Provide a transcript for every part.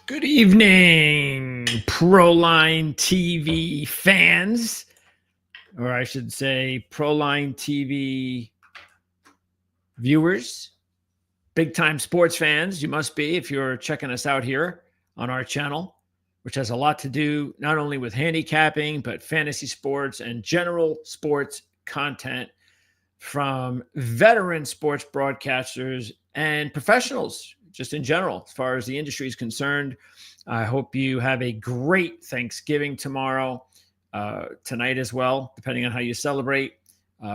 Good evening, Proline TV fans, or I should say Proline TV viewers, big-time sports fans. You must be if you're checking us out here on our channel, which has a lot to do not only with handicapping, but fantasy sports and general sports content from veteran sports broadcasters and professionals, just in general, as far as the industry is concerned. I hope you have a great Thanksgiving tomorrow, tonight as well, depending on how you celebrate.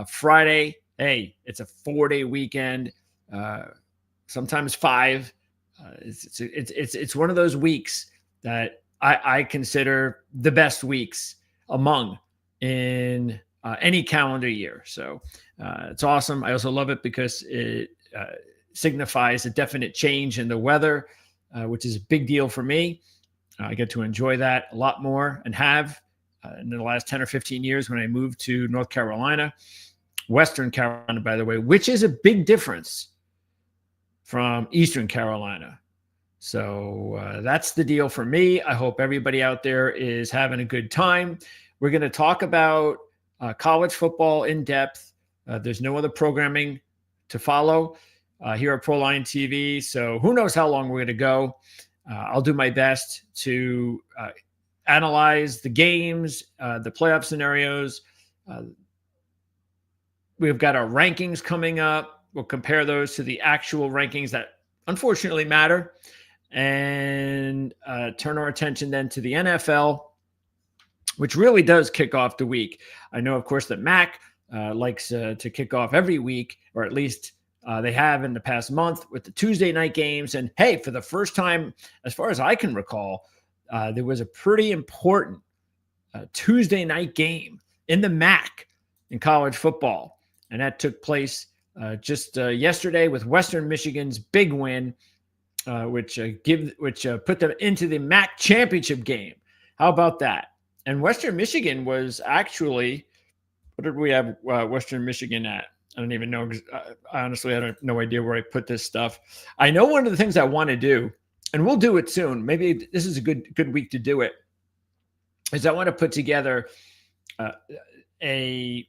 Friday, hey, it's a 4-day weekend, sometimes 5. It's one of those weeks that I consider the best weeks among in any calendar year. So it's awesome. I also love it because it signifies a definite change in the weather, which is a big deal for me. I get to enjoy that a lot more and have in the last 10 or 15 years when I moved to North Carolina, Western Carolina, by the way, which is a big difference from Eastern Carolina. So that's the deal for me. I hope everybody out there is having a good time. We're going to talk about college football in depth. There's no other programming to follow here at Proline TV. So who knows how long we're going to go. I'll do my best to analyze the games, the playoff scenarios. We've got our rankings coming up. We'll compare those to the actual rankings that unfortunately matter, and turn our attention then to the NFL, which really does kick off the week. I know, of course, that Mac likes to kick off every week, or at least they have in the past month with the Tuesday night games. And hey, for the first time, as far as I can recall, there was a pretty important Tuesday night game in the MAC in college football. And that took place just yesterday with Western Michigan's big win, which put them into the MAC championship game. How about that? And Western Michigan was actually, what did we have Western Michigan at? I don't even know. Honestly, I have no idea where I put this stuff. I know one of the things I want to do, and we'll do it soon. Maybe this is a good week to do it, is I want to put together a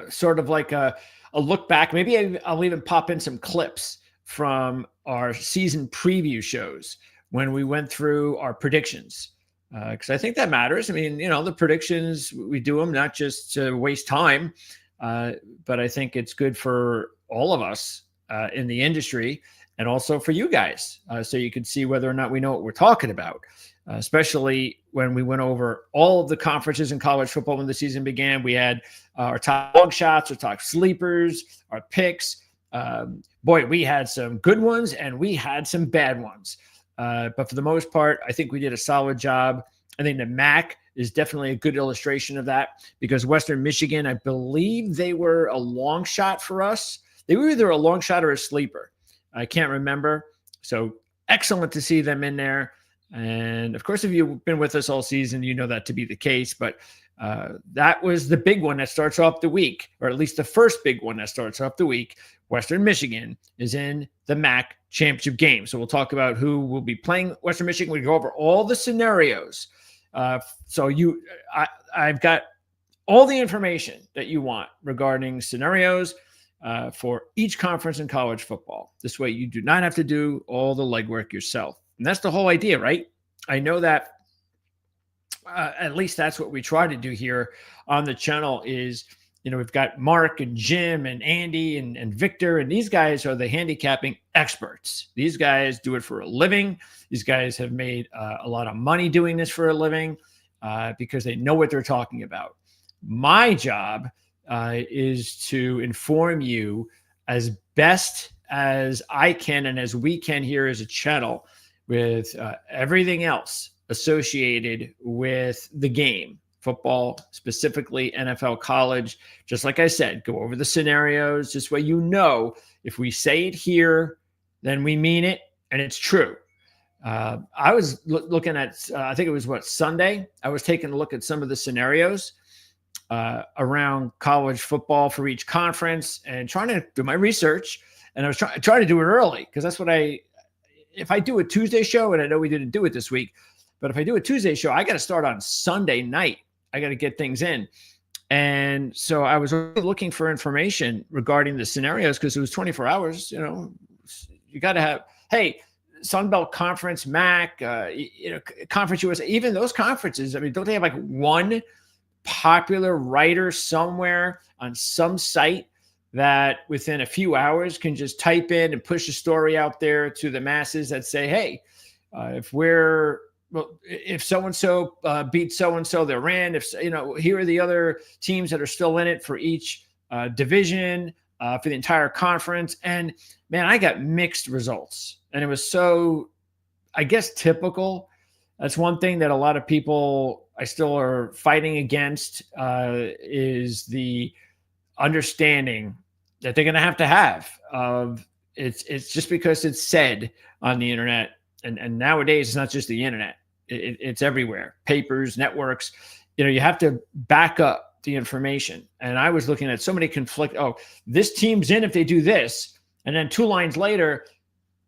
sort of like a look back. Maybe I'll even pop in some clips from our season preview shows when we went through our predictions. Because I think that matters. I mean, the predictions, we do them not just to waste time, but I think it's good for all of us in the industry and also for you guys, so you can see whether or not we know what we're talking about, especially when we went over all of the conferences in college football when the season began. We had our top long shots, our top sleepers, our picks. Boy, we had some good ones and we had some bad ones. But for the most part, I think we did a solid job. I think the MAC is definitely a good illustration of that because Western Michigan, I believe they were a long shot for us. They were either a long shot or a sleeper. I can't remember. So excellent to see them in there. And of course, if you've been with us all season, you know that to be the case. But that was the big one that starts off the week, or at least the first big one that starts off the week. Western Michigan is in the MAC championship game. So we'll talk about who will be playing Western Michigan. We go over all the scenarios. I've got all the information that you want regarding scenarios for each conference in college football. This way you do not have to do all the legwork yourself. And that's the whole idea, right? I know that at least that's what we try to do here on the channel is, we've got Mark and Jim and Andy and Victor, and these guys are the handicapping experts. These guys do it for a living. These guys have made a lot of money doing this for a living because they know what they're talking about. My job is to inform you as best as I can and as we can here as a channel with everything else associated with the game. Football, specifically NFL, college. Just like I said, go over the scenarios. This way if we say it here, then we mean it, and it's true. I was looking at, I think it was Sunday? I was taking a look at some of the scenarios around college football for each conference and trying to do my research. And I was trying to do it early because that's what if I do a Tuesday show, and I know we didn't do it this week, but if I do a Tuesday show, I got to start on Sunday night. I got to get things in. And so I was looking for information regarding the scenarios because it was 24 hours. You got to have, hey, Sun Belt Conference, MAC, Conference USA, even those conferences. I mean, don't they have like one popular writer somewhere on some site that within a few hours can just type in and push a story out there to the masses that say, hey, if so-and-so beat so-and-so, they're in. Here are the other teams that are still in it for each division, for the entire conference. And man, I got mixed results. And it was so, I guess, typical. That's one thing that a lot of people I still are fighting against is the understanding that they're going to have of it's just because it's said on the internet. And nowadays, it's not just the internet. It's everywhere. Papers, networks. You have to back up the information. And I was looking at so many conflict. Oh, this team's in if they do this. And then 2 lines later,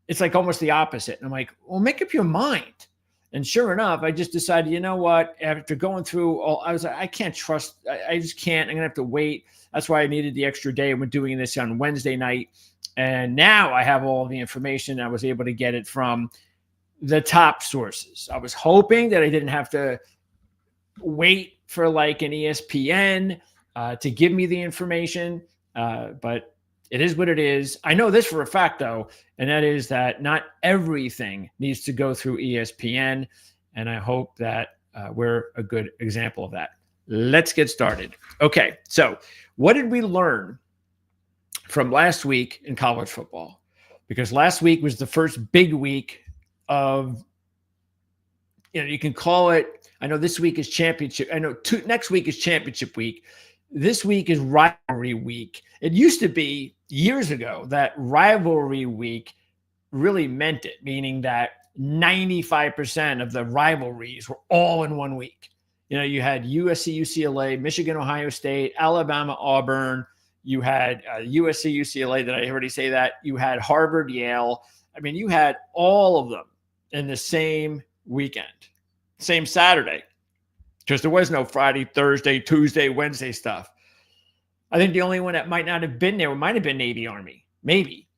it's like almost the opposite. And I'm like, well, make up your mind. And sure enough, I just decided, you know what? After going through all, I was like, I can't trust. I just can't. I'm going to have to wait. That's why I needed the extra day. We're doing this on Wednesday night. And now I have all the information. I was able to get it from the top sources. I was hoping that I didn't have to wait for like an ESPN to give me the information. But it is what it is. I know this for a fact, though, and that is that not everything needs to go through ESPN. And I hope that we're a good example of that. Let's get started. Okay, so what did we learn from last week in college football? Because last week was the first big week of, you can call it, I know this week is championship. I know next week is championship week. This week is rivalry week. It used to be years ago that rivalry week really meant it, meaning that 95% of the rivalries were all in one week. You had USC, UCLA, Michigan, Ohio State, Alabama, Auburn. You had USC, UCLA. Did I already say that? You had Harvard, Yale. I mean, you had all of them in the same weekend, same Saturday, because there was no Friday, Thursday, Tuesday, Wednesday stuff. I think the only one that might not have been there might have been Navy Army, maybe,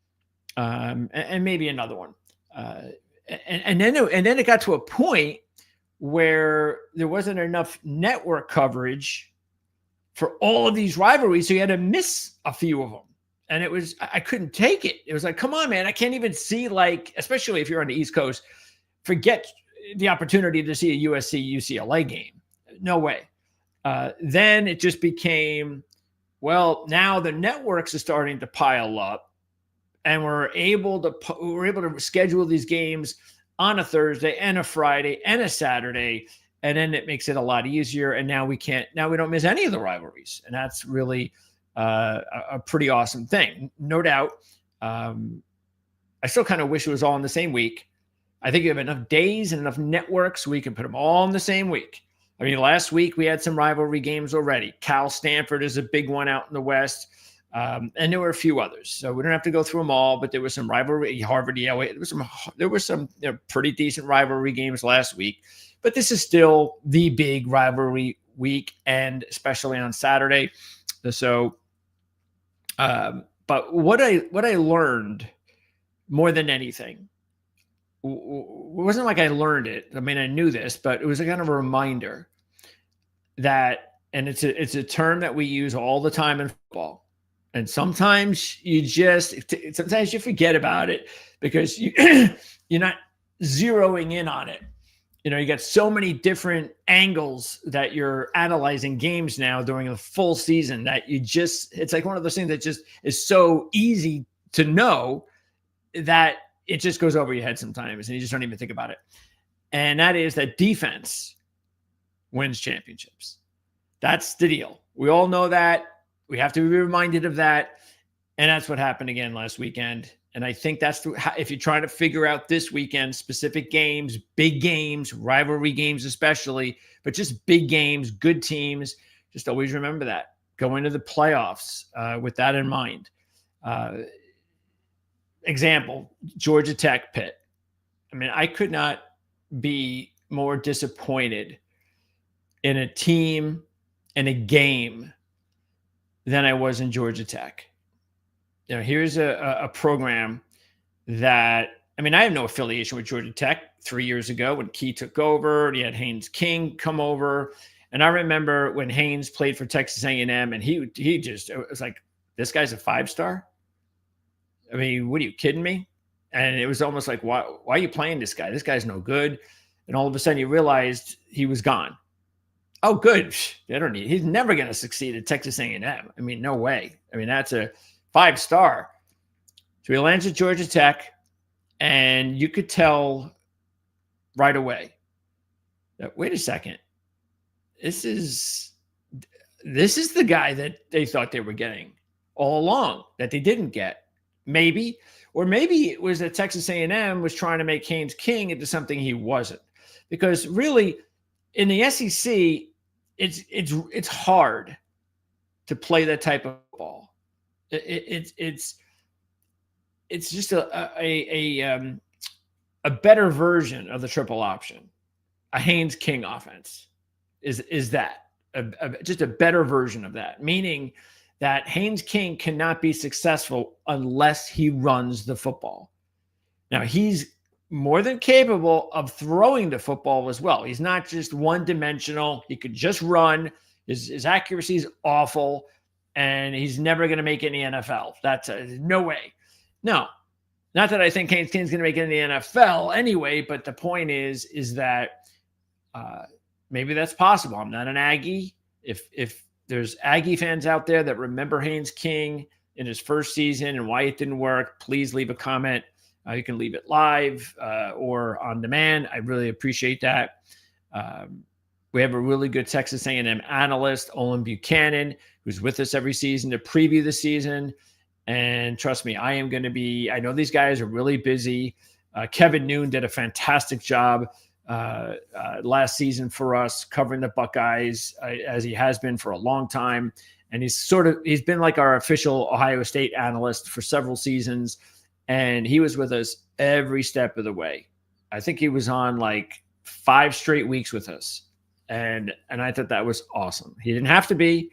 and maybe another one. And then it got to a point where there wasn't enough network coverage for all of these rivalries, so you had to miss a few of them. And I couldn't take it. It was like, come on, man, I can't even see, like, especially if you're on the East Coast, forget the opportunity to see a USC UCLA game. No way. Then it just became, well, now the networks are starting to pile up, and we're able to schedule these games on a Thursday and a Friday and a Saturday, and then it makes it a lot easier. And now we don't miss any of the rivalries, and that's really a pretty awesome thing, no doubt. I still kind of wish it was all in the same week. I think you have enough days and enough networks so we can put them all in the same week. I mean, last week we had some rivalry games already. Cal Stanford is a big one out in the West. And there were a few others. So we don't have to go through them all, but there was some rivalry, Harvard, Yale. There were some pretty decent rivalry games last week. But this is still the big rivalry week, and especially on Saturday. So, but what I learned more than anything, it wasn't like I learned it. I mean, I knew this, but it was a kind of a reminder that, and it's a term that we use all the time in football. And sometimes you forget about it because you're not zeroing in on it. You got so many different angles that you're analyzing games now during the full season that it's like one of those things that just is so easy to know that it just goes over your head sometimes and you just don't even think about it. And that is that defense wins championships. That's the deal. We all know that. We have to be reminded of that. And that's what happened again last weekend. And I think that's if you're trying to figure out this weekend, specific games, big games, rivalry games especially, but just big games, good teams, just always remember that. Go into the playoffs with that in mind. Example, Georgia Tech, Pitt. I mean, I could not be more disappointed in a team and a game than I was in Georgia Tech. Here's a program that, I mean, I have no affiliation with Georgia Tech 3 years ago when Key took over. He had Haynes King come over. And I remember when Haynes played for Texas A&M, and he just, it was like, this guy's a 5-star? I mean, what are you kidding me? And it was almost like, why are you playing this guy? This guy's no good. And all of a sudden you realized he was gone. Oh, good. They don't need. He's never going to succeed at Texas A&M. I mean, no way. I mean, that's a 5-star. So he lands at Georgia Tech, and you could tell right away that, wait a second, this is the guy that they thought they were getting all along that they didn't get. Maybe it was that Texas A&M was trying to make Haynes King into something he wasn't. Because really, in the SEC, it's hard to play that type of ball. It's just a better version of the triple option. A Haynes King offense is that just a better version of that, meaning that Haynes King cannot be successful unless he runs the football. Now, he's more than capable of throwing the football as well. He's not just one-dimensional. He could just run. His accuracy is awful, and he's never going to make it in the NFL. That's no way. No, not that I think Haynes King's going to make it in the NFL anyway, but the point is that maybe that's possible. I'm not an Aggie. If there's Aggie fans out there that remember Haynes King in his first season and why it didn't work, please leave a comment. You can leave it live or on demand. I really appreciate that. We have a really good Texas A&M analyst, Olin Buchanan, who's with us every season to preview the season. And trust me, I know these guys are really busy. Kevin Noon did a fantastic job last season for us, covering the Buckeyes as he has been for a long time. And he's been like our official Ohio State analyst for several seasons. And he was with us every step of the way. I think he was on like 5 straight weeks with us. And I thought that was awesome. He didn't have to be.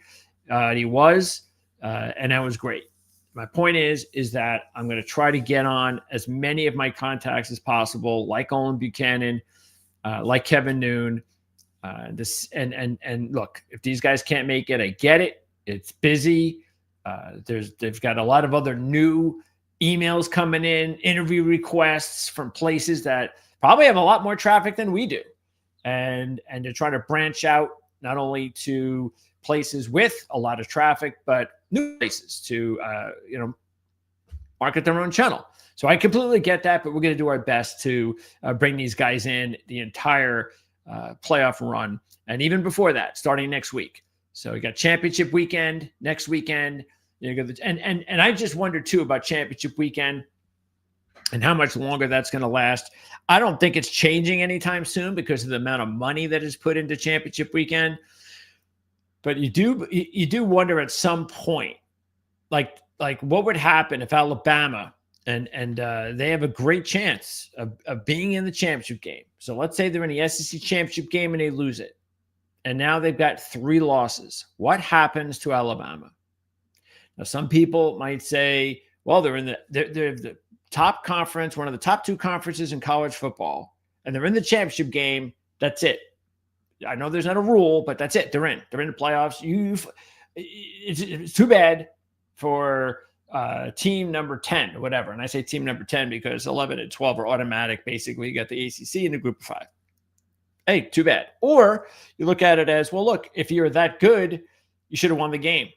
He was. And that was great. My point is that I'm going to try to get on as many of my contacts as possible, like Olin Buchanan, like Kevin Noon. And look, if these guys can't make it, I get it. It's busy. They've got a lot of other new emails coming in, interview requests from places that probably have a lot more traffic than we do. And to try to branch out not only to places with a lot of traffic, but new places to, market their own channel. So I completely get that, but we're going to do our best to bring these guys in the entire playoff run. And even before that, starting next week. So we got championship weekend next weekend. And I just wonder too about championship weekend and how much longer that's going to last. I don't think it's changing anytime soon because of the amount of money that is put into championship weekend. But you do wonder at some point, like what would happen if Alabama and they have a great chance of being in the championship game. So let's say they're in the SEC championship game and they lose it, and now they've got 3 losses. What happens to Alabama? Now, some people might say, well, they're the top conference, one of the top 2 conferences in college football, and they're in the championship game. That's it. I know there's not a rule, but that's it. They're in the playoffs. It's too bad for team number 10 or whatever. And I say team number 10 because 11 and 12 are automatic. Basically, you got the ACC in the group of 5. Hey, too bad. Or you look at it as, well, look, if you're that good, you should have won the game.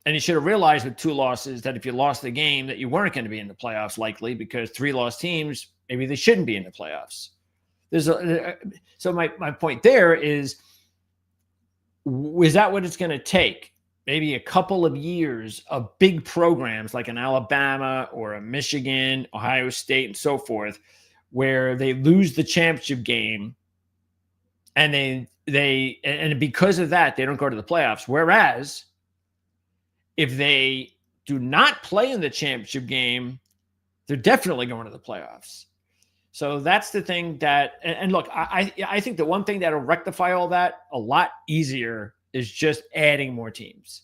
And you should have realized with 2 losses that if you lost the game that you weren't going to be in the playoffs likely, because 3 lost teams, maybe they shouldn't be in the playoffs. So my point there is that what it's going to take? Maybe a couple of years of big programs like an Alabama or a Michigan, Ohio State, and so forth, where they lose the championship game, and because of that they don't go to the playoffs. Whereas if they do not play in the championship game, they're definitely going to the playoffs. So that's the thing that, and look, I think the one thing that'll rectify all that a lot easier is just adding more teams.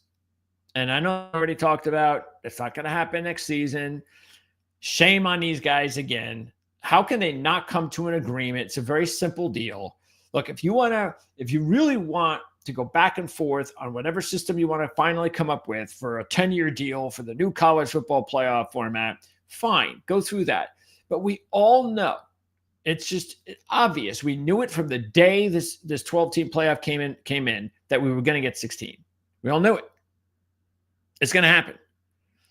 And I know I already talked about it's not going to happen next season. Shame on these guys again. How can they not come to an agreement? It's a very simple deal. Look, if you really want to go back and forth on whatever system you want to finally come up with for a 10-year deal for the new college football playoff format, fine, go through that. But we all know, it's just obvious. We knew it from the day this 12-team playoff came in that we were going to get 16. We all knew it. It's going to happen.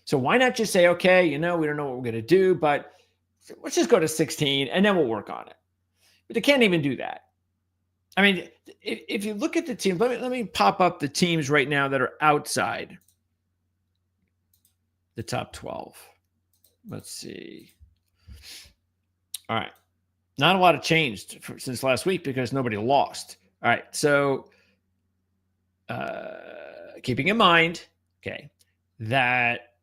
So why not just say, okay, we don't know what we're going to do, but let's just go to 16 and then we'll work on it. But they can't even do that. I mean, if you look at the team, let me pop up the teams right now that are outside the top 12. Let's see. All right. Not a lot of changed since last week because nobody lost. All right. So keeping in mind, okay, that,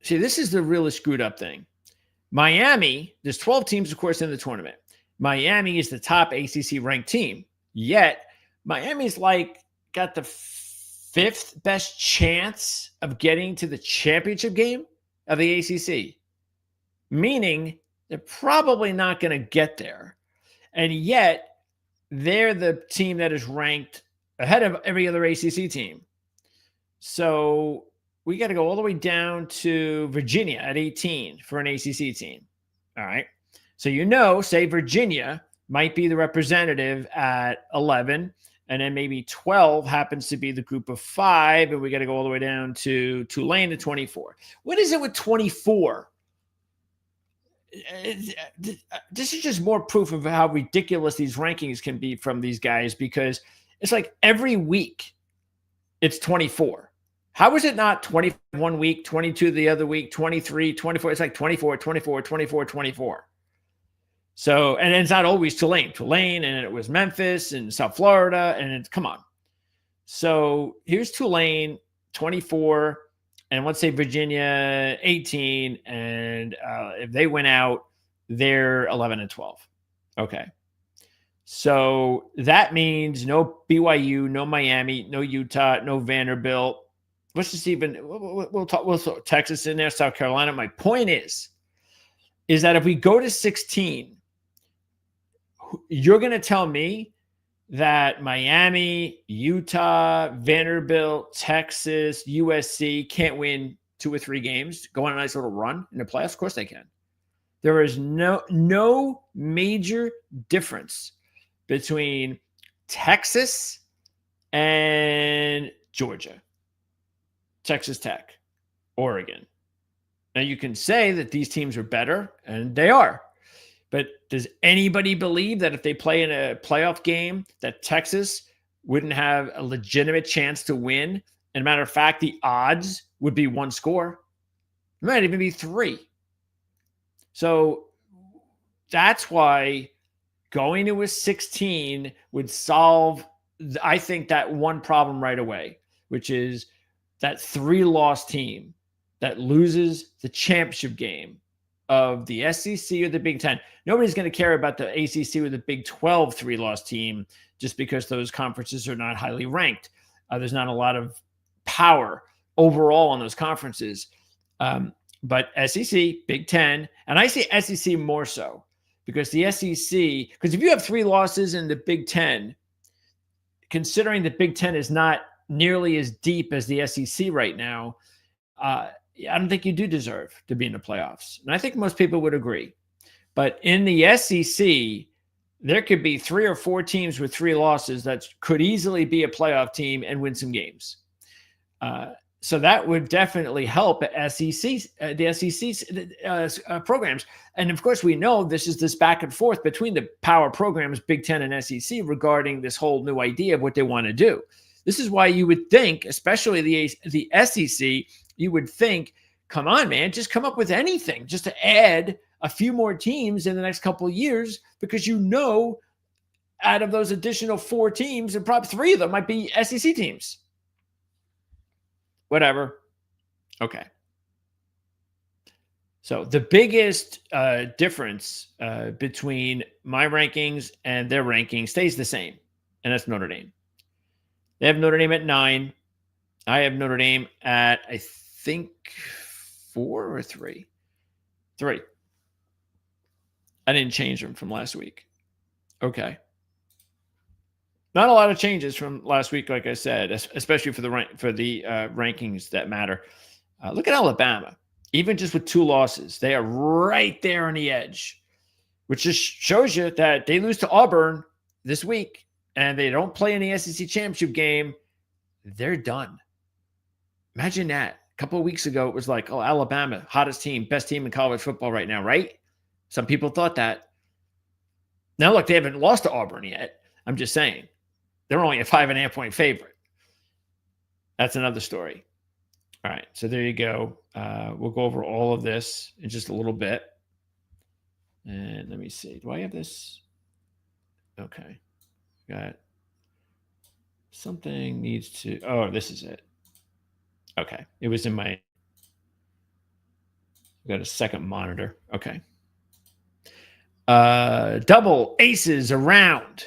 see, this is the really screwed up thing. Miami, there's 12 teams, of course, in the tournament. Miami is the top ACC ranked team. Yet, Miami's got the 5th best chance of getting to the championship game of the ACC. Meaning, they're probably not going to get there. And yet, they're the team that is ranked ahead of every other ACC team. So, we got to go all the way down to Virginia at 18 for an ACC team. All right. So, say Virginia might be the representative at 11, and then maybe 12 happens to be the group of 5, and we got to go all the way down to Tulane at 24. What is it with 24? This is just more proof of how ridiculous these rankings can be from these guys, because it's like every week it's 24. How is it not 21 week, 22 the other week, 23, 24? It's like 24, 24, 24, 24. So, and it's not always Tulane, and it was Memphis and South Florida, and come on. So here's Tulane, 24, and let's say Virginia, 18, and if they went out, they're 11 and 12. Okay. So that means no BYU, no Miami, no Utah, no Vanderbilt. Let's just we'll talk Texas in there, South Carolina. My point is that if we go to 16, you're going to tell me that Miami, Utah, Vanderbilt, Texas, USC can't win 2 or 3 games, go on a nice little run in the playoffs? Of course they can. There is no major difference between Texas and Georgia, Texas Tech, Oregon. Now you can say that these teams are better, and they are. But does anybody believe that if they play in a playoff game that Texas wouldn't have a legitimate chance to win? And a matter of fact, the odds would be 1 score. It might even be 3. So that's why going to a 16 would solve, I think, that one problem right away, which is that 3-loss team that loses the championship game of the SEC or the Big Ten. Nobody's going to care about the ACC or the Big 12 3-loss team just because those conferences are not highly ranked. There's not a lot of power overall on those conferences. But SEC, Big Ten, and I say SEC more so because the SEC, because if you have 3 losses in the Big Ten, considering the Big Ten is not nearly as deep as the SEC right now, I don't think you do deserve to be in the playoffs. And I think most people would agree. But in the SEC, there could be 3 or 4 teams with 3 losses that could easily be a playoff team and win some games. So that would definitely help the SEC programs. And of course, we know this back and forth between the power programs, Big Ten and SEC, regarding this whole new idea of what they want to do. This is why you would think, especially the SEC, you would think, come on, man, just come up with anything just to add a few more teams in the next couple of years, because out of those additional 4 teams, and probably 3 of them might be SEC teams. Whatever. Okay. So the biggest difference between my rankings and their rankings stays the same, and that's Notre Dame. They have Notre Dame at 9. I have Notre Dame at, I think, 4 or 3. 3. I didn't change them from last week. Okay. Not a lot of changes from last week, like I said, especially for the rankings that matter. Look at Alabama. Even just with 2 losses, they are right there on the edge, which just shows you that they lose to Auburn this week and they don't play in the SEC championship game. They're done. Imagine that. A couple of weeks ago, it was like, oh, Alabama, hottest team, best team in college football right now, right? Some people thought that. Now, look, they haven't lost to Auburn yet. I'm just saying. They're only a 5.5-point favorite. That's another story. All right, so there you go. We'll go over all of this in just a little bit. And let me see. Do I have this? Okay. Got something needs to. Oh, this is it. Okay. It was in my. Got a second monitor. Okay. Double aces around.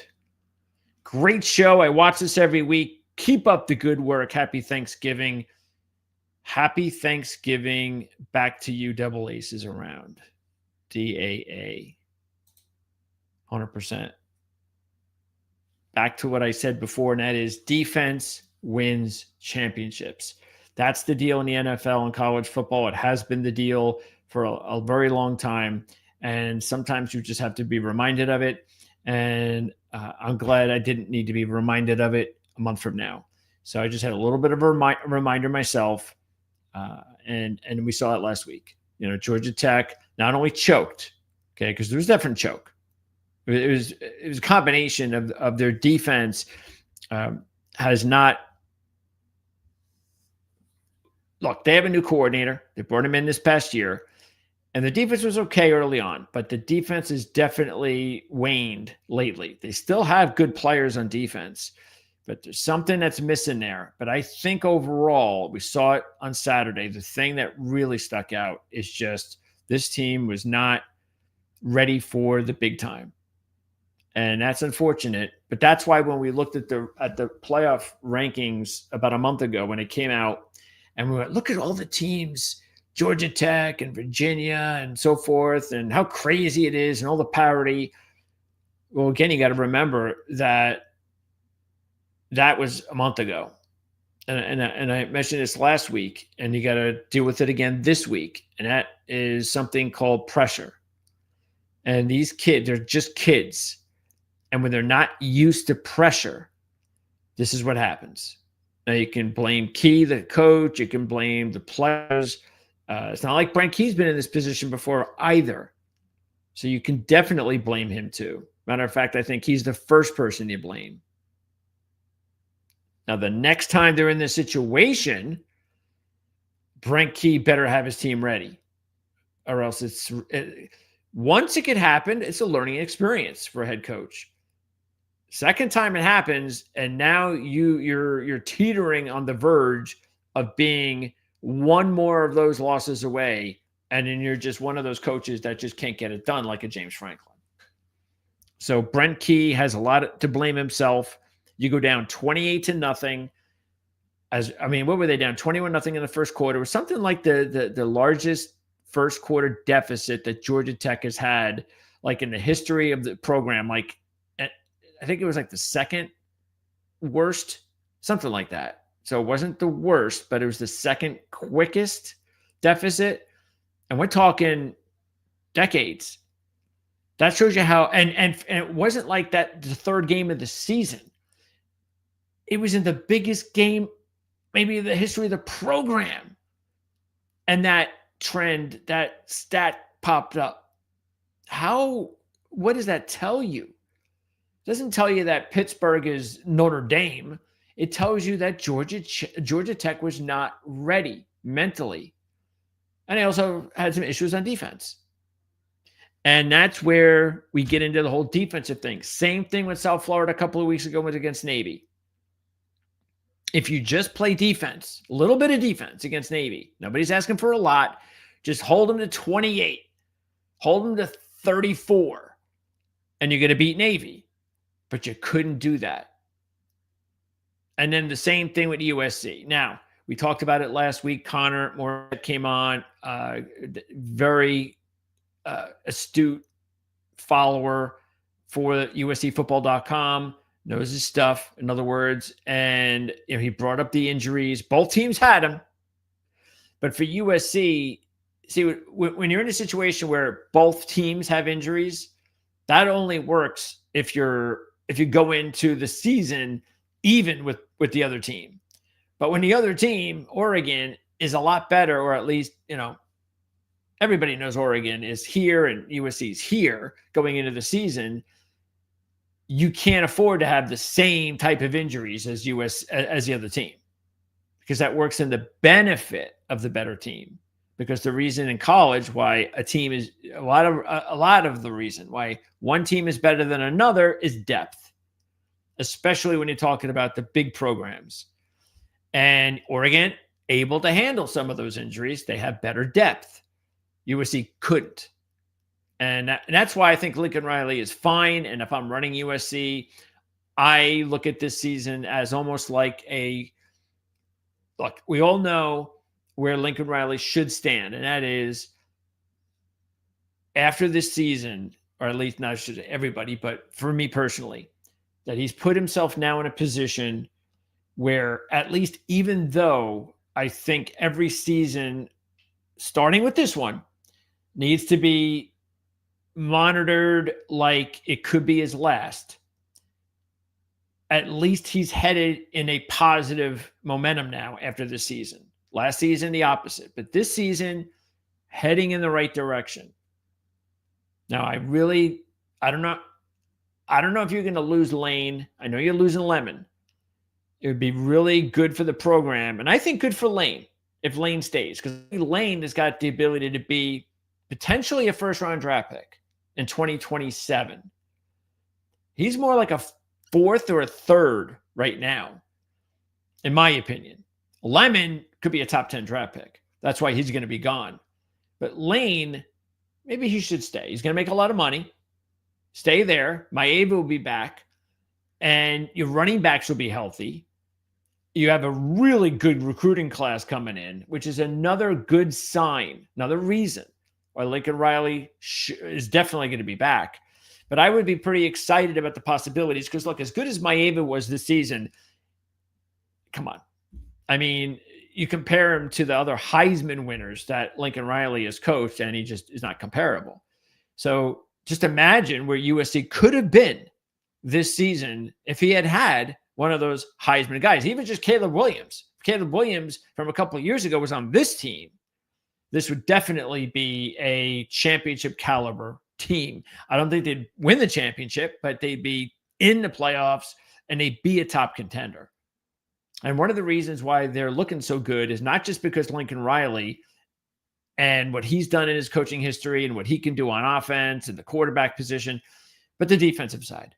Great show. I watch this every week. Keep up the good work. Happy Thanksgiving. Happy Thanksgiving back to you, double aces around. DAA. 100%. Back to what I said before, and that is defense wins championships. That's the deal in the NFL and college football. It has been the deal for a very long time, and sometimes you just have to be reminded of it, and I'm glad I didn't need to be reminded of it a month from now. So I just had a little bit of a reminder myself, and we saw it last week. You know, Georgia Tech not only choked, okay, because there was a different choke. It was a combination of their defense has not. Look, they have a new coordinator. They brought him in this past year, and the defense was okay early on, but the defense has definitely waned lately. They still have good players on defense, but there's something that's missing there. But I think overall, we saw it on Saturday. The thing that really stuck out is just this team was not ready for the big time. And that's unfortunate. But that's why when we looked at the playoff rankings about a month ago when it came out, and we went, look at all the teams, Georgia Tech and Virginia and so forth, and how crazy it is and all the parity. Well, again, you got to remember that was a month ago. And I mentioned this last week, and you got to deal with it again this week. And that is something called pressure. And these kids, they're just kids. And when they're not used to pressure, this is what happens. Now, you can blame Key, the coach. You can blame the players. It's not like Brent Key's been in this position before either. So you can definitely blame him too. Matter of fact, I think he's the first person you blame. Now, the next time they're in this situation, Brent Key better have his team ready. Or else once it could happen, it's a learning experience for a head coach. Second time it happens, and now you're teetering on the verge of being one more of those losses away, and then you're just one of those coaches that just can't get it done, like a James Franklin. So Brent Key has a lot to blame himself. You go down 28-0. What were they down? 21-0 in the first quarter. It was something like the largest first quarter deficit that Georgia Tech has had, like in the history of the program. Like, I think it was like the second worst, something like that. So it wasn't the worst, but it was the second quickest deficit. And we're talking decades. That shows you how, and it wasn't like that the third game of the season. It was in the biggest game, maybe in the history of the program. And that trend, that stat popped up. What does that tell you? It doesn't tell you that Pittsburgh is Notre Dame. It tells you that Georgia Tech was not ready mentally. And they also had some issues on defense. And that's where we get into the whole defensive thing. Same thing with South Florida a couple of weeks ago was against Navy. If you just play defense, a little bit of defense against Navy, nobody's asking for a lot. Just hold them to 28. Hold them to 34. And you're going to beat Navy. But you couldn't do that. And then the same thing with USC. Now, we talked about it last week. Connor Moore came on, very astute follower for USCFootball.com, knows his stuff, in other words. And he brought up the injuries. Both teams had them. But for USC, see, when you're in a situation where both teams have injuries, that only works if you go into the season even with the other team. But when the other team, Oregon, is a lot better, or at least, everybody knows Oregon is here and USC is here going into the season, you can't afford to have the same type of injuries as the other team, because that works in the benefit of the better team. Because the reason in college why a team is a lot of the reason why one team is better than another is depth, especially when you're talking about the big programs. And Oregon able to handle some of those injuries. They have better depth. USC couldn't. And that's why I think Lincoln Riley is fine. And if I'm running USC, I look at this season as almost like look, we all know where Lincoln Riley should stand. And that is, after this season, or at least not should everybody, but for me personally, that he's put himself now in a position where, at least, even though I think every season, starting with this one, needs to be monitored like it could be his last, at least he's headed in a positive momentum now after this season. Last season, the opposite. But this season, heading in the right direction. Now, I don't know if you're going to lose Lane. I know you're losing Lemon. It would be really good for the program. And I think good for Lane if Lane stays. Because Lane has got the ability to be potentially a first-round draft pick in 2027. He's more like a fourth or a third right now, in my opinion. Lemon could be a top 10 draft pick. That's why he's going to be gone. But Lane, maybe he should stay. He's going to make a lot of money. Stay there. Maeva will be back. And your running backs will be healthy. You have a really good recruiting class coming in, which is another good sign, another reason why Lincoln Riley is definitely going to be back. But I would be pretty excited about the possibilities because, look, as good as Maeva was this season, come on. I mean, you compare him to the other Heisman winners that Lincoln Riley has coached, and he just is not comparable. So just imagine where USC could have been this season if he had one of those Heisman guys, even just Caleb Williams. If Caleb Williams from a couple of years ago was on this team, this would definitely be a championship caliber team. I don't think they'd win the championship, but they'd be in the playoffs and they'd be a top contender. And one of the reasons why they're looking so good is not just because Lincoln Riley and what he's done in his coaching history and what he can do on offense and the quarterback position, but the defensive side.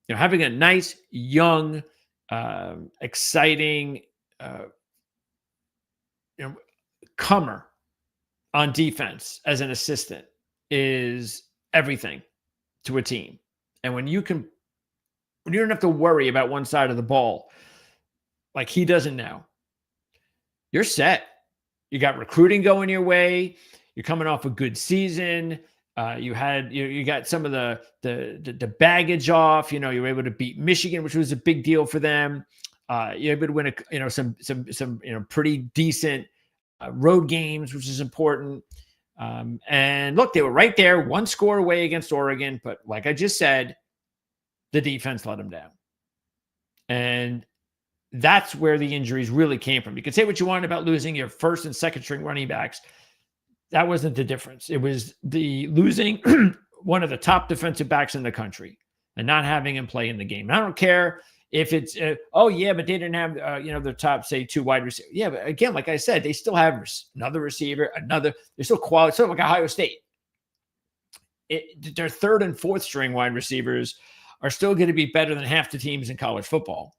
Having a nice, young, exciting, comer on defense as an assistant is everything to a team. And when you don't have to worry about one side of the ball like he doesn't now, you're set. You got recruiting going your way. You're coming off a good season. You got some of the baggage off. You were able to beat Michigan, which was a big deal for them. You're able to win some pretty decent road games, which is important. And look, they were right there, one score away against Oregon. But like I just said, the defense let them down. And that's where the injuries really came from. You can say what you want about losing your first and second string running backs. That wasn't the difference. It was the losing one of the top defensive backs in the country and not having him play in the game. I don't care if it's, but they didn't have, their top, say, two wide receivers. Yeah, but again, like I said, they still have another receiver, they're still quality, sort of like Ohio State. Their third and fourth string wide receivers are still going to be better than half the teams in college football.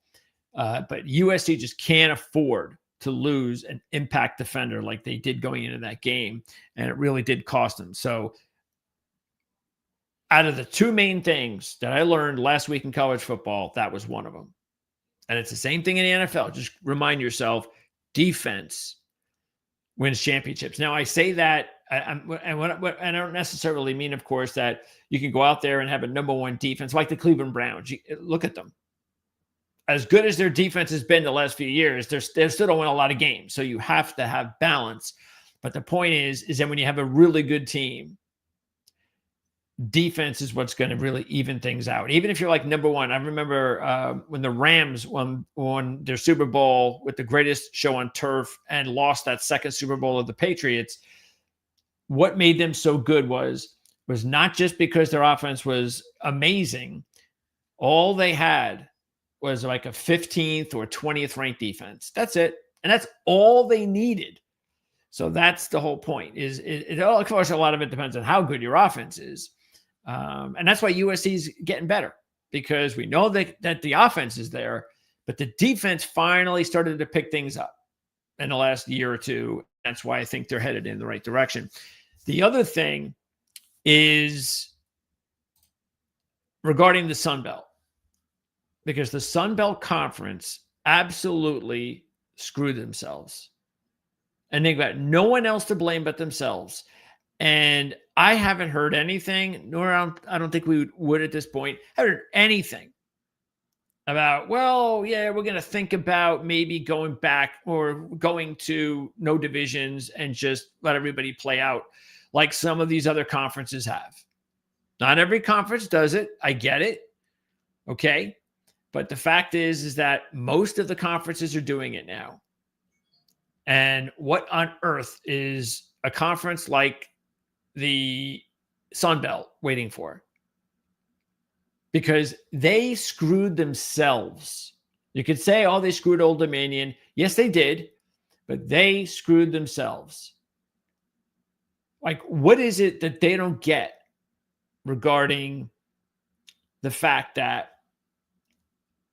But USC just can't afford to lose an impact defender like they did going into that game. And it really did cost them. So out of the two main things that I learned last week in college football, that was one of them. And it's the same thing in the NFL. Just remind yourself, defense wins championships. Now, I say that, and I don't necessarily mean, of course, that you can go out there and have a number one defense like the Cleveland Browns. Look at them. As good as their defense has been the last few years, they still don't win a lot of games. So you have to have balance. But the point is that when you have a really good team, defense is what's going to really even things out. Even if you're like number one. I remember when the Rams won their Super Bowl with the greatest show on turf and lost that second Super Bowl of the Patriots. What made them so good was not just because their offense was amazing. All they had was like a 15th or 20th ranked defense. That's it. And that's all they needed. So that's the whole point. Of course, a lot of it depends on how good your offense is. And that's why USC is getting better, because we know that the offense is there, but the defense finally started to pick things up in the last year or two. That's why I think they're headed in the right direction. The other thing is regarding the Sun Belt, because the Sun Belt Conference absolutely screwed themselves. And they've got no one else to blame but themselves. And I haven't heard anything, nor I don't think we would at this point, haven't heard anything about, well, yeah, we're going to think about maybe going back or going to no divisions and just let everybody play out like some of these other conferences have. Not every conference does it. I get it. Okay. But the fact is that most of the conferences are doing it now. And what on earth is a conference like the Sun Belt waiting for? Because they screwed themselves. You could say, oh, they screwed Old Dominion. Yes, they did, but they screwed themselves. Like, what is it that they don't get regarding the fact that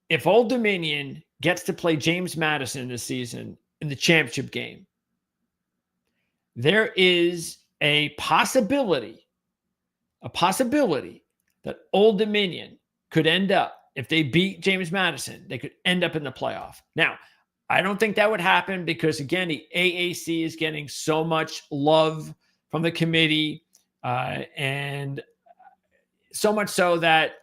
if Old Dominion gets to play James Madison this season in the championship game, there is a possibility that Old Dominion could end up, if they beat James Madison, they could end up in the playoff. Now, I don't think that would happen because, again, the AAC is getting so much love from the committee, and so much so that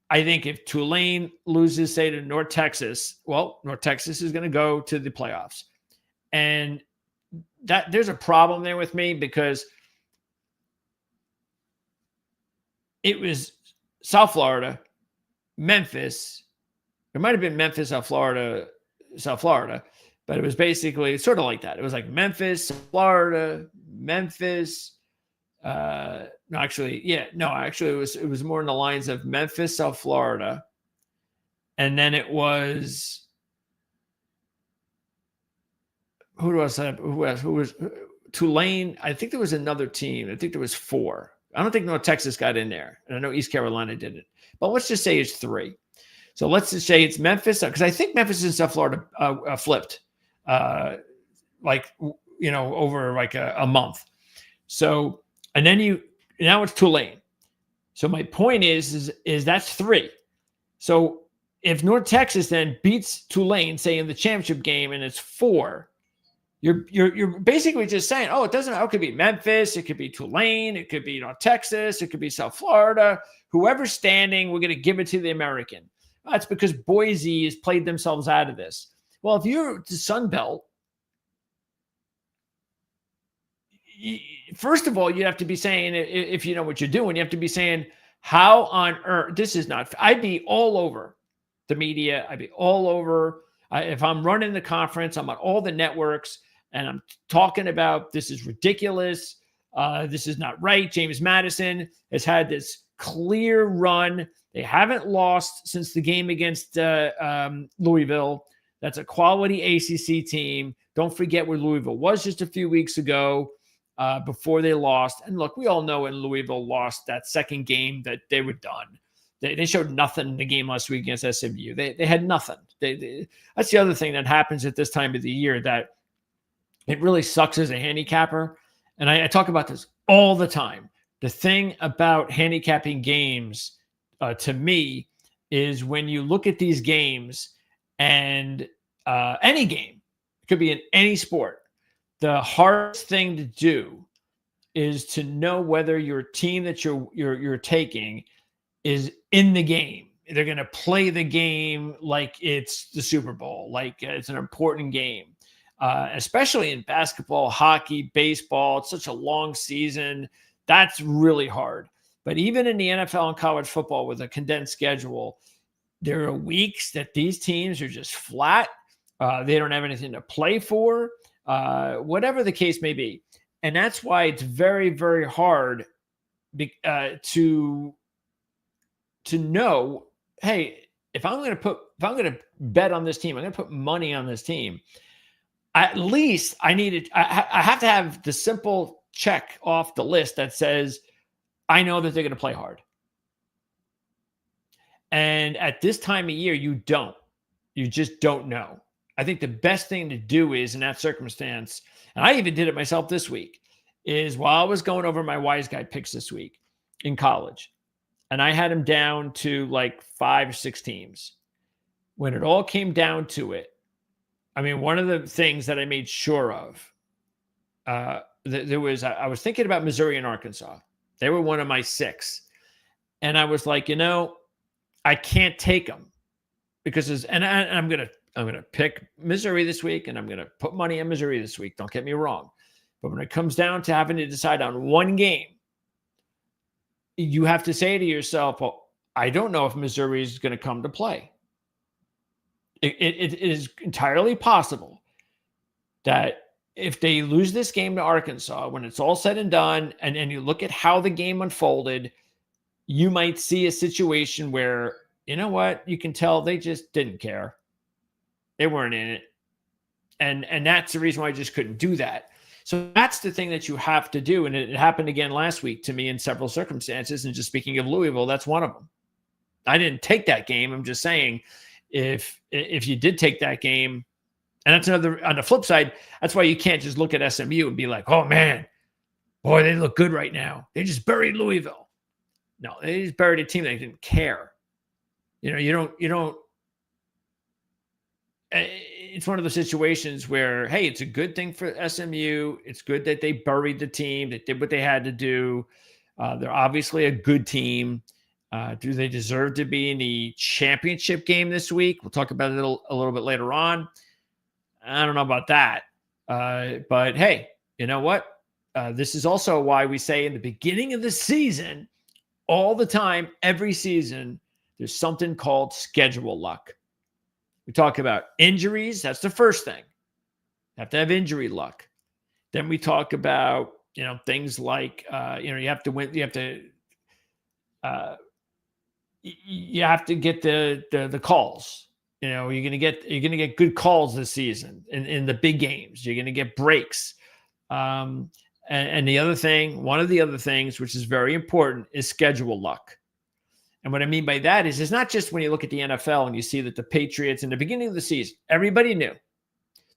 I think if Tulane loses, say, to North Texas, well, North Texas is going to go to the playoffs. And that there's a problem there with me, because it was South Florida, Memphis. It might have been Memphis, South Florida, but it was basically sort of like that. It was like Memphis, Florida, Memphis. Actually, it was more in the lines of Memphis, South Florida. And then it was, who was Tulane? I think there was another team. I think there was 4. I don't think North Texas got in there. And I know East Carolina didn't. But let's just say it's 3. So let's just say it's Memphis, because I think Memphis and South Florida flipped, over like a month. So, and then now it's Tulane. So my point is that's 3. So if North Texas then beats Tulane, say in the championship game, and it's 4, you're basically just saying, oh, it could be Memphis, it could be Tulane, it could be North Texas, it could be South Florida, whoever's standing, we're going to give it to the American. That's because Boise has played themselves out of this. Well, if you're the Sun Belt, first of all, you have to be saying, if you know what you're doing, you have to be saying, how on earth, this is not, I'd be all over the media. I'd be all over, if I'm running the conference, I'm on all the networks, and I'm talking about this is ridiculous. This is not right. James Madison has had this clear run. They haven't lost since the game against Louisville. That's a quality ACC team. Don't forget where Louisville was just a few weeks ago before they lost. And look, we all know when Louisville lost that second game that they were done. They showed nothing in the game last week against SMU. They had nothing. That's the other thing that happens at this time of the year, that it really sucks as a handicapper. And I talk about this all the time. The thing about handicapping games to me is when you look at these games and any game, it could be in any sport, the hardest thing to do is to know whether your team that you're taking is in the game. They're going to play the game like it's the Super Bowl, like it's an important game, especially in basketball, hockey, baseball. It's such a long season. That's really hard. But even in the NFL and college football with a condensed schedule, there are weeks that these teams are just flat. They don't have anything to play for, whatever the case may be. And that's why it's very, very hard to know, hey, if I'm going to bet on this team, I'm going to put money on this team. At least I have to have the simple check off the list that says, I know that they're going to play hard. And at this time of year, you just don't know. I think the best thing to do is in that circumstance, and I even did it myself this week, is while I was going over my wise guy picks this week in college, and I had him down to like 5 or 6 teams. When it all came down to it, I mean, one of the things that I made sure of, I was thinking about Missouri and Arkansas. They were one of my 6. And I was like, I can't take them because I'm going to pick Missouri this week, and I'm going to put money on Missouri this week. Don't get me wrong. But when it comes down to having to decide on one game, you have to say to yourself, well, I don't know if Missouri is going to come to play. It is entirely possible that if they lose this game to Arkansas, when it's all said and done, and you look at how the game unfolded, you might see a situation where, you know what, you can tell they just didn't care. They weren't in it. And that's the reason why I just couldn't do that. So that's the thing that you have to do. And it happened again last week to me in several circumstances. And just speaking of Louisville, that's one of them. I didn't take that game. I'm just saying, if you did take that game, and that's another, on the flip side, that's why you can't just look at SMU and be like, oh man, boy, they look good right now. They just buried Louisville. No, they just buried a team that didn't care. You don't, it's one of the situations where, hey, it's a good thing for SMU. It's good that they buried the team. They did what they had to do. They're obviously a good team. Do they deserve to be in the championship game this week? We'll talk about it a little bit later on. I don't know about that. But hey, you know what? This is also why we say in the beginning of the season, all the time, every season, there's something called schedule luck. We talk about injuries. That's the first thing. You have to have injury luck. Then we talk about, things like, you have to win. You have to get the calls. You're going to get good calls this season in the big games. You're going to get breaks. And the other thing, one of the other things, which is very important, is schedule luck. And what I mean by that is, it's not just when you look at the NFL and you see that the Patriots in the beginning of the season, everybody knew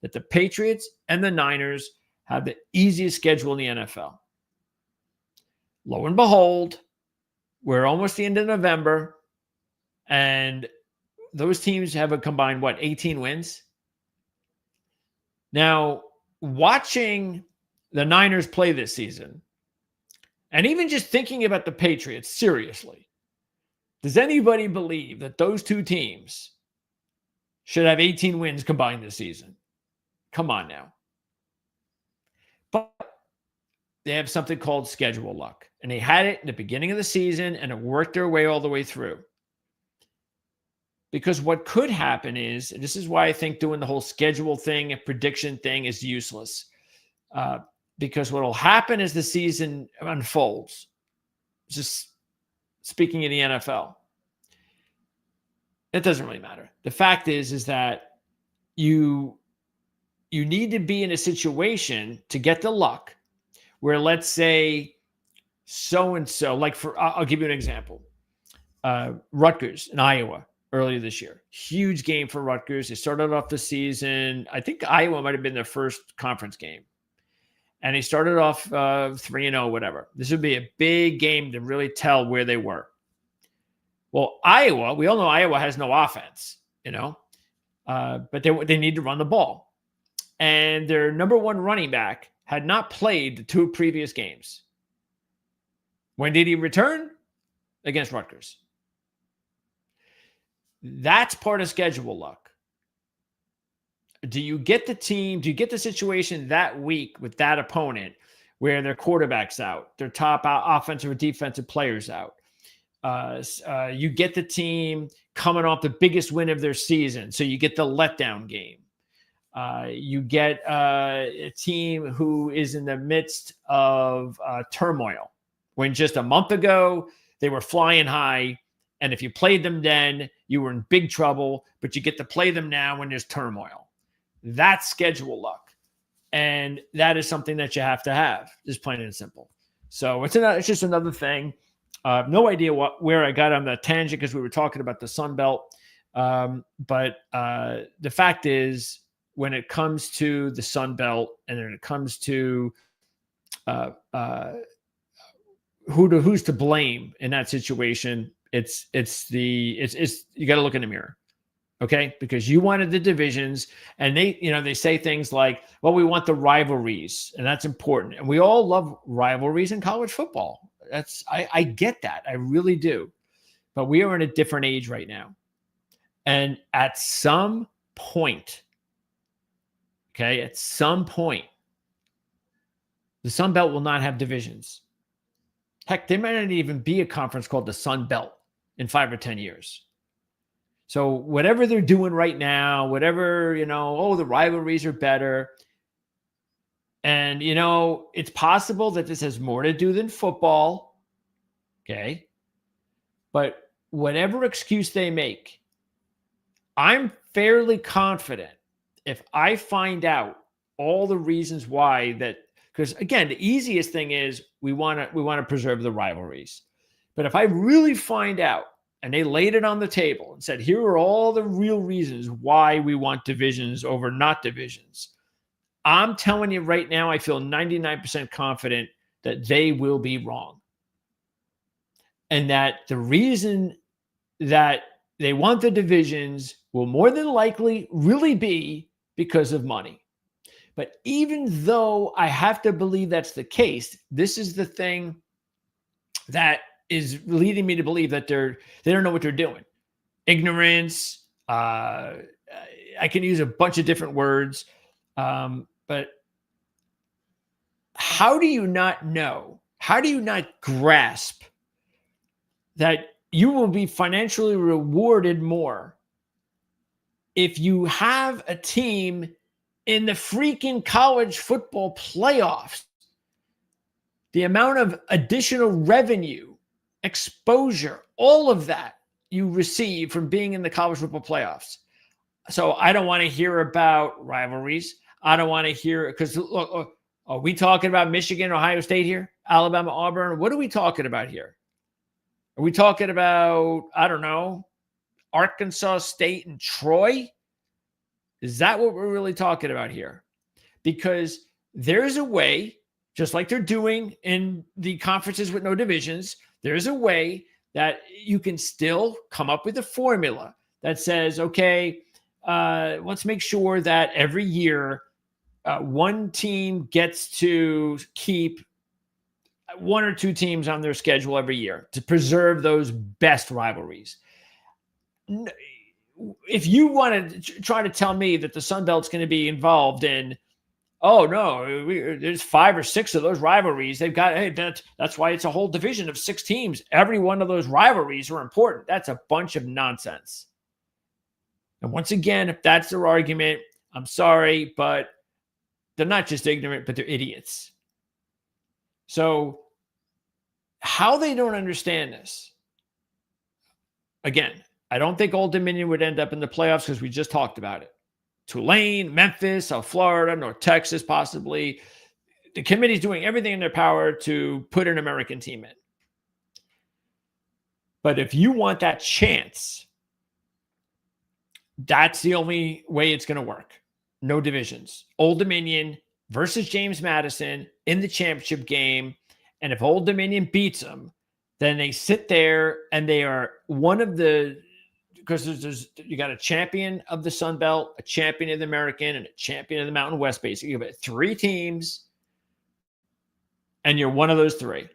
that the Patriots and the Niners have the easiest schedule in the NFL. Lo and behold, we're almost the end of November, and those teams have a combined, 18 wins? Now, watching the Niners play this season, and even just thinking about the Patriots seriously, does anybody believe that those two teams should have 18 wins combined this season? Come on now. But they have something called schedule luck. And they had it in the beginning of the season, and it worked their way all the way through. Because what could happen is, and this is why I think doing the whole schedule thing and prediction thing is useless. Because what will happen as the season unfolds, just speaking of the NFL, it doesn't really matter. The fact is that you need to be in a situation to get the luck where, let's say, so-and-so, like I'll give you an example. Rutgers in Iowa, earlier this year. Huge game for Rutgers. They started off the season. I think Iowa might have been their first conference game. And they started off 3-0, whatever. This would be a big game to really tell where they were. Well, Iowa, we all know Iowa has no offense, but they need to run the ball. And their number one running back had not played the 2 previous games. When did he return? Against Rutgers. That's part of schedule luck. Do you get the situation that week with that opponent where their quarterback's out, their top offensive or defensive players out? You get the team coming off the biggest win of their season, so you get the letdown game. You get a team who is in the midst of turmoil when just a month ago they were flying high, and if you played them then, you were in big trouble, but you get to play them now when there's turmoil. That's schedule luck, and that is something that you have to have, just plain and simple. So it's just another thing. No idea where I got on the tangent because we were talking about the Sun Belt. But the fact is, when it comes to the Sun Belt and when it comes to who's to blame in that situation, it's you got to look in the mirror. Okay, because you wanted the divisions, and they say things like, well, we want the rivalries, and that's important. And we all love rivalries in college football. I get that. I really do. But we are in a different age right now. And at some point, the Sun Belt will not have divisions. Heck, there might not even be a conference called the Sun Belt in 5 or 10 years. So whatever they're doing right now, whatever, the rivalries are better. And, it's possible that this has more to do than football. Okay. But whatever excuse they make, I'm fairly confident if I find out all the reasons why that, because again, the easiest thing is we want to preserve the rivalries. But if I really find out and they laid it on the table and said, here are all the real reasons why we want divisions over not divisions, I'm telling you right now, I feel 99% confident that they will be wrong. And that the reason that they want the divisions will more than likely really be because of money. But even though I have to believe that's the case, this is the thing that is leading me to believe that they don't know what they're doing. Ignorance. I can use a bunch of different words. But how do you not know? How do you not grasp that you will be financially rewarded more if you have a team in the freaking college football playoffs? The amount of additional revenue, exposure, all of that you receive from being in the college football playoffs. So I don't want to hear about rivalries. I don't want to hear, because look, are we talking about Michigan, Ohio State here? Alabama, Auburn? What are we talking about here? Are we talking about, I don't know, Arkansas State and Troy? Is that what we're really talking about here? Because there's a way, just like they're doing in the conferences with no divisions, there's a way that you can still come up with a formula that says, okay, let's make sure that every year one team gets to keep 1 or 2 teams on their schedule every year to preserve those best rivalries. If you want to try to tell me that the Sun Belt's going to be involved in, oh no, there's 5 or 6 of those rivalries. They've got, hey, that's why it's a whole division of 6 teams. Every one of those rivalries are important. That's a bunch of nonsense. And once again, if that's their argument, I'm sorry, but they're not just ignorant, but they're idiots. So how they don't understand this, again, I don't think Old Dominion would end up in the playoffs because we just talked about it. Tulane, Memphis, South Florida, North Texas, possibly. The committee's doing everything in their power to put an American team in. But if you want that chance, That's the only way it's going to work. No divisions. Old Dominion versus James Madison in the championship game. And if Old Dominion beats them, then they sit there and they are one of the, because you got a champion of the Sun Belt, a champion of the American, and a champion of the Mountain West. Basically, you have 3 teams, and you're one of those 3.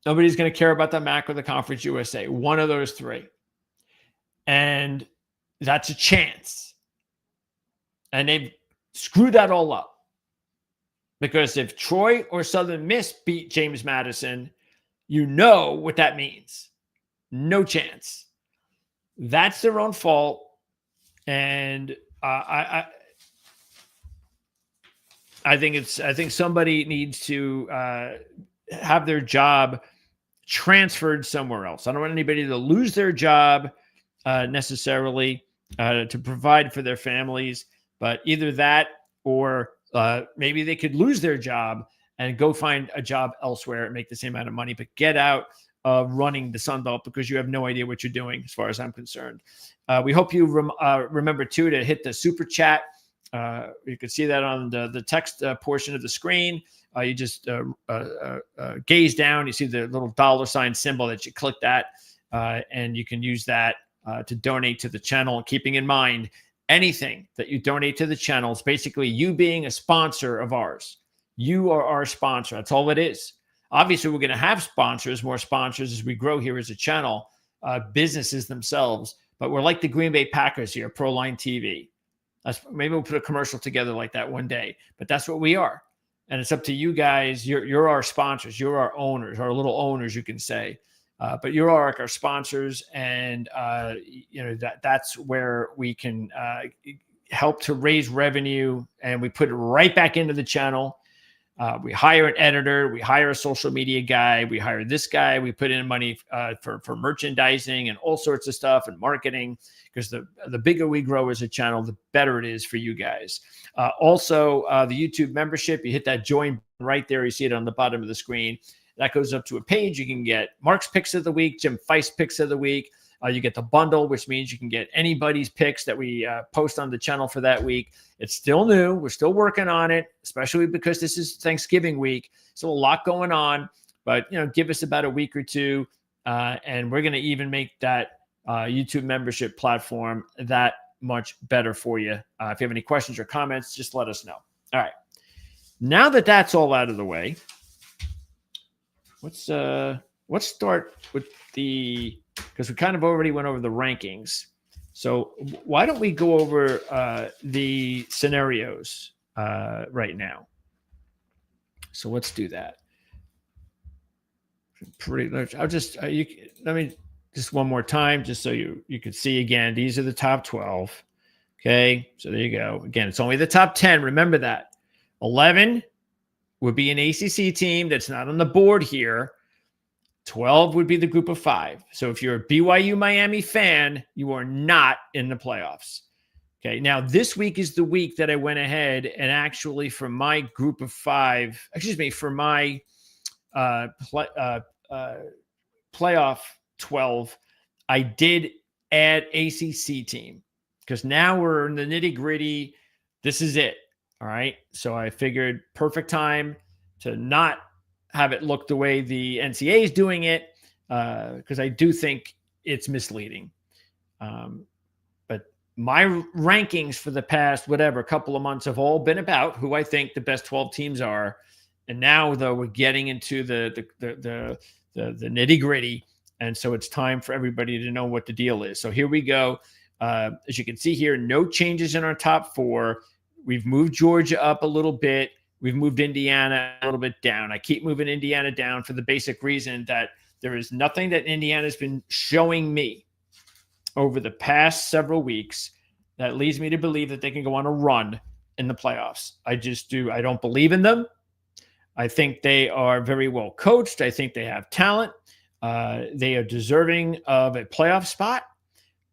Nobody's going to care about the MAC or the Conference USA. One of those 3. And that's a chance. And they've screwed that all up. Because if Troy or Southern Miss beat James Madison, you know what that means. No chance. That's their own fault. And I think somebody needs to have their job transferred somewhere else. I don't want anybody to lose their job necessarily to provide for their families, but either that or maybe they could lose their job and go find a job elsewhere and make the same amount of money, but get out of running the Sun Belt because you have no idea what you're doing as far as I'm concerned. We hope you remember too to hit the super chat. You can see that on the text portion of the screen. You just gaze down, you see the little $ symbol that you click that, and you can use that to donate to the channel, keeping in mind anything that you donate to the channel is basically you being a sponsor of ours. You are our sponsor. That's all it is. Obviously, we're going to have sponsors, more sponsors as we grow here as a channel, businesses themselves, but we're like the Green Bay Packers here, Proline TV. Maybe we'll put a commercial together like that one day, but that's what we are. And it's up to you guys. You're our sponsors. You're our owners, our little owners, you can say. But you are our sponsors, and that's where we can help to raise revenue, and we put it right back into the channel. We hire an editor, we hire a social media guy, we hire this guy, we put in money for merchandising and all sorts of stuff and marketing, because the bigger we grow as a channel, the better it is for you guys. Also, the YouTube membership, you hit that join right there. You see it on the bottom of the screen. That goes up to a page. You can get Mark's picks of the week, Jim Feist picks of the week. You get the bundle, which means you can get anybody's picks that we post on the channel for that week. It's still new. We're still working on it, especially because this is Thanksgiving week. So a lot going on, but give us about a week or two, and we're going to even make that YouTube membership platform that much better for you. If you have any questions or comments, just let us know. All right. Now that that's all out of the way, let's start with because we kind of already went over the rankings. So why don't we go over the scenarios right now? So let's do that. I'll just let me just one more time, just so you can see again. These are the top 12. Okay, so there you go. Again, it's only the top 10. Remember that. 11 would be an ACC team that's not on the board here. 12 would be the group of 5. So if you're a BYU Miami fan, you are not in the playoffs. Okay. Now this week is the week that I went ahead and actually for my group of 5, for my playoff 12, I did add ACC team because now we're in the nitty gritty. This is it. All right. So I figured perfect time to not have it look the way the NCAA is doing it, because I do think it's misleading. But my rankings for the past, couple of months have all been about who I think the best 12 teams are. And now, though, we're getting into the nitty gritty. And so it's time for everybody to know what the deal is. So here we go. As you can see here, no changes in our top 4. We've moved Georgia up a little bit. We've moved Indiana a little bit down. I keep moving Indiana down for the basic reason that there is nothing that Indiana's been showing me over the past several weeks that leads me to believe that they can go on a run in the playoffs. I just do. I don't believe in them. I think they are very well coached. I think they have talent. They are deserving of a playoff spot,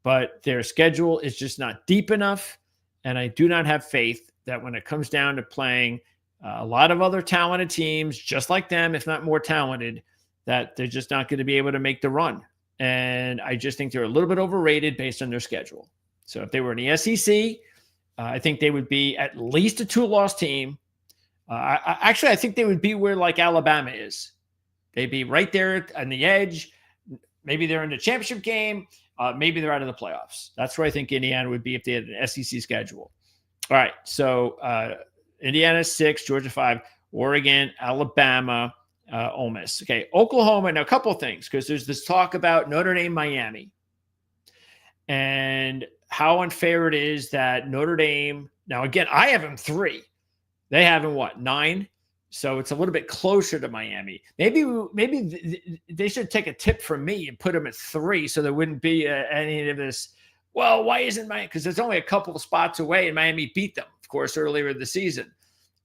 but their schedule is just not deep enough. And I do not have faith that when it comes down to playing a lot of other talented teams, just like them, if not more talented, that they're just not going to be able to make the run. And I just think they're a little bit overrated based on their schedule. So if they were in the SEC, I think they would be at least a 2-loss team. I think they would be where like Alabama is. They'd be right there on the edge. Maybe they're in the championship game. Maybe they're out of the playoffs. That's where I think Indiana would be if they had an SEC schedule. All right. So Indiana 6, Georgia 5, Oregon, Alabama, Ole Miss. Okay. Oklahoma. Now, a couple of things, because there's this talk about Notre Dame, Miami, and how unfair it is that Notre Dame. Now, again, I have them 3. They have them, 9? So it's a little bit closer to Miami. Maybe they should take a tip from me and put them at 3, so there wouldn't be any of this. Well, why isn't Miami? Because it's only a couple of spots away, and Miami beat them, of course, earlier in the season.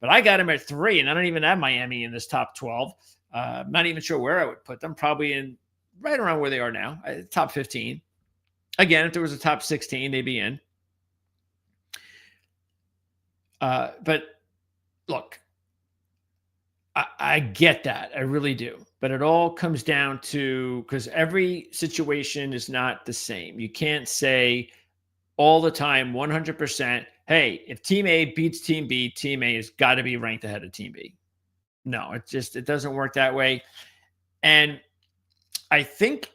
But I got them at 3, and I don't even have Miami in this top 12. I'm not even sure where I would put them. Probably in right around where they are now, top 15. Again, if there was a top 16, they'd be in. But look, I get that. I really do. But it all comes down to, because every situation is not the same. You can't say all the time, 100%, hey, if Team A beats Team B, Team A has got to be ranked ahead of Team B. No, it doesn't work that way. And I think,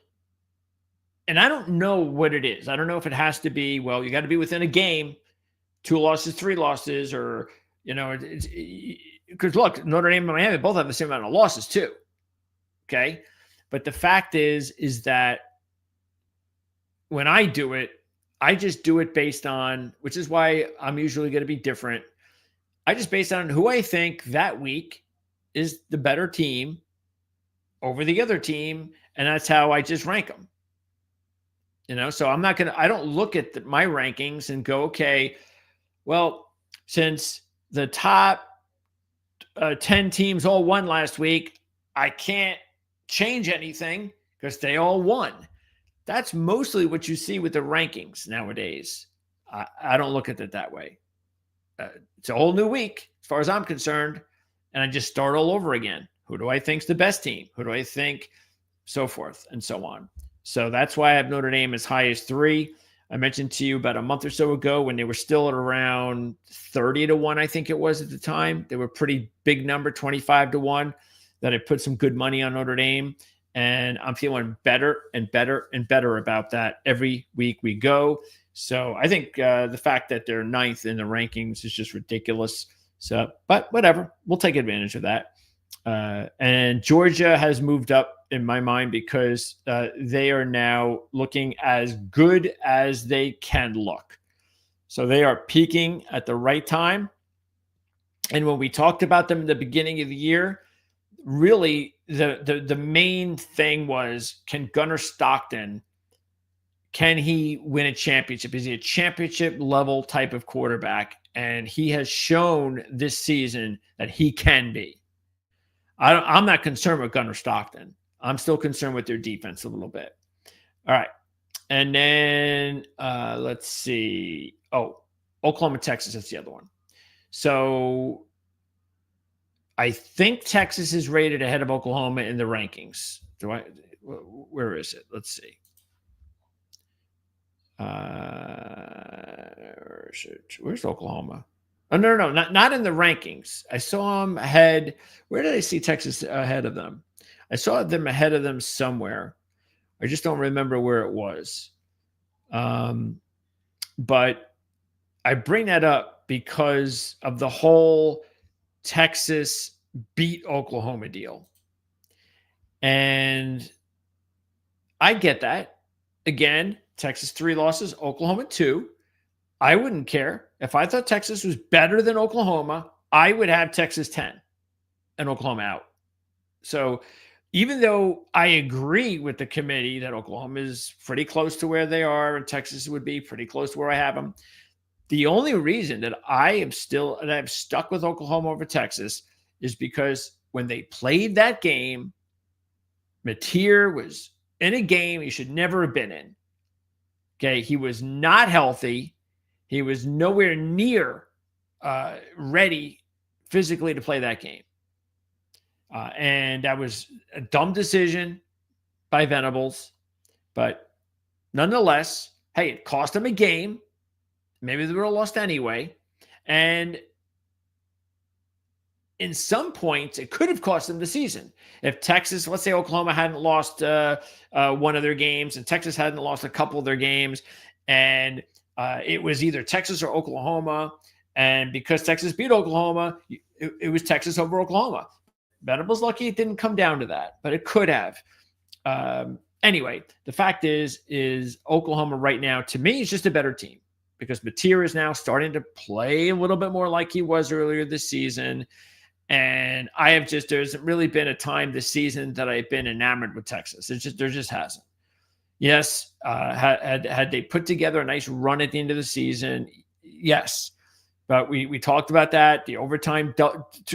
and I don't know what it is. I don't know if it has to be, well, you got to be within a game, 2 losses, 3 losses, or, because look, Notre Dame and Miami both have the same amount of losses too. Okay. But the fact is that when I do it, I just do it based on, which is why I'm usually going to be different. I just based on who I think that week is the better team over the other team. And that's how I just rank them. So I don't look at my rankings and go, okay, well, since the top 10 teams all won last week, I can't change anything because they all won. That's mostly what you see with the rankings nowadays. I don't look at it that way. It's a whole new week as far as I'm concerned, and I just start all over again. Who do I think's the best team? Who do I think? So forth and so on. So that's why I have Notre Dame as high as 3. I mentioned to you about a month or so ago when they were still at around 30-1, I think it was at the time. They were a pretty big number, 25-1, that I put some good money on Notre Dame. And I'm feeling better and better and better about that every week we go. So I think the fact that they're 9th in the rankings is just ridiculous. So, but whatever, we'll take advantage of that. And Georgia has moved up in my mind because they are now looking as good as they can look. So they are peaking at the right time. And when we talked about them in the beginning of the year, really the main thing was, can Gunnar Stockton, can he win a championship? Is he a championship level type of quarterback? And he has shown this season that he can be. I'm not concerned with Gunnar Stockton. I'm still concerned with their defense a little bit. All right. And then let's see. Oh, Oklahoma, Texas. That's the other one. So I think Texas is rated ahead of Oklahoma in the rankings. Where is it? Let's see. Where's Oklahoma? Oh, no, not in the rankings. I saw them ahead. Where did I see Texas ahead of them? I saw them ahead of them somewhere. I just don't remember where it was. But I bring that up because of the whole Texas beat Oklahoma deal. And I get that. Again, Texas 3 losses, Oklahoma 2. I wouldn't care. If I thought Texas was better than Oklahoma, I would have Texas 10 and Oklahoma out. So even though I agree with the committee that Oklahoma is pretty close to where they are and Texas would be pretty close to where I have them, the only reason that I'm stuck with Oklahoma over Texas is because when they played that game, Mateer was in a game he should never have been in. Okay, he was not healthy. He was nowhere near ready physically to play that game. And that was a dumb decision by Venables. But nonetheless, hey, it cost him a game. Maybe they would have lost anyway. And in some points, it could have cost them the season. If Texas, let's say Oklahoma hadn't lost one of their games and Texas hadn't lost a couple of their games, and it was either Texas or Oklahoma, and because Texas beat Oklahoma, it was Texas over Oklahoma. Venables lucky it didn't come down to that, but it could have. Anyway, the fact is Oklahoma right now, to me, is just a better team because Mateer is now starting to play a little bit more like he was earlier this season. And there hasn't really been a time this season that I've been enamored with Texas. There just hasn't. Yes, had they put together a nice run at the end of the season, yes. But we talked about that, the overtime,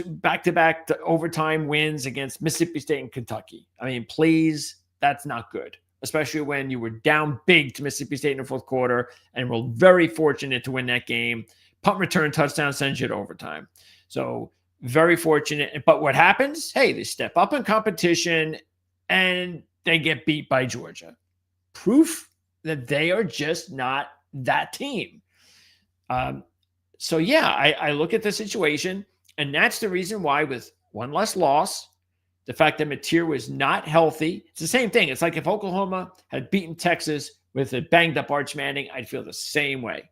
back-to-back overtime wins against Mississippi State and Kentucky. I mean, please, that's not good, especially when you were down big to Mississippi State in the fourth quarter and were very fortunate to win that game. Punt return touchdown sends you to overtime. So very fortunate. But what happens? Hey, they step up in competition and they get beat by Georgia. Proof that they are just not that team. So, yeah, I look at the situation, and that's the reason why with one less loss, the fact that Mateer was not healthy, it's the same thing. It's like if Oklahoma had beaten Texas with a banged-up Arch Manning, I'd feel the same way,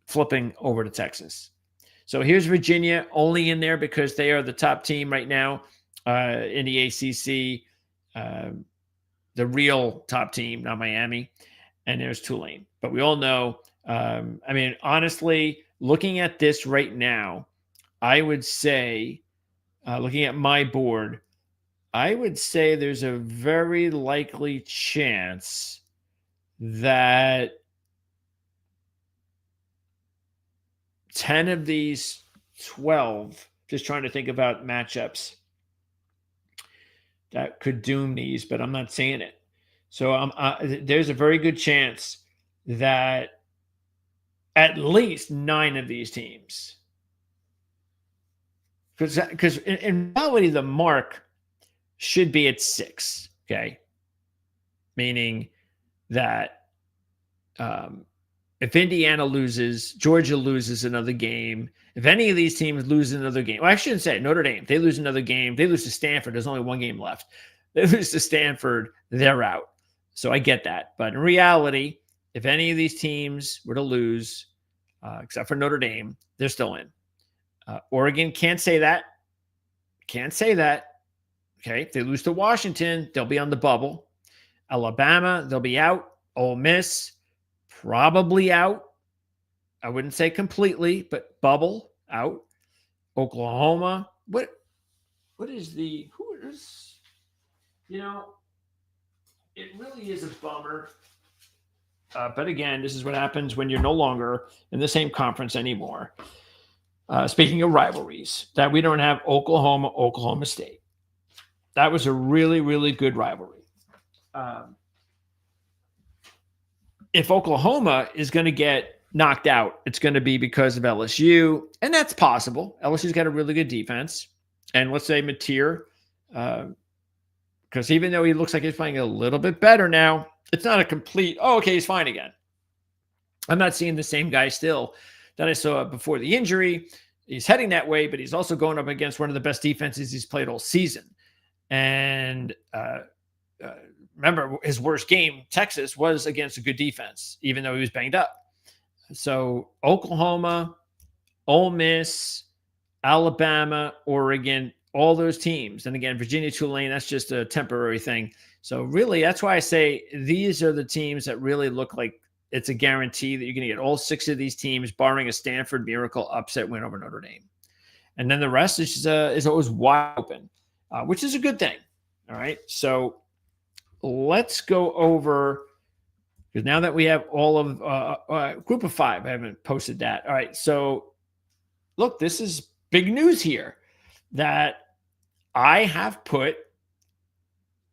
flipping over to Texas. So here's Virginia, only in there because they are the top team right now in the ACC, the real top team, not Miami. And there's Tulane. But we all know, honestly, looking at this right now, I would say, looking at my board, I would say there's a very likely chance that 10 of these 12, just trying to think about matchups that could doom these, but I'm not saying it. So there's a very good chance that at least 9 of these teams, because in reality, the mark should be at 6, okay? Meaning that if Indiana loses, Georgia loses another game. If any of these teams lose another game, well, I shouldn't say it, Notre Dame, they lose another game. They lose to Stanford. There's only one game left. They lose to Stanford, they're out. So I get that. But in reality, if any of these teams were to lose, except for Notre Dame, they're still in. Oregon can't say that. Can't say that. Okay. If they lose to Washington, they'll be on the bubble. Alabama, they'll be out. Ole Miss, probably out. I wouldn't say completely, but bubble out. Oklahoma. Who is, it really is a bummer. But again, this is what happens when you're no longer in the same conference anymore. Speaking of rivalries, that we don't have Oklahoma State. That was a really, really good rivalry. If Oklahoma is going to get knocked out, it's going to be because of LSU, and that's possible. LSU's got a really good defense. And let's say Mateer, because even though he looks like he's playing a little bit better now, it's not a complete, okay, he's fine again. I'm not seeing the same guy still that I saw before the injury. He's heading that way, but he's also going up against one of the best defenses he's played all season. And remember, his worst game, Texas, was against a good defense, even though he was banged up. So Oklahoma, Ole Miss, Alabama, Oregon, all those teams. And again, Virginia, Tulane, that's just a temporary thing. So really, that's why I say these are the teams that really look like it's a guarantee that you're going to get all 6 of these teams, barring a Stanford miracle upset win over Notre Dame. And then the rest is always wide open, which is a good thing. All right. So let's go over, because now that we have all of group of 5, I haven't posted that. All right. So look, this is big news here that I have put,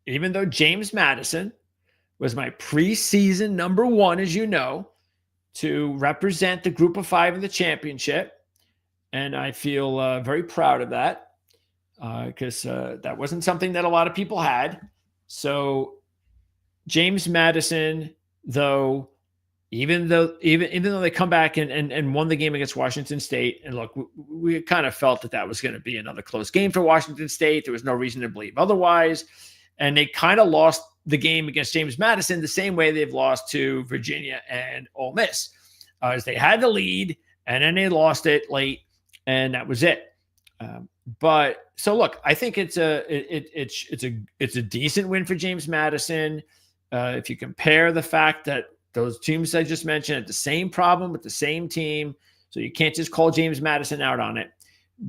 even though James Madison was my preseason number 1, as you know, to represent the group of 5 in the championship. And I feel very proud of that because that wasn't something that a lot of people had. So James Madison, though, even though they come back and won the game against Washington State, and look, we kind of felt that was going to be another close game for Washington State. There was no reason to believe otherwise, and they kind of lost the game against James Madison the same way they've lost to Virginia and Ole Miss, as they had the lead and then they lost it late, and that was it. But so look, I think it's a decent win for James Madison. If you compare the fact that those teams I just mentioned had the same problem with the same team, so you can't just call James Madison out on it.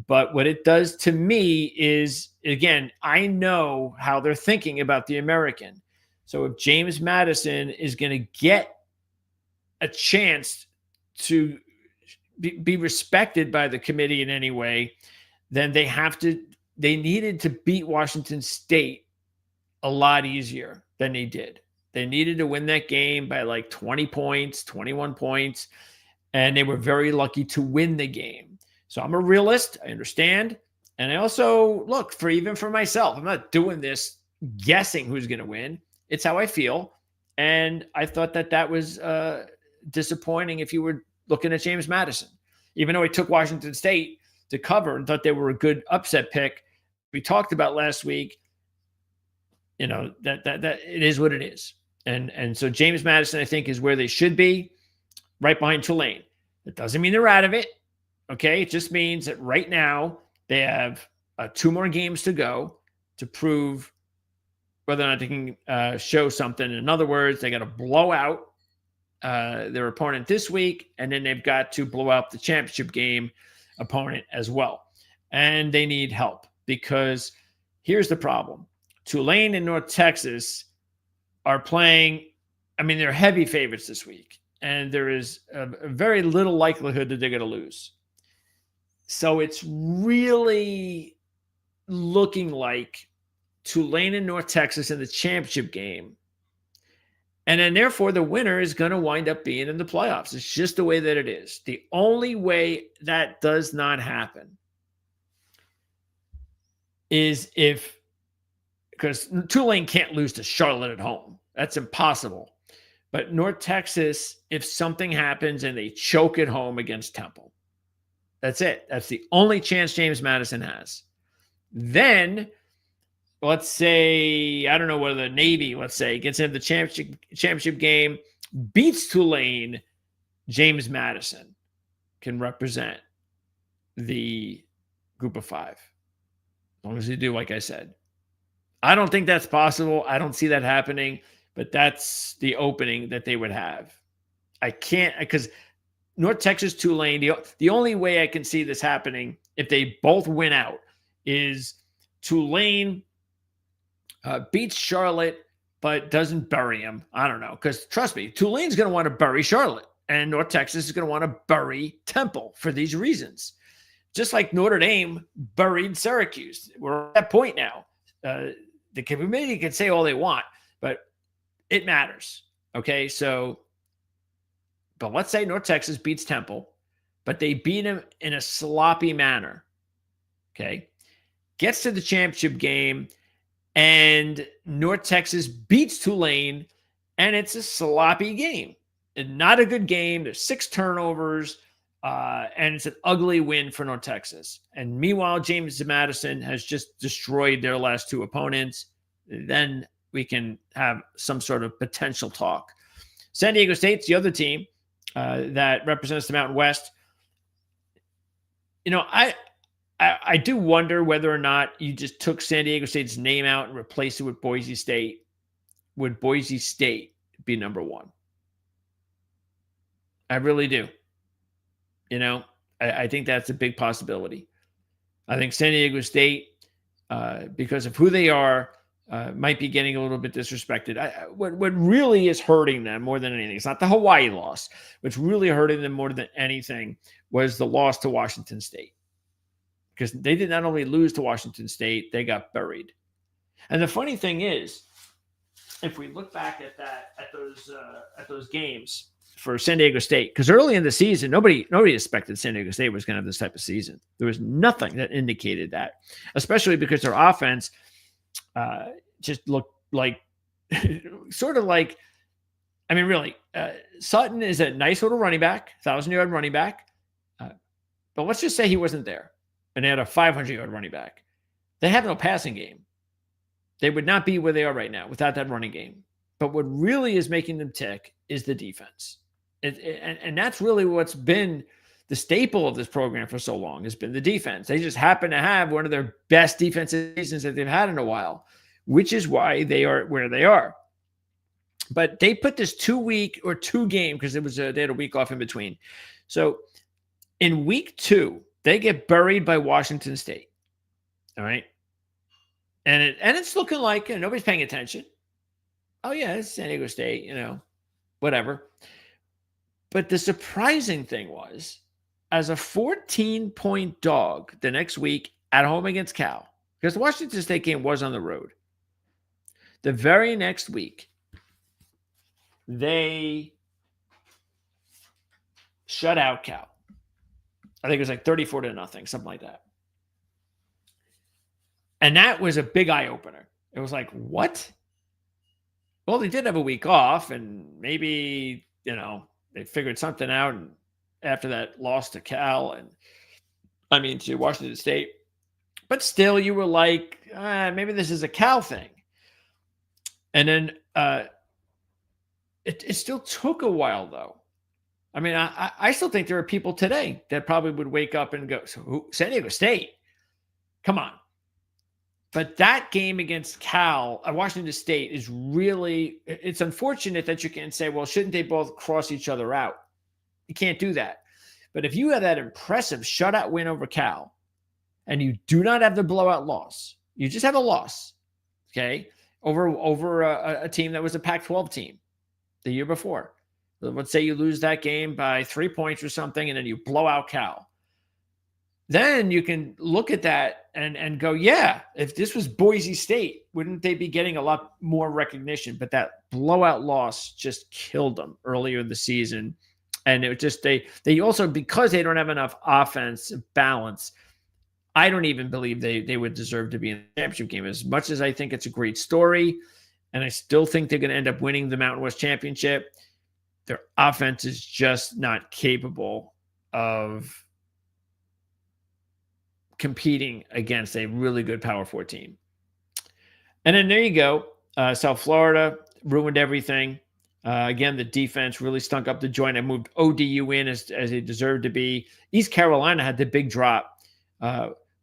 But what it does to me is, again, I know how they're thinking about the American. So if James Madison is going to get a chance to be respected by the committee in any way, then they needed to beat Washington State a lot easier than they did. They needed to win that game by like 20 points, 21 points, and they were very lucky to win the game. So I'm a realist. I understand. And I also look for myself. I'm not doing this guessing who's going to win. It's how I feel. And I thought that was disappointing if you were looking at James Madison. Even though he took Washington State to cover and thought they were a good upset pick, we talked about last week, that it is what it is. And so James Madison, I think, is where they should be, right behind Tulane. That doesn't mean they're out of it. Okay. It just means that right now they have 2 more games to go to prove whether or not they can show something. In other words, they got to blow out their opponent this week, and then they've got to blow out the championship game opponent as well. And they need help, because here's the problem. Tulane and North Texas are playing, they're heavy favorites this week, and there is a very little likelihood that they're going to lose. So it's really looking like Tulane and North Texas in the championship game. And then therefore the winner is going to wind up being in the playoffs. It's just the way that it is. The only way that does not happen is because Tulane can't lose to Charlotte at home. That's impossible. But North Texas, if something happens and they choke at home against Temple, that's it. That's the only chance James Madison has. Then, let's say, I don't know whether the Navy, gets into the championship game, beats Tulane, James Madison can represent the group of 5. As long as they do, like I said. I don't think that's possible. I don't see that happening, but that's the opening that they would have. I can't, because North Texas, Tulane, the only way I can see this happening if they both win out is Tulane beats Charlotte but doesn't bury him. I don't know, because trust me, Tulane's going to want to bury Charlotte, and North Texas is going to want to bury Temple for these reasons. Just like Notre Dame buried Syracuse. We're at that point now. The committee can say all they want, but it matters. Okay, but let's say North Texas beats Temple, but they beat him in a sloppy manner. Okay, gets to the championship game, and North Texas beats Tulane, and it's a sloppy game. And not a good game. There's 6 turnovers, and it's an ugly win for North Texas. And meanwhile, James Madison has just destroyed their last 2 opponents. Then we can have some sort of potential talk. San Diego State's the other team that represents the Mountain West. I do wonder whether or not you just took San Diego State's name out and replaced it with Boise State. Would Boise State be number 1? I really do. I think that's a big possibility. I think San Diego State, because of who they are, might be getting a little bit disrespected. What really is hurting them more than anything, it's not the Hawaii loss. What's really hurting them more than anything was the loss to Washington State. Because they did not only lose to Washington State, they got buried. And the funny thing is, if we look back at those games for San Diego State, because early in the season, nobody expected San Diego State was going to have this type of season. There was nothing that indicated that, especially because their offense just looked like sort of like, I mean, really, Sutton is a nice little running back, 1,000-yard running back. But let's just say he wasn't there and they had a 500-yard running back. They have no passing game. They would not be where they are right now without that running game. But what really is making them tick is the defense. And that's really what's been the staple of this program for so long, has been the defense. They just happen to have one of their best defensive seasons that they've had in a while, which is why they are where they are. But they put this 2-week or 2-game, because they had a week off in between. So in week 2, they get buried by Washington State. All right. And it's looking like nobody's paying attention. Oh, yeah, it's San Diego State, whatever. But the surprising thing was, as a 14-point dog the next week at home against Cal, because the Washington State game was on the road, the very next week, they shut out Cal. I think it was like 34-0, something like that. And that was a big eye-opener. It was like, what? Well, they did have a week off, and maybe, they figured something out after that loss to Cal to Washington State. But still, you were like, maybe this is a Cal thing. And then it still took a while, though. I mean, I still think there are people today that probably would wake up and go, so San Diego State? Come on. But that game against Cal, Washington State, is really, it's unfortunate that you can say, well, shouldn't they both cross each other out? You can't do that. But if you have that impressive shutout win over Cal, and you do not have the blowout loss, you just have a loss, okay, over a team that was a Pac-12 team the year before. Let's say you lose that game by 3 points or something, and then you blow out Cal. Then you can look at that and go, yeah, if this was Boise State, wouldn't they be getting a lot more recognition? But that blowout loss just killed them earlier in the season. And it just, they also, because they don't have enough offense balance, I don't even believe they would deserve to be in the championship game. As much as I think it's a great story, and I still think they're going to end up winning the Mountain West Championship, their offense is just not capable of competing against a really good Power 4 team. And then there you go. South Florida ruined everything. Again, the defense really stunk up the joint. I moved ODU in as they deserved to be. East Carolina had the big drop.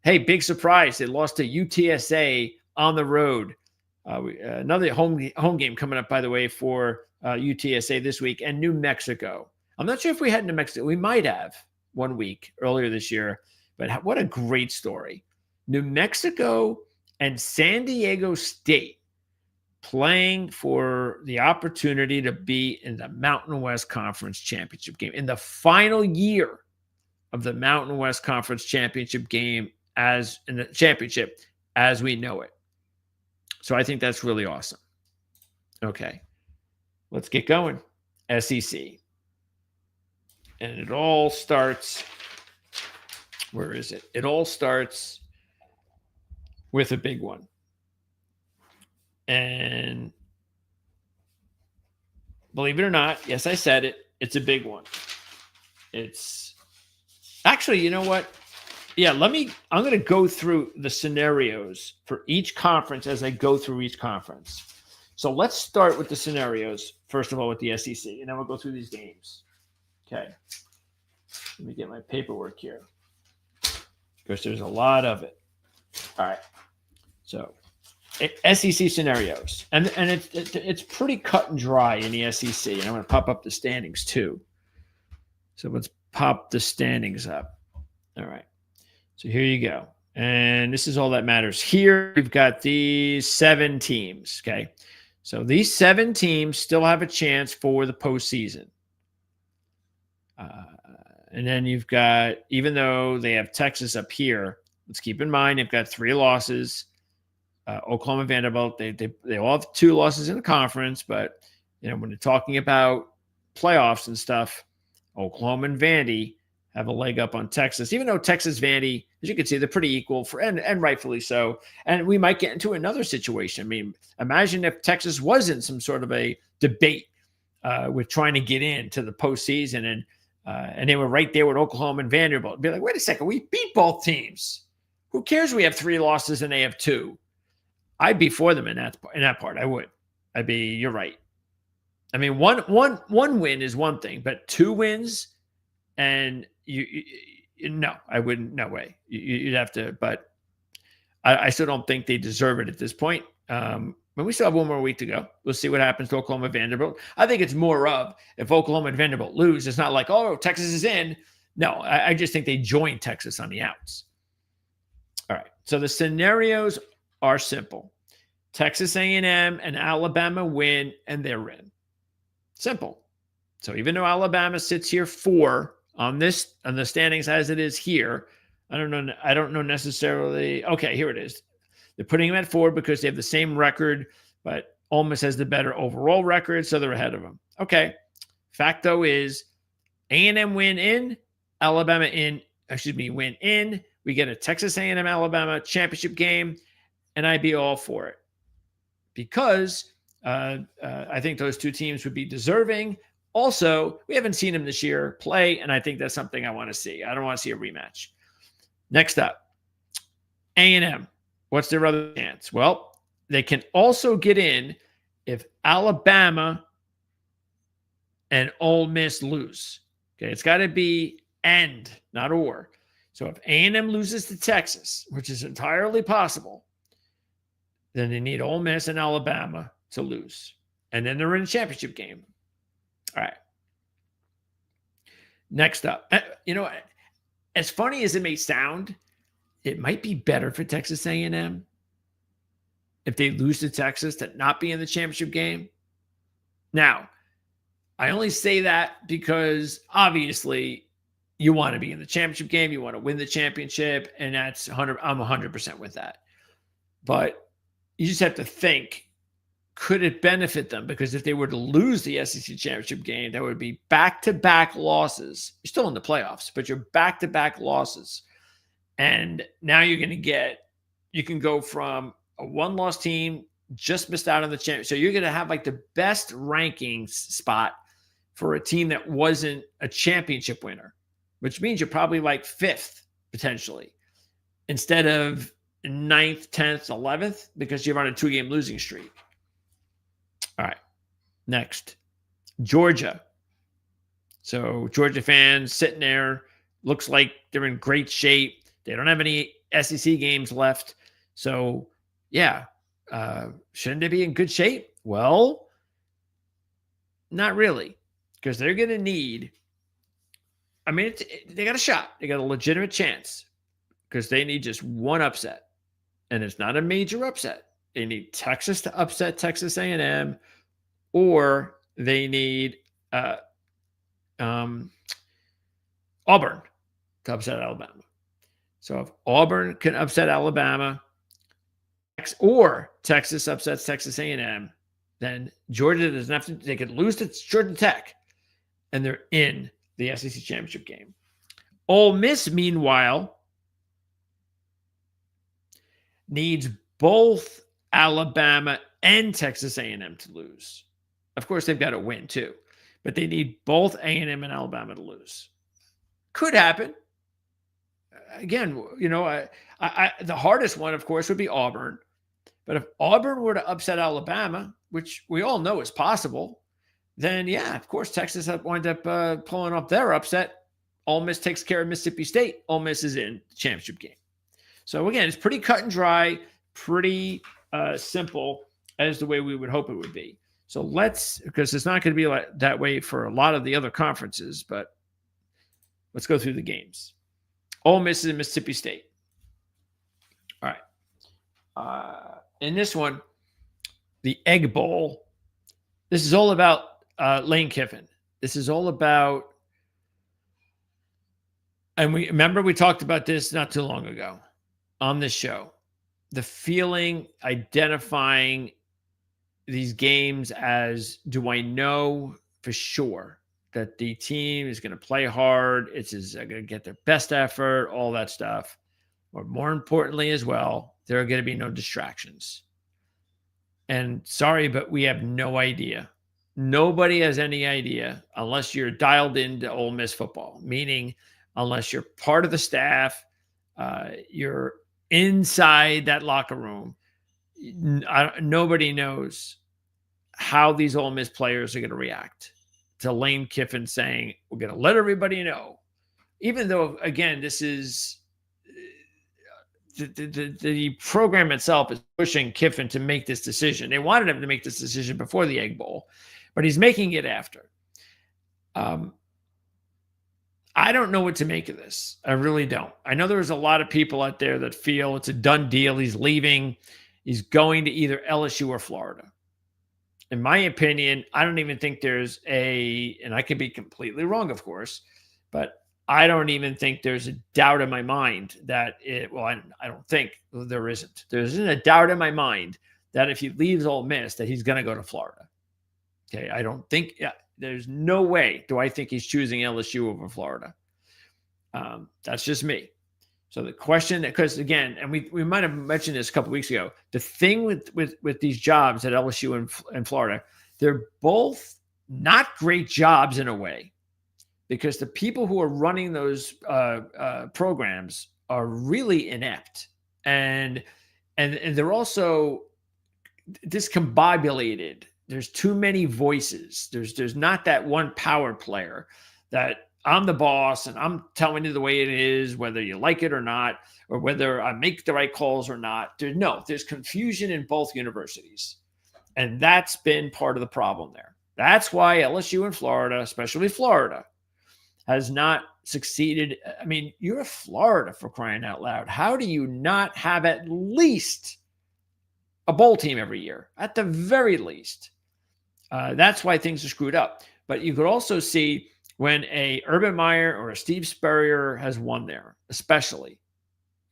Hey, big surprise. They lost to UTSA on the road. Another home game coming up, by the way, for UTSA this week, and New Mexico. I'm not sure if we had New Mexico. We might have 1 week earlier this year. But what a great story. New Mexico and San Diego State playing for the opportunity to be in the Mountain West Conference Championship game, in the final year of the Mountain West Conference Championship game, as in the championship as we know it. So I think that's really awesome. Okay, let's get going. SEC. And it all starts... Where is it? It all starts with a big one. And believe it or not, yes, I said it. It's a big one. It's actually, you know what? Yeah, I'm going to go through the scenarios for each conference as I go through each conference. So let's start with the scenarios, first of all, with the SEC, and then we'll go through these games. Okay. Let me get my paperwork here, because there's a lot of it. All right. So SEC scenarios. And it's pretty cut and dry in the SEC. And I'm going to pop up the standings too. So let's pop the standings up. All right. So here you go. And this is all that matters. Here we've got these 7 teams. Okay. So these 7 teams still have a chance for the postseason. And then you've got, even though they have Texas up here, let's keep in mind they've got 3 losses. Oklahoma, Vanderbilt, they all have 2 losses in the conference, but when they're talking about playoffs and stuff, Oklahoma and Vandy have a leg up on Texas. Even though Texas, Vandy, as you can see, they're pretty equal and rightfully so. And we might get into another situation. I mean, imagine if Texas was in some sort of a debate with trying to get into the postseason, and they were right there with Oklahoma and Vanderbilt. It'd be like, wait a second, we beat both teams. Who cares? We have 3 losses and they have 2. I'd be for them in that part. I would. I'd be. You're right. I mean, one win is one thing, but 2 wins, and no, I wouldn't. No way. You'd have to. But I still don't think they deserve it at this point. But we still have 1 more week to go. We'll see what happens to Oklahoma and Vanderbilt. I think it's more of if Oklahoma and Vanderbilt lose, it's not like, oh, Texas is in. No, I just think they join Texas on the outs. All right. So the scenarios are simple. Texas A&M and Alabama win, and they're in. Simple. So even though Alabama sits here 4 on the standings as it is here, I don't know necessarily. Okay, here it is. They're putting them at 4 because they have the same record, but Ole Miss has the better overall record, so they're ahead of them. Okay. Fact though is A&M win in, Alabama win in. We get a Texas A&M Alabama championship game, and I'd be all for it because I think those 2 teams would be deserving. Also, we haven't seen them this year play, and I think that's something I want to see. I don't want to see a rematch. Next up, A&M. What's their other chance? Well, they can also get in if Alabama and Ole Miss lose. Okay, it's got to be and, not or. So if A&M loses to Texas, which is entirely possible, then they need Ole Miss and Alabama to lose. And then they're in a championship game. All right. Next up, as funny as it may sound, it might be better for Texas A&M if they lose to Texas to not be in the championship game. Now, I only say that because obviously you want to be in the championship game. You want to win the championship, and I'm 100% with that. But you just have to think, could it benefit them? Because if they were to lose the SEC championship game, that would be back-to-back losses. You're still in the playoffs, but you're back-to-back losses. And now you can go from a 1-loss team, just missed out on the championship. So you're going to have like the best rankings spot for a team that wasn't a championship winner, which means you're probably like 5th potentially instead of 9th, 10th, 11th, because you're on a 2-game losing streak. All right. Next, Georgia. So Georgia fans sitting there, looks like they're in great shape. They don't have any SEC games left. So, yeah, shouldn't they be in good shape? Well, not really, because they're going to need – they got a shot. They got a legitimate chance because they need just 1 upset, and it's not a major upset. They need Texas to upset Texas A&M, or they need Auburn to upset Alabama. So if Auburn can upset Alabama or Texas upsets Texas A&M, then Georgia doesn't have to. They could lose to Georgia Tech, and they're in the SEC championship game. Ole Miss, meanwhile, needs both Alabama and Texas A&M to lose. Of course, they've got to win too, but they need both A&M and Alabama to lose. Could happen. Again, the hardest one, of course, would be Auburn. But if Auburn were to upset Alabama, which we all know is possible, then, yeah, of course, Texas wind up pulling off their upset. Ole Miss takes care of Mississippi State. Ole Miss is in the championship game. So, again, it's pretty cut and dry, pretty simple as the way we would hope it would be. So because it's not going to be like that way for a lot of the other conferences, but let's go through the games. Ole Miss is in Mississippi State. All right. In this one, the Egg Bowl, this is all about Lane Kiffin. This is all about, and we talked about this not too long ago on this show, the feeling, identifying these games as, do I know for sure that the team is going to play hard, it's going to get their best effort, all that stuff. Or more importantly as well, there are going to be no distractions. And sorry, but we have no idea Nobody has any idea unless you're dialed into Ole Miss football, meaning unless you're part of the staff, you're inside that locker room. Nobody knows how these Ole Miss players are going to react to Lane Kiffin saying, we're going to let everybody know. Even though, again, this is the program itself is pushing Kiffin to make this decision. They wanted him to make this decision before the Egg Bowl, but he's making it after. I don't know what to make of this. I really don't. I know there's a lot of people out there that feel it's a done deal. He's leaving. He's going to either LSU or Florida. In my opinion, I don't even think there's and I could be completely wrong, of course, but I don't even think there's a doubt in my mind that I don't think there isn't. There isn't a doubt in my mind that if he leaves Ole Miss, that he's going to go to Florida. Okay. I don't think, there's no way do I think he's choosing LSU over Florida. That's just me. So the question, because again, and we might have mentioned this a couple of weeks ago, the thing with these jobs at LSU and Florida, they're both not great jobs in a way, because the people who are running those programs are really inept, and they're also discombobulated. There's too many voices. There's not that one power player that I'm the boss and I'm telling you the way it is, whether you like it or not, or whether I make the right calls or not. There's confusion in both universities. And that's been part of the problem there. That's why LSU and Florida, especially Florida, has not succeeded. I mean, you're Florida, for crying out loud. How do you not have at least a bowl team every year? At the very least. That's why things are screwed up. But you could also see when a Urban Meyer or a Steve Spurrier has won there, especially,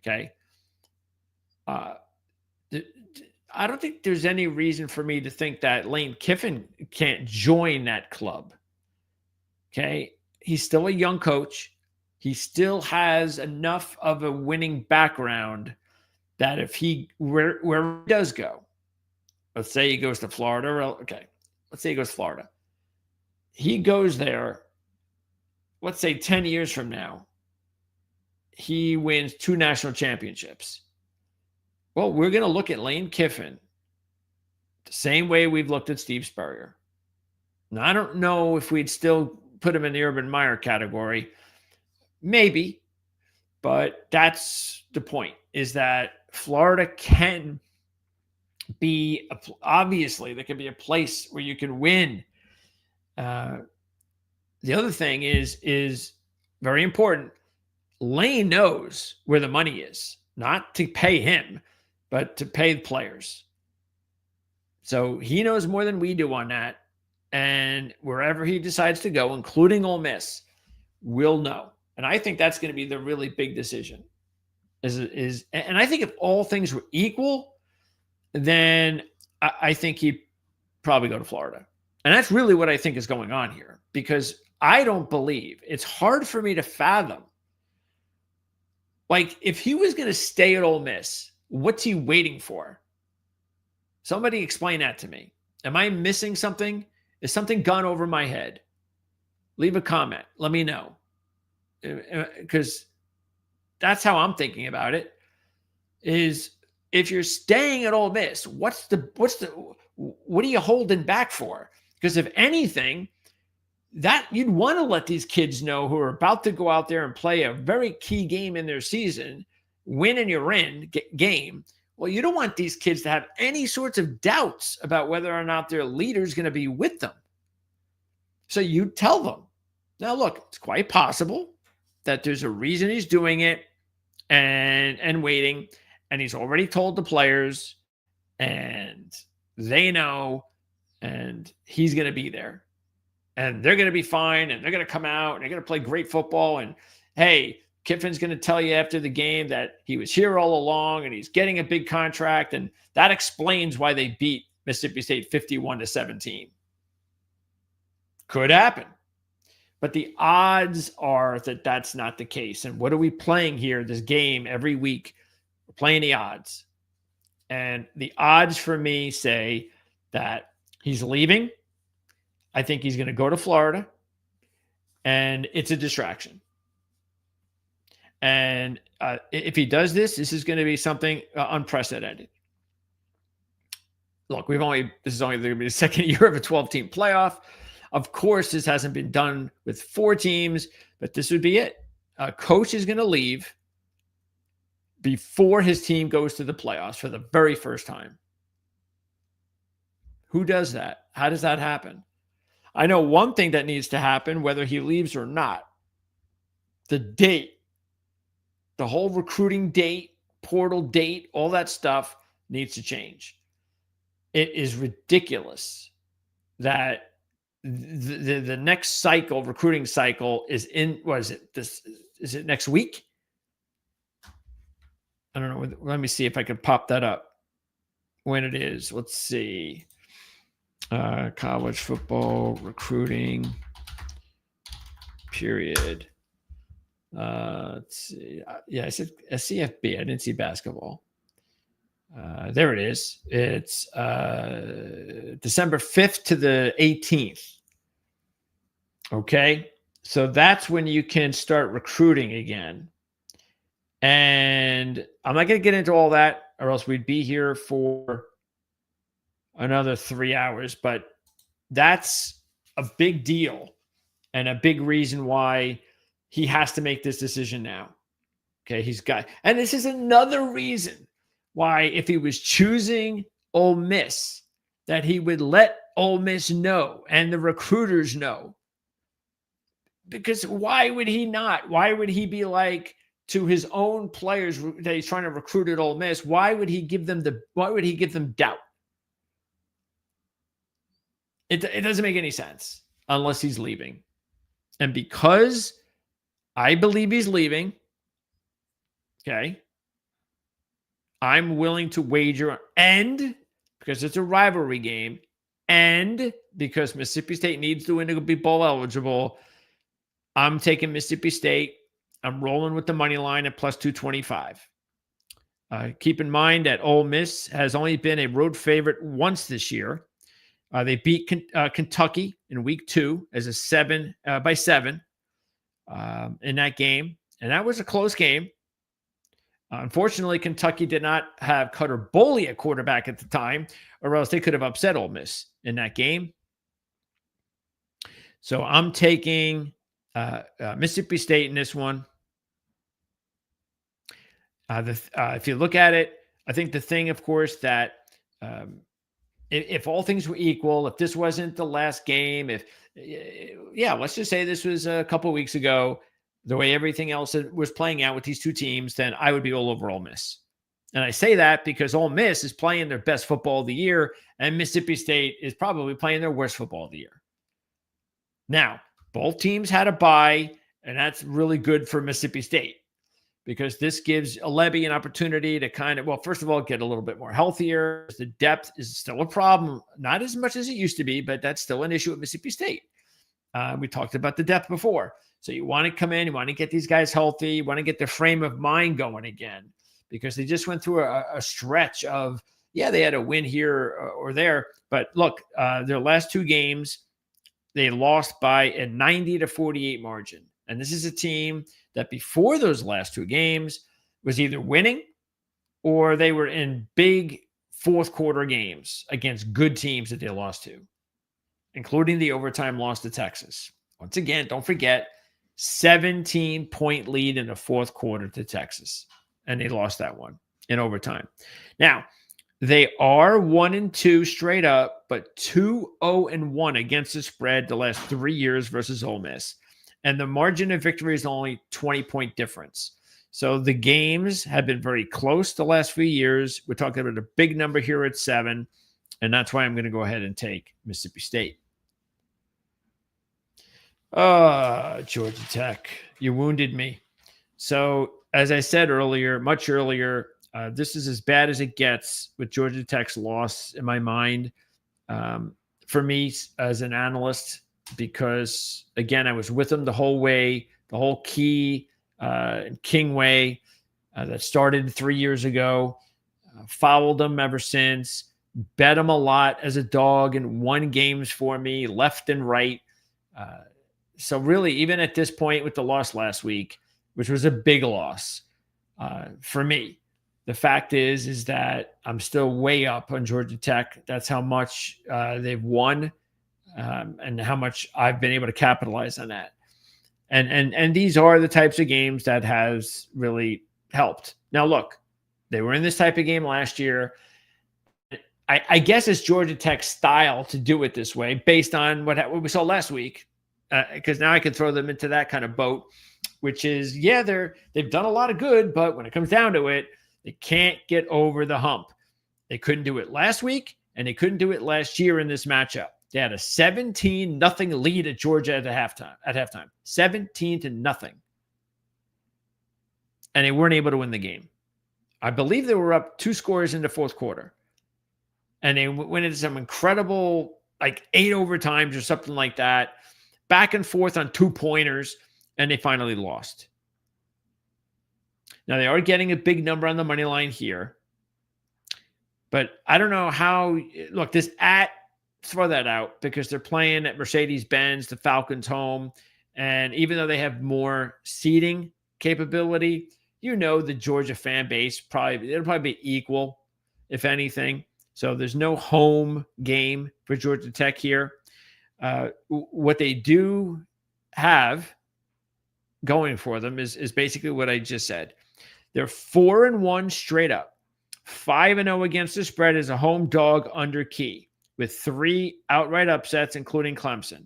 okay? I don't think there's any reason for me to think that Lane Kiffin can't join that club, okay? He's still a young coach. He still has enough of a winning background that if where he does go, let's say he goes to Florida, let's say he goes to Florida. He goes there, let's say 10 years from now, he wins 2 national championships. Well, we're going to look at Lane Kiffin the same way we've looked at Steve Spurrier. Now, I don't know if we'd still put him in the Urban Meyer category. Maybe, but that's the point, is that Florida can be, obviously, there can be a place where you can win. The other thing is very important. Lane knows where the money is, not to pay him, but to pay the players. So he knows more than we do on that. And wherever he decides to go, including Ole Miss, we'll know. And I think that's going to be the really big decision. And I think if all things were equal, then I think he'd probably go to Florida. And that's really what I think is going on here, because I don't believe, it's hard for me to fathom. Like, if he was going to stay at Ole Miss, what's he waiting for? Somebody explain that to me. Am I missing something? Is something gone over my head? Leave a comment. Let me know. Because that's how I'm thinking about it. Is if you're staying at Ole Miss, what are you holding back for? Because if anything, that you'd want to let these kids know who are about to go out there and play a very key game in their season, win and you're in game. Well, you don't want these kids to have any sorts of doubts about whether or not their leader is going to be with them. So you tell them. Now, look, it's quite possible that there's a reason he's doing it and waiting, and he's already told the players, and they know, and he's going to be there. And they're going to be fine, and they're going to come out, and they're going to play great football. And, hey, Kiffin's going to tell you after the game that he was here all along, and he's getting a big contract, and that explains why they beat Mississippi State 51-17. Could happen. But the odds are that that's not the case. And what are we playing here, this game, every week? We're playing the odds. And the odds for me say that he's leaving, I think he's going to go to Florida, and it's a distraction. And if he does this, this is going to be something unprecedented. Look, this is only going to be the second year of a 12-team playoff. Of course, this hasn't been done with 4 teams, but this would be it. A coach is going to leave before his team goes to the playoffs for the very first time. Who does that? How does that happen? I know one thing that needs to happen, whether he leaves or not. The date. The whole recruiting date, portal date, all that stuff needs to change. It is ridiculous that the next cycle, recruiting cycle, is in, what is it? Is it next week? I don't know. Let me see if I can pop that up when it is. Let's see. College football recruiting period. Let's see. Yeah, I said CFB. I didn't see basketball. There it is. It's December 5th to the 18th. Okay. So that's when you can start recruiting again. And I'm not going to get into all that, or else we'd be here for another 3 hours. But that's a big deal and a big reason why he has to make this decision now. Okay, and this is another reason why, if he was choosing Ole Miss, that he would let Ole Miss know and the recruiters know. Because why would he not? Why would he be like to his own players that he's trying to recruit at Ole Miss? Why would he give them doubt? It doesn't make any sense unless he's leaving. And because I believe he's leaving, okay, I'm willing to wager, and because it's a rivalry game, and because Mississippi State needs to win to be bowl eligible, I'm taking Mississippi State. I'm rolling with the money line at plus 225. Keep in mind that Ole Miss has only been a road favorite once this year. They beat Kentucky in week 2 as by 7 in that game. And that was a close game. Unfortunately, Kentucky did not have Cutter Boley at quarterback at the time, or else they could have upset Ole Miss in that game. So I'm taking Mississippi State in this one. If you look at it, I think the thing, of course, that if all things were equal, if this wasn't the last game, let's just say this was a couple of weeks ago, the way everything else was playing out with these two teams, then I would be all over Ole Miss. And I say that because Ole Miss is playing their best football of the year, and Mississippi State is probably playing their worst football of the year. Now, both teams had a bye, and that's really good for Mississippi State because this gives Alebi an opportunity to first of all, get a little bit more healthier. The depth is still a problem, not as much as it used to be, but that's still an issue at Mississippi State. We talked about the depth before. So you want to come in, you want to get these guys healthy, you want to get their frame of mind going again because they just went through a stretch of, they had a win here or there. But look, their last 2 games, they lost by a 90-48 margin. And this is a team that before those last 2 games was either winning or they were in big fourth quarter games against good teams that they lost to, including the overtime loss to Texas. Once again, don't forget, 17-point lead in the fourth quarter to Texas. And they lost that one in overtime. Now, they are 1-2 straight up, but 2-0-1 against the spread the last 3 years versus Ole Miss. And the margin of victory is only 20-point difference. So the games have been very close the last few years. We're talking about a big number here at 7. And that's why I'm going to go ahead and take Mississippi State. Georgia Tech, you wounded me. So as I said much earlier, this is as bad as it gets with Georgia Tech's loss in my mind. For me as an analyst, because again, I was with them the whole way, the whole Key and King way that started 3 years ago, followed them ever since. bet them a lot as a dog and won games for me left and right. So really, even at this point with the loss last week, which was a big loss for me, the fact is that I'm still way up on Georgia Tech. That's how much they've won and how much I've been able to capitalize on that. And these are the types of games that has really helped. Now, look, they were in this type of game last year. I guess it's Georgia Tech's style to do it this way based on what we saw last week, because now I can throw them into that kind of boat, which is, yeah, they've done a lot of good, but when it comes down to it, they can't get over the hump. They couldn't do it last week, and they couldn't do it last year in this matchup. They had a 17-0 lead at Georgia at halftime. 17-0. And they weren't able to win the game. I believe they were up 2 scores in the fourth quarter. And they went into some incredible, like 8 overtimes or something like that, back and forth on 2-pointers, and they finally lost. Now, they are getting a big number on the money line here. But I don't know how – look, throw that out because they're playing at Mercedes-Benz, the Falcons' home. And even though they have more seating capability, the Georgia fan base it'll probably be equal, if anything. So there's no home game for Georgia Tech here. What they do have going for them is basically what I just said. They're 4-1 straight up, 5-0 against the spread as a home dog under Key, with 3 outright upsets, including Clemson.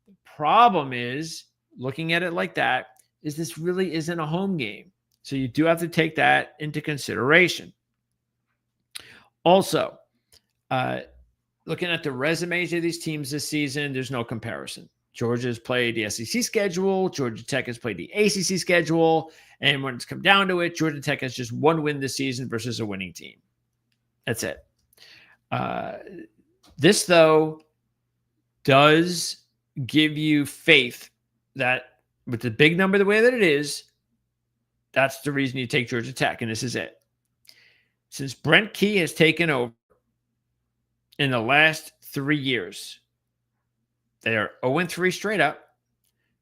The problem is, looking at it like that, is this really isn't a home game. So you do have to take that into consideration. Also, looking at the resumes of these teams this season, there's no comparison. Georgia's played the SEC schedule. Georgia Tech has played the ACC schedule. And when it's come down to it, Georgia Tech has just 1 win this season versus a winning team. That's it. This, though, does give you faith that with the big number the way that it is, that's the reason you take Georgia Tech, and this is it. Since Brent Key has taken over in the last 3 years, they are 0-3 straight up,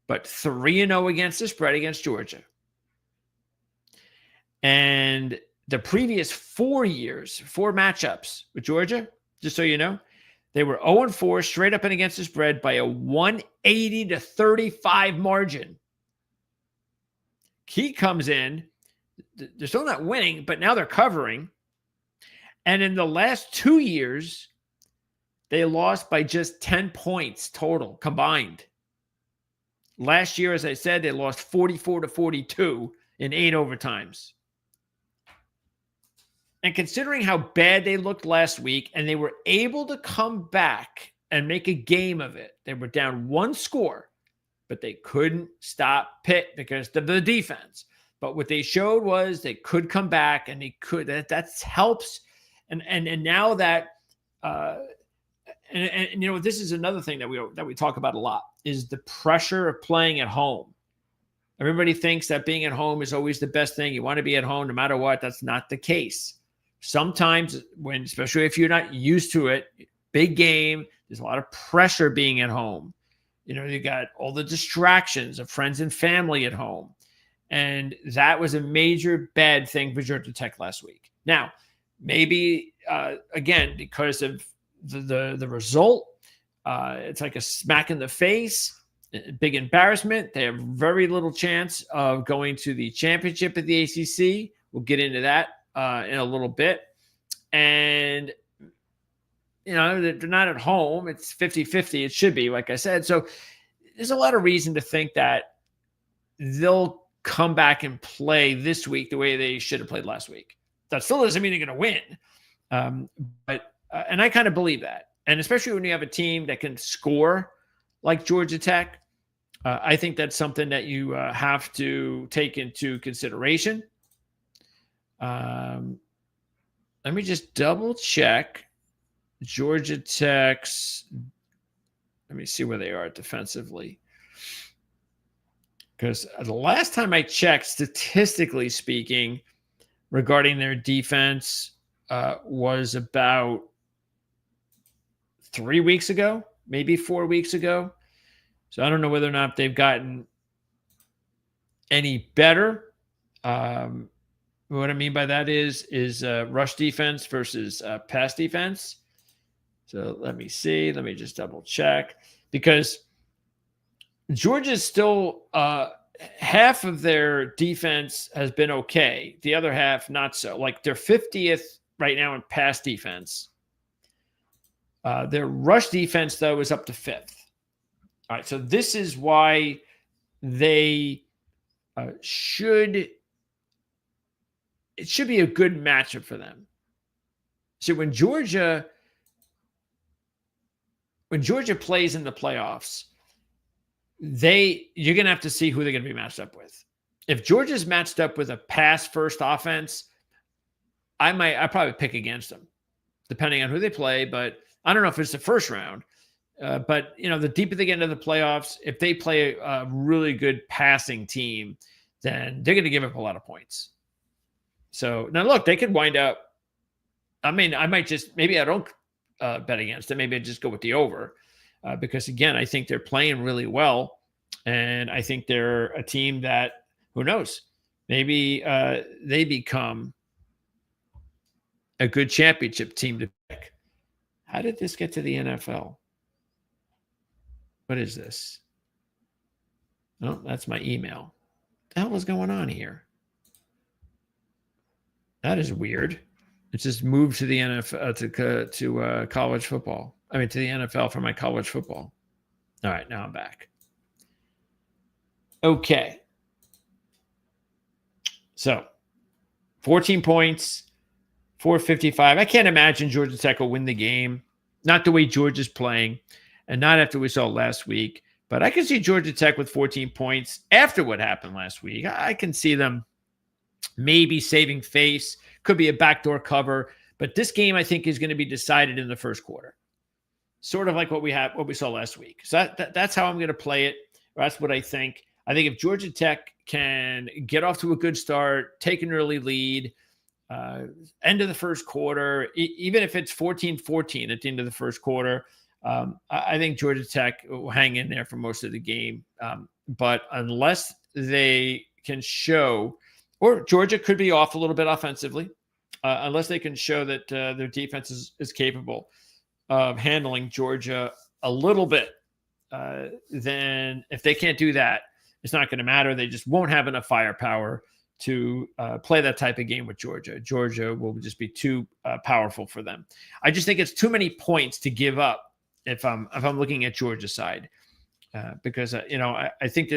but 3-0 against the spread against Georgia. And the previous 4 years, 4 matchups with Georgia, just so you know, they were 0-4 straight up and against the spread by a 180-35 margin. Key comes in. They're still not winning, but now they're covering. And in the last 2 years, they lost by just 10 points total combined. Last year, as I said, they lost 44-42 in 8 overtimes. And considering how bad they looked last week, and they were able to come back and make a game of it, they were down 1 score, but they couldn't stop Pitt because of the defense. But what they showed was they could come back, and they could. That helps. And now that this is another thing that we talk about a lot is the pressure of playing at home. Everybody thinks that being at home is always the best thing. You want to be at home no matter what. That's not the case. Sometimes especially if you're not used to it, big game, there's a lot of pressure being at home. You got all the distractions of friends and family at home. And that was a major bad thing for Georgia Tech last week. Now, maybe, again, because of the result, it's like a smack in the face, big embarrassment. They have very little chance of going to the championship of the ACC. We'll get into that in a little bit. And, they're not at home. It's 50-50. It should be, like I said. So there's a lot of reason to think that they'll come back and play this week the way they should have played last week. That still doesn't mean they're going to win. But I kind of believe that. And especially when you have a team that can score like Georgia Tech, I think that's something that you have to take into consideration. Let me just double check Georgia Tech's. Let me see where they are defensively. Because the last time I checked, statistically speaking, regarding their defense was about 3 weeks ago, maybe 4 weeks ago. So I don't know whether or not they've gotten any better. What I mean by that is rush defense versus pass defense. So let me see. Let me just double check, because Georgia's still half of their defense has been okay. The other half, not so. Like they're 50th right now in pass defense. Their rush defense, though, is up to 5th. All right. So this is why they should be a good matchup for them. So when Georgia plays in the playoffs, you're going to have to see who they're going to be matched up with. If Georgia's matched up with a pass first offense, I probably pick against them, depending on who they play. But I don't know if it's the first round. But the deeper they get into the playoffs, if they play a really good passing team, then they're going to give up a lot of points. So now look, they could wind up. I mean, I might just, maybe I don't bet against it. Maybe I just go with the over, because again, I think they're playing really well, and I think they're a team that, who knows, maybe they become a good championship team to pick. How did this get to the NFL? What is this? Oh, that's my email. What the hell is going on here? That is weird. It just moved to the NFL, to college football. I mean, to the NFL for my college football. All right, now I'm back. Okay. So, 14 points, 455. I can't imagine Georgia Tech will win the game. Not the way Georgia's playing, and not after we saw last week. But I can see Georgia Tech with 14 points after what happened last week. I can see them maybe saving face. Could be a backdoor cover. But this game, I think, is going to be decided in the first quarter. Sort of like what we saw last week. So that's how I'm going to play it. That's what I think. I think if Georgia Tech can get off to a good start, take an early lead, end of the first quarter, even if it's 14-14 at the end of the first quarter, I think Georgia Tech will hang in there for most of the game. But unless they can show, or Georgia could be off a little bit offensively, unless they can show that their defense is capable of handling Georgia a little bit, then if they can't do that, it's not going to matter. They just won't have enough firepower to play that type of game with Georgia. Georgia will just be too powerful for them. I just think it's too many points to give up if I'm looking at Georgia's side, because I think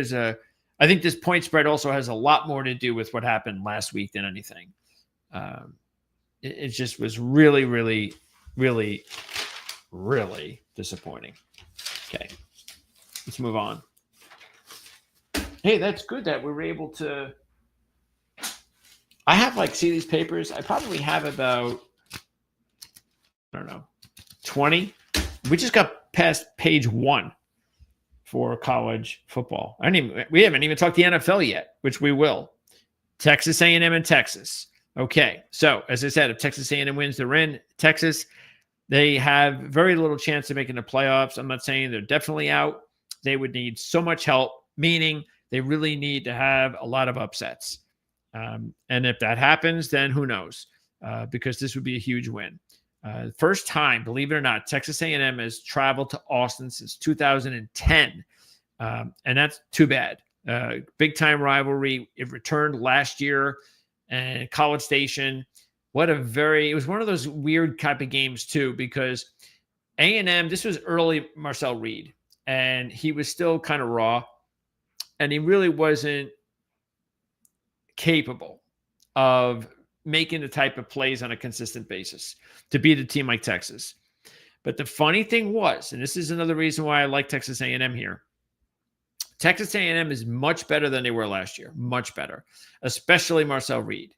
I think this point spread also has a lot more to do with what happened last week than anything. It just was really, really, really, really disappointing. Okay, let's move on. Hey, that's good that we were able to. I have see these papers. I probably have about, I don't know, 20. We just got past page 1 for college football. We haven't even talked the NFL yet, which we will. Texas A&M and Texas. Okay, so as I said, if Texas A&M wins, they're in. Texas, they have very little chance of making the playoffs. I'm not saying they're definitely out. They would need so much help, meaning they really need to have a lot of upsets. And if that happens, then who knows? Because this would be a huge win. First time, believe it or not, Texas A&M has traveled to Austin since 2010. And that's too bad. Big time rivalry. It returned last year, and College Station. It was one of those weird type of games too, because A&M, this was early Marcel Reed, and he was still kind of raw, and he really wasn't capable of making the type of plays on a consistent basis to beat a team like Texas. But the funny thing was, and this is another reason why I like Texas A&M here, Texas A&M is much better than they were last year, much better, especially Marcel Reed.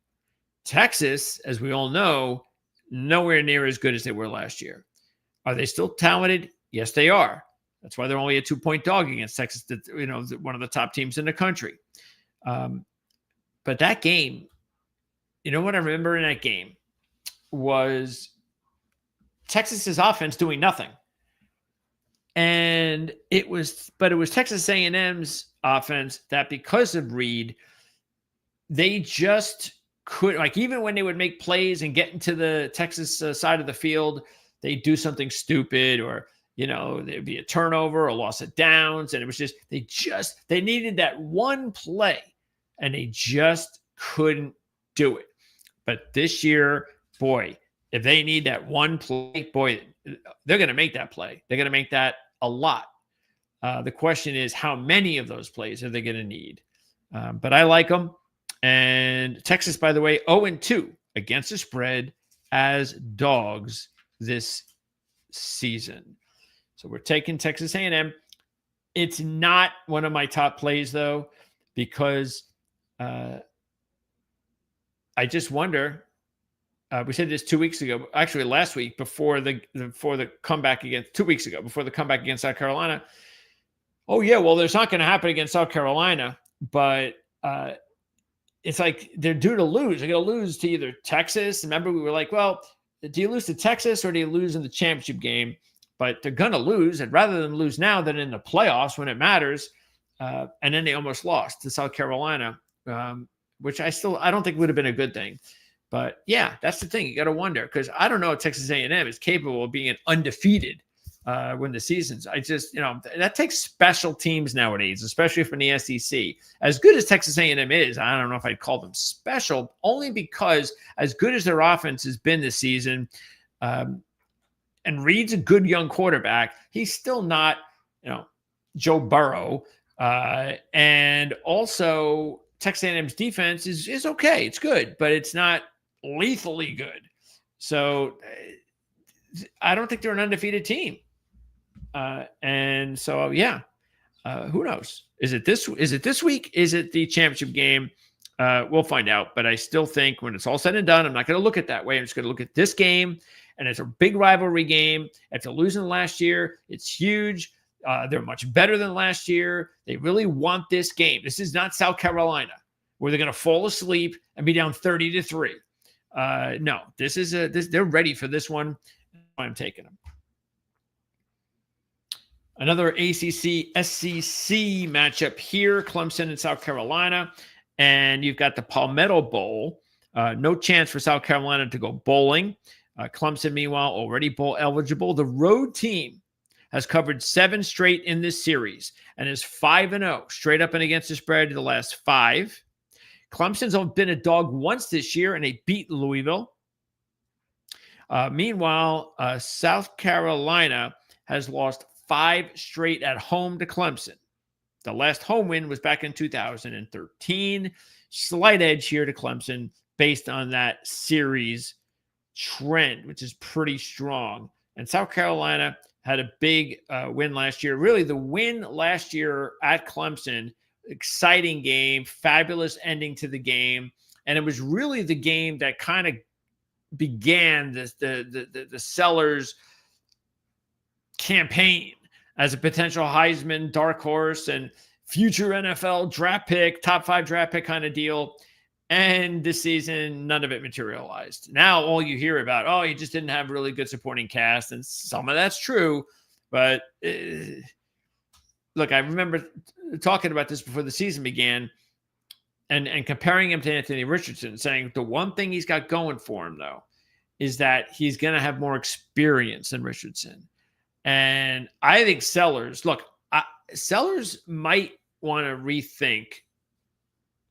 Texas, as we all know, nowhere near as good as they were last year. Are they still talented? Yes, they are. That's why they're only a 2-point dog against Texas, one of the top teams in the country. But that game, what I remember in that game was Texas's offense doing nothing. And it was Texas A&M's offense that, because of Reed, they just could, like, even when they would make plays and get into the Texas side of the field, they do something stupid, or there'd be a turnover or loss of downs, and it was just they needed that one play, and they just couldn't do it. But this year, boy, if they need that one play, boy, they're going to make that play. They're going to make that a lot. The question is, how many of those plays are they going to need? But I like them. And Texas, by the way, 0-2 against the spread as dogs this season. So we're taking Texas A&M. It's not one of my top plays, though, because I just wonder. We said this 2 weeks ago, actually last week, before the comeback against 2 weeks ago, before the comeback against South Carolina. Oh yeah, well, there's not going to happen against South Carolina, but it's like they're due to lose. They're going to lose to either Texas. Remember, we were like, well, do you lose to Texas or do you lose in the championship game? But they're going to lose, and rather than lose now than in the playoffs when it matters. And then they almost lost to South Carolina, which I don't think would have been a good thing. But yeah, that's the thing. You got to wonder, because I don't know if Texas A&M is capable of being undefeated when the season's. That takes special teams nowadays, especially from the SEC. As good as Texas A&M is, I don't know if I'd call them special, only because as good as their offense has been this season, and Reed's a good young quarterback, he's still not, Joe Burrow, and also Texas A&M's defense is okay. It's good, but it's not lethally good. So I don't think they're an undefeated team. And so, yeah, who knows? Is it this week? Is it the championship game? We'll find out. But I still think when it's all said and done, I'm not going to look at it that way. I'm just going to look at this game, and it's a big rivalry game. After losing last year, it's huge. They're much better than last year. They really want this game. This is not South Carolina, where they're going to fall asleep and be down 30-3. No, this is they're ready for this one. I'm taking them. Another ACC SEC matchup here: Clemson and South Carolina, and you've got the Palmetto Bowl. No chance for South Carolina to go bowling. Clemson, meanwhile, already bowl eligible. The road team has covered 7 straight in this series and is 5-0 straight up and against the spread the last 5. Clemson's been a dog once this year, and they beat Louisville. Meanwhile, South Carolina has lost 5 straight at home to Clemson. The last home win was back in 2013. Slight edge here to Clemson based on that series trend, which is pretty strong. And South Carolina had a big win last year. Really, the win last year at Clemson, exciting game, fabulous ending to the game. And it was really the game that kind of began the Sellers campaign as a potential Heisman dark horse and future NFL draft pick, top 5 draft pick kind of deal. And this season, none of it materialized. Now all you hear about, he just didn't have really good supporting cast. And some of that's true. But look, I remember talking about this before the season began and comparing him to Anthony Richardson, saying the one thing he's got going for him, though, is that he's going to have more experience than Richardson. And I think Sellers might want to rethink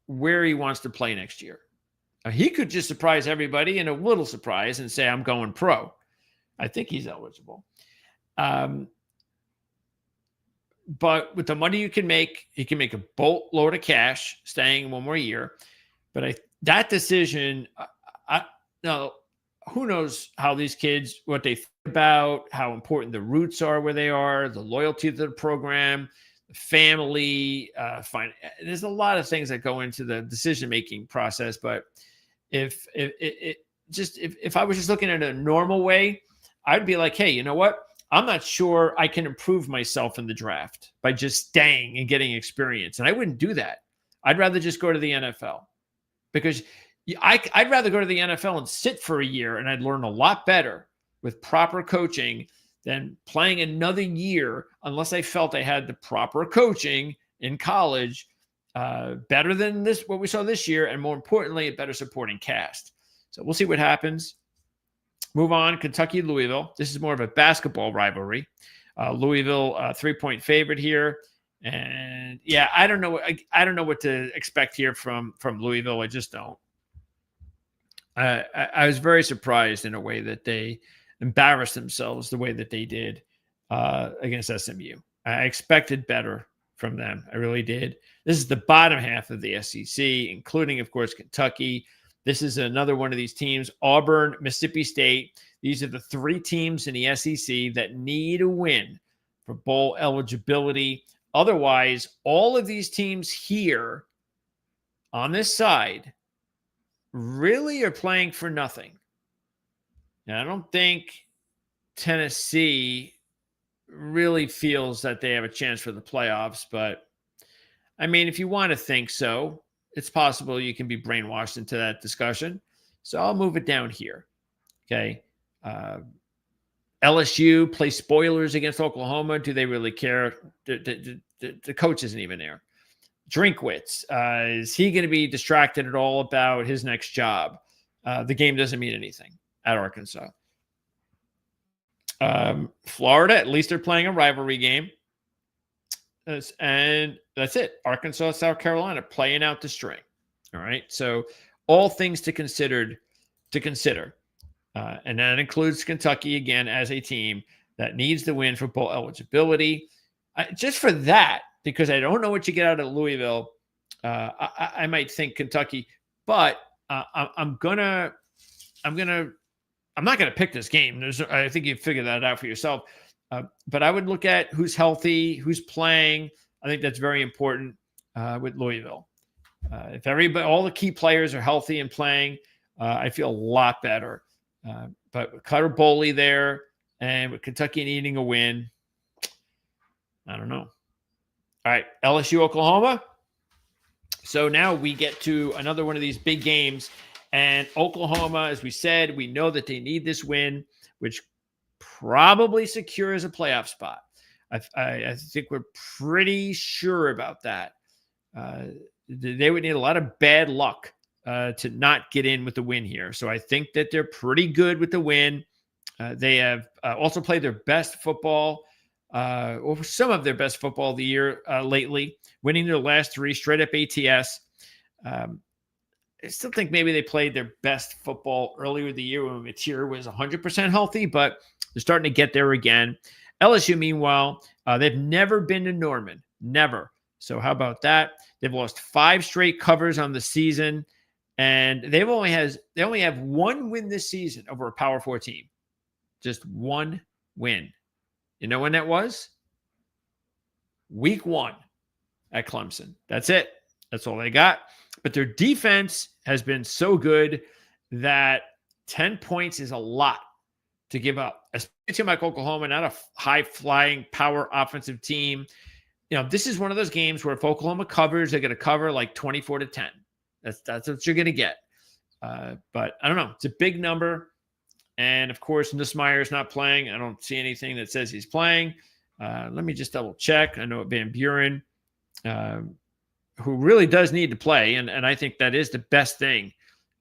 where he wants to play next year. He could just surprise everybody in a little surprise and say, I'm going pro. I think he's eligible. But with the money you can make, he can make a boatload of cash staying 1 more year. But that decision, who knows how these kids, what they think about, how important the roots are where they are, the loyalty to the program, the family, there's a lot of things that go into the decision-making process. But if I was just looking at it a normal way, I'd be like, hey, you know what? I'm not sure I can improve myself in the draft by just staying and getting experience. And I wouldn't do that. I'd rather just go to the NFL, because I'd rather go to the NFL and sit for a year, and I'd learn a lot better with proper coaching than playing another year unless I felt I had the proper coaching in college, better than what we saw this year, and more importantly, a better supporting cast. So we'll see what happens. Move on, Kentucky, Louisville. This is more of a basketball rivalry. Louisville, 3-point favorite here. And yeah, I don't know. I don't know what to expect here from Louisville. I just don't. I was very surprised in a way that they embarrassed themselves the way that they did against SMU. I expected better from them. I really did. This is the bottom half of the SEC, including, of course, Kentucky. This is another one of these teams, Auburn, Mississippi State. These are the 3 teams in the SEC that need a win for bowl eligibility. Otherwise, all of these teams here on this side really are playing for nothing. Now, I don't think Tennessee really feels that they have a chance for the playoffs, but I mean, if you want to think so, it's possible you can be brainwashed into that discussion. So I'll move it down here. Okay. LSU play spoilers against Oklahoma. Do they really care? The coach isn't even there. Drinkwitz, is he going to be distracted at all about his next job? The game doesn't mean anything at Arkansas. Florida, at least they're playing a rivalry game. And that's it. Arkansas, South Carolina playing out the string. All right. So all things to consider. And that includes Kentucky again as a team that needs the win for bowl eligibility. Just for that, because I don't know what you get out of Louisville, I might think Kentucky, but I'm not gonna pick this game. I think you figure that out for yourself. But I would look at who's healthy, who's playing. I think that's very important with Louisville. If all the key players are healthy and playing, I feel a lot better. But with Cutter Boley there and with Kentucky needing a win, I don't know. All right, LSU, Oklahoma. So now we get to another one of these big games. And Oklahoma, as we said, we know that they need this win, which probably secures a playoff spot. I think we're pretty sure about that. They would need a lot of bad luck to not get in with the win here. So I think that they're pretty good with the win. They have also played their best football, or some of their best football of the year lately, winning their last 3 straight up ATS. I still think maybe they played their best football earlier in the year when Mateer was 100% healthy, but they're starting to get there again. LSU, meanwhile, they've never been to Norman. Never. So how about that? They've lost 5 straight covers on the season, and they only have 1 win this season over a Power 4 team. Just 1 win. You know when that was? Week 1 at Clemson. That's it. That's all they got. But their defense has been so good that 10 points is a lot to give up, especially a team like Oklahoma, not a high-flying power offensive team. You know, this is one of those games where if Oklahoma covers, they're going to cover like 24-10. That's what you're going to get. But I don't know. It's a big number. And, of course, Nussmeier's not playing. I don't see anything that says he's playing. Let me just double-check. I know Van Buren, who really does need to play, and I think that is the best thing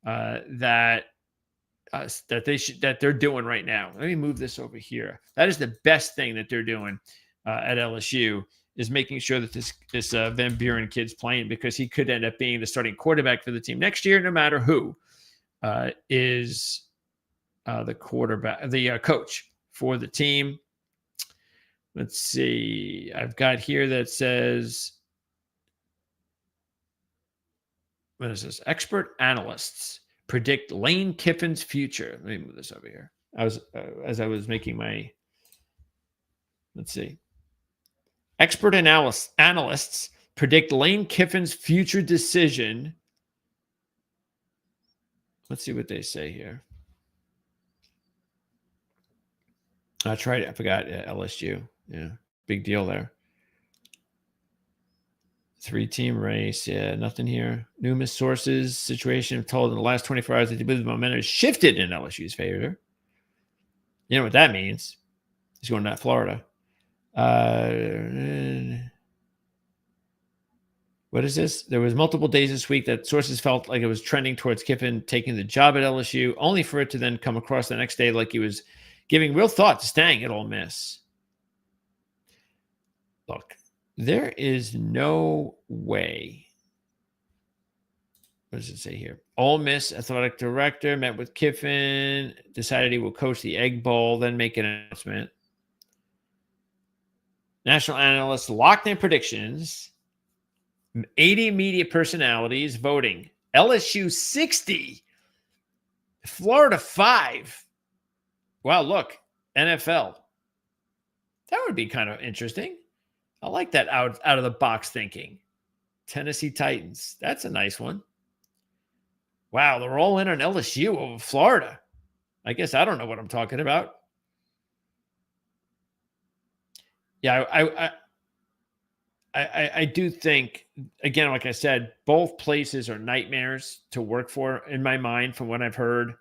that they're doing right now. Let me move this over here. That is the best thing that they're doing at LSU, is making sure that this Van Buren kid's playing, because he could end up being the starting quarterback for the team next year, no matter who is the coach for the team. Let's see. I've got here that says, what is this? Expert analysts predict Lane Kiffin's future. Let me move this over here. As I was making my, let's see. Expert analysts predict Lane Kiffin's future decision. Let's see what they say here. I tried it. I forgot LSU. Yeah, big deal there. 3-team race. Yeah, nothing here. Numerous sources, situation told in the last 24 hours that the momentum has shifted in LSU's favor. You know what that means? He's going to Florida. What is this? There was multiple days this week that sources felt like it was trending towards Kiffin taking the job at LSU, only for it to then come across the next day like he was giving real thought to staying at Ole Miss. Look, there is no way. What does it say here? Ole Miss athletic director met with Kiffin, decided he will coach the Egg Bowl, then make an announcement. National analysts locked their predictions. 80 media personalities voting. LSU 60. Florida 5. Wow, look. NFL. That would be kind of interesting. I like that out of the box thinking. Tennessee Titans. That's a nice one. Wow, they're all in on LSU over Florida. I guess I don't know what I'm talking about. Yeah, I do think, again, like I said, both places are nightmares to work for in my mind from what I've heard.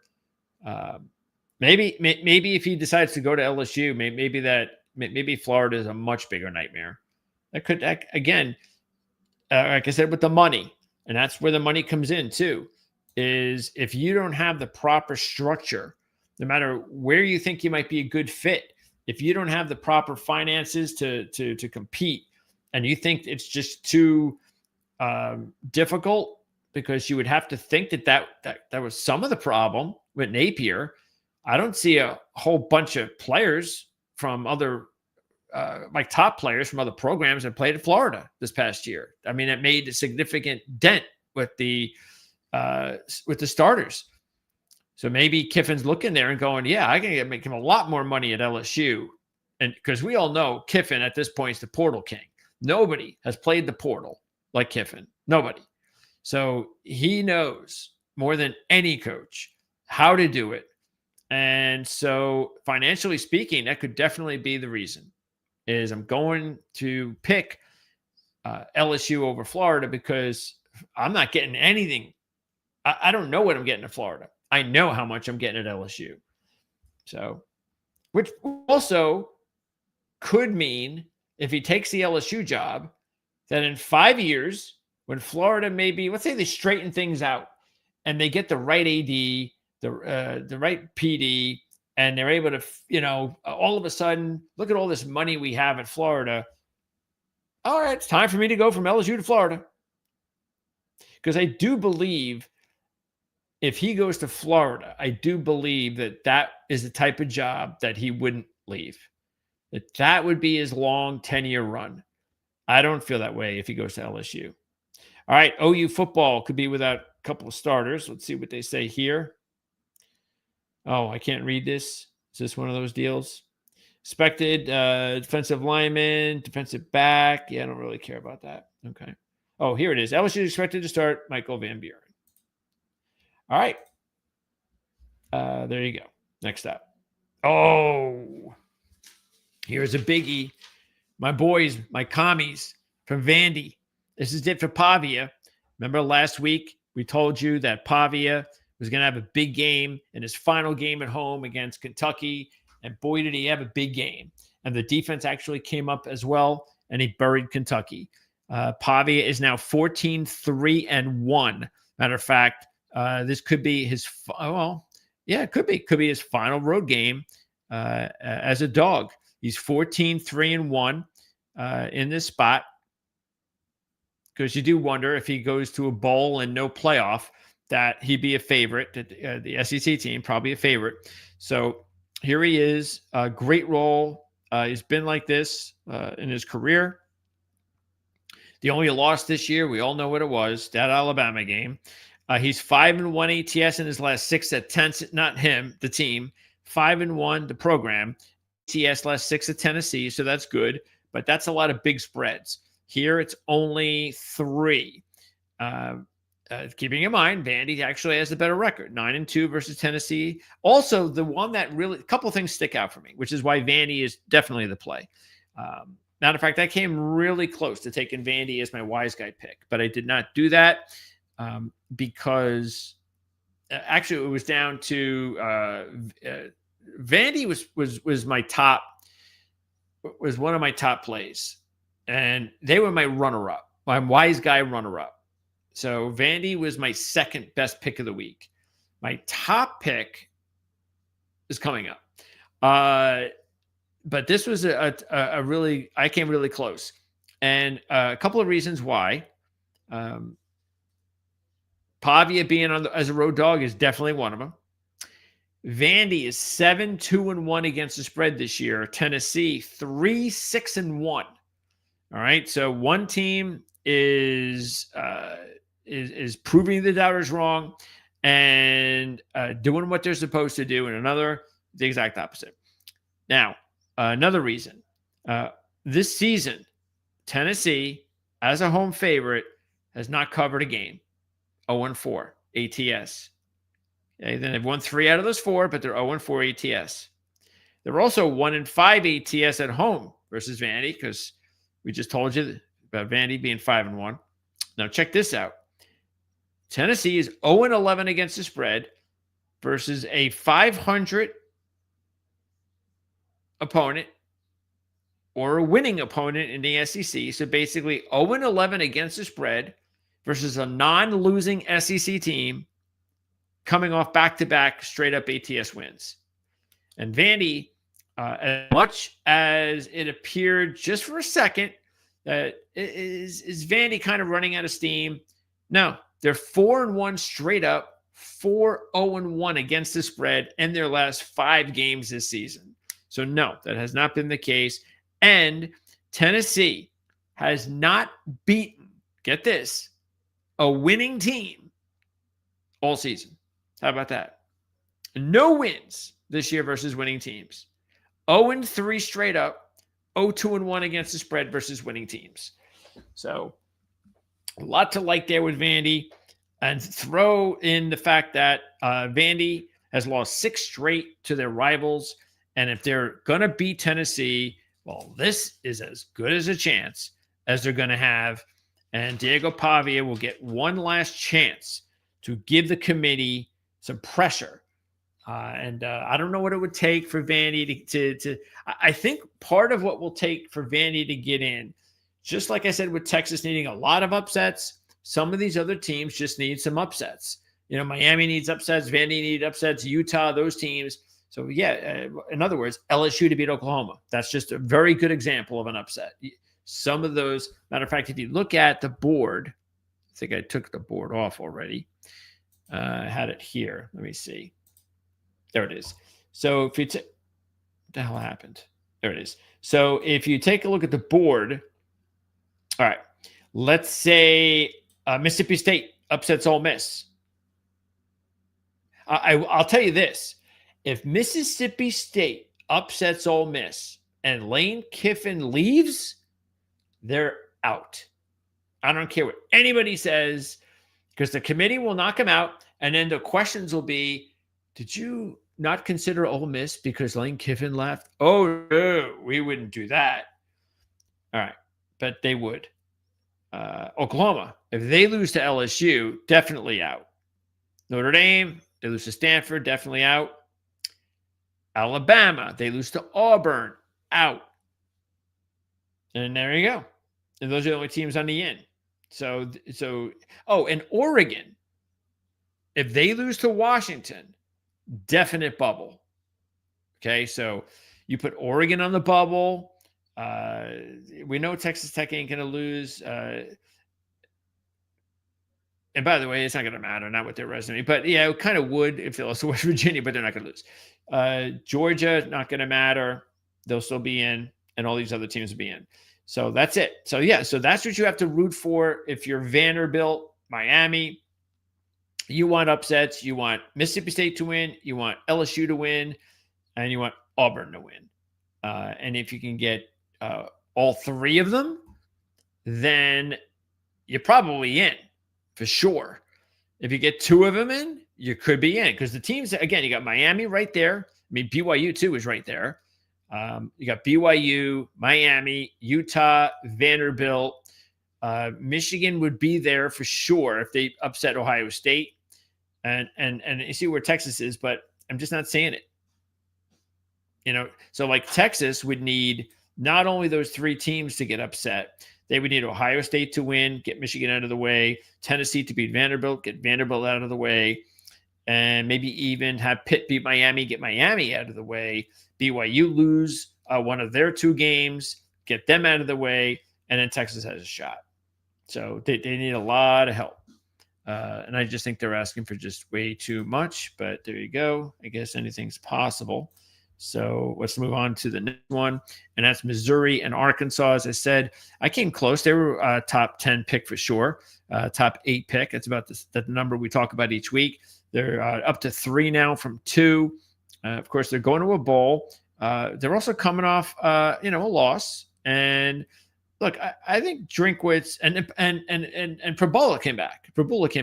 Maybe if he decides to go to LSU, maybe Florida is a much bigger nightmare. Again, like I said, with the money, and that's where the money comes in too, is if you don't have the proper structure, no matter where you think you might be a good fit, if you don't have the proper finances to compete, and you think it's just too difficult, because you would have to think that was some of the problem with Napier. I don't see a whole bunch of players from other like top players from other programs that played at Florida this past year. I mean, it made a significant dent with the starters. So maybe Kiffin's looking there and going, yeah, I can make him a lot more money at LSU. And because we all know Kiffin at this point is the portal king. Nobody has played the portal like Kiffin. Nobody. So he knows more than any coach how to do it. And so financially speaking, that could definitely be the reason, is I'm going to pick LSU over Florida because I'm not getting anything. I don't know what I'm getting at Florida. I know how much I'm getting at LSU. So, which also could mean if he takes the LSU job, that in 5 years, when Florida maybe, let's say they straighten things out and they get the right AD, the right PD, and they're able to, all of a sudden, look at all this money we have at Florida. All right, it's time for me to go from LSU to Florida. Because I do believe if he goes to Florida, I do believe that is the type of job that he wouldn't leave. That would be his long 10-year run. I don't feel that way if he goes to LSU. All right, OU football could be without a couple of starters. Let's see what they say here. Oh, I can't read this. Is this one of those deals? Expected defensive lineman, defensive back. Yeah, I don't really care about that. Okay. Oh, here it is. LSU is expected to start Michael Van Buren. All right. There you go. Next up. Oh, here's a biggie. My boys, my commies from Vandy. This is it for Pavia. Remember last week we told you that Pavia was going to have a big game in his final game at home against Kentucky. And boy, did he have a big game. And the defense actually came up as well, and he buried Kentucky. Pavia is now 14-3-1. Matter of fact, this could be his, it could be his final road game as a dog. He's 14-3-1 in this spot, because you do wonder if he goes to a bowl and no playoff, that he'd be a favorite. The SEC team, probably a favorite. So here he is, a great role. He's been like this in his career. The only loss this year, we all know what it was, that Alabama game. He's 5-1 ATS in his last 6 at 10. Not him, the team. 5-1, the program. ATS last 6 at Tennessee, so that's good. But that's a lot of big spreads. Here, it's only 3. Keeping in mind, Vandy actually has a better record, 9-2 versus Tennessee. Also, the one that really, a couple of things stick out for me, which is why Vandy is definitely the play. Matter of fact, I came really close to taking Vandy as my wise guy pick, but I did not do that because actually it was down to Vandy was my top was one of my top plays, and they were my runner-up, my wise guy runner-up. So Vandy was my second best pick of the week. My top pick is coming up. But this was a really, I came really close. And a couple of reasons why. Pavia being as a road dog is definitely one of them. Vandy is 7-2-1 against the spread this year. Tennessee 3-6-1. All right, so one team is proving the doubters wrong and doing what they're supposed to do, and another the exact opposite. Now, another reason this season, Tennessee as a home favorite has not covered a game. 0-4 ATS. Okay, then they've won 3 out of those 4, but they're 0-4 ATS. They're also 1-5 ATS at home versus Vandy, because we just told you about Vandy being 5-1. Now check this out. Tennessee is 0-11 against the spread versus a 500 opponent or a winning opponent in the SEC. So basically 0-11 against the spread versus a non-losing SEC team coming off back-to-back straight-up ATS wins. And Vandy, as much as it appeared just for a second that is Vandy kind of running out of steam, no, they're 4-1 straight up, 4-0-1 against the spread in their last 5 games this season. So no, that has not been the case. And Tennessee has not beaten, get this, a winning team all season. How about that? No wins this year versus winning teams. 0-3 straight up, 0-2-1 against the spread versus winning teams. So a lot to like there with Vandy. And throw in the fact that Vandy has lost 6 straight to their rivals. And if they're going to beat Tennessee, well, this is as good as a chance as they're going to have. And Diego Pavia will get one last chance to give the committee some pressure. And I don't know what it would take for Vandy to I think part of what will take for Vandy to get in, just like I said with Texas needing a lot of upsets, some of these other teams just need some upsets. You know, Miami needs upsets, Vandy needs upsets, Utah, those teams. So, yeah, in other words, LSU to beat Oklahoma. That's just a very good example of an upset. Some of those, matter of fact, if you look at the board, I think I took the board off already. I had it here. Let me see. There it is. So if you what the hell happened? There it is. So if you take a look at the board, all right, let's say Mississippi State upsets Ole Miss. I'll tell you this. If Mississippi State upsets Ole Miss and Lane Kiffin leaves, they're out. I don't care what anybody says, because the committee will knock him out, and then the questions will be, did you not consider Ole Miss because Lane Kiffin left? Oh, no, we wouldn't do that. All right, but they would. Oklahoma, if they lose to LSU, definitely out. Notre Dame, they lose to Stanford, definitely out. Alabama, they lose to Auburn, out. And there you go. And those are the only teams on the in. So, and Oregon, if they lose to Washington, definite bubble. Okay, so you put Oregon on the bubble. We know Texas Tech ain't going to lose. And by the way, it's not going to matter, not with their resume. But yeah, it kind of would if they lost to West Virginia, but they're not going to lose. Georgia, not going to matter. They'll still be in, and all these other teams will be in. So that's it. So yeah, so that's what you have to root for if you're Vanderbilt, Miami. You want upsets. You want Mississippi State to win. You want LSU to win. And you want Auburn to win. And if you can get all 3 of them, then you're probably in for sure. If you get 2 of them in, you could be in. Because the teams, again, you got Miami right there. I mean, BYU too is right there. You got BYU, Miami, Utah, Vanderbilt. Michigan would be there for sure if they upset Ohio State. And you see where Texas is, but I'm just not saying it. You know, so like Texas would need not only those three teams to get upset, they would need Ohio State to win, get Michigan out of the way, Tennessee to beat Vanderbilt, get Vanderbilt out of the way, and maybe even have Pitt beat Miami, get Miami out of the way, BYU lose one of their two games, get them out of the way, and then Texas has a shot. So they need a lot of help. And I just think they're asking for just way too much, but there you go. I guess anything's possible. So let's move on to the next one, and that's Missouri and Arkansas. As I said, I came close. They were top 10 pick for sure, top 8 pick. It's about the number we talk about each week. They're up to 3 now from 2. Of course, they're going to a bowl. They're also coming off, a loss. And look, I think Drinkwitz and Probola came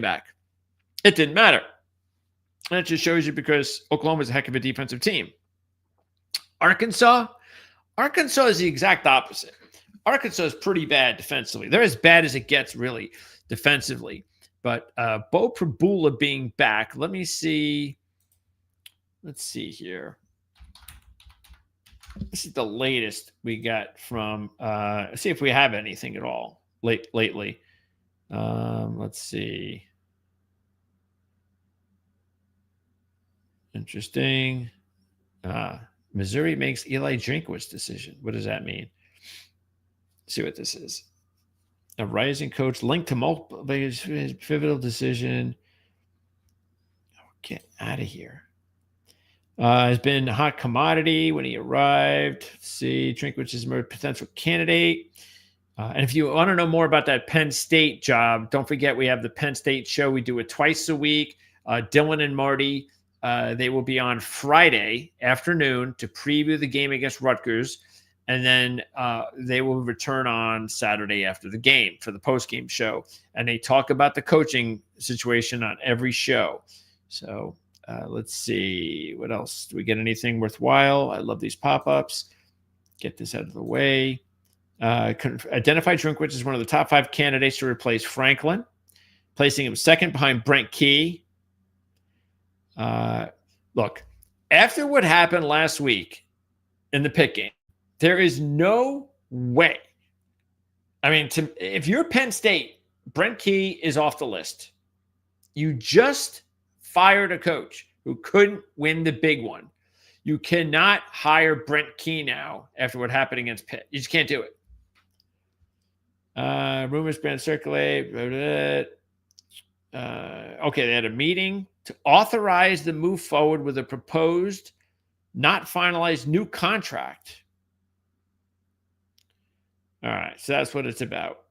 back. It didn't matter. And it just shows you because Oklahoma's a heck of a defensive team. Arkansas is the exact opposite. Arkansas is pretty bad defensively. They're as bad as it gets, really, defensively. But Bo Prabula being back, let's see here. This is the latest we got from, let's see if we have anything at all lately. Let's see. Interesting. Missouri makes Eli Drinkwitz decision. What does that mean? Let's see what this is. A rising coach linked to multiple his pivotal decision. Get out of here. Has been a hot commodity when he arrived. Let's see, Drinkwitz is a potential candidate. And if you want to know more about that Penn State job, don't forget we have the Penn State show. We do it twice a week. Dylan and Marty, they will be on Friday afternoon to preview the game against Rutgers. And then they will return on Saturday after the game for the post-game show. And they talk about the coaching situation on every show. So let's see. What else? Do we get anything worthwhile? I love these pop-ups. Get this out of the way. Identify Drinkwitz as one of the top 5 candidates to replace Franklin, placing him second behind Brent Key. Look, after what happened last week in the Pitt game, there is no way. I mean, if you're Penn State, Brent Key is off the list. You just fired a coach who couldn't win the big one. You cannot hire Brent Key now after what happened against Pitt. You just can't do it. Rumors brand circulate. Okay, they had a meeting to authorize the move forward with a proposed, not finalized new contract. All right, so that's what it's about.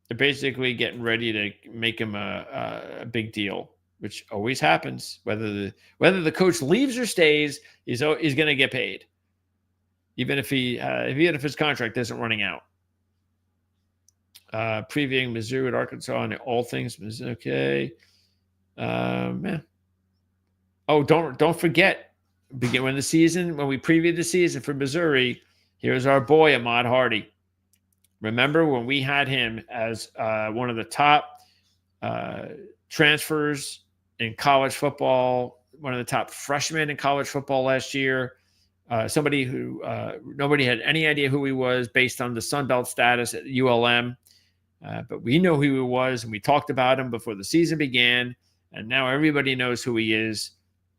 They're basically getting ready to make him a big deal, which always happens. Whether the coach leaves or stays, he's going to get paid, even if his contract isn't running out. Previewing Missouri at Arkansas and all things. Okay. Man. Oh, don't forget. When we previewed the season for Missouri, here's our boy Ahmad Hardy. Remember when we had him as one of the top transfers in college football, one of the top freshmen in college football last year, somebody who nobody had any idea who he was based on the Sun Belt status at ULM. But we know who he was, and we talked about him before the season began, and now everybody knows who he is.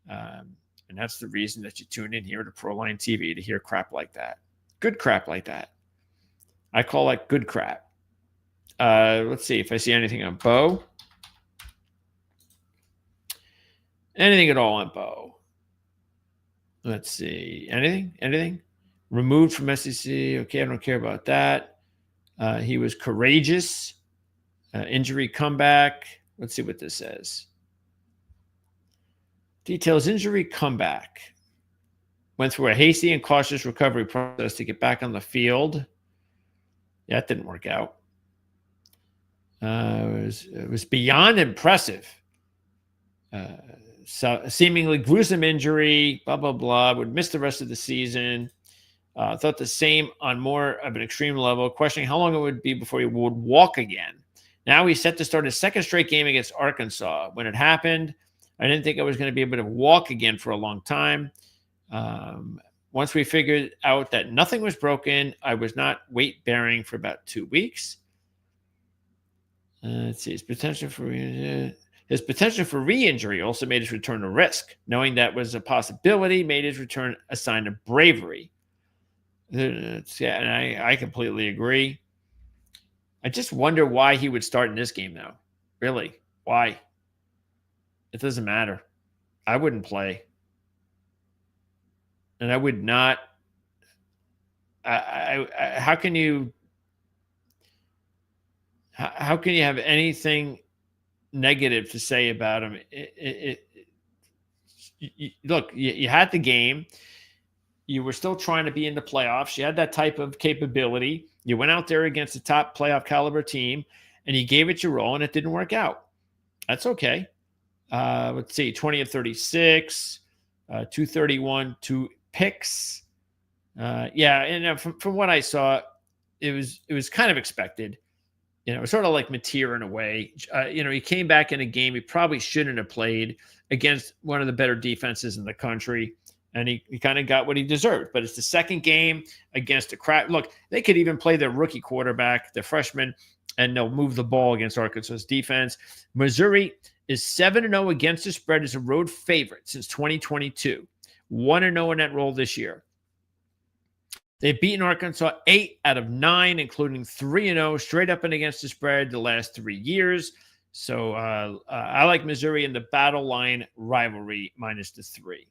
And that's the reason that you tune in here to Proline TV to hear crap like that. Good crap like that. I call that good crap. Let's see if I see anything on Bo. Anything at all on Bo? Let's see. Anything? Removed from SEC. Okay, I don't care about that. He was courageous. Injury comeback. Let's see what this says. Details injury comeback. Went through a hasty and cautious recovery process to get back on the field. Yeah, that didn't work out. It was beyond impressive. So seemingly gruesome injury, blah, blah, blah. Would miss the rest of the season. Thought the same on more of an extreme level, questioning how long it would be before he would walk again. Now he's set to start his second straight game against Arkansas. When it happened, I didn't think I was going to be able to walk again for a long time. Once we figured out that nothing was broken, I was not weight bearing for about 2 weeks. Let's see. His potential for re-injury also made his return a risk. Knowing that was a possibility made his return a sign of bravery. Yeah, and I completely agree. I just wonder why he would start in this game, though. Really, why? It doesn't matter. I wouldn't play, and I would not. How can you? How can you have anything negative to say about him? Look, you had the game. You were still trying to be in the playoffs. You had that type of capability. You went out there against a top playoff caliber team, and you gave it your all, and it didn't work out. That's okay. Let's see, 20 of 36, 231, 2 picks. Yeah, and from what I saw, it was kind of expected. Sort of like Mateer in a way. He came back in a game he probably shouldn't have played against one of the better defenses in the country, and he kind of got what he deserved. But it's the second game against a crap. Look, they could even play their rookie quarterback, the freshman, and they'll move the ball against Arkansas's defense. Missouri is 7-0 against the spread as a road favorite since 2022. 1-0 in that role this year. They've beaten Arkansas 8 out of 9, including 3-0 straight up and against the spread the last 3 years. So I like Missouri in the battle line rivalry -3.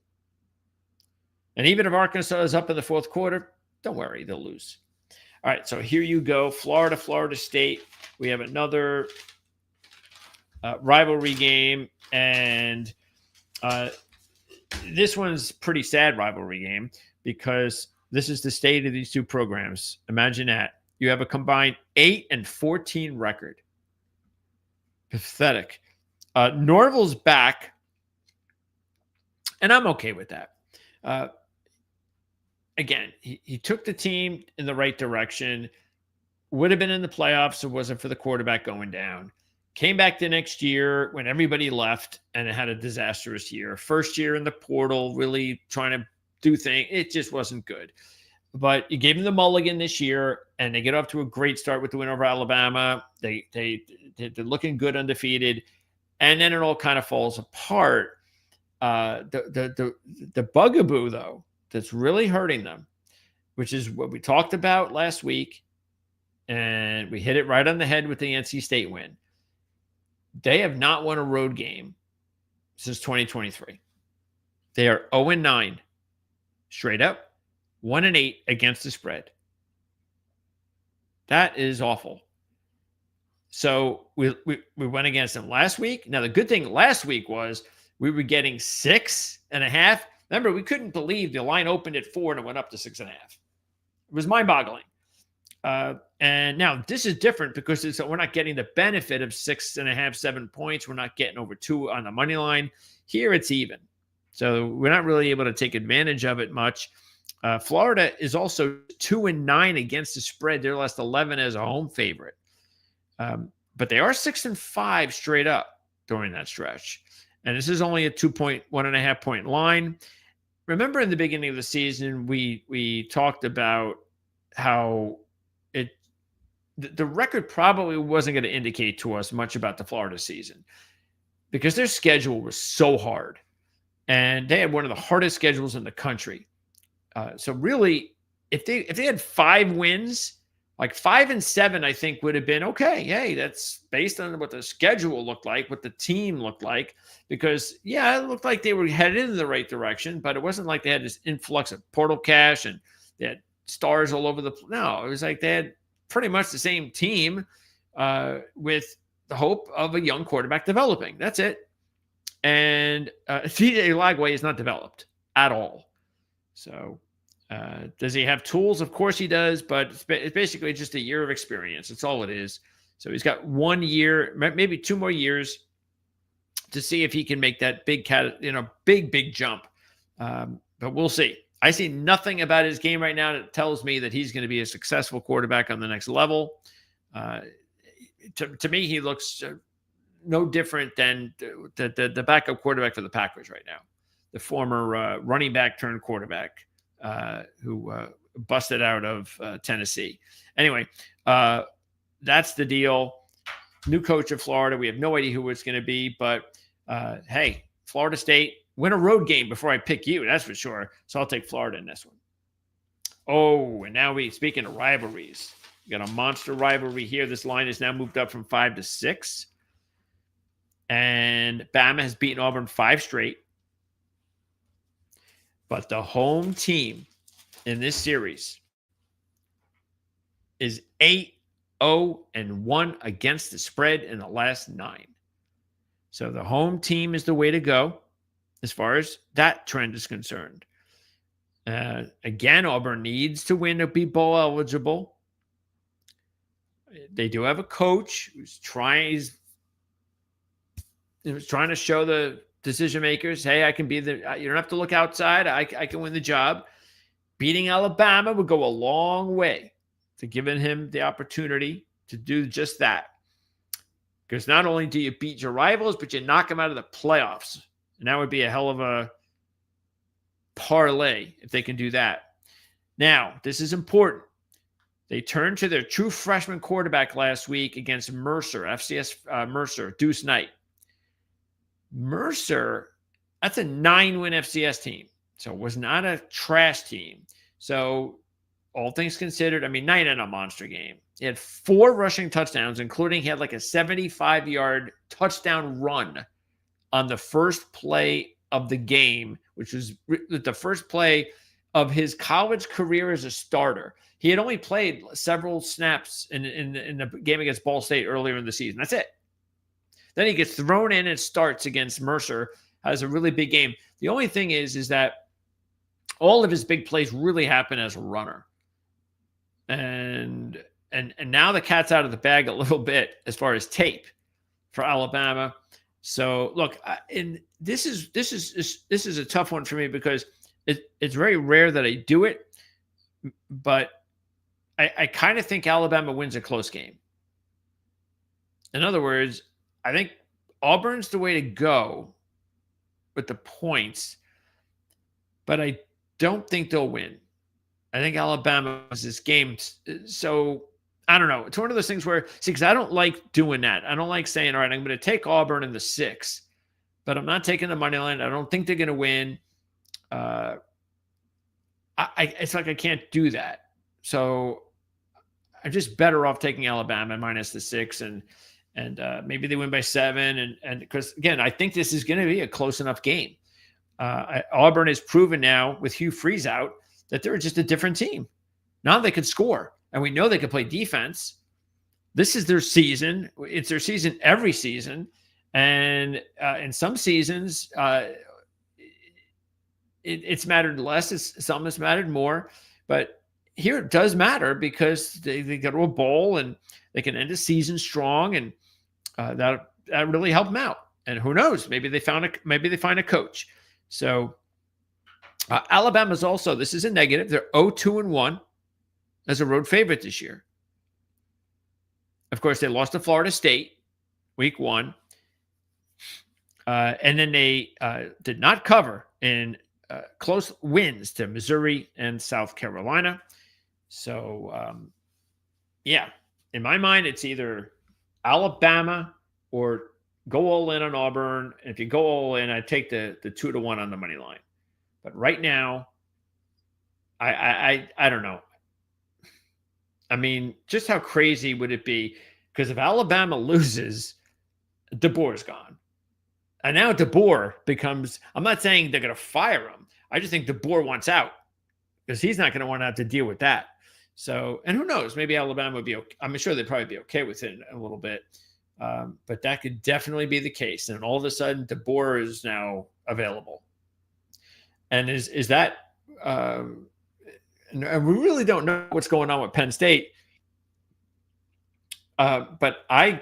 And even if Arkansas is up in the fourth quarter, don't worry, they'll lose. All right, so here you go. Florida State. We have another rivalry game, and this one's pretty sad rivalry game because this is the state of these two programs. Imagine that. You have a combined 8-14 record. Pathetic. Norville's back, and I'm okay with that. Again, he took the team in the right direction. Would have been in the playoffs if it wasn't for the quarterback going down. Came back the next year when everybody left, and it had a disastrous year. First year in the portal, really trying to do things. It just wasn't good. But you gave him the mulligan this year, and they get off to a great start with the win over Alabama. They're looking good, undefeated, and then it all kind of falls apart. The bugaboo, though, that's really hurting them, which is what we talked about last week, and we hit it right on the head with the NC State win. They have not won a road game since 2023. They are 0-9 straight up, 1-8 against the spread. That is awful. So we went against them last week. Now, the good thing last week was we were getting 6.5. Remember, we couldn't believe the line opened at 4 and it went up to 6.5. It was mind-boggling. And now this is different because we're not getting the benefit of 6.5, 7 points. We're not getting over 2 on the money line. Here it's even. So we're not really able to take advantage of it much. Florida is also 2-9 against the spread. Their last 11 as a home favorite. But they are 6-5 straight up during that stretch. And this is only a 1.5 point line. Remember in the beginning of the season, we talked about how the record probably wasn't going to indicate to us much about the Florida season because their schedule was so hard. And they had one of the hardest schedules in the country. So really, if they had 5 wins, like 5-7, I think would have been okay. Hey, that's based on what the schedule looked like, what the team looked like. Because, yeah, it looked like they were headed in the right direction, but it wasn't like they had this influx of portal cash and they had stars all over the – no, it was like they had pretty much the same team with the hope of a young quarterback developing. That's it. And TJ Lagway is not developed at all. So does he have tools? Of course he does, but it's basically just a year of experience. That's all it is. So he's got 1 year, maybe 2 more years to see if he can make that big jump. But we'll see. I see nothing about his game right now that tells me that he's going to be a successful quarterback on the next level. To me, he looks no different than the backup quarterback for the Packers right now, the former running back turned quarterback. who busted out of Tennessee. Anyway, that's the deal. New coach of Florida. We have no idea who it's going to be, but hey, Florida State, win a road game before I pick you. That's for sure. So I'll take Florida in this one. Oh, and now speaking of rivalries, we got a monster rivalry here. This line is now moved up from 5 to 6. And Bama has beaten Auburn 5 straight. But the home team in this series is 8-0-1 against the spread in the last 9. So the home team is the way to go as far as that trend is concerned. Again, Auburn needs to win to be bowl eligible. They do have a coach who's trying to show the decision makers, hey, I can be you don't have to look outside. I can win the job. Beating Alabama would go a long way to giving him the opportunity to do just that. Because not only do you beat your rivals, but you knock them out of the playoffs. And that would be a hell of a parlay if they can do that. Now, this is important. They turned to their true freshman quarterback last week against Mercer, FCS Mercer, Deuce Knight. Mercer, that's a 9-win FCS team. So it was not a trash team. So all things considered, I mean, Knight had a monster game. He had 4 rushing touchdowns, including he had like a 75-yard touchdown run on the first play of the game, which was the first play of his college career as a starter. He had only played several snaps in the game against Ball State earlier in the season. That's it. Then he gets thrown in and starts against Mercer, has a really big game. The only thing is that all of his big plays really happen as a runner. And now the cat's out of the bag a little bit as far as tape for Alabama. So look, and this is a tough one for me because it's very rare that I do it, but I kind of think Alabama wins a close game. In other words, I think Auburn's the way to go with the points, but I don't think they'll win. I think Alabama was this game. So I don't know. It's one of those things where, because I don't like doing that. I don't like saying, all right, I'm going to take Auburn in the 6, but I'm not taking the money line. I don't think they're going to win. It's like I can't do that. So I'm just better off taking Alabama minus the 6 and maybe they win by 7. And because, again, I think this is going to be a close enough game. Auburn has proven now with Hugh Freeze out that they're just a different team. Now they can score, and we know they can play defense. This is their season. It's their season every season. And in some seasons, it's mattered less. Some has mattered more. But here it does matter because they go to a bowl and they can end a season strong, and that really helped them out. And who knows? Maybe they find a coach. So Alabama's also, this is a negative. They're 0-2-1 as a road favorite this year. Of course, they lost to Florida State week 1. And then they did not cover in close wins to Missouri and South Carolina. So, yeah, in my mind, it's either Alabama or go all in on Auburn. And if you go all in, I take the 2-1 on the money line. But right now, I don't know. I mean, just how crazy would it be? Because if Alabama loses, DeBoer's gone. And now DeBoer becomes, I'm not saying they're going to fire him. I just think DeBoer wants out because he's not going to want to have to deal with that. So, and who knows, maybe Alabama would be okay. I'm sure they'd probably be okay with it a little bit. But that could definitely be the case. And all of a sudden, DeBoer is now available. And is that, and we really don't know what's going on with Penn State. But I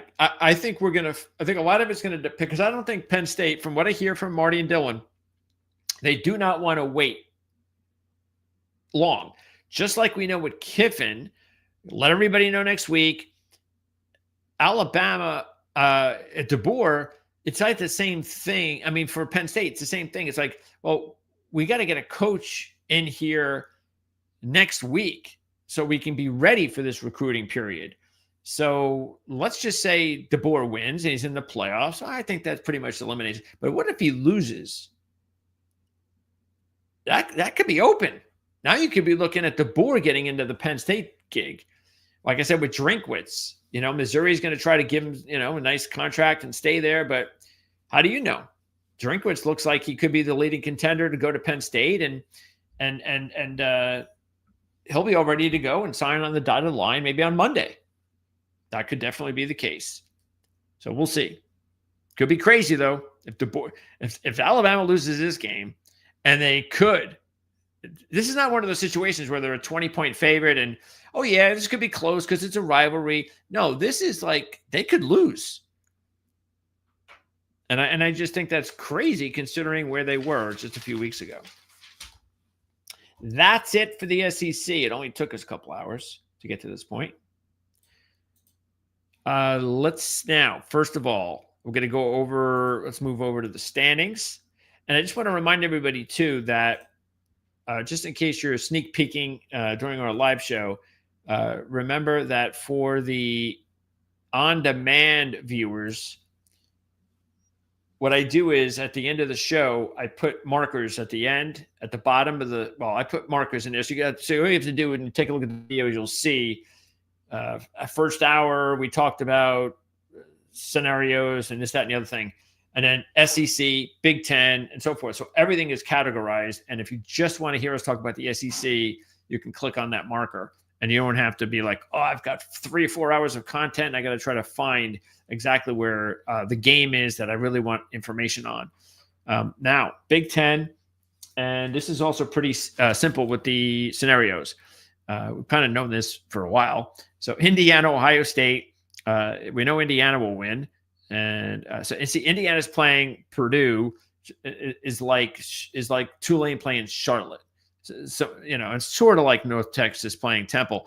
think I think a lot of it's going to, because I don't think Penn State, from what I hear from Marty and Dylan, they do not want to wait long. Just like we know with Kiffin, let everybody know next week. Alabama at DeBoer, it's like the same thing. I mean, for Penn State, it's the same thing. It's like, well, we got to get a coach in here next week so we can be ready for this recruiting period. So let's just say DeBoer wins and he's in the playoffs. I think that's pretty much elimination. But what if he loses? That could be open. Now you could be looking at DeBoer getting into the Penn State gig. Like I said, with Drinkwitz, Missouri's going to try to give him, a nice contract and stay there. But how do you know? Drinkwitz looks like he could be the leading contender to go to Penn State, and he'll be all ready to go and sign on the dotted line maybe on Monday. That could definitely be the case. So we'll see. Could be crazy though if Alabama loses this game, and they could. This is not one of those situations where they're a 20-point favorite and, oh, yeah, this could be close because it's a rivalry. No, this is like they could lose. And I just think that's crazy considering where they were just a few weeks ago. That's it for the SEC. It only took us a couple hours to get to this point. Let's now, first of all, we're going to let's move over to the standings. And I just want to remind everybody, too, that just in case you're sneak peeking during our live show, remember that for the on-demand viewers, what I do is at the end of the show, I put markers at the end, at the bottom of I put markers in there. So all you have to do when you take a look at the videos, you'll see first hour, we talked about scenarios and this, that, and the other thing. And then SEC, Big Ten, and so forth. So everything is categorized. And if you just want to hear us talk about the SEC, you can click on that marker. And you don't have to be like, oh, I've got 3 or 4 hours of content, and I got to try to find exactly where the game is that I really want information on. Now, Big Ten, and this is also pretty simple with the scenarios. We've kind of known this for a while. So Indiana, Ohio State, we know Indiana will win. And Indiana's playing Purdue is like Tulane playing Charlotte. So it's sort of like North Texas playing Temple.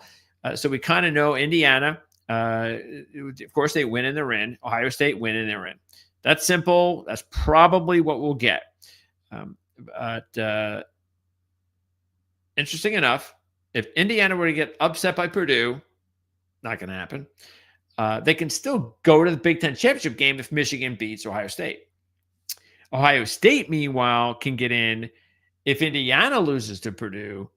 So we kind of know Indiana. Of course, they win and they're in. Ohio State win and they're in. That's simple. That's probably what we'll get. But interesting enough, if Indiana were to get upset by Purdue, not going to happen. They can still go to the Big Ten championship game if Michigan beats Ohio State. Ohio State, meanwhile, can get in if Indiana loses to Purdue,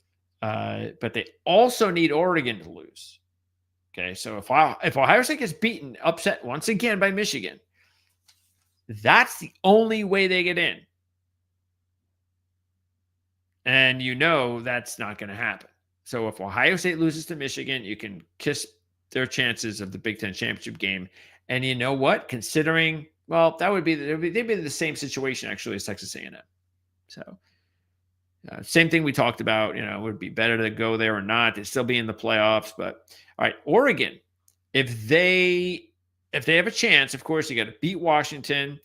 but they also need Oregon to lose. Okay, so if Ohio State gets beaten, upset once again by Michigan, that's the only way they get in. And that's not going to happen. So if Ohio State loses to Michigan, you can kiss their chances of the Big Ten championship game. And you know what? Considering, they'd be in the same situation actually as Texas A&M. So same thing we talked about, would it be better to go there or not? They'd still be in the playoffs. But all right, Oregon, if they have a chance, of course, you got to beat Washington,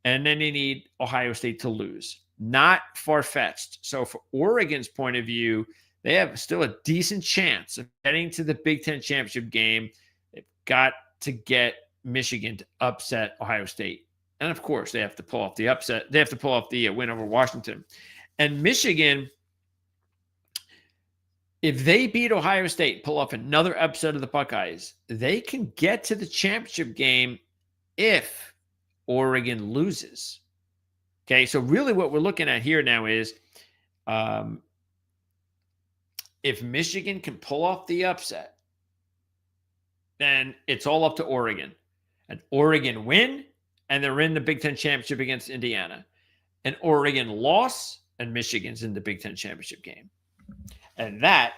and then you need Ohio State to lose. Not far-fetched. So for Oregon's point of view, they have still a decent chance of getting to the Big Ten championship game. They've got to get Michigan to upset Ohio State. And, of course, they have to pull off the upset. They have to pull off the win over Washington. And Michigan, if they beat Ohio State, pull off another upset of the Buckeyes, they can get to the championship game if Oregon loses. Okay, so really what we're looking at here now is if Michigan can pull off the upset, then it's all up to Oregon. And Oregon win, and they're in the Big Ten championship against Indiana. And Oregon loss, and Michigan's in the Big Ten championship game. And that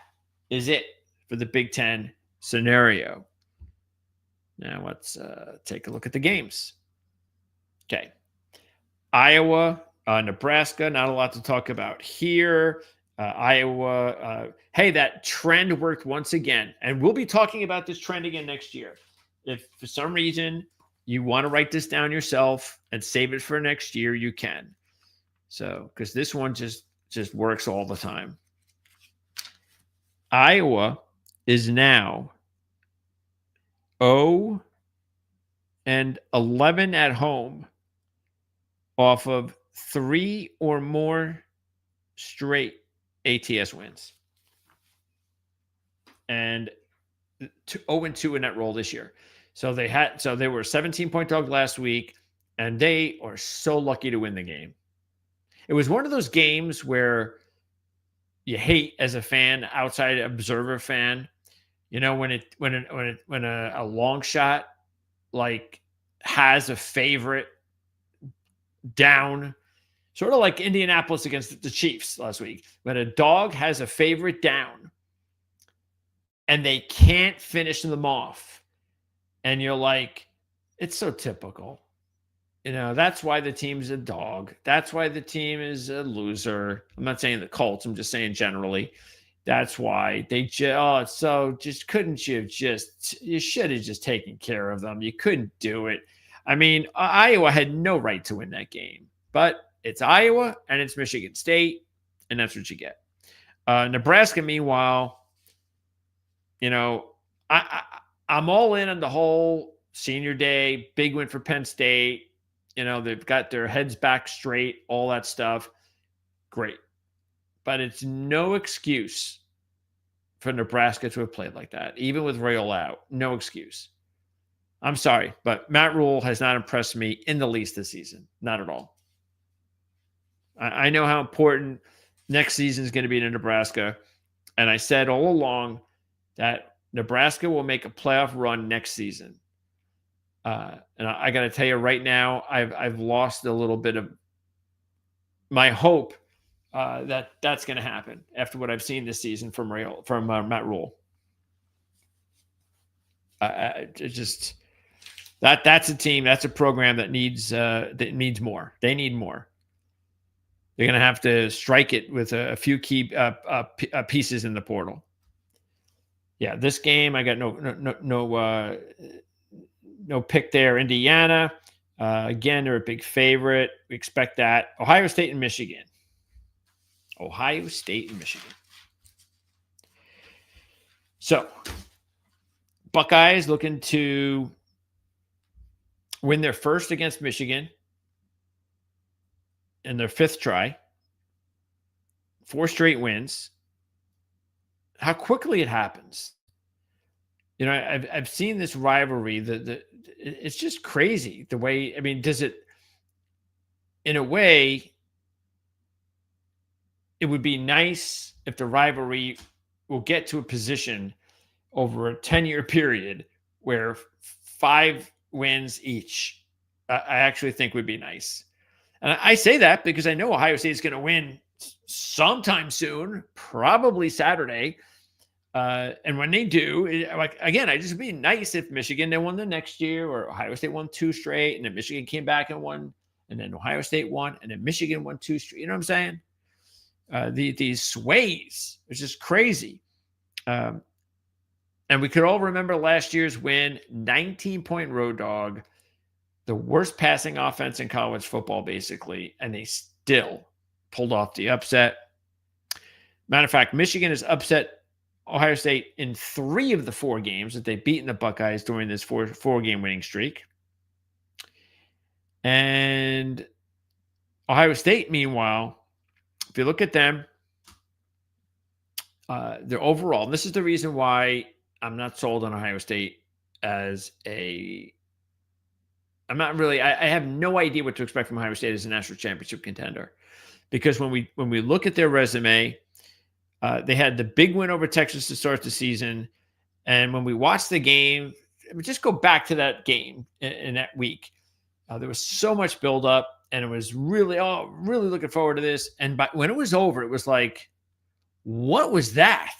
is it for the Big Ten scenario. Now let's take a look at the games. Okay. Iowa, Nebraska, not a lot to talk about here. Iowa, hey, that trend worked once again. And we'll be talking about this trend again next year. If for some reason you want to write this down yourself and save it for next year, you can. So, because this one just works all the time. Iowa is now 0-11 at home off of 3 or more straight ATS wins. And 0-2 in that role this year. So they were a 17-point dog last week, and they are so lucky to win the game. It was one of those games where you hate as a fan, outside observer fan, when a long shot like has a favorite down, sort of like Indianapolis against the Chiefs last week. When a dog has a favorite down and they can't finish them off, and you're like, it's so typical. That's why the team's a dog. That's why the team is a loser. I'm not saying the Colts. I'm just saying generally. That's why they couldn't you should have just taken care of them. You couldn't do it. I mean, Iowa had no right to win that game, but it's Iowa and it's Michigan State, and that's what you get. Nebraska, meanwhile, I'm all in on the whole senior day, big win for Penn State. They've got their heads back straight, all that stuff. Great. But it's no excuse for Nebraska to have played like that, even with Royal out. No excuse. I'm sorry, but Matt Rule has not impressed me in the least this season. Not at all. I know how important next season is going to be to Nebraska, and I said all along that Nebraska will make a playoff run next season. And I got to tell you right now, I've lost a little bit of my hope that that's going to happen after what I've seen this season from Matt Rule. That's a team, that's a program that needs more. They need more. They're going to have to strike it with a few key pieces in the portal. Yeah, this game I got no pick there. Indiana, again, they're a big favorite. We expect that. Ohio State and Michigan. So, Buckeyes looking to win their first against Michigan in their fifth try. 4 straight wins. How quickly it happens. I've seen this rivalry. It's just crazy the way. I mean, does it? In a way, it would be nice if the rivalry will get to a position over a 10-year period where 5 wins each. I actually think would be nice, and I say that because I know Ohio State is going to win sometime soon, probably Saturday. And when they do, I just be nice if Michigan they won the next year, or Ohio State won 2 straight, and then Michigan came back and won, and then Ohio State won, and then Michigan won 2 straight. You know what I'm saying? These sways, it's just crazy. And we could all remember last year's win, 19-point road dog, the worst passing offense in college football, basically, and they still pulled off the upset. Matter of fact, Michigan has upset Ohio State in 3 of the 4 games that they've beaten the Buckeyes during this 4-game winning streak. And Ohio State, meanwhile, if you look at them, they're overall, and this is the reason why I'm not sold on Ohio State as I'm not really, I have no idea what to expect from Ohio State as a national championship contender. Because when we look at their resume, they had the big win over Texas to start the season. And when we watched the game, just go back to that game in that week. There was so much buildup, and it was really looking forward to this. And when it was over, it was like, what was that?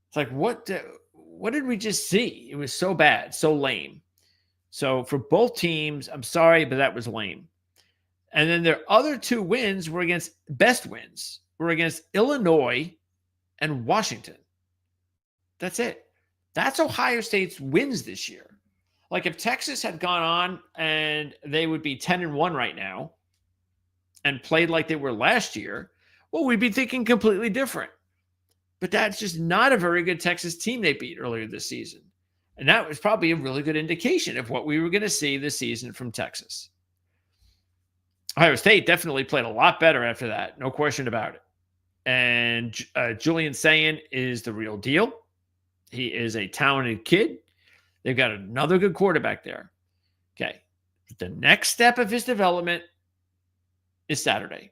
It's like, what did we just see? It was so bad, so lame. So for both teams, I'm sorry, but that was lame. And then their other 2 wins were against Illinois and Washington. That's it. That's Ohio State's wins this year. Like if Texas had gone on and they would be 10-1 right now and played like they were last year, well, we'd be thinking completely different. But that's just not a very good Texas team they beat earlier this season. And that was probably a really good indication of what we were going to see this season from Texas. Ohio State definitely played a lot better after that. No question about it. And Julian Sayin is the real deal. He is a talented kid. They've got another good quarterback there. Okay. The next step of his development is Saturday.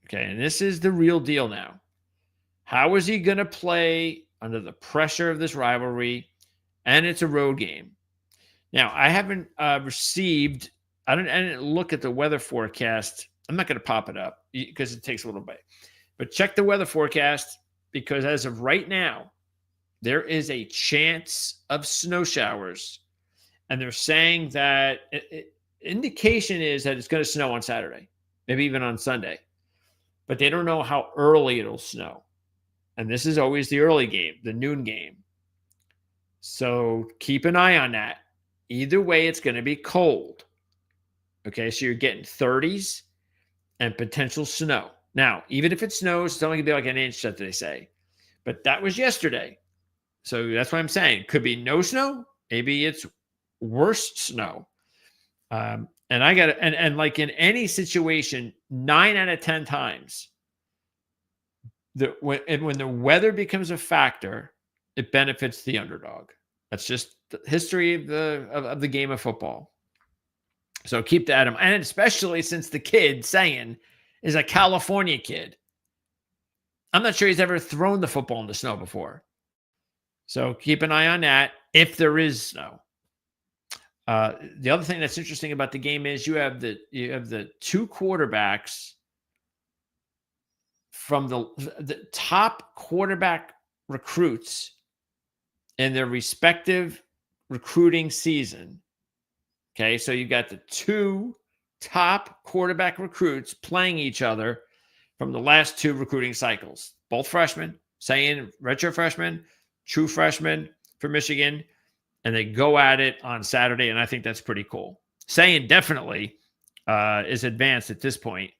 Okay. And this is the real deal now. How is he going to play under the pressure of this rivalry? And it's a road game. Now, I haven't received, I didn't look at the weather forecast. I'm not going to pop it up because it takes a little bit. But check the weather forecast because as of right now, there is a chance of snow showers. And they're saying that indication is that it's going to snow on Saturday, maybe even on Sunday. But they don't know how early it'll snow. And this is always the early game, the noon game. So keep an eye on that. Either way, it's going to be cold. Okay, so you're getting 30s and potential snow. Now, even if it snows, it's only going to be like an inch, that they say. But that was yesterday. So that's what I'm saying. Could be no snow. Maybe it's worse snow. And I got to, and like in any situation, 9 out of 10 times, when the weather becomes a factor, it benefits the underdog. That's just the history of the game of football. So keep that in mind. And especially since the kid saying is a California kid. I'm not sure he's ever thrown the football in the snow before. So keep an eye on that if there is snow. The other thing that's interesting about the game is you have the two quarterbacks from the top quarterback recruits in their respective recruiting season. Okay, so you got the two top quarterback recruits playing each other from the last two recruiting cycles. Both freshmen, saying redshirt freshmen, true freshmen for Michigan, and they go at it on Saturday, and I think that's pretty cool. Saying definitely is advanced at this point.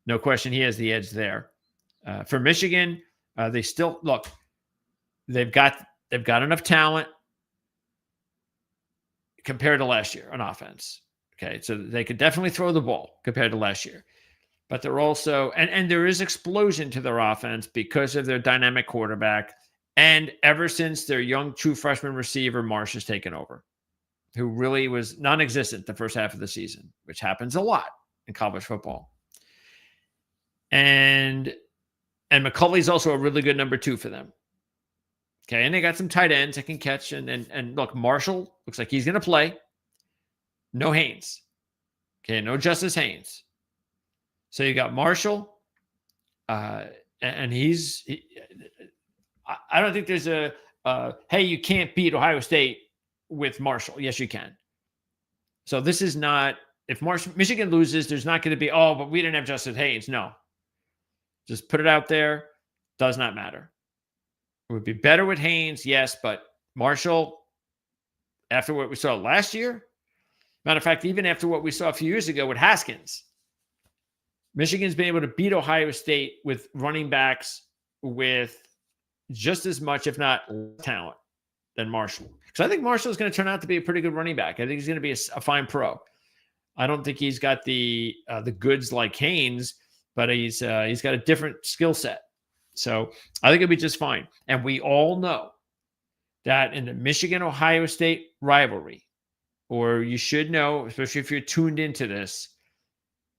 No question, he has the edge there. For Michigan, they still look. They've got enough talent compared to last year on offense. Okay, so they could definitely throw the ball compared to last year. But they're also, and there is explosion to their offense because of their dynamic quarterback. And ever since their young true freshman receiver, Marsh, has taken over, who really was non-existent the first half of the season, which happens a lot in college football. And McCulley's also a really good number 2 for them. Okay, and they got some tight ends that can catch. And look, Marshall looks like he's going to play. No Haynes. Okay, no Justice Haynes. So you got Marshall, and I don't think there's hey, you can't beat Ohio State with Marshall. Yes, you can. So this is not, if Michigan loses, there's not going to be, oh, but we didn't have Justice Haynes. No. Just put it out there. Does not matter. It would be better with Haynes, yes, but Marshall, after what we saw last year, matter of fact, even after what we saw a few years ago with Haskins, Michigan's been able to beat Ohio State with running backs with just as much, if not talent, than Marshall. Because I think Marshall is going to turn out to be a pretty good running back. I think he's going to be a fine pro. I don't think he's got the goods like Haynes, but he's got a different skill set. So I think it'll be just fine. And we all know that in the Michigan-Ohio State rivalry, or you should know, especially if you're tuned into this,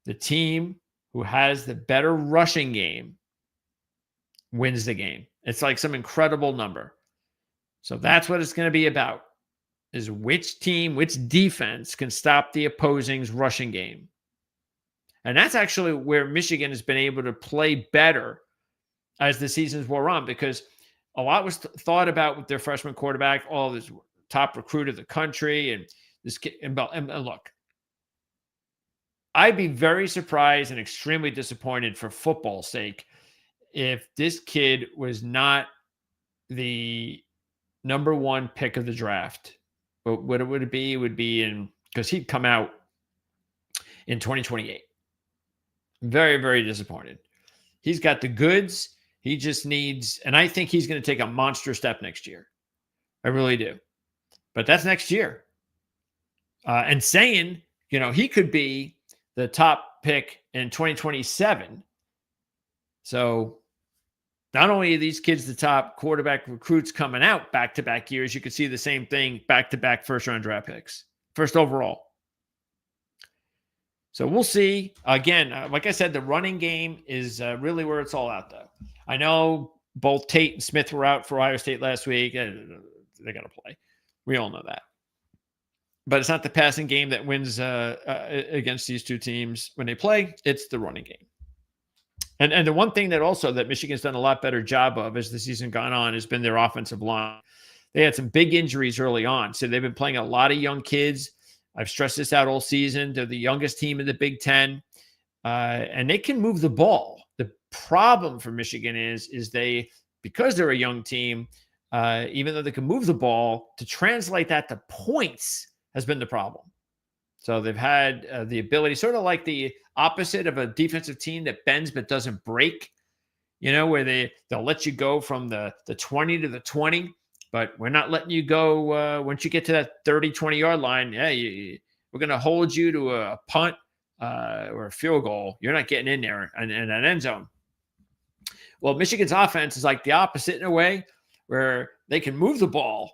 the team who has the better rushing game wins the game. It's like some incredible number. So that's what it's going to be about, is which team, which defense can stop the opposing's rushing game. And that's actually where Michigan has been able to play better as the seasons wore on, because a lot was thought about with their freshman quarterback, all this top recruit of the country, and this kid. And look, I'd be very surprised and extremely disappointed for football's sake if this kid was not the number 1 pick of the draft. But what would it be? It would be because he'd come out in 2028. Very, very disappointed. He's got the goods. He just needs, and I think he's going to take a monster step next year. I really do. But that's next year. And saying, he could be the top pick in 2027. So not only are these kids the top quarterback recruits coming out back-to-back years, you could see the same thing back-to-back first-round draft picks, first overall. So we'll see. Again, like I said, the running game is really where it's all out, though. I know both Tate and Smith were out for Ohio State last week. They got to play. We all know that. But it's not the passing game that wins against these two teams when they play. It's the running game. And the one thing that also that Michigan's done a lot better job of as the season gone on has been their offensive line. They had some big injuries early on. So they've been playing a lot of young kids. I've stressed this out all season. They're the youngest team in the Big Ten. And they can move the ball. The problem for Michigan is they, because they're a young team, even though they can move the ball, to translate that to points has been the problem. So they've had the ability, sort of like the opposite of a defensive team that bends but doesn't break, where they'll let you go from the 20 to the 20, but we're not letting you go once you get to that 30, 20-yard line. Yeah, we're going to hold you to a punt or a field goal. You're not getting in there in an end zone. Well, Michigan's offense is like the opposite in a way, where they can move the ball.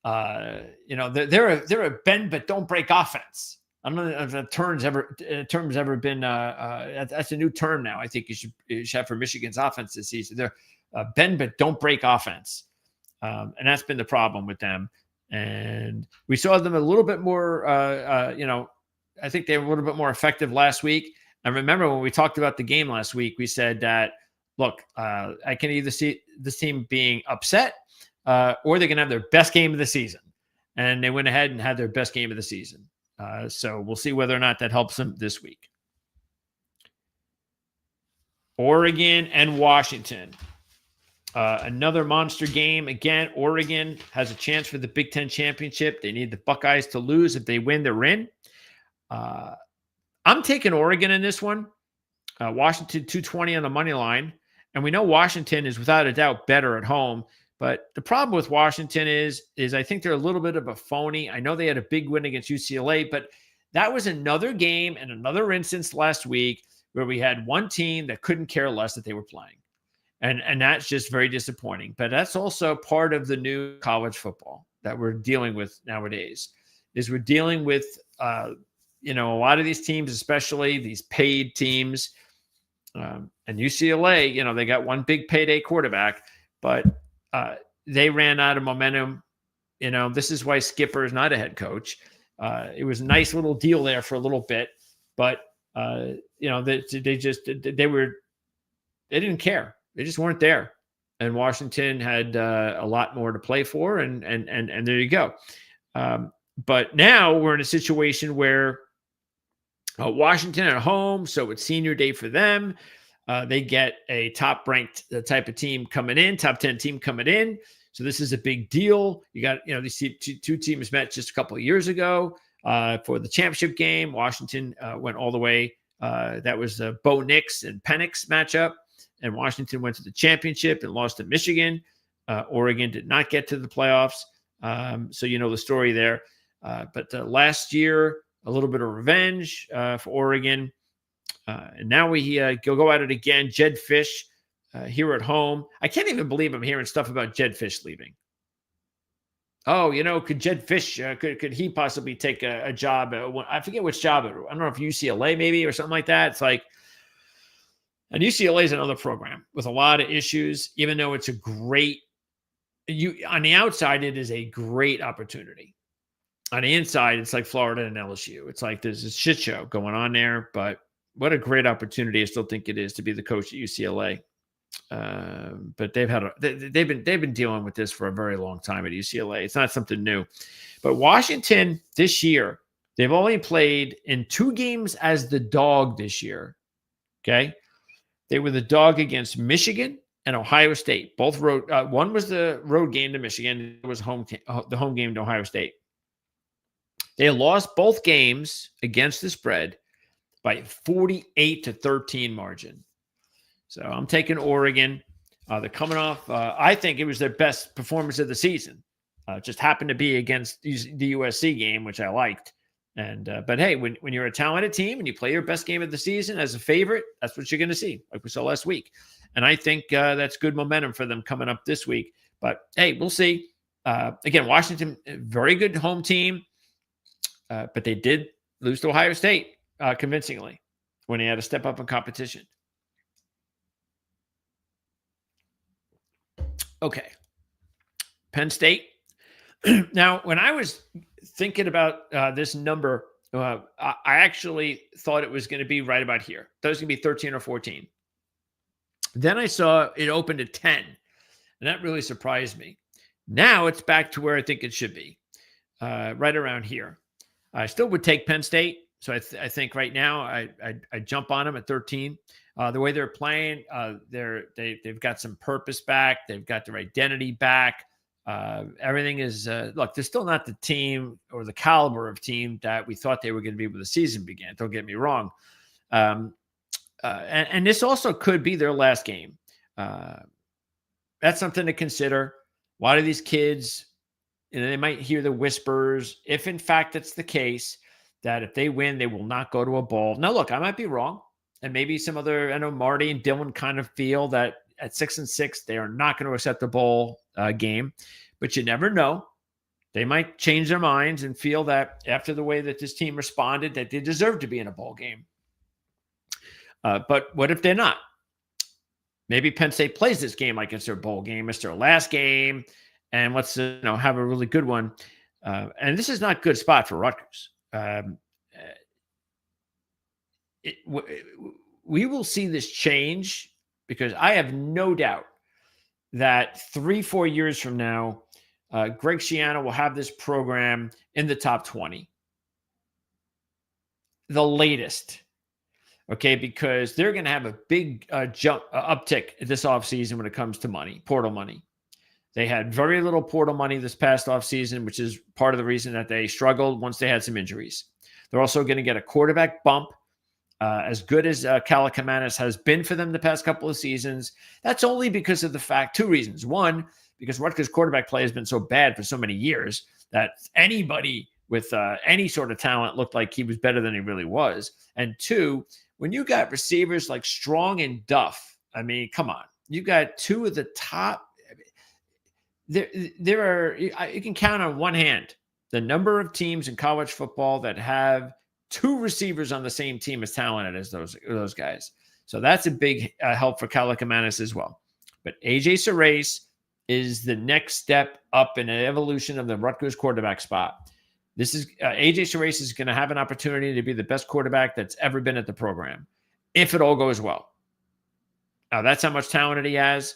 They're a bend but don't break offense. I don't know if the term's ever been. That's a new term now. I think you should have for Michigan's offense this season. They're bend but don't break offense, and that's been the problem with them. And we saw them a little bit more. I think they were a little bit more effective last week. And remember when we talked about the game last week, we said that look, I can either see this team being upset or they're going to have their best game of the season, and they went ahead and had their best game of the season. So we'll see whether or not that helps them this week. Oregon and Washington. Another monster game. Again, Oregon has a chance for the Big Ten championship. They need the Buckeyes to lose. If they win, they're in. I'm taking Oregon in this one. Washington 220 on the money line. And we know Washington is without a doubt better at home. But the problem with Washington is I think they're a little bit of a phony. I know they had a big win against UCLA, but that was another game and another instance last week where we had one team that couldn't care less that they were playing. And that's just very disappointing. But that's also part of the new college football that we're dealing with nowadays, is we're dealing with, a lot of these teams, especially these paid teams. And UCLA, they got one big payday quarterback, but they ran out of momentum. This is why Skipper is not a head coach. It was a nice little deal there for a little bit, but they didn't care. They just weren't there. And Washington had a lot more to play for, and there you go. But now we're in a situation where Washington at home, so it's senior day for them. They get a top-ranked type of team coming in, top 10 team coming in. So this is a big deal. You got, these two teams met just a couple of years ago for the championship game. Washington went all the way. That was the Bo Nix and Penix matchup. And Washington went to the championship and lost to Michigan. Oregon did not get to the playoffs. So you know the story there. But last year, a little bit of revenge for Oregon. And now we go at it again. Jed Fish here at home. I can't even believe I'm hearing stuff about Jed Fish leaving. Oh, could Jed Fish, could he possibly take a job? I forget which job. I don't know if UCLA maybe or something like that. It's like, and UCLA is another program with a lot of issues, even though it's a great, on the outside, it is a great opportunity. On the inside, it's like Florida and LSU. It's like there's a shit show going on there, but what a great opportunity I still think it is to be the coach at UCLA. But they've been dealing with this for a very long time at UCLA. It's not something new. But Washington this year, they've only played in 2 games as the dog this year. Okay. They were the dog against Michigan and Ohio State. Both road. One was the road game to Michigan. It was the home game to Ohio State. They lost both games against the spread by 48-13 margin. So I'm taking Oregon. They're coming off. I think it was their best performance of the season. Just happened to be against the USC game, which I liked. And but hey, when you're a talented team and you play your best game of the season as a favorite, that's what you're going to see, like we saw last week. And I think that's good momentum for them coming up this week. But hey, we'll see. Again, Washington, very good home team, but they did lose to Ohio State convincingly when he had to step up in competition. Okay. Penn State. Now, when I was thinking about this number, I actually thought it was going to be right about here. Thought it was going to be 13 or 14. Then I saw it opened at 10, and that really surprised me. Now it's back to where I think it should be, right around here. I still would take Penn State. So I think right now I jump on them at 13. The way they're playing, they've got some purpose back. They've got their identity back. Everything is look. They're still not the team or the caliber of team that we thought they were going to be when the season began. Don't get me wrong. And this also could be their last game. That's something to consider. A lot of these kids, they might hear the whispers, if in fact that's the case, that if they win, they will not go to a bowl. Now, look, I might be wrong. And maybe some other, I know Marty and Dylan kind of feel that at 6-6, they are not going to accept the bowl game. But you never know. They might change their minds and feel that after the way that this team responded, that they deserve to be in a bowl game. But what if they're not? Maybe Penn State plays this game like it's their bowl game. It's their last game. And let's have a really good one. And this is not a good spot for Rutgers. We will see this change because I have no doubt that 3-4 years from now, Greg Schiano will have this program in the top 20. The latest. Okay, because they're going to have a big uptick this offseason when it comes to money, portal money. They had very little portal money this past offseason, which is part of the reason that they struggled once they had some injuries. They're also going to get a quarterback bump. As good as Kalakamanis has been for them the past couple of seasons, that's only because of the fact, two reasons. One, because Rutgers quarterback play has been so bad for so many years that anybody with any sort of talent looked like he was better than he really was. And two, when you got receivers like Strong and Duff, I mean, come on. You got two of the top. There are, you can count on one hand the number of teams in college football that have two receivers on the same team as talented as those guys. So that's a big help for Kalakamanis as well. But AJ Serace is the next step up in an evolution of the Rutgers quarterback spot. This is AJ Serace is going to have an opportunity to be the best quarterback that's ever been at the program, if it all goes well. Now, that's how much talent he has.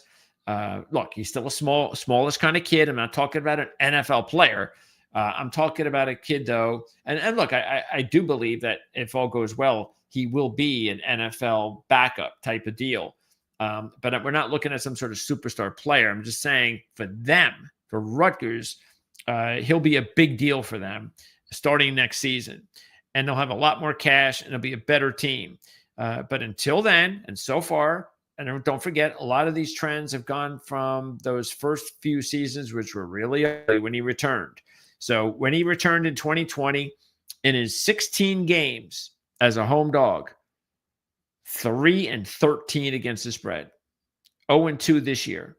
Look, he's still a smallish kind of kid. I'm not talking about an NFL player. I'm talking about a kid, though. And look, I do believe that if all goes well, he will be an NFL backup type of deal. But we're not looking at some sort of superstar player. I'm just saying for them, for Rutgers, he'll be a big deal for them starting next season. And they'll have a lot more cash and it'll be a better team. But until then, and so far, and don't forget, a lot of these trends have gone from those first few seasons, which were really early when he returned. So when he returned in 2020, in his 16 games as a home dog, 3-13 against the spread, 0-2 this year.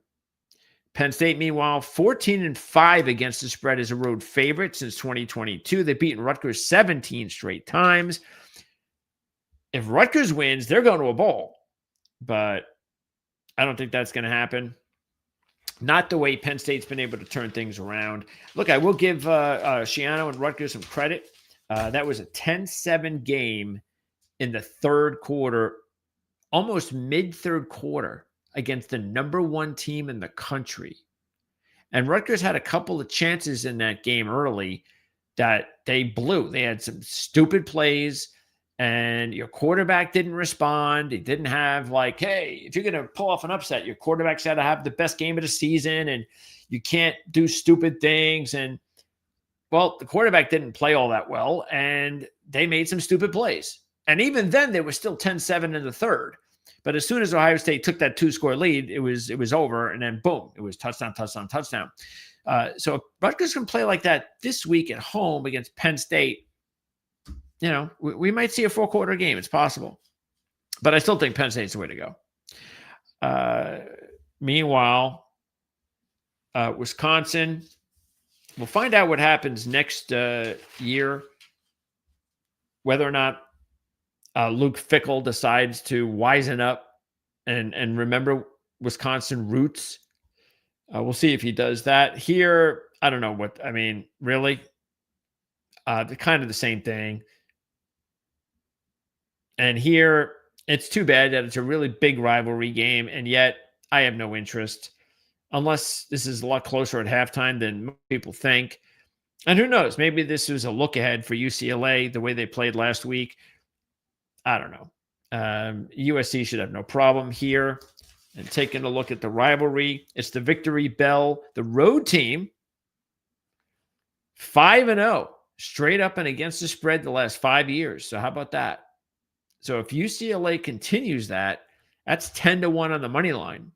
Penn State, meanwhile, 14-5 against the spread as a road favorite since 2022. They've beaten Rutgers 17 straight times. If Rutgers wins, they're going to a bowl. But I don't think that's going to happen. Not the way Penn State's been able to turn things around. Look, I will give Schiano and Rutgers some credit. That was a 10-7 game in the third quarter, almost mid-third quarter, against the number one team in the country. And Rutgers had a couple of chances in that game early that they blew. They had some stupid plays, and your quarterback didn't respond. He didn't have like, hey, if you're going to pull off an upset, your quarterback's got to have the best game of the season, and you can't do stupid things. And, well, the quarterback didn't play all that well, and they made some stupid plays. And even then, they were still 10-7 in the third. But as soon as Ohio State took that 2-score lead, it was over, and then boom, it was touchdown, touchdown, touchdown. So if Rutgers can play like that this week at home against Penn State, we might see a 4-quarter game. It's possible. But I still think Penn State's the way to go. Meanwhile, Wisconsin, we'll find out what happens next year, whether or not Luke Fickell decides to wisen up and remember Wisconsin roots. We'll see if he does that. Here, I don't know really. Kind of the same thing. And here, it's too bad that it's a really big rivalry game, and yet I have no interest unless this is a lot closer at halftime than most people think. And who knows? Maybe this was a look ahead for UCLA, the way they played last week. I don't know. USC should have no problem here. And taking a look at the rivalry, it's the Victory Bell, the road team, 5-0, straight up and against the spread the last 5 years. So how about that? So if UCLA continues that, that's 10-1 on the money line.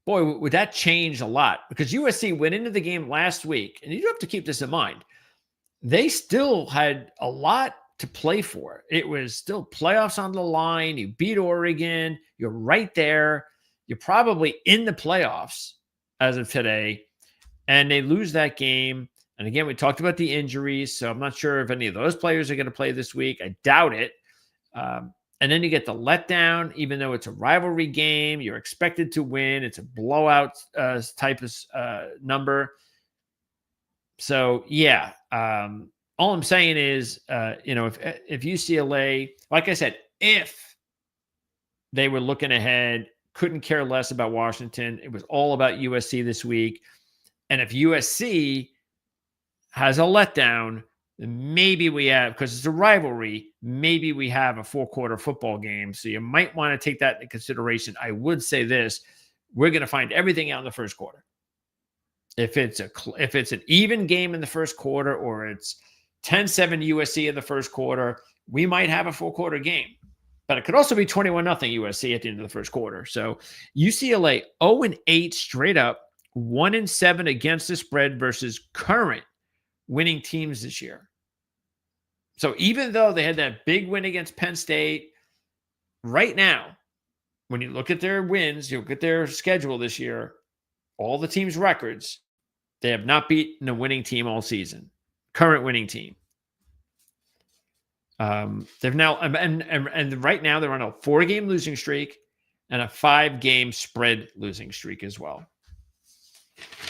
Boy, would that change a lot, because USC went into the game last week, and you have to keep this in mind. They still had a lot to play for. It was still playoffs on the line. You beat Oregon. You're right there. You're probably in the playoffs as of today, and they lose that game. And again, we talked about the injuries, so I'm not sure if any of those players are going to play this week. I doubt it. And then you get the letdown, even though it's a rivalry game. You're expected to win. It's a blowout type of number. So, yeah. All I'm saying is, if UCLA, like I said, if they were looking ahead, couldn't care less about Washington. It was all about USC this week. And if USC has a letdown, then maybe we have, because it's a rivalry, maybe we have a 4-quarter football game. So you might want to take that into consideration. I would say this: we're going to find everything out in the first quarter. If it's an even game in the first quarter, or it's 10-7 USC in the first quarter, we might have a 4-quarter game. But it could also be 21-0 USC at the end of the first quarter. So UCLA 0-8 straight up, 1-7 against the spread versus current winning teams this year. So even though they had that big win against Penn State, right now, when you look at their wins, you look at their schedule this year, all the teams' records, they have not beaten a winning team all season. Current winning team. They've now, and right now they're on a 4-game losing streak and a 5-game spread losing streak as well.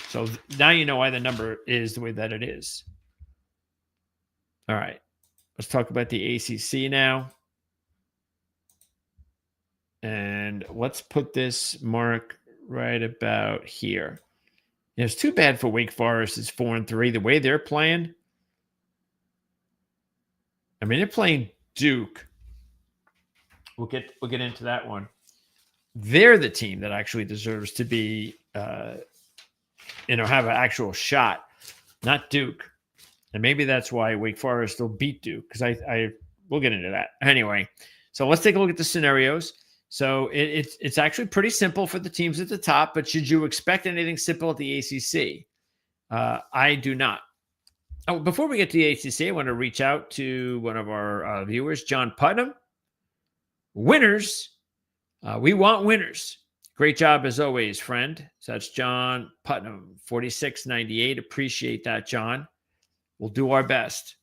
So now you know why the number is the way that it is. All right. Let's talk about the ACC now. And let's put this mark right about here. It's too bad for Wake Forest. It's 4-3. The way they're playing. I mean, they're playing Duke. We'll get into that one. They're the team that actually deserves to be, have an actual shot, not Duke. And maybe that's why Wake Forest will beat Duke, because we'll get into that. Anyway, so let's take a look at the scenarios. So it's actually pretty simple for the teams at the top, but should you expect anything simple at the ACC? I do not. Oh, before we get to the ACC, I want to reach out to one of our viewers, John Putnam. Winners. We want winners. Great job as always, friend. So that's John Putnam, 4698. Appreciate that, John. We'll do our best.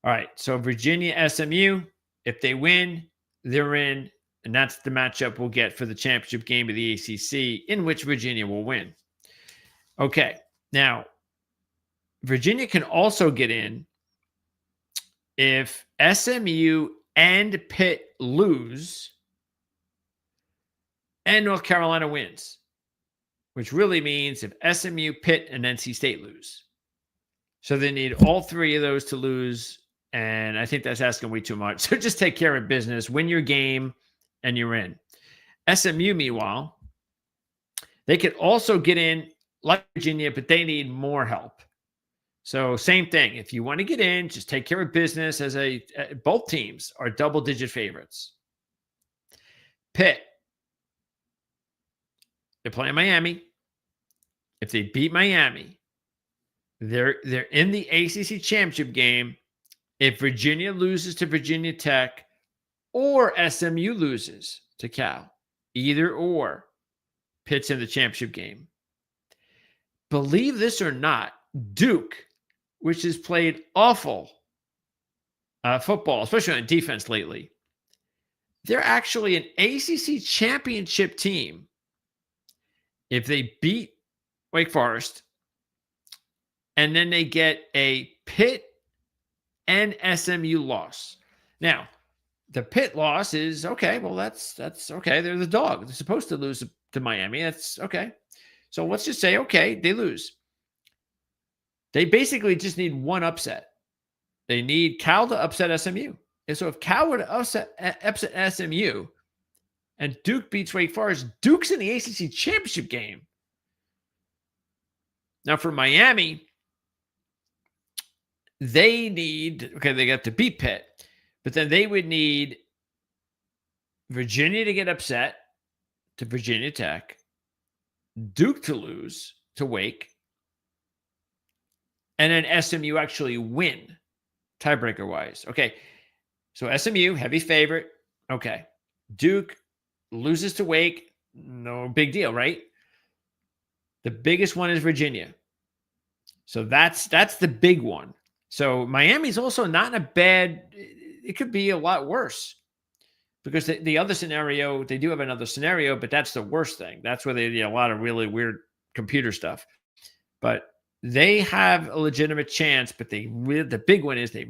All right. So Virginia, SMU, if they win, they're in. And that's the matchup we'll get for the championship game of the ACC, in which Virginia will win. Okay. Now, Virginia can also get in if SMU and Pitt lose and North Carolina wins, which really means if SMU, Pitt, and NC State lose. So they need all 3 of those to lose, and I think that's asking way too much. So just take care of business, win your game, and you're in. SMU, meanwhile, they could also get in like Virginia, but they need more help. So same thing. If you want to get in, just take care of business both teams are double-digit favorites. Pitt, they're playing Miami. If they beat Miami, They're in the ACC championship game if Virginia loses to Virginia Tech or SMU loses to Cal. Either or, Pitt's in the championship game. Believe this or not, Duke, which has played awful football, especially on defense lately, they're actually an ACC championship team if they beat Wake Forest and then they get a Pitt and SMU loss. Now, the Pitt loss is okay. Well, that's okay. They're the dog. They're supposed to lose to Miami. That's okay. So let's just say, okay, they lose. They basically just need one upset. They need Cal to upset SMU. And so if Cal were to upset SMU and Duke beats Wake Forest, Duke's in the ACC championship game. Now for Miami, they got to beat Pitt, but then they would need Virginia to get upset to Virginia Tech, Duke to lose to Wake, and then SMU actually win tiebreaker wise. Okay. So SMU, heavy favorite. Okay. Duke loses to Wake. No big deal, right? The biggest one is Virginia. So that's the big one. So Miami's also not in a bad, it could be a lot worse because the other scenario, they do have another scenario, but that's the worst thing. That's where they do a lot of really weird computer stuff. But they have a legitimate chance, but the big one is they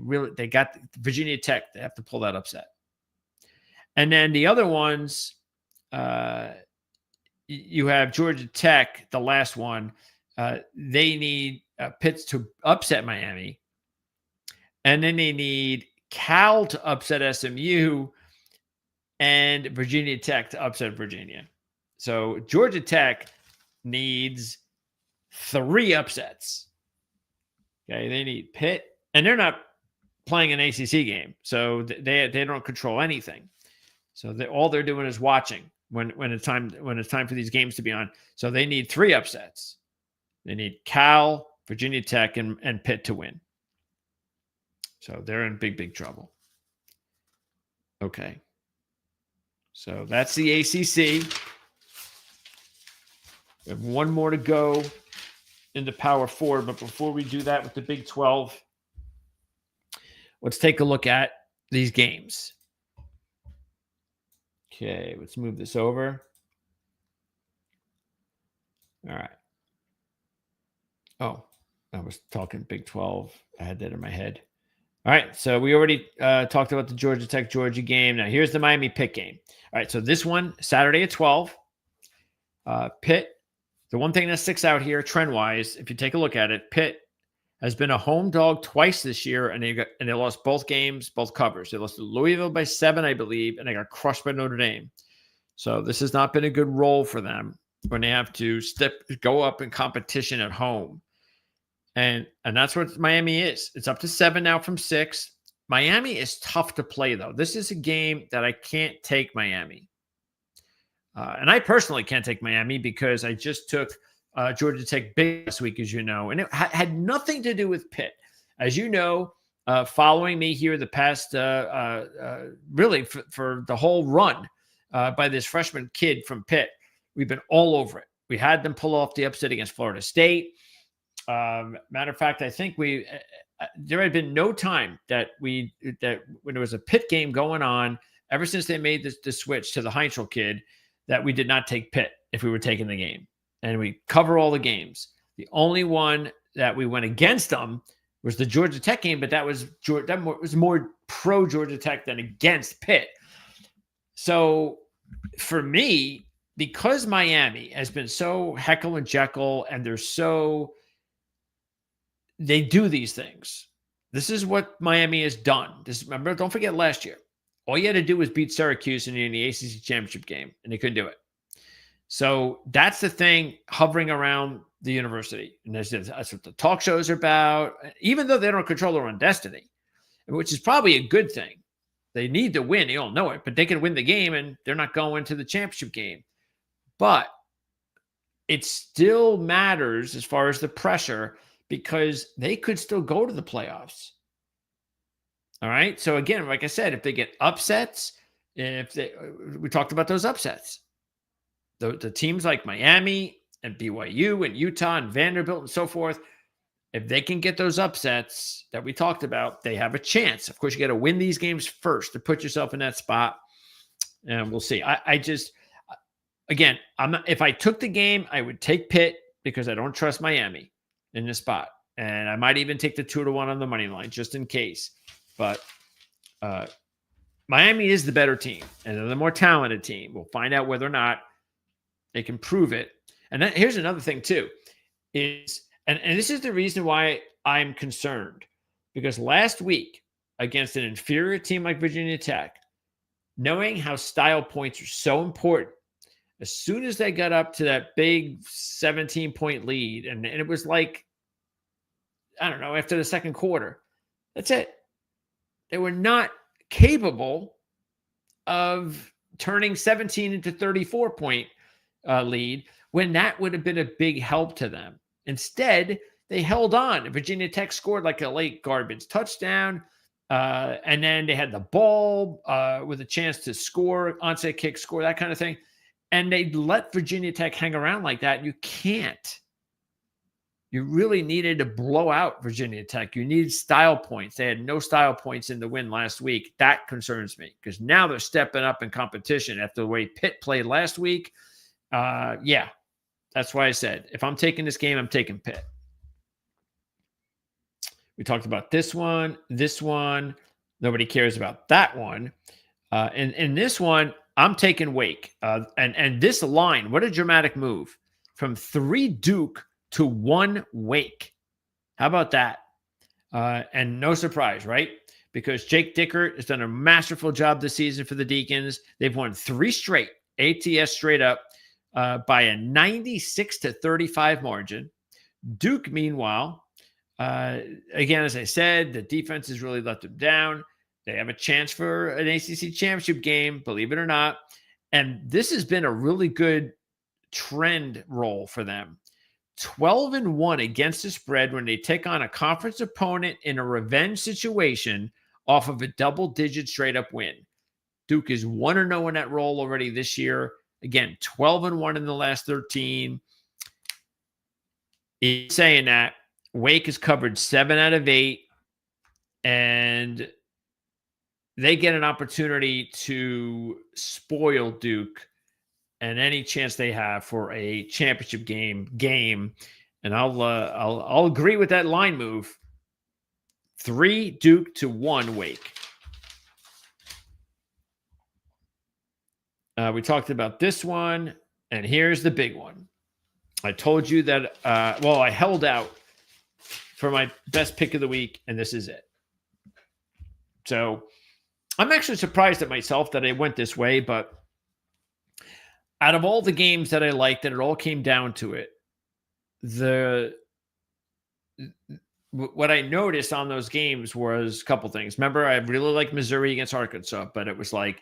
got Virginia Tech. They have to pull that upset. And then the other ones, you have Georgia Tech, the last one. They need Pitt to upset Miami. And then they need Cal to upset SMU and Virginia Tech to upset Virginia. So Georgia Tech needs 3 upsets. Okay, they need Pitt, and they're not playing an ACC game, so they don't control anything. So all they're doing is watching when it's time for these games to be on. So they need 3 upsets. They need Cal, Virginia Tech, and Pitt to win. So they're in big trouble. Okay. So that's the ACC. We have one more to go in the Power 4, but before we do that with the Big 12, let's take a look at these games. Okay, let's move this over. All right. Oh, I was talking Big 12. I had that in my head. All right, so we already talked about the Georgia Tech-Georgia game. Now, here's the Miami-Pitt game. All right, so this one, Saturday at 12. Pitt, the one thing that sticks out here trend-wise, if you take a look at it, Pitt has been a home dog twice this year, and they lost both games, both covers. They lost to Louisville by 7, I believe, and they got crushed by Notre Dame. So this has not been a good role for them when they have to go up in competition at home. And that's what Miami is. It's up to 7 now from 6. Miami is tough to play, though. This is a game that I can't take Miami. And I personally can't take Miami because I just took Georgia Tech big last week, as you know. And it had nothing to do with Pitt. As you know, following me here the past, really for the whole run by this freshman kid from Pitt, we've been all over it. We had them pull off the upset against Florida State. Matter of fact, I think there had been no time that when there was a Pitt game going on, ever since they made the switch to the Heinzel kid, that we did not take Pitt if we were taking the game. And we cover all the games. The only one that we went against them was the Georgia Tech game, but that was more pro Georgia Tech than against Pitt. So for me, because Miami has been so heckle and jekyll, and they do these things. This is what Miami has done. Remember, don't forget last year. All you had to do was beat Syracuse in the ACC championship game, and they couldn't do it. So that's the thing hovering around the university. And that's what the talk shows are about, even though they don't control their own destiny, which is probably a good thing. They need to win. They all know it, but they can win the game, and they're not going to the championship game. But it still matters as far as the pressure, because they could still go to the playoffs. All right. So again, like I said, if they get upsets, we talked about those upsets, the teams like Miami and BYU and Utah and Vanderbilt and so forth, if they can get those upsets that we talked about, they have a chance. Of course, you got to win these games first to put yourself in that spot. And we'll see. Again, if I took the game, I would take Pitt because I don't trust Miami in this spot. And I might even take the 2-1 on the money line just in case. But Miami is the better team and they're the more talented team. We'll find out whether or not they can prove it. And then here's another thing too, and this is the reason why I'm concerned, because last week against an inferior team like Virginia Tech, knowing how style points are so important, as soon as they got up to that big 17-point lead, and it was like, I don't know, after the second quarter, that's it. They were not capable of turning 17 into 34-point lead when that would have been a big help to them. Instead, they held on. Virginia Tech scored like a late garbage touchdown. And then they had the ball with a chance to score, onside kick, score, that kind of thing. And they let Virginia Tech hang around like that. You can't. You really needed to blow out Virginia Tech. You needed style points. They had no style points in the win last week. That concerns me because now they're stepping up in competition after the way Pitt played last week. Yeah, that's why I said, if I'm taking this game, I'm taking Pitt. We talked about this one. Nobody cares about that one. And this one, I'm taking Wake. And this line, what a dramatic move. From 3 Duke to 1 Wake. How about that? And no surprise, right? Because Jake Dickert has done a masterful job this season for the Deacons. They've won 3 straight, ATS straight up, by a 96-35 margin. Duke, meanwhile, again, as I said, the defense has really let them down. They have a chance for an ACC championship game, believe it or not. And this has been a really good trend roll for them. 12-1 against the spread when they take on a conference opponent in a revenge situation off of a double-digit straight-up win. Duke is 1-0 in that roll already this year. Again, 12-1 in the last 13. In saying that, Wake has covered 7 out of 8, and they get an opportunity to spoil Duke and any chance they have for a championship game. And I'll agree with that line move. 3 Duke to 1 Wake. We talked about this one, and here's the big one. I told you that, I held out for my best pick of the week, and this is it. So I'm actually surprised at myself that I went this way, but out of all the games that I liked, that it all came down to it, what I noticed on those games was a couple things. Remember, I really liked Missouri against Arkansas, but it was like,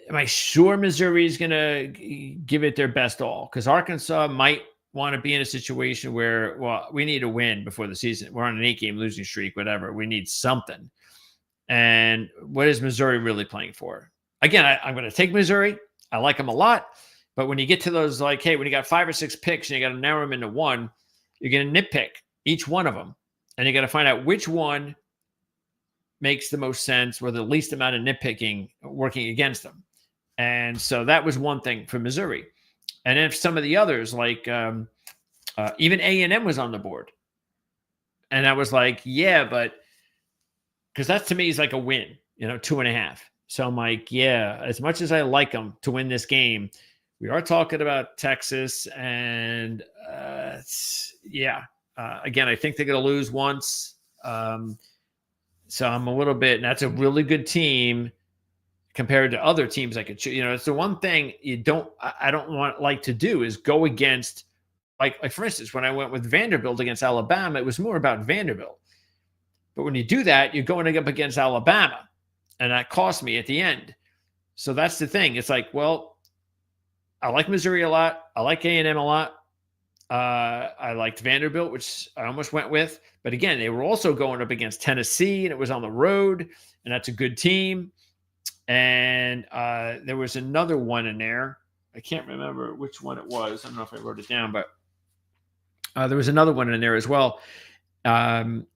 am I sure Missouri is going to give it their best all? Because Arkansas might want to be in a situation where, well, we need a win before the season. We're on an 8-game losing streak, whatever. We need something. And what is Missouri really playing for? Again, I'm going to take Missouri. I like them a lot. But when you get to those, like, hey, when you got 5 or 6 picks and you got to narrow them into one, you're going to nitpick each one of them. And you got to find out which one makes the most sense or the least amount of nitpicking working against them. And so that was one thing for Missouri. And then for some of the others, like even A&M was on the board. And I was like, yeah, but because that to me is like a win, 2.5. So I'm like, yeah, as much as I like them to win this game, we are talking about Texas. And again, I think they're going to lose once. So I'm a little bit, and that's a really good team compared to other teams I could choose. It's the one thing I don't like to do is go against, like for instance, when I went with Vanderbilt against Alabama, it was more about Vanderbilt. But when you do that, you're going up against Alabama, and that cost me at the end. So that's the thing. It's like, well, I like Missouri a lot. I like A&M a lot. I liked Vanderbilt, which I almost went with. But again, they were also going up against Tennessee, and it was on the road, and that's a good team. And there was another one in there. I can't remember which one it was. I don't know if I wrote it down, but there was another one in there as well. And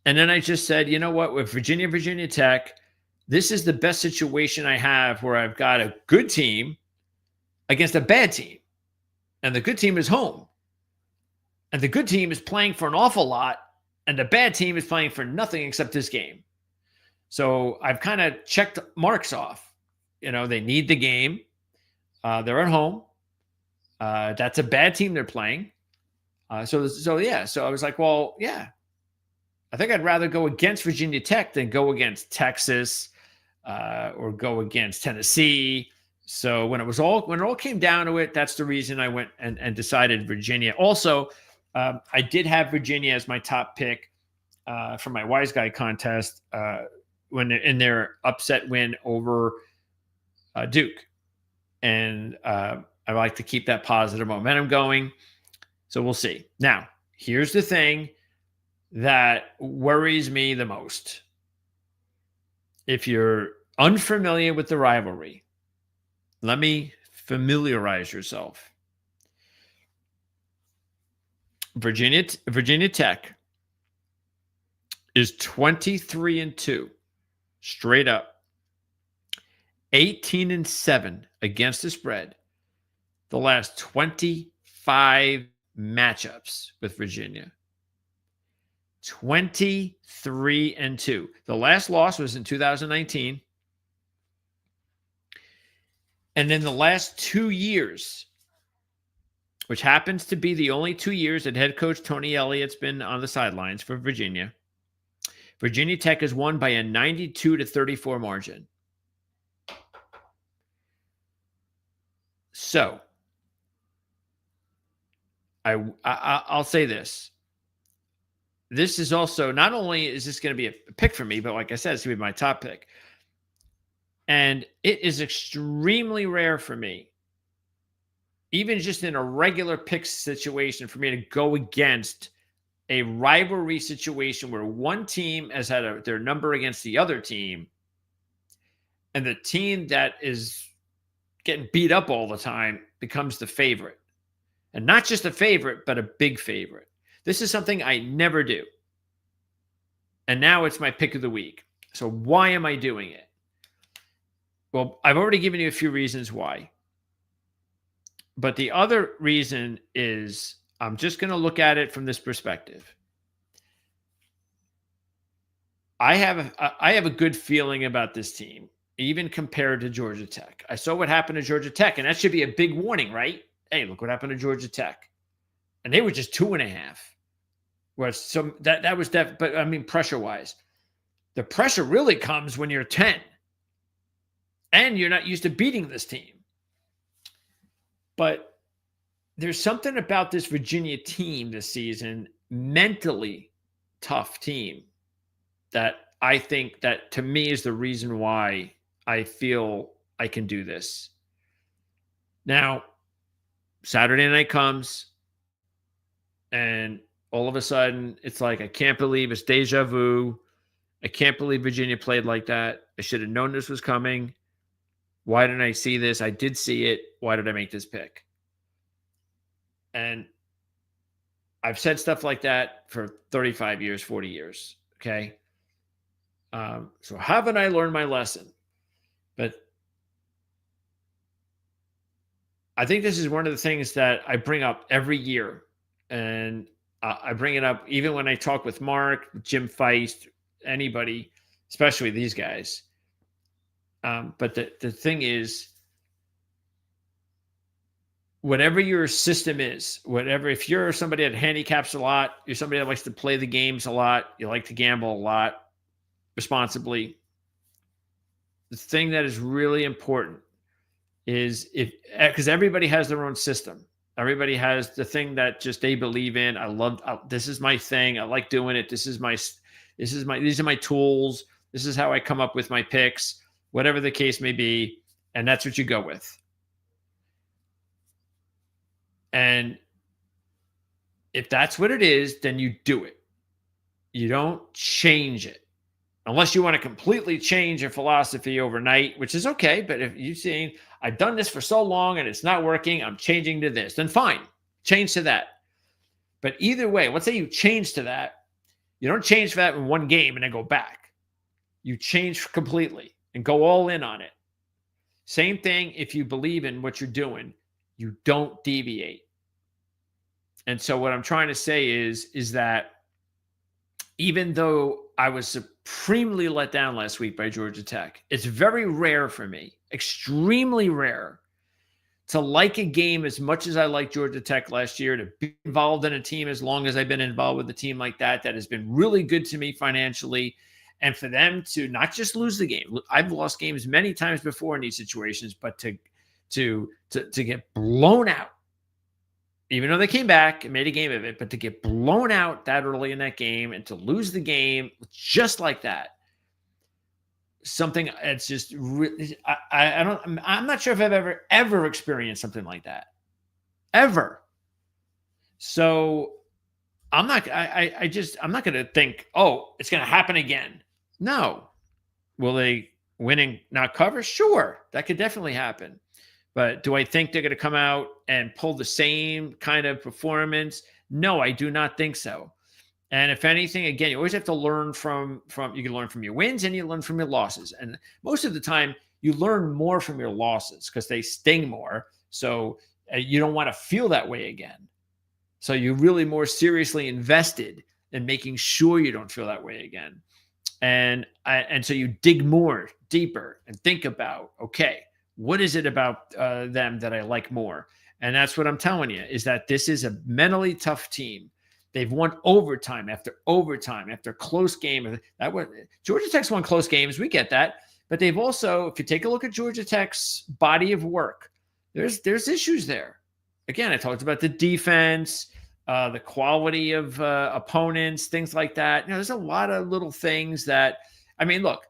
then I just said, you know what, with Virginia Tech, this is the best situation I have where I've got a good team against a bad team. And the good team is home. And the good team is playing for an awful lot. And the bad team is playing for nothing except this game. So I've kind of checked marks off. You know, they need the game. They're at home. That's a bad team they're playing. So I was like, well, yeah. I think I'd rather go against Virginia Tech than go against Texas or go against Tennessee. So when it all came down to it, that's the reason I went and decided Virginia. Also, I did have Virginia as my top pick for my Wise Guy contest when in their upset win over Duke, and I like to keep that positive momentum going. So we'll see. Now, here's the thing that worries me the most. If you're unfamiliar with the rivalry, let me familiarize yourself. Virginia Tech is 23-2 straight up, 18-7 against the spread the last 25 matchups with Virginia. 23-2. The last loss was in 2019. And then the last 2 years, which happens to be the only 2 years that head coach Tony Elliott's been on the sidelines for Virginia, Virginia Tech has won by a 92-34 margin. So, I'll say this. This is also, not only is this going to be a pick for me, but like I said, it's going to be my top pick. And it is extremely rare for me, even just in a regular pick situation, for me to go against a rivalry situation where one team has had their number against the other team, and the team that is getting beat up all the time becomes the favorite. And not just a favorite, but a big favorite. This is something I never do. And now it's my pick of the week. So why am I doing it? Well, I've already given you a few reasons why. But the other reason is I'm just going to look at it from this perspective. I have a good feeling about this team, even compared to Georgia Tech. I saw what happened to Georgia Tech, and that should be a big warning, right? Hey, look what happened to Georgia Tech. And they were just 2.5. That was but I mean, pressure-wise. The pressure really comes when you're 10 and you're not used to beating this team. But there's something about this Virginia team this season, mentally tough team, that I think that to me is the reason why I feel I can do this. Now, Saturday night comes, and all of a sudden, it's like, I can't believe it's deja vu. I can't believe Virginia played like that. I should have known this was coming. Why didn't I see this? I did see it. Why did I make this pick? And I've said stuff like that for 35 years, 40 years. Okay. So haven't I learned my lesson? But I think this is one of the things that I bring up every year. And I bring it up even when I talk with Mark, Jim Feist, anybody, especially these guys. But the thing is, whatever your system is, if you're somebody that handicaps a lot, you're somebody that likes to play the games a lot, you like to gamble a lot responsibly, the thing that is really important is because everybody has their own system. Everybody has the thing that just they believe in. This is my thing. I like doing it. These are my tools. This is how I come up with my picks, whatever the case may be. And that's what you go with. And If that's what it is, then you do it. You don't change it. Unless you want to completely change your philosophy overnight, which is okay. But if you're saying, I've done this for so long and it's not working, I'm changing to this, then fine, change to that. But either way, let's say you change to that. You don't change for that in one game and then go back. You change completely and go all in on it. Same thing if you believe in what you're doing, you don't deviate. And so what I'm trying to say is that even though I was supremely let down last week by Georgia Tech, it's very rare for me, extremely rare, to like a game as much as I like Georgia Tech last year, to be involved in a team as long as I've been involved with a team like that has been really good to me financially. And for them to not just lose the game, I've lost games many times before in these situations, but to get blown out, even though they came back and made a game of it, but to get blown out that early in that game and to lose the game just like that, something that's just really, I'm not sure if I've ever experienced something like that, ever. So I'm not going to think, oh, it's going to happen again. No. Will they win and not cover? Sure. That could definitely happen. But do I think they're going to come out and pull the same kind of performance? No, I do not think so. And if anything, again, you always have to learn from you can learn from your wins and you learn from your losses. And most of the time, you learn more from your losses because they sting more. So you don't want to feel that way again. So you're really more seriously invested in making sure you don't feel that way again. And so you dig more deeper and think about, okay, what is it about them that I like more? And that's what I'm telling you, is that this is a mentally tough team. They've won overtime after close game. Georgia Tech's won close games. We get that. But they've also, if you take a look at Georgia Tech's body of work, there's issues there. Again, I talked about the defense, the quality of opponents, things like that. There's a lot of little things that, look,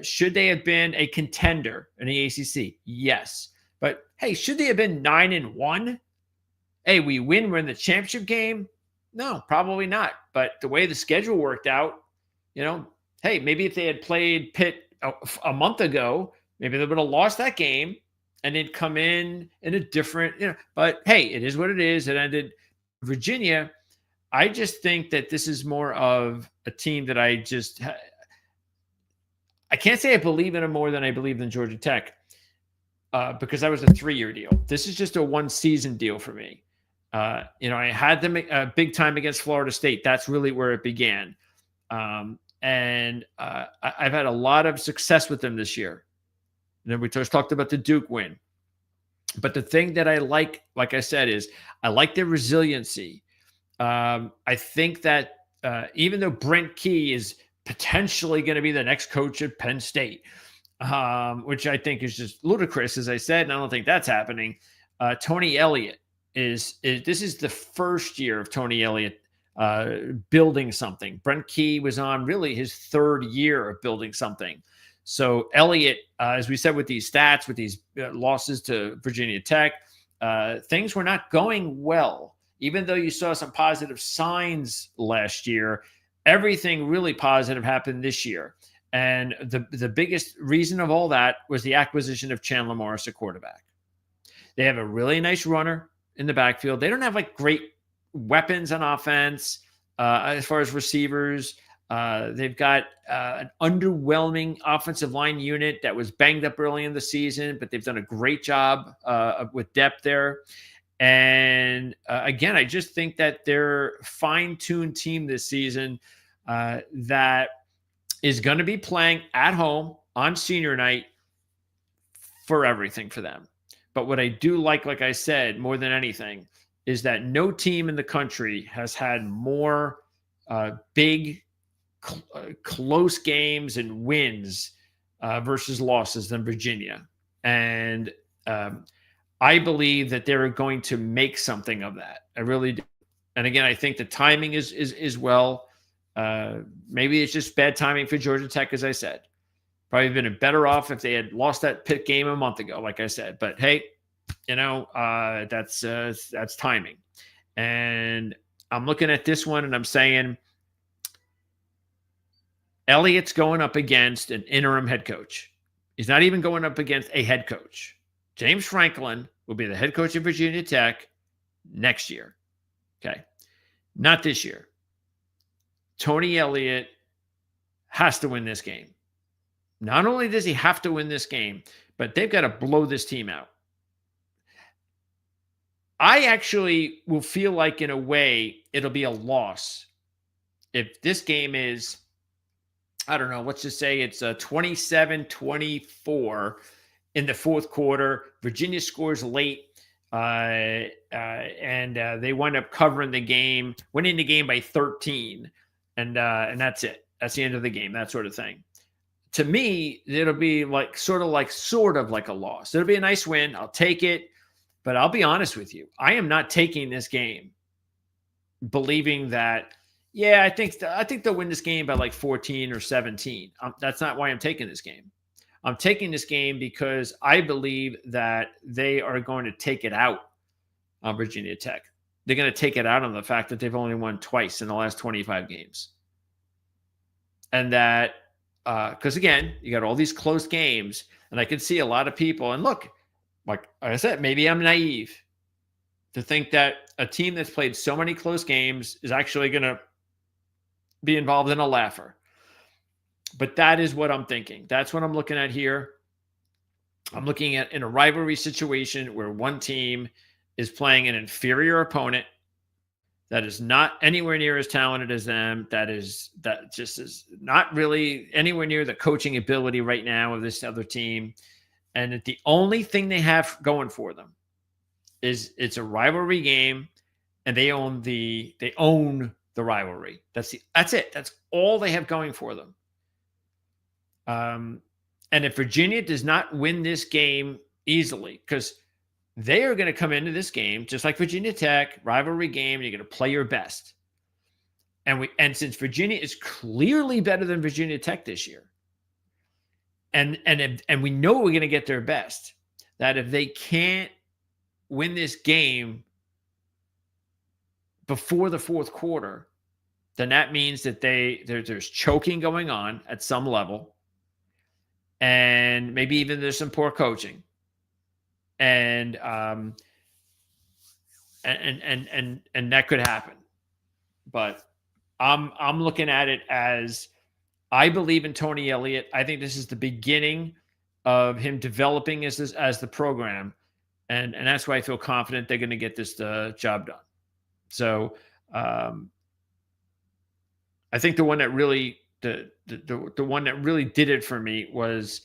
should they have been a contender in the ACC? Yes. But, hey, should they have been 9-1? Hey, we win, we're in the championship game? No, probably not. But the way the schedule worked out, hey, maybe if they had played Pitt a month ago, maybe they would have lost that game and then come in a different, but hey, it is what it is. It ended Virginia. I just think that this is more of a team that I can't say I believe in them more than I believe in Georgia Tech because that was a 3-year deal. This is just a 1-season deal for me. I had them big time against Florida State. That's really where it began. And I've had a lot of success with them this year. And then we just talked about the Duke win. But the thing that I like I said, is I like their resiliency. I think that even though Brent Key is potentially going to be the next coach at Penn State, which I think is just ludicrous, as I said, and I don't think that's happening. Tony Elliott this is the first year of Tony Elliott building something. Brent Key was on really his 3rd year of building something. So Elliott, as we said, with these stats, with these losses to Virginia Tech, things were not going well. Even though you saw some positive signs last year, everything really positive happened this year. And the biggest reason of all that was the acquisition of Chandler Morris, a quarterback. They have a really nice runner in the backfield. They don't have great weapons on offense as far as receivers. They've got an underwhelming offensive line unit that was banged up early in the season, but they've done a great job with depth there. And again, I just think that they're a fine-tuned team this season that is going to be playing at home on senior night for everything for them. But what I do like I said, more than anything, is that no team in the country has had more big, close games and wins versus losses than Virginia. And I believe that they're going to make something of that. I really do. And again, I think the timing is well. Maybe it's just bad timing for Georgia Tech, as I said. Probably been better off if they had lost that Pitt game a month ago, like I said. But hey, that's timing. And I'm looking at this one and I'm saying Elliott's going up against an interim head coach. He's not even going up against a head coach. James Franklin will be the head coach of Virginia Tech next year. Okay. Not this year. Tony Elliott has to win this game. Not only does he have to win this game, but they've got to blow this team out. I actually will feel like, in a way, it'll be a loss if this game is, I don't know, let's just say it's 27-24 in the fourth quarter. Virginia scores late, and they wind up covering the game, winning the game by 13, and that's it. That's the end of the game, that sort of thing. To me, it'll be like sort of like a loss. It'll be a nice win. I'll take it. But I'll be honest with you. I am not taking this game believing that, I think they'll win this game by like 14 or 17. That's not why I'm taking this game. I'm taking this game because I believe that they are going to take it out on Virginia Tech. They're going to take it out on the fact that they've only won twice in the last 25 games. And that, because again, you got all these close games, and I can see a lot of people, and look, like I said, maybe I'm naive to think that a team that's played so many close games is actually going to be involved in a laugher. But that is what I'm thinking. That's what I'm looking at here. I'm looking at in a rivalry situation where one team is playing an inferior opponent that is not anywhere near as talented as them, that just is not really anywhere near the coaching ability right now of this other team. And the only thing they have going for them is it's a rivalry game, and they own the rivalry. That's it. That's all they have going for them. And if Virginia does not win this game easily, because they are going to come into this game just like Virginia Tech, rivalry game, and you're going to play your best. And since Virginia is clearly better than Virginia Tech this year, and we know we're going to get their best, that if they can't win this game before the fourth quarter, then that means that there's choking going on at some level, and maybe even there's some poor coaching, and that could happen. But I'm looking at it as, I believe in Tony Elliott. I think this is the beginning of him developing as the program, and that's why I feel confident they're going to get this job done. So I think the one that really the one that really did it for me was,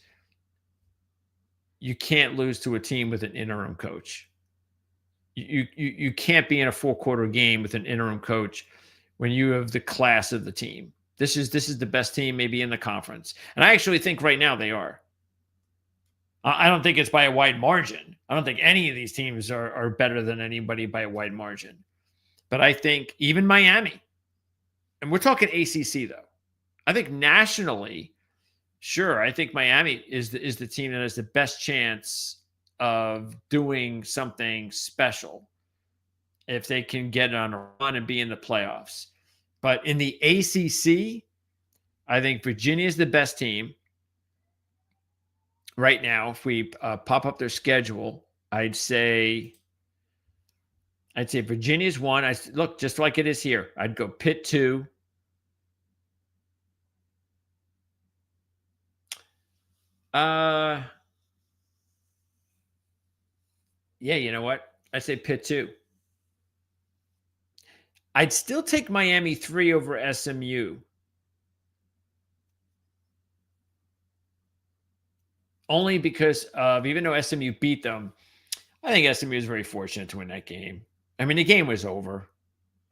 you can't lose to a team with an interim coach. You can't be in a 4-quarter game with an interim coach when you have the class of the team. This is the best team maybe in the conference. And I actually think right now they are. I don't think it's by a wide margin. I don't think any of these teams are better than anybody by a wide margin. But I think even Miami, and we're talking ACC though, I think nationally, sure, I think Miami is the team that has the best chance of doing something special if they can get on a run and be in the playoffs. But in the ACC, I think Virginia is the best team right now. If we pop up their schedule, I'd say Virginia's 1. Look, just like it is here. I'd go Pitt 2. You know what? I say Pitt 2. I'd still take Miami 3 over SMU. Only because even though SMU beat them, I think SMU is very fortunate to win that game. I mean, the game was over,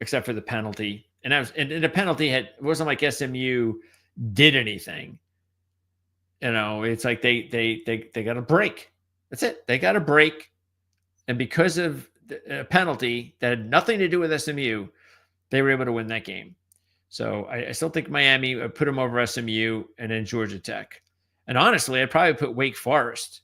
except for the penalty. And the penalty it wasn't like SMU did anything. You know, it's like they got a break. That's it. They got a break. And because of a penalty that had nothing to do with SMU, they were able to win that game. So I still think Miami put them over SMU and then Georgia Tech. And honestly, I'd probably put Wake Forest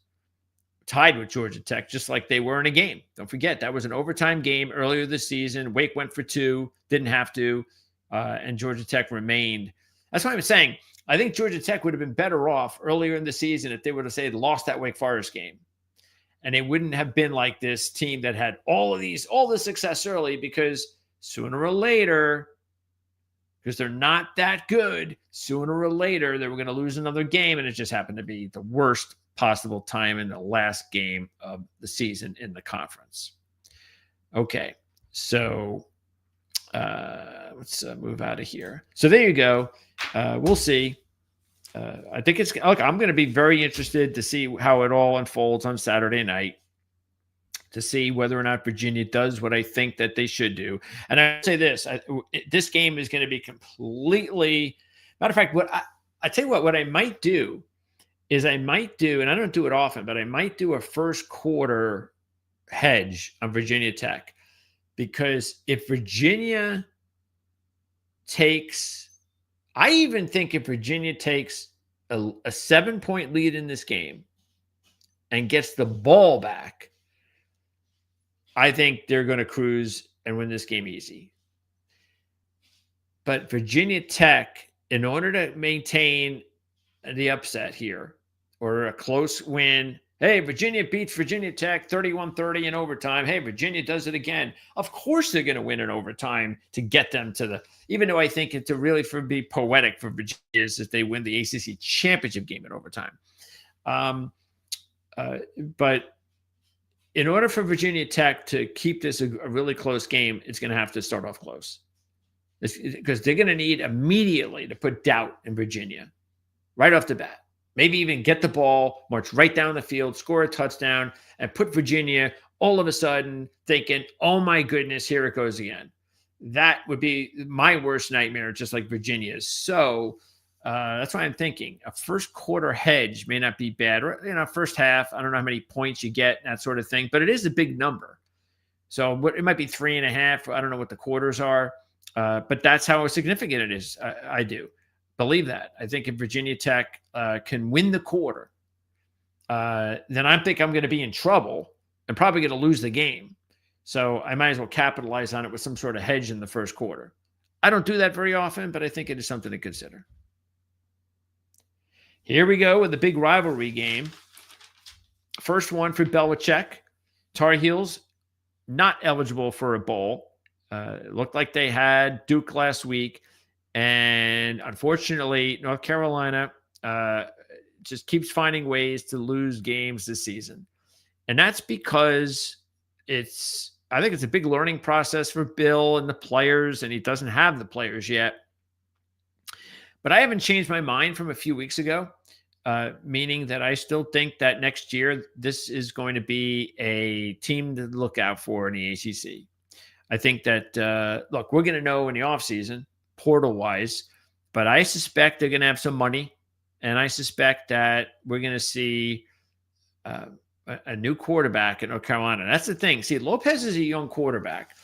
tied with Georgia Tech, just like they were in a game. Don't forget, that was an overtime game earlier this season. Wake went for 2, didn't have to, and Georgia Tech remained. That's why I'm saying I think Georgia Tech would have been better off earlier in the season if they would have, say, lost that Wake Forest game. And it wouldn't have been like this team that had all this success early, because sooner or later, because they're not that good, sooner or later, they were going to lose another game. And it just happened to be the worst possible time in the last game of the season in the conference. Okay, so let's move out of here. So there you go. We'll see. I think it's look. I'm going to be very interested to see how it all unfolds on Saturday night, to see whether or not Virginia does what I think that they should do. And I say this: this game is going to be completely. Matter of fact, I tell you what I might do is I might do, and I don't do it often, but I might do a first quarter hedge on Virginia Tech, because if Virginia takes, I even think if Virginia takes a 7-point lead in this game and gets the ball back, I think they're going to cruise and win this game easy. But Virginia Tech, in order to maintain the upset here or a close win, hey, Virginia beats Virginia Tech 31-30 in overtime. Hey, Virginia does it again. Of course they're going to win in overtime to get them to the, even though I think it to really be poetic for Virginia is if they win the ACC championship game in overtime. But in order for Virginia Tech to keep this a really close game, it's going to have to start off close, because they're going to need immediately to put doubt in Virginia right off the bat. Maybe even get the ball, march right down the field, score a touchdown, and put Virginia all of a sudden thinking, oh my goodness, here it goes again. That would be my worst nightmare, just like Virginia's. So that's why I'm thinking a first quarter hedge may not be bad. Or, first half, I don't know how many points you get, that sort of thing, but it is a big number. So it might be 3.5. I don't know what the quarters are, but that's how significant it is. I do believe that. I think if Virginia Tech can win the quarter, then I think I'm going to be in trouble and probably going to lose the game. So I might as well capitalize on it with some sort of hedge in the first quarter. I don't do that very often, but I think it is something to consider. Here we go with the big rivalry game. First one for Belichick. Tar Heels not eligible for a bowl. It looked like they had Duke last week. And unfortunately, North Carolina just keeps finding ways to lose games this season. And that's because I think it's a big learning process for Bill and the players, and he doesn't have the players yet. But I haven't changed my mind from a few weeks ago, meaning that I still think that next year this is going to be a team to look out for in the ACC. I think that, look, we're going to know in the offseason, portal-wise, but I suspect they're going to have some money, and I suspect that we're going to see a new quarterback in North Carolina. That's the thing. See, Lopez is a young quarterback,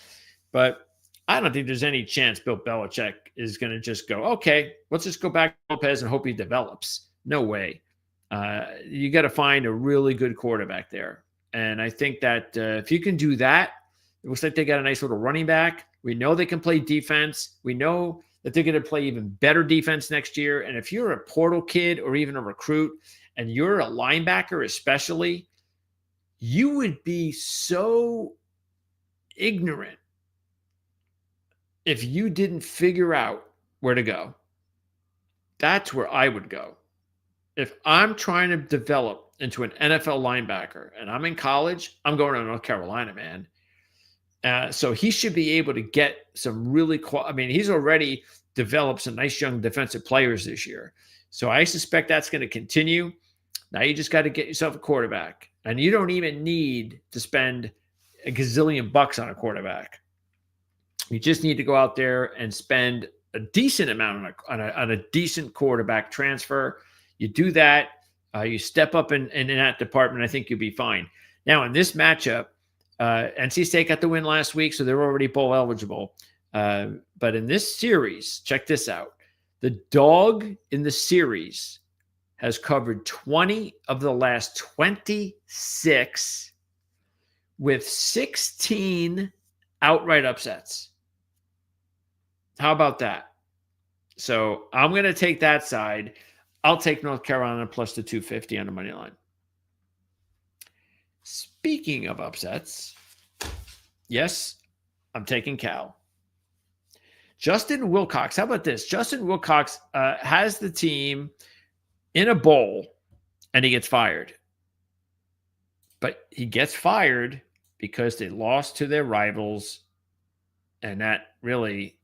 but I don't think there's any chance Bill Belichick is going to just go, okay, let's just go back to Lopez and hope he develops. No way. You got to find a really good quarterback there. And I think that if you can do that, it looks like they got a nice little running back. We know they can play defense. We know that they're going to play even better defense next year. And if you're a portal kid or even a recruit and you're a linebacker especially, you would be so ignorant if you didn't figure out where to go. That's where I would go. If I'm trying to develop into an NFL linebacker and I'm in college, I'm going to North Carolina, man. So he should be able to get some really he's already developed some nice young defensive players this year. So I suspect that's going to continue. Now you just got to get yourself a quarterback. And you don't even need to spend a gazillion bucks on a quarterback. You just need to go out there and spend a decent amount on a decent quarterback transfer. You do that, you step up in that department, I think you'll be fine. Now, in this matchup, NC State got the win last week, so they're already bowl eligible. But in this series, check this out. The dog in the series has covered 20 of the last 26 with 16 outright upsets. How about that? So I'm going to take that side. I'll take North Carolina plus the 250 on the money line. Speaking of upsets, yes, I'm taking Cal. Justin Wilcox. How about this? Justin Wilcox has the team in a bowl and he gets fired. But he gets fired because they lost to their rivals. And that really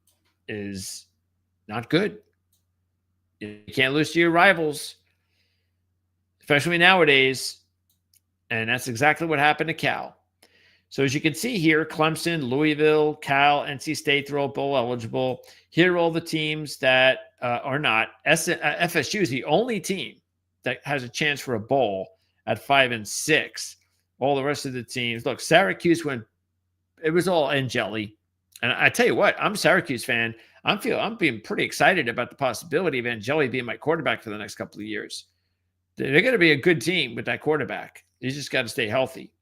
is not good. You can't lose to your rivals, especially nowadays. And that's exactly what happened to Cal. So as you can see here, Clemson, Louisville, Cal, NC State, they're all bowl eligible. Here are all the teams that are not. FSU is the only team that has a chance for a bowl at 5-6. All the rest of the teams, look, Syracuse went. It was all Angeli, and I tell you what, I'm a Syracuse fan. I'm being pretty excited about the possibility of Angeli being my quarterback for the next couple of years. They're going to be a good team with that quarterback. You just got to stay healthy.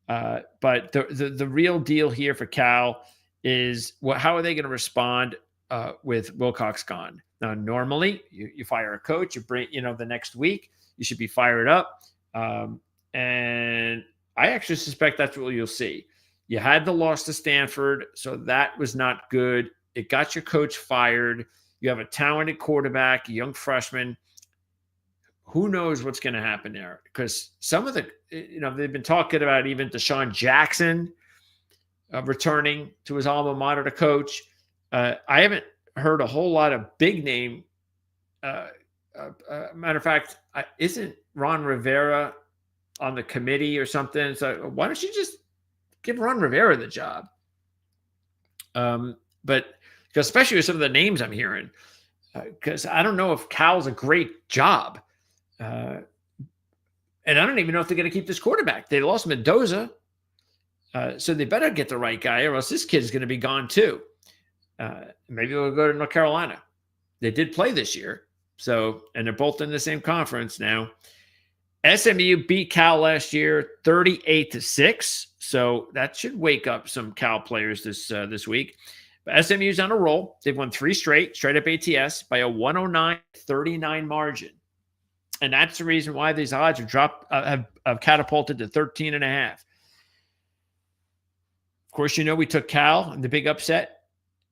But the real deal here for Cal is how are they going to respond with Wilcox gone? Now, normally you fire a coach, you bring, the next week you should be fired up. And I actually suspect that's what you'll see. You had the loss to Stanford, so that was not good. It got your coach fired. You have a talented quarterback, a young freshman. Who knows what's going to happen there? Because some of the, they've been talking about even Deshaun Jackson returning to his alma mater to coach. I haven't heard a whole lot of big name. Matter of fact, isn't Ron Rivera on the committee or something? So why don't you just give Ron Rivera the job? But because especially with some of the names I'm hearing, because I don't know if Cal's a great job. And I don't even know if they're going to keep this quarterback. They lost Mendoza. So they better get the right guy or else this kid's going to be gone too. Maybe we'll go to North Carolina. They did play this year. So, and they're both in the same conference now. SMU beat Cal last year 38-6. So that should wake up some Cal players this week. But SMU's on a roll. They've won 3 straight up ATS by a 109-39 margin. And that's the reason why these odds have dropped, have catapulted to 13.5. Of course, we took Cal in the big upset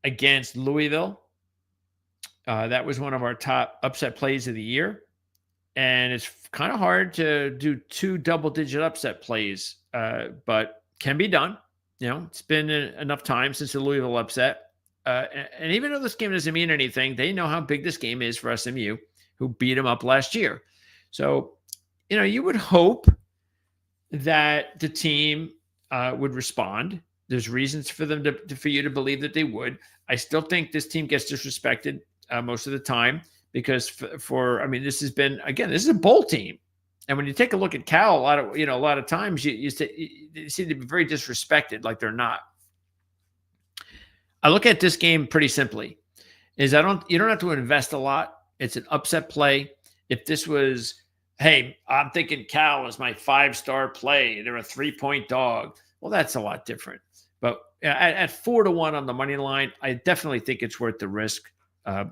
against Louisville. That was one of our top upset plays of the year. And it's kind of hard to do 2 double-digit upset plays, but can be done. It's been enough time since the Louisville upset. And even though this game doesn't mean anything, they know how big this game is for SMU, who beat them up last year. So, you would hope that the team would respond. There's reasons for them for you to believe that they would. I still think this team gets disrespected most of the time because this has been, again, this is a bowl team. And when you take a look at Cal, a lot of times you seem to be very disrespected, like they're not. I look at this game pretty simply. You don't have to invest a lot. It's an upset play. If this was, hey, I'm thinking Cal is my 5-star play, they're a 3-point dog. Well, that's a lot different. But at 4-1 on the money line, I definitely think it's worth the risk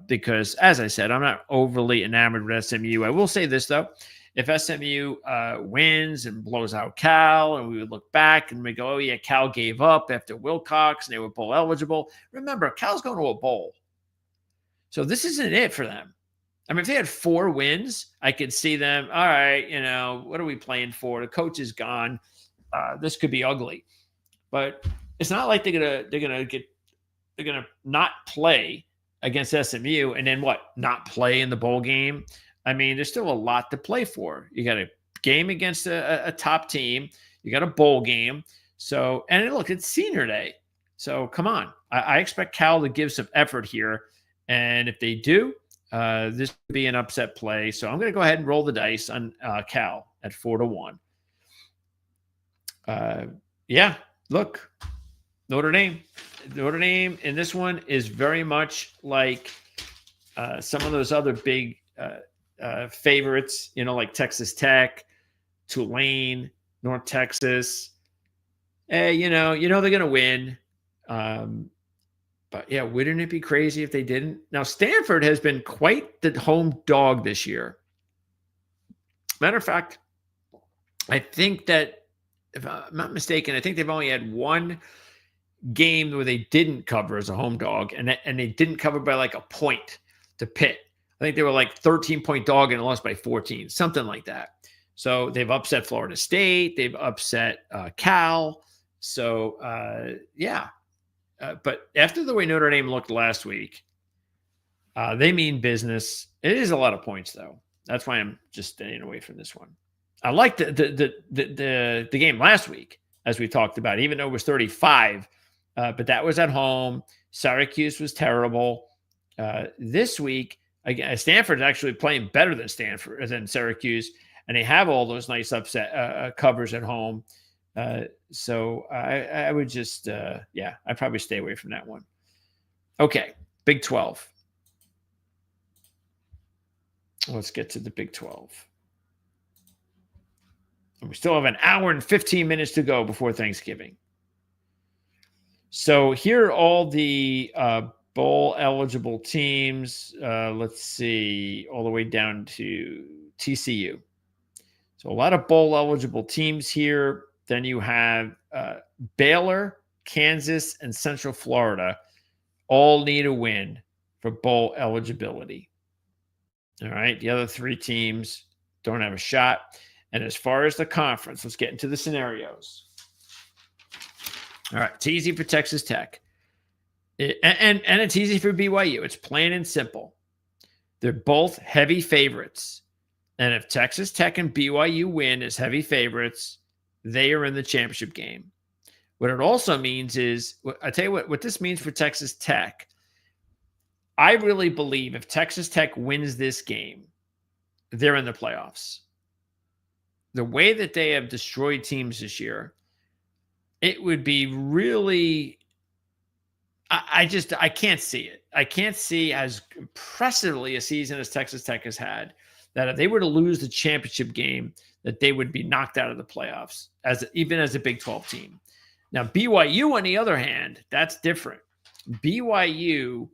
because, as I said, I'm not overly enamored with SMU. I will say this, though. If SMU wins and blows out Cal, and we would look back and we go, oh, yeah, Cal gave up after Wilcox and they were bowl eligible. Remember, Cal's going to a bowl. So this isn't it for them. If they had 4 wins, I could see them, all right, what are we playing for? The coach is gone. This could be ugly. But it's not like they're gonna not play against SMU and then not play in the bowl game. There's still a lot to play for. You got a game against a top team. You got a bowl game. So, and look, it's senior day. So come on. I expect Cal to give some effort here. And if they do, this could be an upset play. So I'm going to go ahead and roll the dice on Cal at 4-1. Look, Notre Dame in this one is very much like some of those other big favorites, like Texas Tech, Tulane, North Texas. They're going to win. But yeah, wouldn't it be crazy if they didn't? Now, Stanford has been quite the home dog this year. Matter of fact, I think that, if I'm not mistaken, I think they've only had one game where they didn't cover as a home dog, and they didn't cover by like a point to Pitt. I think they were like 13-point dog and lost by 14, something like that. So they've upset Florida State. They've upset Cal. So, yeah. But after the way Notre Dame looked last week, they mean business. It is a lot of points, though. That's why I'm just staying away from this one. I like the game last week, as we talked about, even though it was 35. But that was at home. Syracuse was terrible. This week, again, Stanford's actually playing better than Syracuse, and they have all those nice upset covers at home. So I would just, I'd probably stay away from that one. Okay, Big 12. Let's get to the Big 12. And we still have an hour and 15 minutes to go before Thanksgiving. So here are all the bowl-eligible teams. Let's see, all the way down to TCU. So a lot of bowl-eligible teams here. Then you have Baylor, Kansas, and Central Florida all need a win for bowl eligibility. All right. The other three teams don't have a shot. And as far as the conference, let's get into the scenarios. All right. It's easy for Texas Tech. And it's easy for BYU. It's plain and simple. They're both heavy favorites. And if Texas Tech and BYU win as heavy favorites, they are in the championship game. What it also means is, I tell you what this means for Texas Tech. I really believe if Texas Tech wins this game, they're in the playoffs. The way that they have destroyed teams this year, it would be really, I can't see it. I can't see as impressively a season as Texas Tech has had, that if they were to lose the championship game, that they would be knocked out of the playoffs, even as a Big 12 team. Now, BYU, on the other hand, that's different. BYU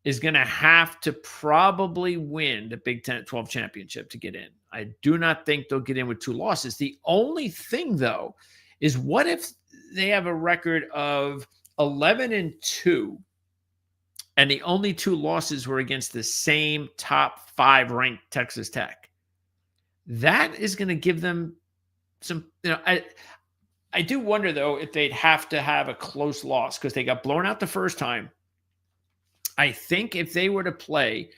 is going to have to probably win the Big 12 championship to get in. I do not think they'll get in with 2 losses. The only thing, though, is what if they have a record of 11-2, and the only 2 losses were against the same top 5 ranked Texas Tech? That is going to give them some, I do wonder, though, if they'd have to have a close loss because they got blown out the first time. I think if they were to play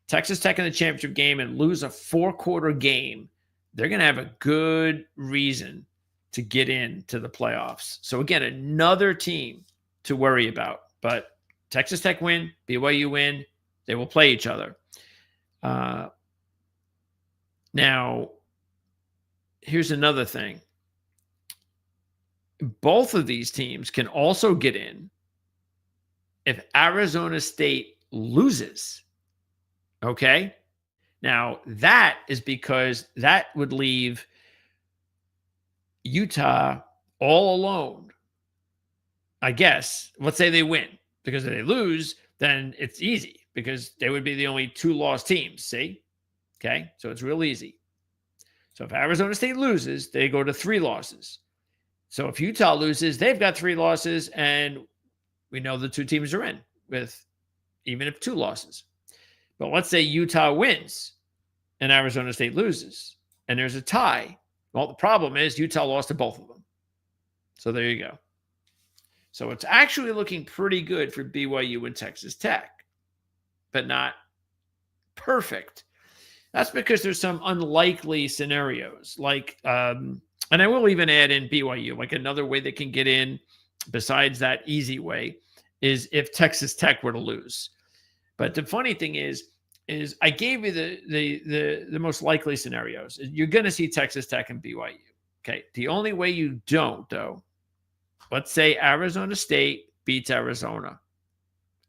Texas Tech in the championship game and lose a 4-quarter game, they're going to have a good reason to get into the playoffs. So, again, another team to worry about. But Texas Tech win, BYU win, they will play each other. Now, here's another thing. Both of these teams can also get in if Arizona State loses. Okay? Now, that is because that would leave Utah all alone. I guess. Let's say they win. Because if they lose, then it's easy because they would be the only 2 lost teams. See? Okay? So it's real easy. So if Arizona State loses, they go to 3 losses. So if Utah loses, they've got 3 losses, and we know the 2 teams are in with even if 2 losses. But let's say Utah wins and Arizona State loses, and there's a tie. Well, the problem is Utah lost to both of them. So there you go. So it's actually looking pretty good for BYU and Texas Tech, but not perfect. That's because there's some unlikely scenarios, like, and I will even add in BYU, like another way they can get in besides that easy way is if Texas Tech were to lose. But the funny thing is I gave you the most likely scenarios. You're going to see Texas Tech and BYU. Okay. The only way you don't, though, let's say Arizona State beats Arizona.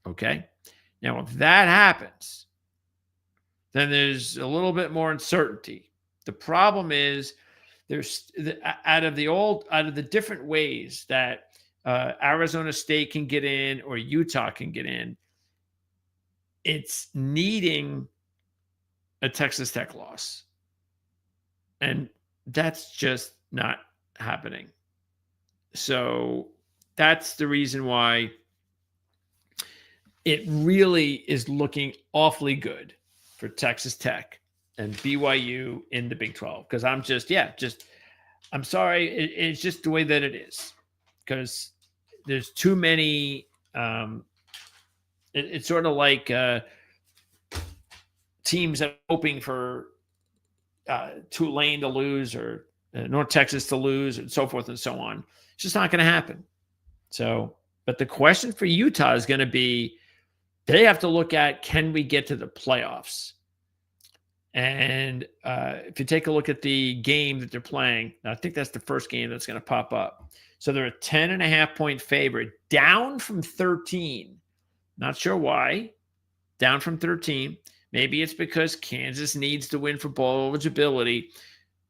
Okay. Now, if that happens, then there's a little bit more uncertainty. The problem is out of the different ways that Arizona State can get in or Utah can get in, it's needing a Texas Tech loss. And that's just not happening. So that's the reason why it really is looking awfully good for Texas Tech and BYU in the Big 12. Because I'm sorry. It's just the way that it is. Because there's too many. It's sort of like teams that are hoping for Tulane to lose or North Texas to lose and so forth and so on. It's just not going to happen. So, but the question for Utah is going to be, they have to look at, can we get to the playoffs? And if you take a look at the game that they're playing, I think that's the first game that's going to pop up. So they're a 10.5-point favorite, down from 13. Not sure why. Down from 13. Maybe it's because Kansas needs to win for bowl eligibility.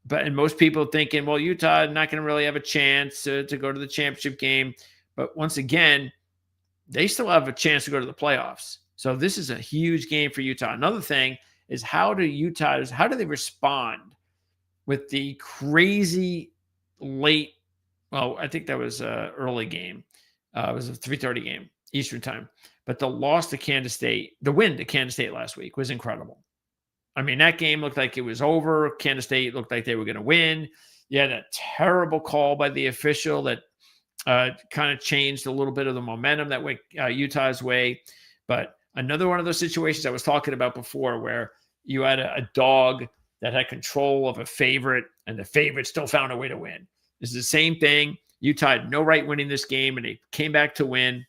And most people thinking, well, Utah is not going to really have a chance to go to the championship game. But once again, they still have a chance to go to the playoffs. So this is a huge game for Utah. Another thing is, how do they respond with the crazy late, well, I think that was an early game. It was a 3:30 game, Eastern time. But the loss to Kansas State, the win to Kansas State last week was incredible. I mean, that game looked like it was over. Kansas State looked like they were going to win. You had a terrible call by the official that kind of changed a little bit of the momentum that went Utah's way. But another one of those situations I was talking about before, where you had a dog that had control of a favorite, and the favorite still found a way to win. This is the same thing. Utah had no right winning this game, and they came back to win.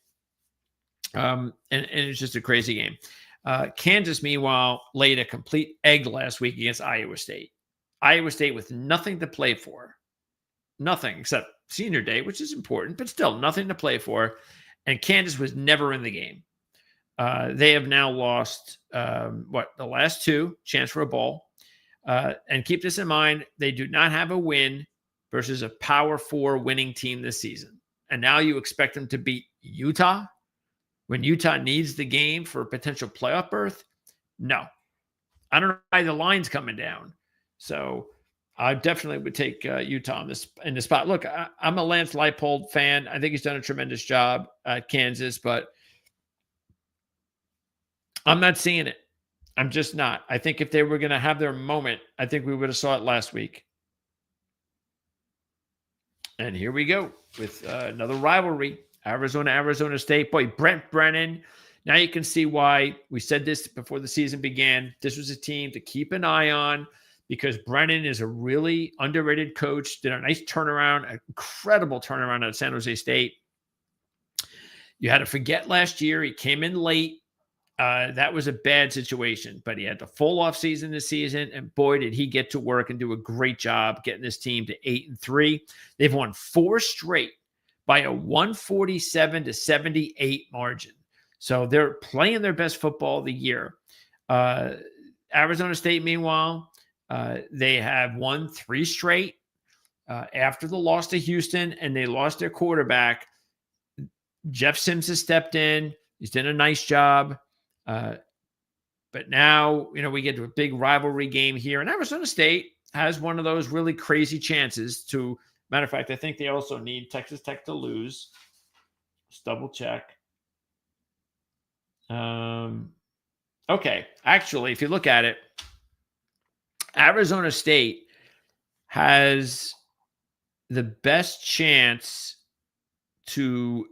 And it's just a crazy game. Kansas, meanwhile, laid a complete egg last week against Iowa State. Iowa State with nothing to play for. Nothing except senior day, which is important, but still nothing to play for. And Kansas was never in the game. They have now lost, the last two, chance for a bowl. And keep this in mind, they do not have a win versus a Power 4 winning team this season. And now you expect them to beat Utah when Utah needs the game for a potential playoff berth? No. I don't know why the line's coming down. So I definitely would take Utah in this spot. Look, I'm a Lance Leipold fan. I think he's done a tremendous job at Kansas, but I'm not seeing it. I'm just not. I think if they were going to have their moment, I think we would have saw it last week. And here we go with another rivalry. Arizona State. Boy, Brent Brennan. Now you can see why we said this before the season began. This was a team to keep an eye on, because Brennan is a really underrated coach. Did a nice turnaround, an incredible turnaround at San Jose State. You had to forget last year. He came in late. That was a bad situation, but he had the full offseason this season, and boy, did he get to work and do a great job getting this team to 8-3. They've won 4 straight by a 147-78 margin. So they're playing their best football of the year. Arizona State, meanwhile, they have won 3 straight after the loss to Houston, and they lost their quarterback. Jeff Sims has stepped in. He's done a nice job. But now, we get to a big rivalry game here, and Arizona State has one of those really crazy chances to. Matter of fact, I think they also need Texas Tech to lose. Let's double check. Okay. Actually, if you look at it, Arizona State has the best chance to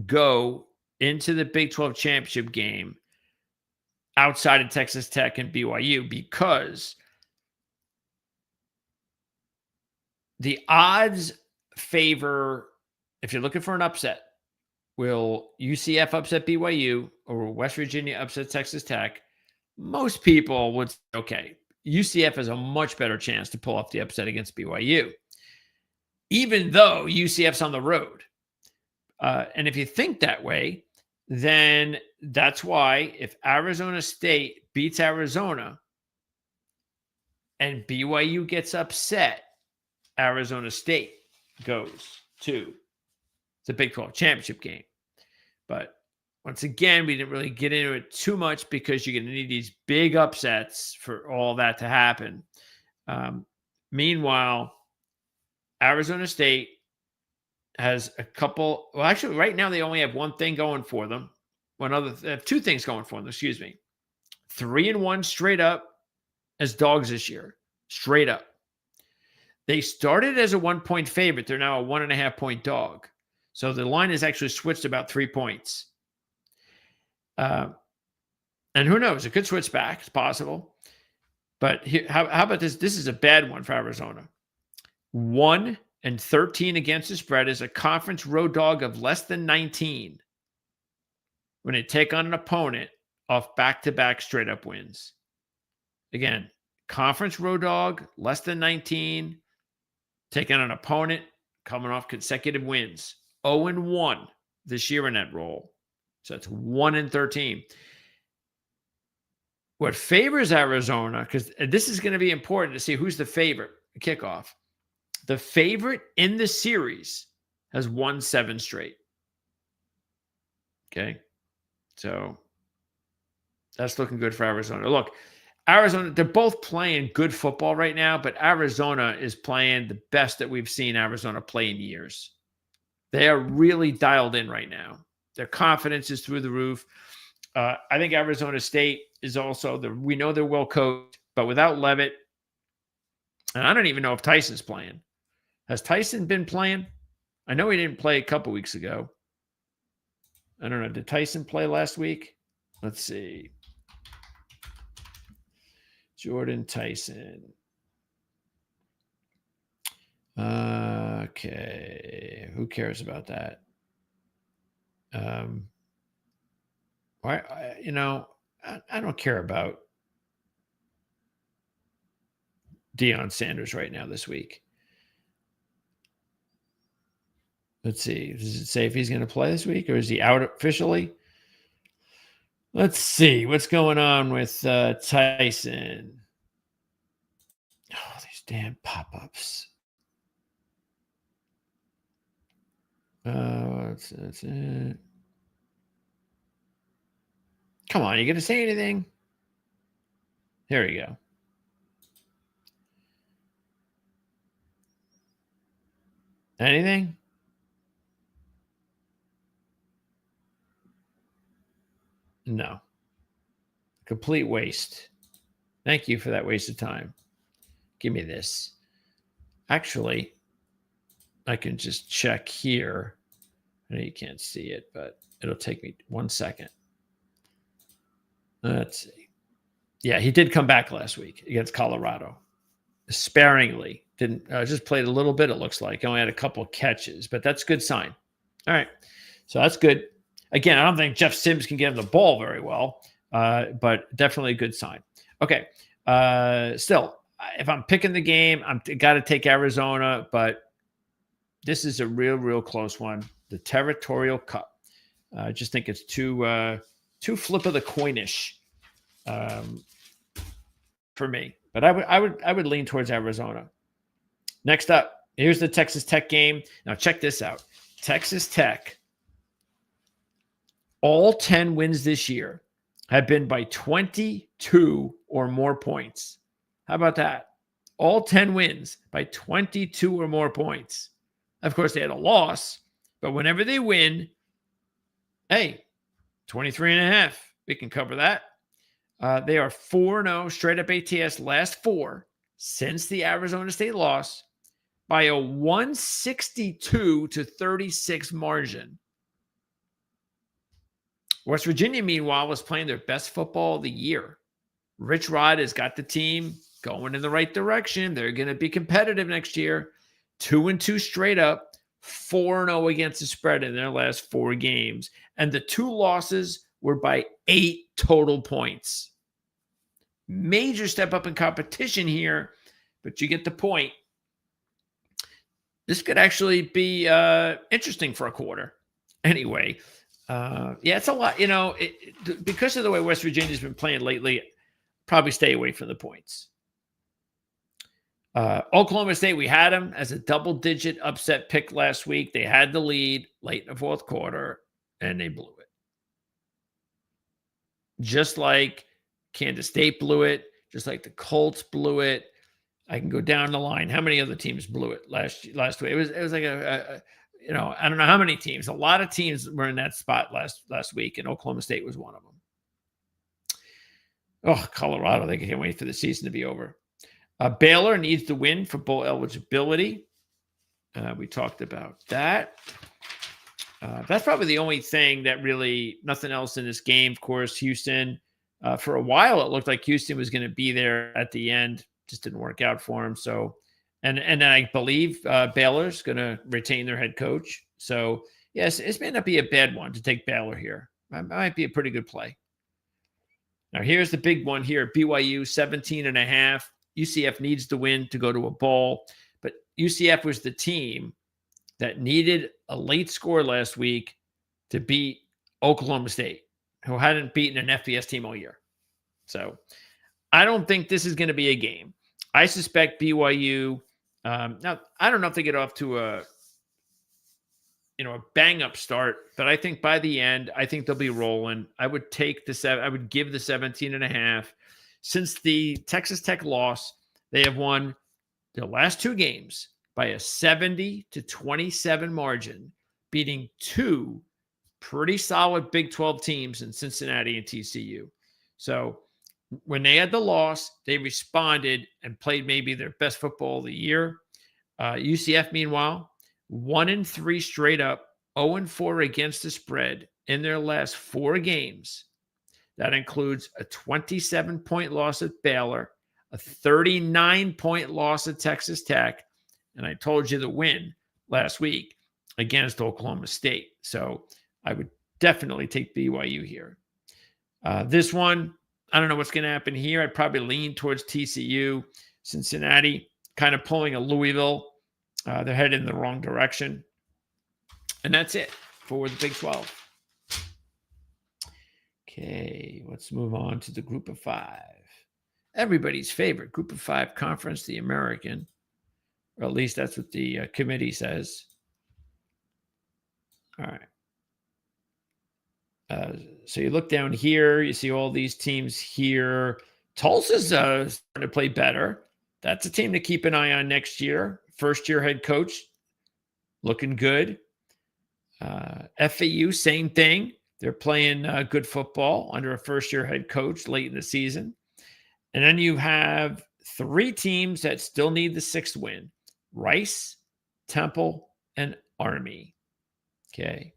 go into the Big 12 championship game outside of Texas Tech and BYU, because the odds favor, if you're looking for an upset, will UCF upset BYU or West Virginia upset Texas Tech? Most people would say, okay, UCF has a much better chance to pull off the upset against BYU, even though UCF's on the road. And if you think that way, then that's why if Arizona State beats Arizona and BYU gets upset, Arizona State goes to the Big 12 championship game. But once again, we didn't really get into it too much because you're going to need these big upsets for all that to happen. Meanwhile, Arizona State has a couple. Well, actually, right now they only have one thing going for them. They have two things going for them. Excuse me. 3-1 straight up as dogs this year. Straight up. They started as a 1-point favorite. They're now a 1.5-point dog. So the line has actually switched about 3 points. And who knows? It could switch back. It's possible. But here, how about this? This is a bad one for Arizona. 1-13 against the spread is a conference road dog of less than 19 when they take on an opponent off back-to-back straight-up wins. Again, conference road dog, less than 19, taking on an opponent coming off consecutive wins. 0-1 this year in that role. So it's 1-13. What favors Arizona, because this is going to be important to see who's the favorite kickoff. The favorite in the series has won 7 straight. Okay. So that's looking good for Arizona. Look, Arizona, they're both playing good football right now, but Arizona is playing the best that we've seen Arizona play in years. They are really dialed in right now. Their confidence is through the roof. I think Arizona State is also, we know they're well coached, but without Levitt, and I don't even know if Tyson's playing. Has Tyson been playing? I know he didn't play a couple weeks ago. I don't know. Did Tyson play last week? Let's see. Jordan Tyson. Okay. Who cares about that? I don't care about Deion Sanders right now this week. Let's see. Does it say if he's going to play this week or is he out officially? Let's see what's going on with Tyson. Oh, these damn pop-ups. That's it. Come on, you going to say anything? There you go. Anything? No. Complete waste. Thank you for that waste of time. Give me this. Actually, I can just check here. I know you can't see it, but it'll take me 1 second. Let's see. Yeah, he did come back last week against Colorado. Sparingly. Didn't just played a little bit, it looks like. He only had a couple catches, but that's a good sign. All right. So that's good. Again, I don't think Jeff Sims can get him the ball very well, but definitely a good sign. Okay. Still, if I'm picking the game, I'm got to take Arizona, but this is a real close one. The Territorial Cup. I just think it's too flip of the coinish for me. But I would lean towards Arizona. Next up, here's the Texas Tech game. Now check this out. Texas Tech, all 10 wins this year have been by 22 or more points. How about that? All 10 wins by 22 or more points. Of course, they had a loss, but whenever they win, hey, 23.5. We can cover that. They are 4-0 straight up ATS last 4 since the Arizona State loss by a 162-36 margin. West Virginia, meanwhile, was playing their best football of the year. Rich Rod has got the team going in the right direction. They're going to be competitive next year. 2-2 straight up, 4-0 against the spread in their last 4 games. And the 2 losses were by 8 total points. Major step up in competition here, but you get the point. This could actually be interesting for a quarter. Anyway, Yeah, it's a lot. Because of the way West Virginia's been playing lately, probably stay away from the points. Oklahoma State, we had them as a double-digit upset pick last week. They had the lead late in the fourth quarter, and they blew it. Just like Kansas State blew it, just like the Colts blew it. I can go down the line. How many other teams blew it last week? It was like I don't know how many teams. A lot of teams were in that spot last week, and Oklahoma State was one of them. Oh, Colorado, they can't wait for the season to be over. Baylor needs to win for bowl eligibility. We talked about that. That's probably the only thing that really, nothing else in this game. Of course, Houston, for a while, it looked like Houston was going to be there at the end. Just didn't work out for them. So, and I believe Baylor's going to retain their head coach. So, yes, it may not be a bad one to take Baylor here. It might be a pretty good play. Now, here's the big one here. BYU, 17.5. UCF needs to win to go to a bowl. But UCF was the team that needed a late score last week to beat Oklahoma State, who hadn't beaten an FBS team all year. So I don't think this is going to be a game. I suspect BYU. Now, I don't know if they get off to a bang-up start, but I think by the end, I think they'll be rolling. I would give the 17.5. Since the Texas Tech loss, they have won their last two games by a 70-27 margin, beating two pretty solid Big 12 teams in Cincinnati and TCU. So when they had the loss, they responded and played maybe their best football of the year. UCF, meanwhile, 1-3 straight up, 0-4 against the spread in their last four games. That includes a 27-point loss at Baylor, a 39-point loss at Texas Tech, and I told you the win last week against Oklahoma State. So I would definitely take BYU here. This one, I don't know what's going to happen here. I'd probably lean towards TCU. Cincinnati kind of pulling a Louisville. They're headed in the wrong direction. And that's it for the Big 12. Okay, let's move on to the Group of Five. Everybody's favorite Group of Five conference, the American. Or at least that's what the committee says. All right. So you look down here, you see all these teams here. Tulsa's starting to play better. That's a team to keep an eye on next year. First-year head coach, looking good. FAU, same thing. They're playing good football under a first-year head coach late in the season. And then you have three teams that still need the sixth win. Rice, Temple, and Army. Okay.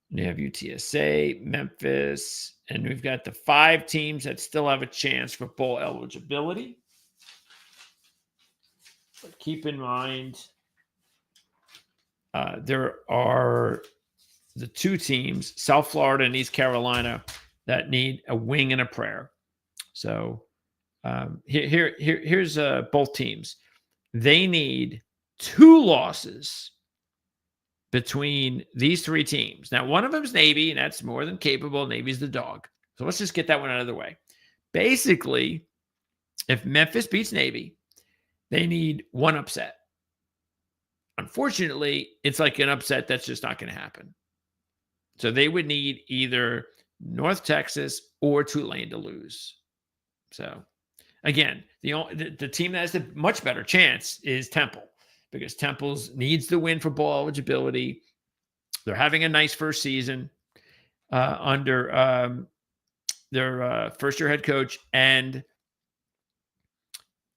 And you have UTSA, Memphis, and we've got the five teams that still have a chance for bowl eligibility. But keep in mind, there are the two teams, South Florida and East Carolina, that need a wing and a prayer. So here's both teams. They need two losses between these three teams. Now, one of them is Navy, and that's more than capable. Navy's the dog. So let's just get that one out of the way. Basically, if Memphis beats Navy, they need one upset. Unfortunately, it's like an upset that's just not going to happen. So they would need either North Texas or Tulane to lose. So, again, the team that has a much better chance is Temple, because Temple's needs to win for bowl eligibility. They're having a nice first season under their first-year head coach, and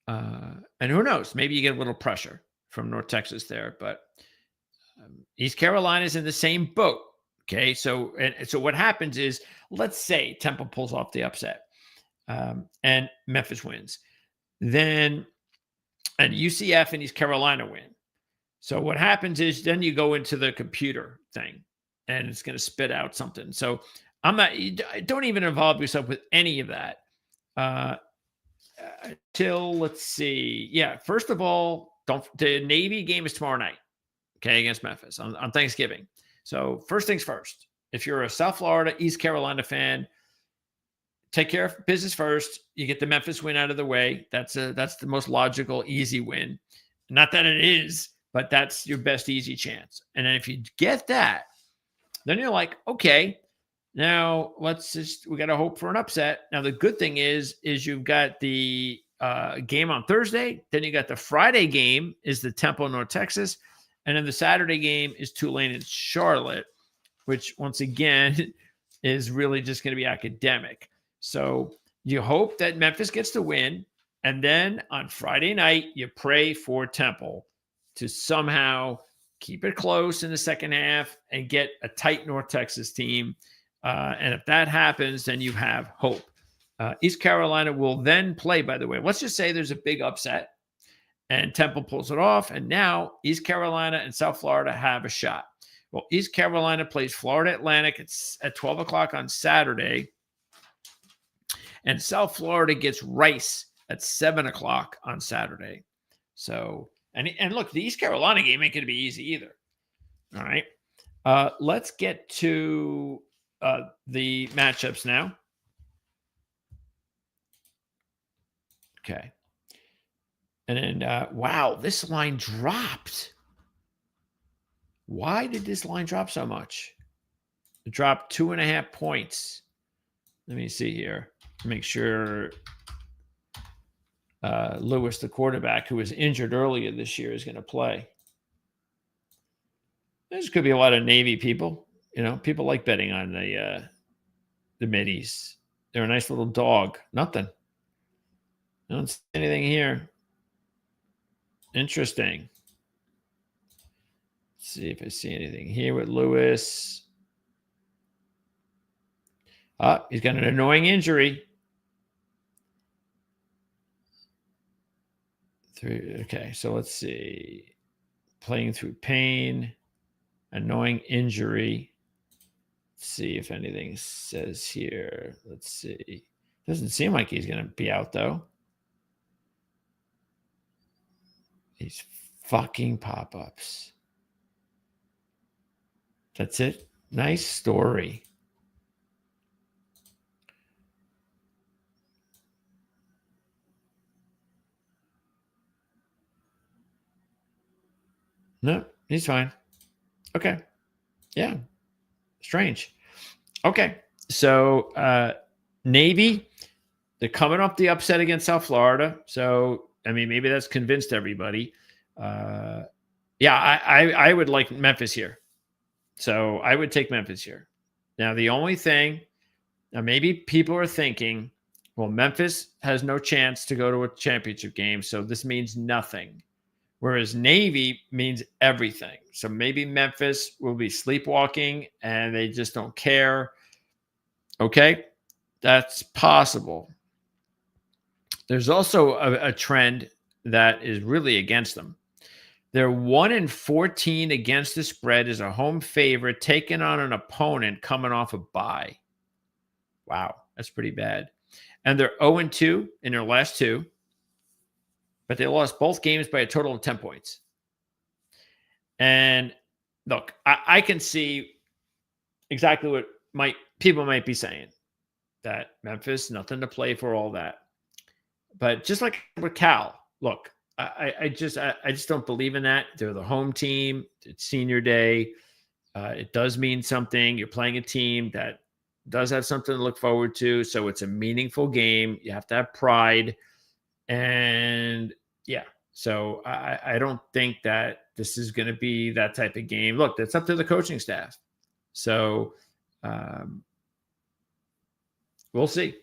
who knows? Maybe you get a little pressure from North Texas there, but East Carolina's in the same boat. Okay, so what happens is, let's say Temple pulls off the upset, and Memphis wins, and UCF and East Carolina win. So what happens is, then you go into the computer thing, and it's going to spit out something. So don't even involve yourself with any of that until, let's see. Yeah, first of all, the Navy game is tomorrow night, okay, against Memphis on Thanksgiving. So first things first, if you're a South Florida, East Carolina fan, take care of business first. You get the Memphis win out of the way. That's the most logical, easy win. Not that it is, but that's your best easy chance. And then if you get that, then you're like, okay, now we got to hope for an upset. Now the good thing is you've got the game on Thursday. Then you got the Friday game is the Temple, North Texas. And then the Saturday game is Tulane and Charlotte, which once again is really just going to be academic. So you hope that Memphis gets the win. And then on Friday night, you pray for Temple to somehow keep it close in the second half and get a tight North Texas team. And if that happens, then you have hope. East Carolina will then play, by the way. Let's just say there's a big upset and Temple pulls it off. And now East Carolina and South Florida have a shot. Well, East Carolina plays Florida Atlantic at 12 o'clock on Saturday. And South Florida gets Rice at 7 o'clock on Saturday. So, and look, the East Carolina game ain't going to be easy either. All right. Let's get to the matchups now. Okay. And then, wow, this line dropped. Why did this line drop so much? It dropped 2.5 points. Let me see here. Make sure Lewis, the quarterback, who was injured earlier this year, is going to play. There's could be a lot of Navy people. You know, people like betting on the middies. They're a nice little dog. Nothing. I don't see anything here. Interesting. Let's see if I see anything here with Lewis. He's got an annoying injury. Okay, so let's see. Playing through pain, annoying injury. Let's see if anything says here. Let's see. Doesn't seem like he's going to be out, though. These fucking pop-ups. That's it. Nice story. No, he's fine. Okay. Yeah. Strange. Okay. So Navy, they're coming off the upset against South Florida. So, I mean, maybe that's convinced everybody. Yeah, I would like Memphis here. So I would take Memphis here. Now, the only thing, now maybe people are thinking, well, Memphis has no chance to go to a championship game, so this means nothing. Whereas Navy means everything. So maybe Memphis will be sleepwalking and they just don't care. Okay, that's possible. There's also a trend that is really against them. They're 1-14 against the spread as a home favorite, taking on an opponent coming off a bye. Wow, that's pretty bad. And they're 0-2 in their last two, but they lost both games by a total of 10 points. And look, I can see exactly what people might be saying, that Memphis, nothing to play for, all that. But just like with Cal, look, I just don't believe in that. They're the home team. It's senior day. It does mean something. You're playing a team that does have something to look forward to. So it's a meaningful game. You have to have pride. And yeah, so I don't think that this is going to be that type of game. Look, that's up to the coaching staff. So we'll see.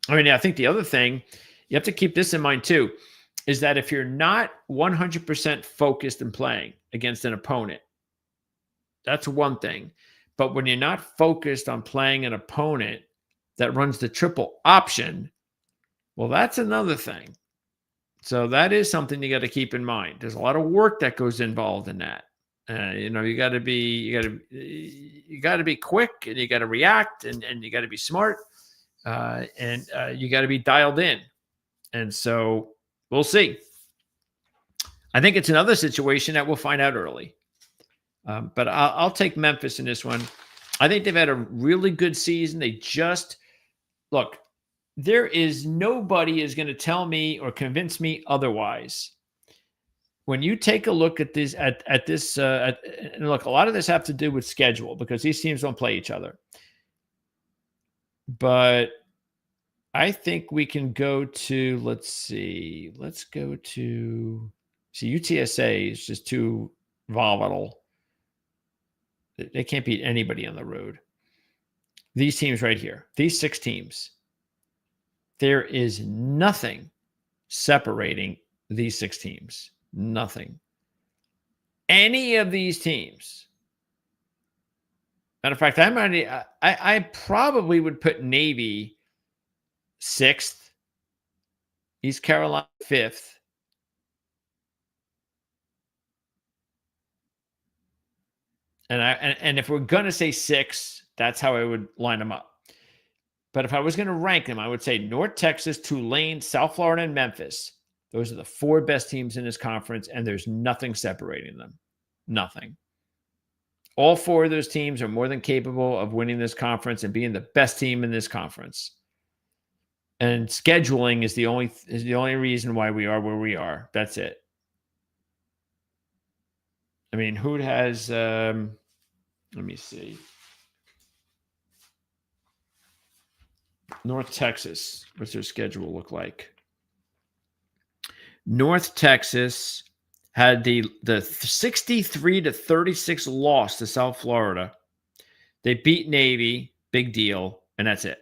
I mean, I think the other thing, you have to keep this in mind too, is that if you're not 100% focused in playing against an opponent, that's one thing. But when you're not focused on playing an opponent that runs the triple option, well, that's another thing. So that is something you got to keep in mind. There's a lot of work that goes involved in that. You got to be quick, and you got to react, and you got to be smart, and you got to be dialed in. And so we'll see. I think it's another situation that we'll find out early. But I'll take Memphis in this one. I think they've had a really good season. They just look. There is nobody is going to tell me or convince me otherwise. When you take a look at this, and look, a lot of this have to do with schedule because these teams don't play each other. But I think we can go to, let's see, UTSA is just too volatile. They can't beat anybody on the road. These teams right here, these 6 teams, there is nothing separating these 6 teams. Nothing. Any of these teams. Matter of fact, I probably would put Navy 6th, East Carolina 5th, and if we're gonna say 6, that's how I would line them up. But if I was going to rank them, I would say North Texas, Tulane, South Florida, and Memphis. Those are the 4 best teams in this conference, and there's nothing separating them. Nothing. All 4 of those teams are more than capable of winning this conference and being the best team in this conference. And scheduling is the only reason why we are where we are. That's it. I mean, who has? Let me see. North Texas. What's their schedule look like? North Texas had the 63-36 loss to South Florida. They beat Navy, big deal, and that's it.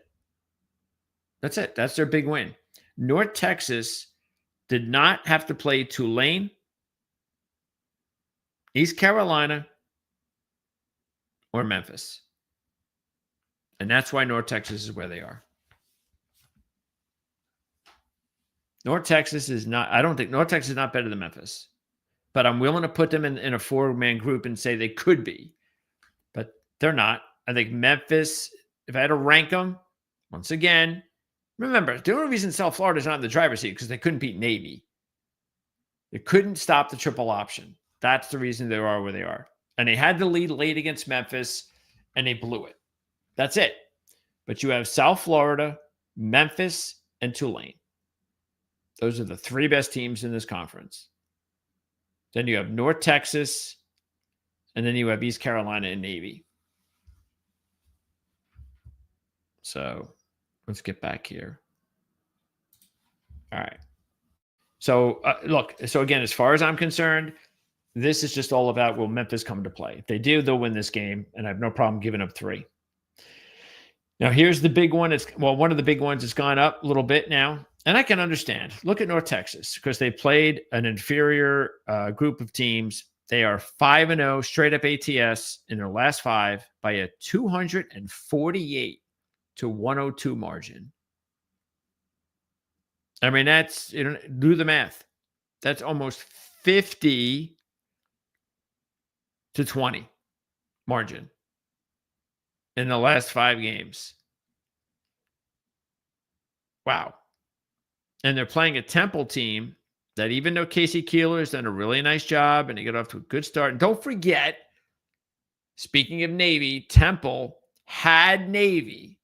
That's it. That's their big win. North Texas did not have to play Tulane, East Carolina, or Memphis. And that's why North Texas is where they are. North Texas is not, I don't think North Texas is not better than Memphis, but I'm willing to put them in a 4-man group and say they could be, but they're not. I think Memphis, if I had to rank them, once again, remember, the only reason South Florida is not in the driver's seat because they couldn't beat Navy. They couldn't stop the triple option. That's the reason they are where they are. And they had the lead late against Memphis, and they blew it. That's it. But you have South Florida, Memphis, and Tulane. Those are the 3 best teams in this conference. Then you have North Texas, and then you have East Carolina and Navy. So let's get back here. All right. So look, so again, as far as I'm concerned, this is just all about will Memphis come to play. If they do, they'll win this game, and I have no problem giving up 3. Now, here's the big one. One of the big ones has gone up a little bit now. And I can understand. Look at North Texas because they played an inferior group of teams. They are 5-0 straight up ATS in their last 5 by a 248-102 margin. I mean, that's, do the math. That's almost 50-20 margin in the last 5 games. Wow. And they're playing a Temple team that, even though Casey Keeler has done a really nice job and they get off to a good start. And don't forget, speaking of Navy, Temple had Navy.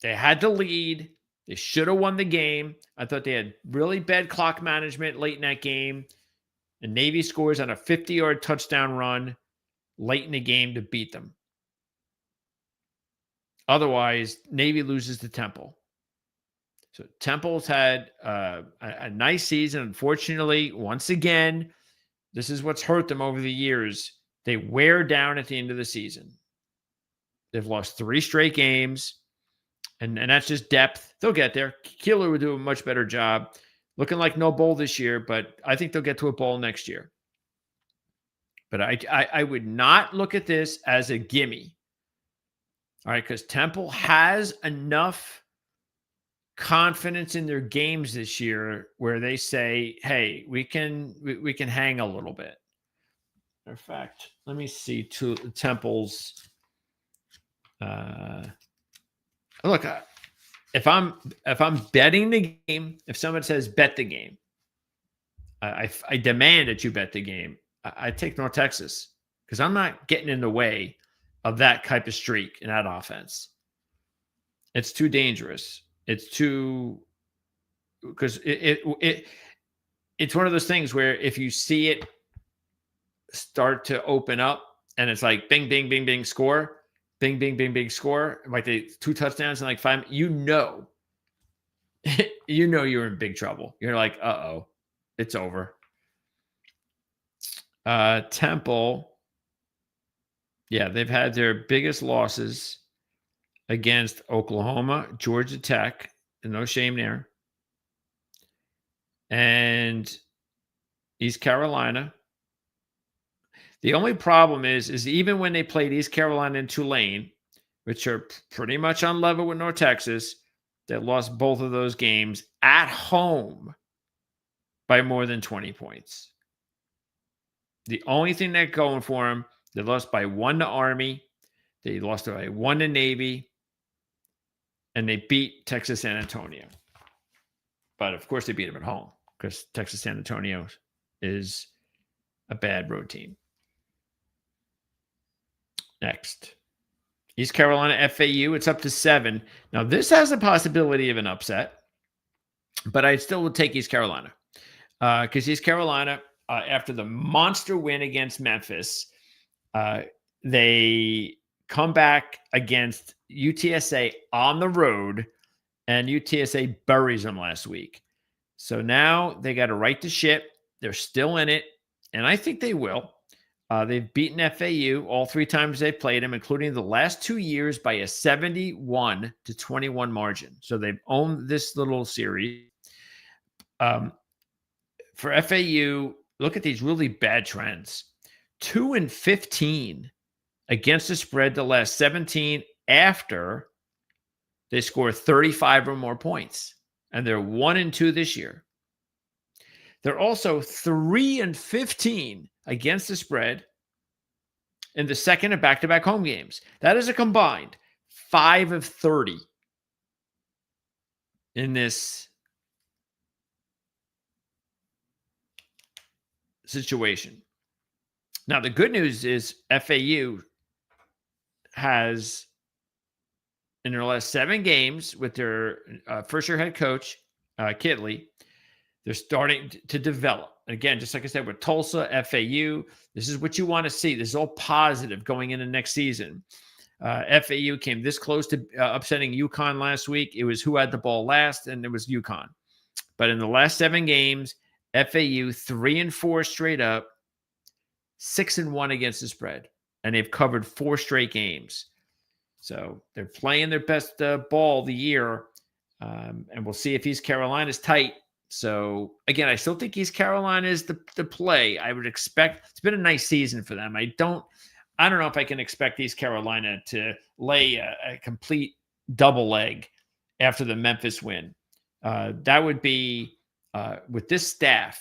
They had the lead. They should have won the game. I thought they had really bad clock management late in that game. And Navy scores on a 50-yard touchdown run late in the game to beat them. Otherwise, Navy loses to Temple. So Temple's had a nice season. Unfortunately, once again, this is what's hurt them over the years. They wear down at the end of the season. They've lost 3 straight games, and that's just depth. They'll get there. Keeler will do a much better job. Looking like no bowl this year, but I think they'll get to a bowl next year. But I would not look at this as a gimme. All right, because Temple has enough confidence in their games this year where they say, hey, we can hang a little bit. In fact, let me see Temple's look, if I'm betting the game, if someone says bet the game, I demand that you bet the game. I take North Texas because I'm not getting in the way of that type of streak in that offense. It's too dangerous. It's too, because it's one of those things where if you see it start to open up and it's like bing, bing, bing, bing, score, bing, bing, bing, bing, score, like the 2 touchdowns in like 5, you're in big trouble. You're like, uh-oh, it's over. Temple, yeah, they've had their biggest losses against Oklahoma, Georgia Tech, and no shame there, and East Carolina. The only problem is even when they played East Carolina and Tulane, which are pretty much on level with North Texas, they lost both of those games at home by more than 20 points. The only thing that's going for them, they lost by 1 to Army, they lost by 1 to Navy, and they beat Texas San Antonio. But of course, they beat them at home because Texas San Antonio is a bad road team. Next, East Carolina FAU, it's up to 7. Now, this has a possibility of an upset, but I still would take East Carolina because East Carolina, after the monster win against Memphis, they come back against UTSA on the road, and UTSA buries them last week. So now they got to right the ship. They're still in it, and I think they will. They've beaten FAU all 3 times they've played them, including the last 2 years by a 71-21 margin. So they've owned this little series. For FAU, look at these really bad trends. 2-15 against the spread the last 17 after they score 35 or more points. And they're 1-2 this year. They're also 3-15 against the spread in the second of back-to-back home games. That is a combined 5 of 30 in this situation. Now, the good news is FAU has, in their last 7 games with their first-year head coach, Kitley, they're starting to develop. Again, just like I said, with Tulsa, FAU, this is what you want to see. This is all positive going into next season. FAU came this close to upsetting UConn last week. It was who had the ball last, and it was UConn. But in the last 7 games, FAU 3-4 straight up, 6-1 against the spread, and they've covered 4 straight games. So they're playing their best ball of the year, and we'll see if East Carolina's tight. So, again, I still think East Carolina is the play. I would expect it's been a nice season for them. I don't know if I can expect East Carolina to lay a complete double leg after the Memphis win. That would be, with this staff,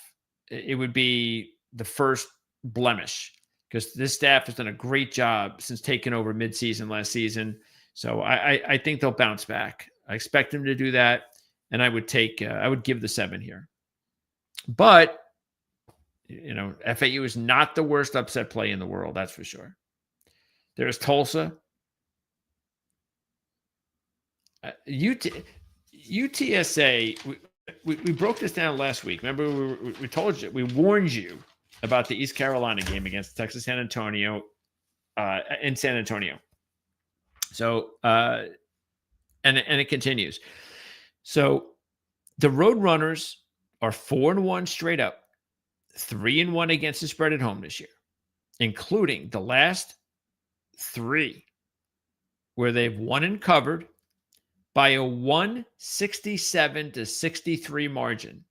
it would be the first blemish because this staff has done a great job since taking over midseason last season. So I think they'll bounce back. I expect them to do that. And I would give the 7 here. But, FAU is not the worst upset play in the world. That's for sure. There's Tulsa. UTSA, we broke this down last week. Remember, we told you, we warned you about the East Carolina game against Texas San Antonio in San Antonio. So, and it continues. So the Roadrunners are 4-1 straight up, 3-1 against the spread at home this year, including the last 3 where they've won and covered by a 167-63 margin.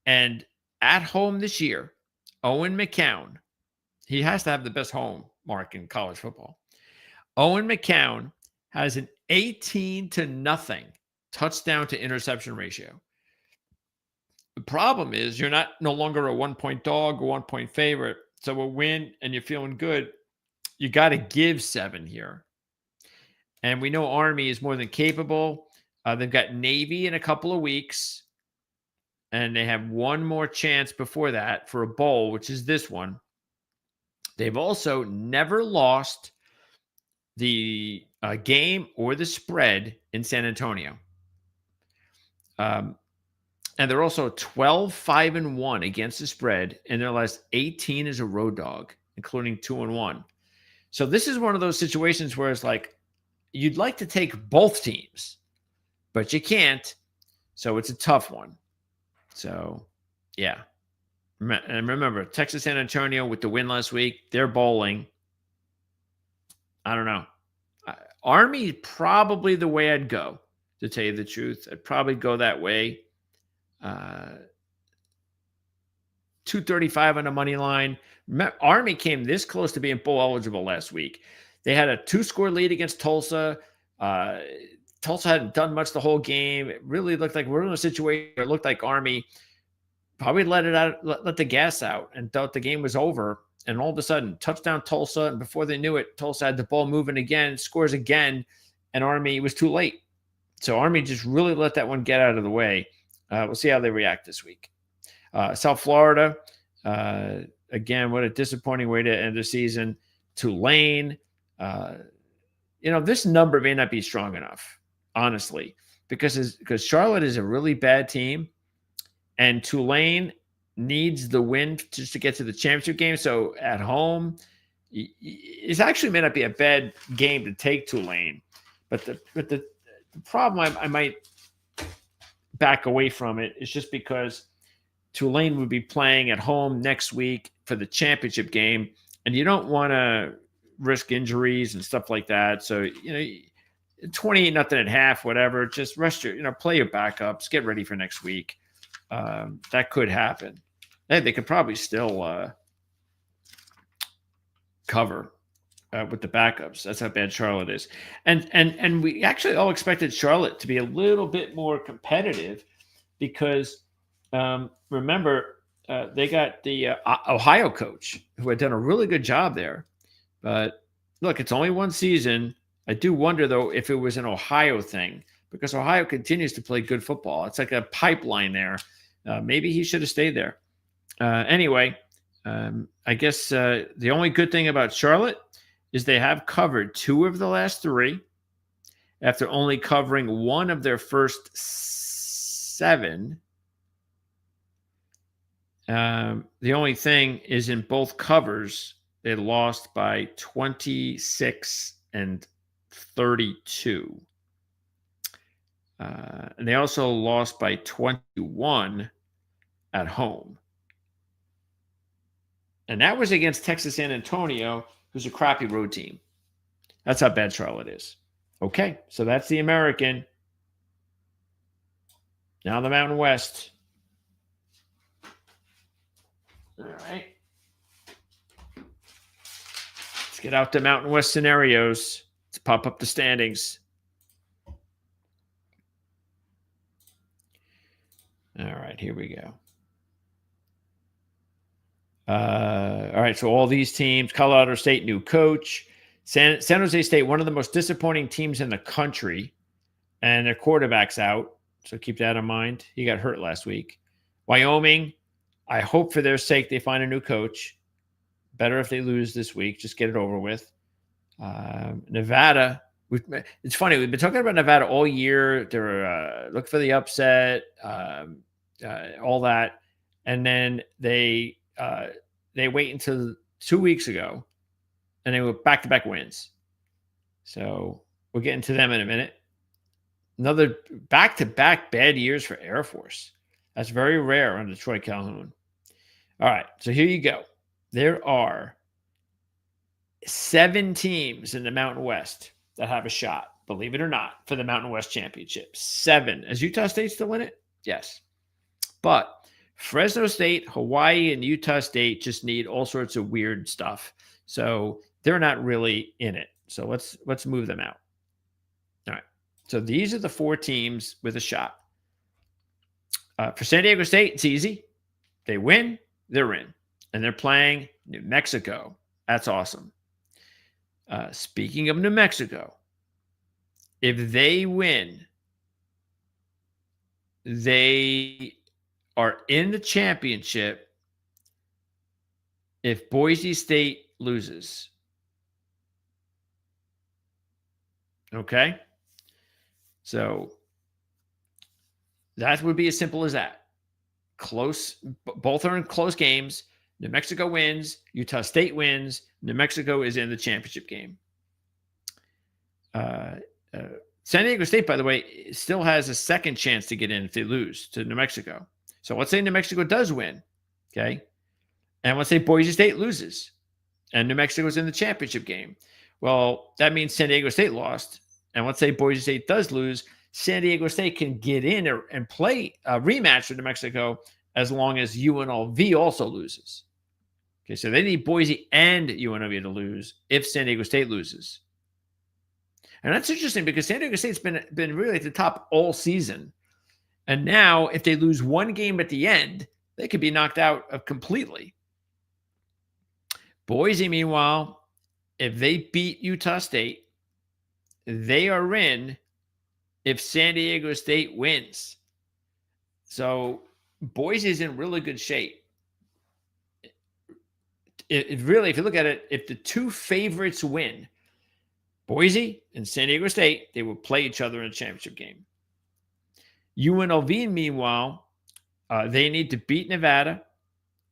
And at home this year, Owen McCown, he has to have the best home mark in college football. Owen McCown has an 18-0 touchdown to interception ratio. The problem is you're no longer a 1-point dog or 1-point favorite. So a win and you're feeling good, you got to give 7 here. And we know Army is more than capable. They've got Navy in a couple of weeks. And they have one more chance before that for a bowl, which is this one. They've also never lost the game or the spread in San Antonio. And they're also 12-5-1 against the spread, and their last 18 as a road dog, including 2-1. So this is one of those situations where it's like you'd like to take both teams, but you can't. So it's a tough one. So, yeah. And remember, Texas San Antonio with the win last week, they're bowling. I don't know. Army probably the way I'd go, to tell you the truth. I'd probably go that way. 235 on the money line. Army came this close to being bowl eligible last week. They had a 2-score lead against Tulsa. Tulsa hadn't done much the whole game. It really looked like we're in a situation where it looked like Army probably let the gas out and thought the game was over. And all of a sudden, touchdown Tulsa. And before they knew it, Tulsa had the ball moving again, scores again, and Army was too late. So Army just really let that one get out of the way. We'll see how they react this week. South Florida, again, what a disappointing way to end the season. Tulane, this number may not be strong enough, honestly, because Charlotte is a really bad team, and Tulane needs the win just to get to the championship game. So at home, it actually may not be a bad game to take Tulane, but the problem I might back away from it is just because Tulane would be playing at home next week for the championship game, and you don't want to risk injuries and stuff like that. So, 28-0 at half, whatever, just rest play your backups, get ready for next week. That could happen. Hey, they could probably still cover with the backups. That's how bad Charlotte is. And we actually all expected Charlotte to be a little bit more competitive because remember, they got the Ohio coach who had done a really good job there. But look, it's only one season. I do wonder, though, if it was an Ohio thing, because Ohio continues to play good football. It's like a pipeline there. Maybe he should have stayed there. Anyway, I guess the only good thing about Charlotte is they have covered 2 of the last 3 after only covering 1 of their first 7. The only thing is in both covers, they lost by 26 and 32. And they also lost by 21 at home. And that was against Texas San Antonio, who's a crappy road team. That's how bad Charlotte is. Okay, so that's the American. Now the Mountain West. All right. Let's get out the Mountain West scenarios. Let's pop up the standings. All right, here we go. All right, so all these teams, Colorado State, new coach. San Jose State, one of the most disappointing teams in the country, and their quarterback's out, so keep that in mind. He got hurt last week. Wyoming, I hope for their sake they find a new coach. Better if they lose this week. Just get it over with. Nevada, it's funny. We've been talking about Nevada all year. They're looking for the upset, all that. And then they wait until 2 weeks ago, and they were back-to-back wins. So we'll get into them in a minute. Another back-to-back bad years for Air Force. That's very rare under Troy Calhoun. All right, so here you go. There are 7 teams in the Mountain West that have a shot, believe it or not, for the Mountain West Championship. 7. Is Utah State still in it? Yes. But Fresno State, Hawaii, and Utah State just need all sorts of weird stuff. So they're not really in it. So let's move them out. All right. So these are the 4 teams with a shot. For San Diego State, it's easy. They win, they're in. And they're playing New Mexico. That's awesome. Speaking of New Mexico, if they win, they are in the championship if Boise State loses. Okay? So that would be as simple as that. Both are in close games. New Mexico wins. Utah State wins. New Mexico is in the championship game. San Diego State, by the way, still has a second chance to get in if they lose to New Mexico. So let's say New Mexico does win, okay? And let's say Boise State loses and New Mexico's in the championship game. Well, that means San Diego State lost. And let's say Boise State does lose. San Diego State can get in and play a rematch with New Mexico as long as UNLV also loses. Okay, so they need Boise and UNLV to lose if San Diego State loses. And that's interesting because San Diego State's been really at the top all season. And now if they lose one game at the end, they could be knocked out completely. Boise, meanwhile, if they beat Utah State, they are in if San Diego State wins. So Boise is in really good shape. It really, if you look at it, if the two favorites win, Boise and San Diego State, they will play each other in a championship game. UNLV, meanwhile, they need to beat Nevada,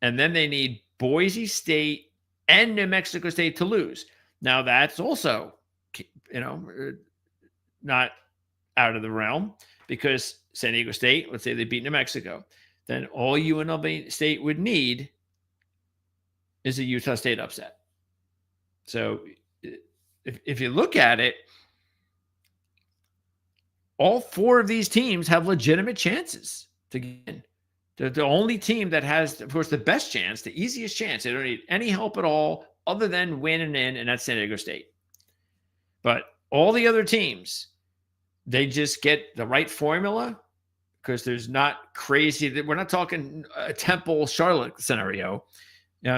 and then they need Boise State and New Mexico State to lose. Now, that's also, not out of the realm because San Diego State, let's say they beat New Mexico, then all UNLV State would need is a Utah State upset. So if you look at it, all four of these teams have legitimate chances to get in. They're the only team that has, of course, the best chance, the easiest chance. They don't need any help at all other than winning in, and that's San Diego State. But all the other teams, they just get the right formula because there's not crazy. We're not talking a Temple Charlotte scenario.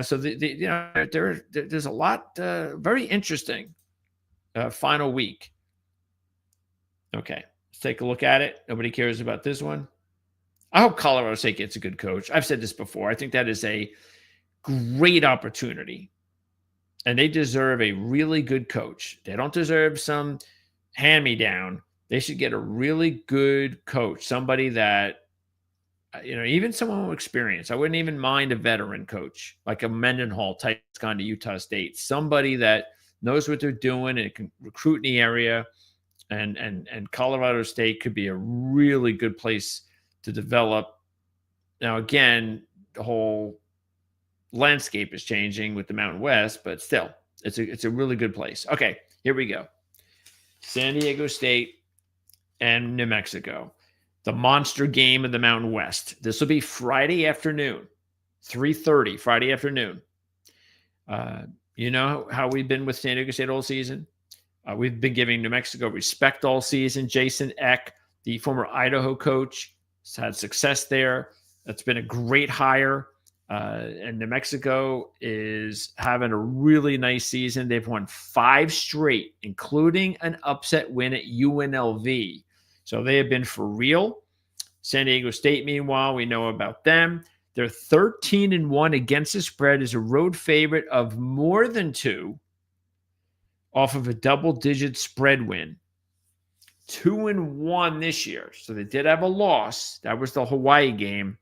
So there's a lot very interesting final week. Okay, let's take a look at it. Nobody cares about this one. I hope Colorado State gets a good coach. I've said this before. I think that is a great opportunity, and they deserve a really good coach. They don't deserve some hand-me-down. They should get a really good coach, somebody that, even someone with experience. I wouldn't even mind a veteran coach, like a Mendenhall type that's gone to Utah State, somebody that knows what they're doing and can recruit in the area. And Colorado State could be a really good place to develop. Now, again, the whole landscape is changing with the Mountain West, but still, it's a really good place. Okay, here we go. San Diego State and New Mexico, the monster game of the Mountain West. This will be Friday afternoon, 3:30 Friday afternoon. You know how we've been with San Diego State all season? We've been giving New Mexico respect all season. Jason Eck, the former Idaho coach, has had success there. That's been a great hire. And New Mexico is having a really nice season. They've won 5 straight, including an upset win at UNLV. So they have been for real. San Diego State, meanwhile, we know about them. They're 13-1 against the spread as a road favorite of more than 2 off of a double-digit spread win. 2-1 this year. So they did have a loss. That was the Hawaii game,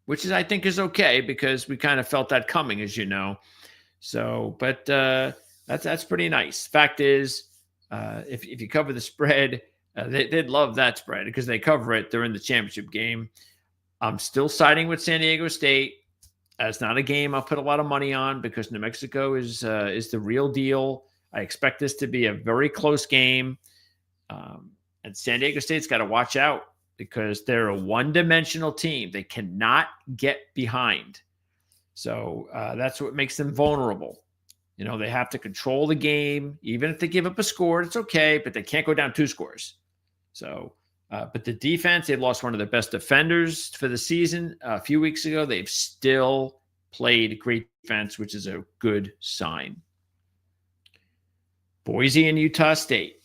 which is, I think, is okay because we kind of felt that coming, as you know. So, but that's pretty nice. Fact is, if you cover the spread, they'd love that spread because they cover it. They're in the championship game. I'm still siding with San Diego State. It's not a game I'll put a lot of money on because New Mexico is the real deal. I expect this to be a very close game. And San Diego State's got to watch out because they're a one-dimensional team. They cannot get behind. So that's what makes them vulnerable. They have to control the game. Even if they give up a score, it's okay, but they can't go down 2 scores. So, but the defense, they've lost one of their best defenders for the season a few weeks ago. They've still played great defense, which is a good sign. Boise and Utah State.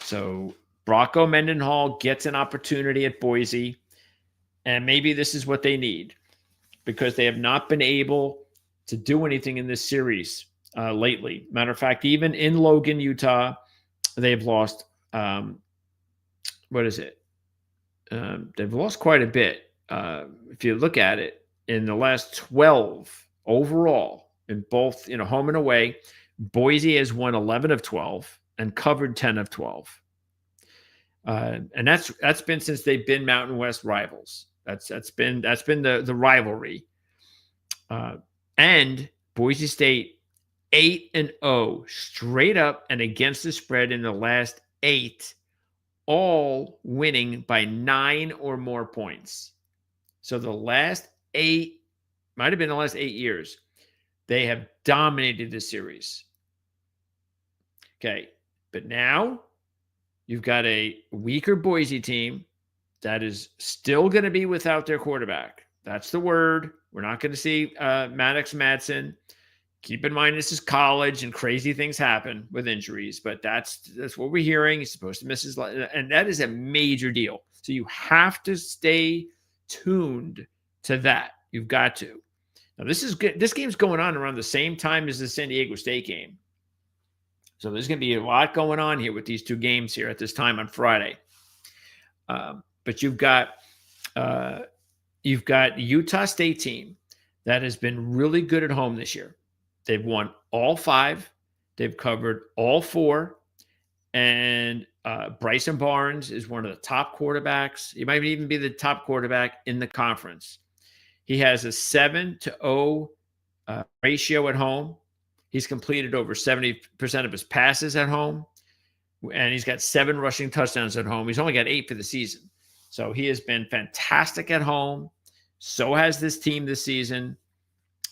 So Bronco Mendenhall gets an opportunity at Boise, and maybe this is what they need because they have not been able to do anything in this series lately. Matter of fact, even in Logan, Utah, they've lost. What is it? They've lost quite a bit. If you look at it, in the last 12 overall, in both home and away, Boise has won 11 of 12 and covered 10 of 12. And that's been since they've been Mountain West rivals. That's been the rivalry. And Boise State 8-0 straight up and against the spread in the last 8, all winning by 9 or more points. So the last 8, might have been the last 8 years, they have dominated the series. Okay, but now you've got a weaker Boise team that is still going to be without their quarterback. That's the word. We're not going to see Maddox Madsen. Keep in mind, this is college and crazy things happen with injuries, but that's what we're hearing. He's supposed to miss his life, and that is a major deal. So you have to stay tuned to that. You've got to. Now, this is good. This game's going on around the same time as the San Diego State game. So there's going to be a lot going on here with these two games here at this time on Friday. But you've got Utah State team that has been really good at home this year. They've won all 5. They've covered all 4. And Bryson Barnes is one of the top quarterbacks. He might even be the top quarterback in the conference. He has a 7-0 ratio at home. He's completed over 70% of his passes at home. And he's got 7 rushing touchdowns at home. He's only got 8 for the season. So he has been fantastic at home. So has this team this season.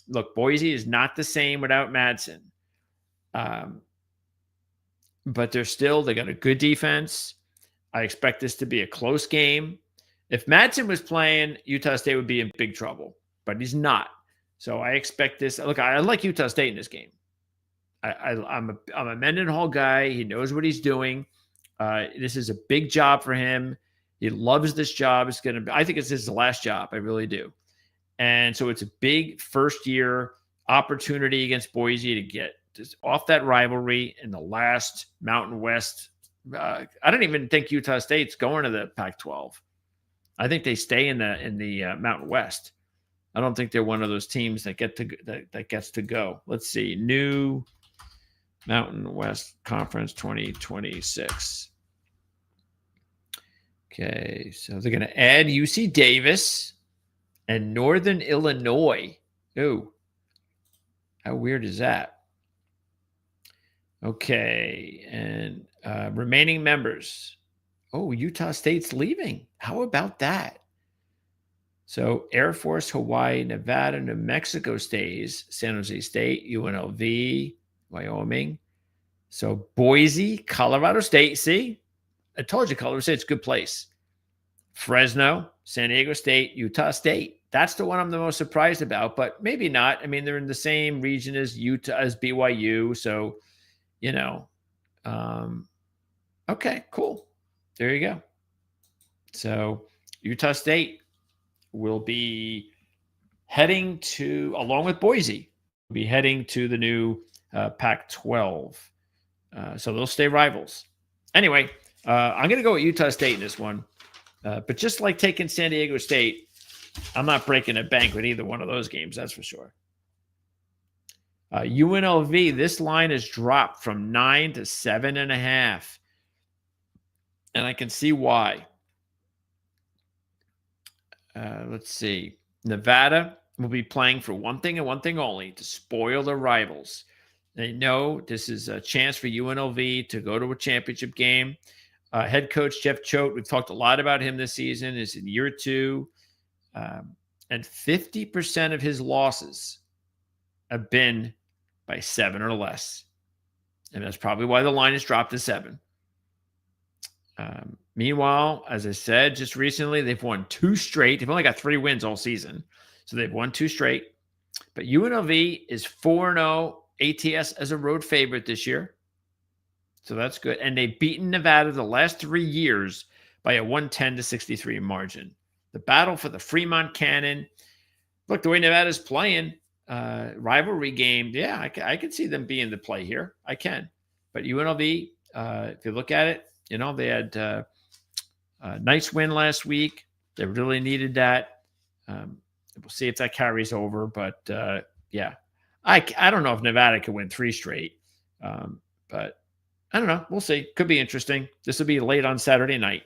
Look, Boise is not the same without Madsen. But they got a good defense. I expect this to be a close game. If Madsen was playing, Utah State would be in big trouble, but he's not. So I expect this. Look, I like Utah State in this game. I'm a Mendenhall guy. He knows what he's doing. This is a big job for him. He loves this job. I think it's his last job. I really do. And so it's a big first-year opportunity against Boise to get off that rivalry in the last Mountain West. I don't even think Utah State's going to the Pac-12. I think they stay in the Mountain West. I don't think they're one of those teams that gets to go. Let's see. New Mountain West Conference 2026. Okay, so they're going to add UC Davis and Northern Illinois. Ooh, how weird is that? Okay, and remaining members. Oh, Utah State's leaving. How about that? So Air Force, Hawaii, Nevada, New Mexico stays. San Jose State, UNLV, Wyoming. So Boise, Colorado State. See, I told you Colorado State's a good place. Fresno, San Diego State, Utah State. That's the one I'm the most surprised about, but maybe not. I mean, they're in the same region as BYU. So, okay, cool. There you go. So Utah State will be heading to, along with Boise, will be heading to the new Pac-12. So they'll stay rivals. Anyway, I'm going to go with Utah State in this one. But just like taking San Diego State, I'm not breaking a bank with either one of those games, that's for sure. UNLV, this line has dropped from 9 to 7.5. And I can see why. Let's see. Nevada will be playing for one thing and one thing only, to spoil their rivals. They know this is a chance for UNLV to go to a championship game. Head coach Jeff Choate, we've talked a lot about him this season, is in year 2. And 50% of his losses have been by 7 or less. And that's probably why the line has dropped to 7. Meanwhile, as I said just recently, they've won 2 straight. They've only got 3 wins all season. So they've won 2 straight. But UNLV is 4-0 ATS as a road favorite this year. So that's good. And they've beaten Nevada the last 3 years by a 110-63 margin. The battle for the Fremont Cannon. Look, the way Nevada's playing, rivalry game, yeah, I can see them being the play here. I can. But UNLV, if you look at it, they had a nice win last week. They really needed that. We'll see if that carries over. But yeah, I don't know if Nevada can win 3 straight. But I don't know. We'll see. Could be interesting. This will be late on Saturday night.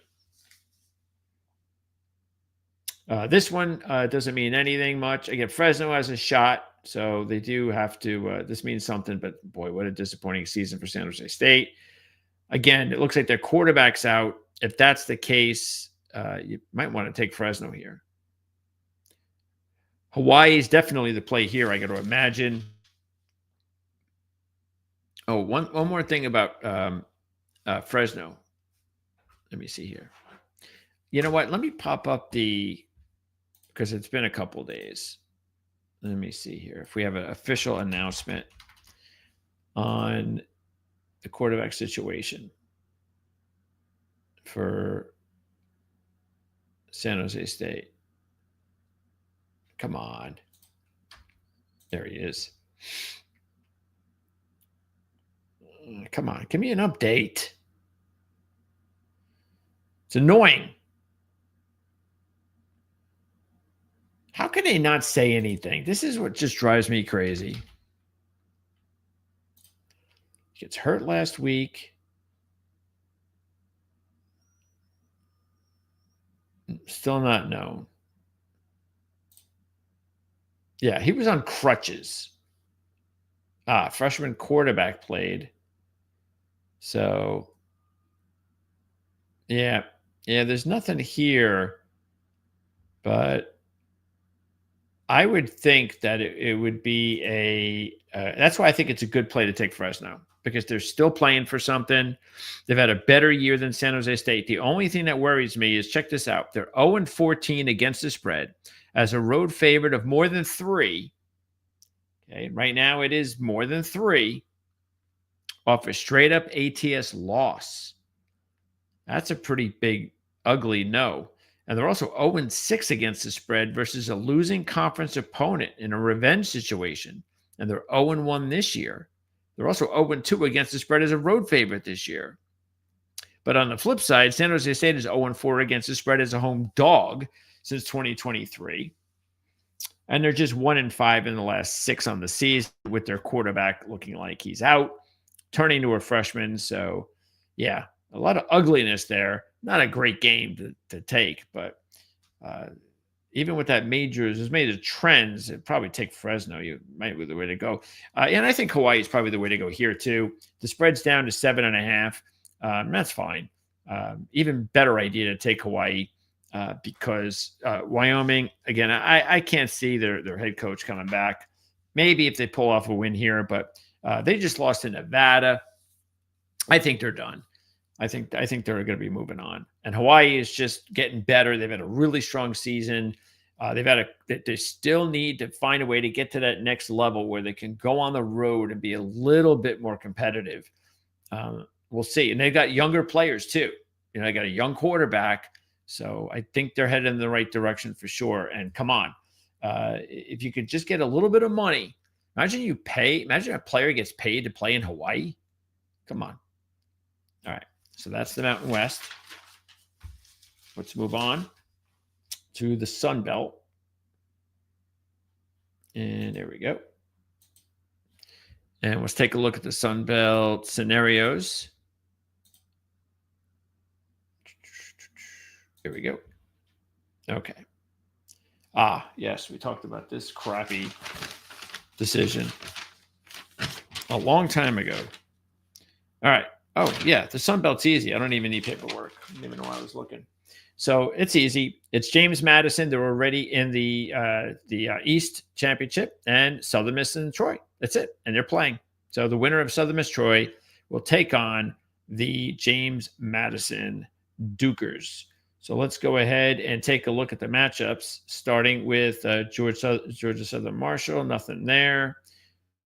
This one doesn't mean anything much. Again, Fresno has a shot, so they do have to. This means something, but boy, what a disappointing season for San Jose State. Again, it looks like their quarterback's out. If that's the case, you might want to take Fresno here. Hawaii is definitely the play here, I got to imagine. Oh, one more thing about Fresno. Let me see here. You know what? Let me pop up because it's been a couple days. Let me see here. If we have an official announcement on the quarterback situation for San Jose State. Come on. There he is. Come on. Give me an update. It's annoying. How can they not say anything? This is what just drives me crazy. He gets hurt last week. Still not known. Yeah, he was on crutches. Freshman quarterback played. So, yeah, there's nothing here. But I would think that it would be that's why I think it's a good play to take Fresno, because they're still playing for something. They've had a better year than San Jose State. The only thing that worries me is, check this out. They're 0-14 against the spread as a road favorite of more than 3. Okay, right now it is more than 3 off a straight-up ATS loss. That's a pretty big, ugly no. And they're also 0-6 against the spread versus a losing conference opponent in a revenge situation. And they're 0-1 this year. They're also 0-2 against the spread as a road favorite this year. But on the flip side, San Jose State is 0-4 against the spread as a home dog since 2023. And they're just 1-5 in the last 6 on the season, with their quarterback looking like he's out, turning to a freshman. So, yeah, a lot of ugliness there. Not a great game to take, but even with that major trends, it'd probably take Fresno. You might be the way to go. And I think Hawaii is probably the way to go here too. The spread's down to 7.5. That's fine. Even better idea to take Hawaii because Wyoming, again, I can't see their head coach coming back. Maybe if they pull off a win here, but they just lost to Nevada. I think they're done. I think they're going to be moving on. And Hawaii is just getting better. They've had a really strong season. They still need to find a way to get to that next level where they can go on the road and be a little bit more competitive. We'll see. And they've got younger players too. They got a young quarterback. So I think they're headed in the right direction for sure. And come on, if you could just get a little bit of money, imagine a player gets paid to play in Hawaii. Come on. All right. So that's the Mountain West. Let's move on to the Sun Belt. And there we go. And let's take a look at the Sun Belt scenarios. Here we go. Okay. Yes, we talked about this crappy decision a long time ago. All right. Oh, yeah, the Sun Belt's easy. I don't even need paperwork. I didn't even know I was looking. So it's easy. It's James Madison. They're already in the East Championship, and Southern Miss and Troy. That's it. And they're playing. So the winner of Southern Miss Troy will take on the James Madison Dukers. So let's go ahead and take a look at the matchups, starting with Georgia Southern Marshall. Nothing there.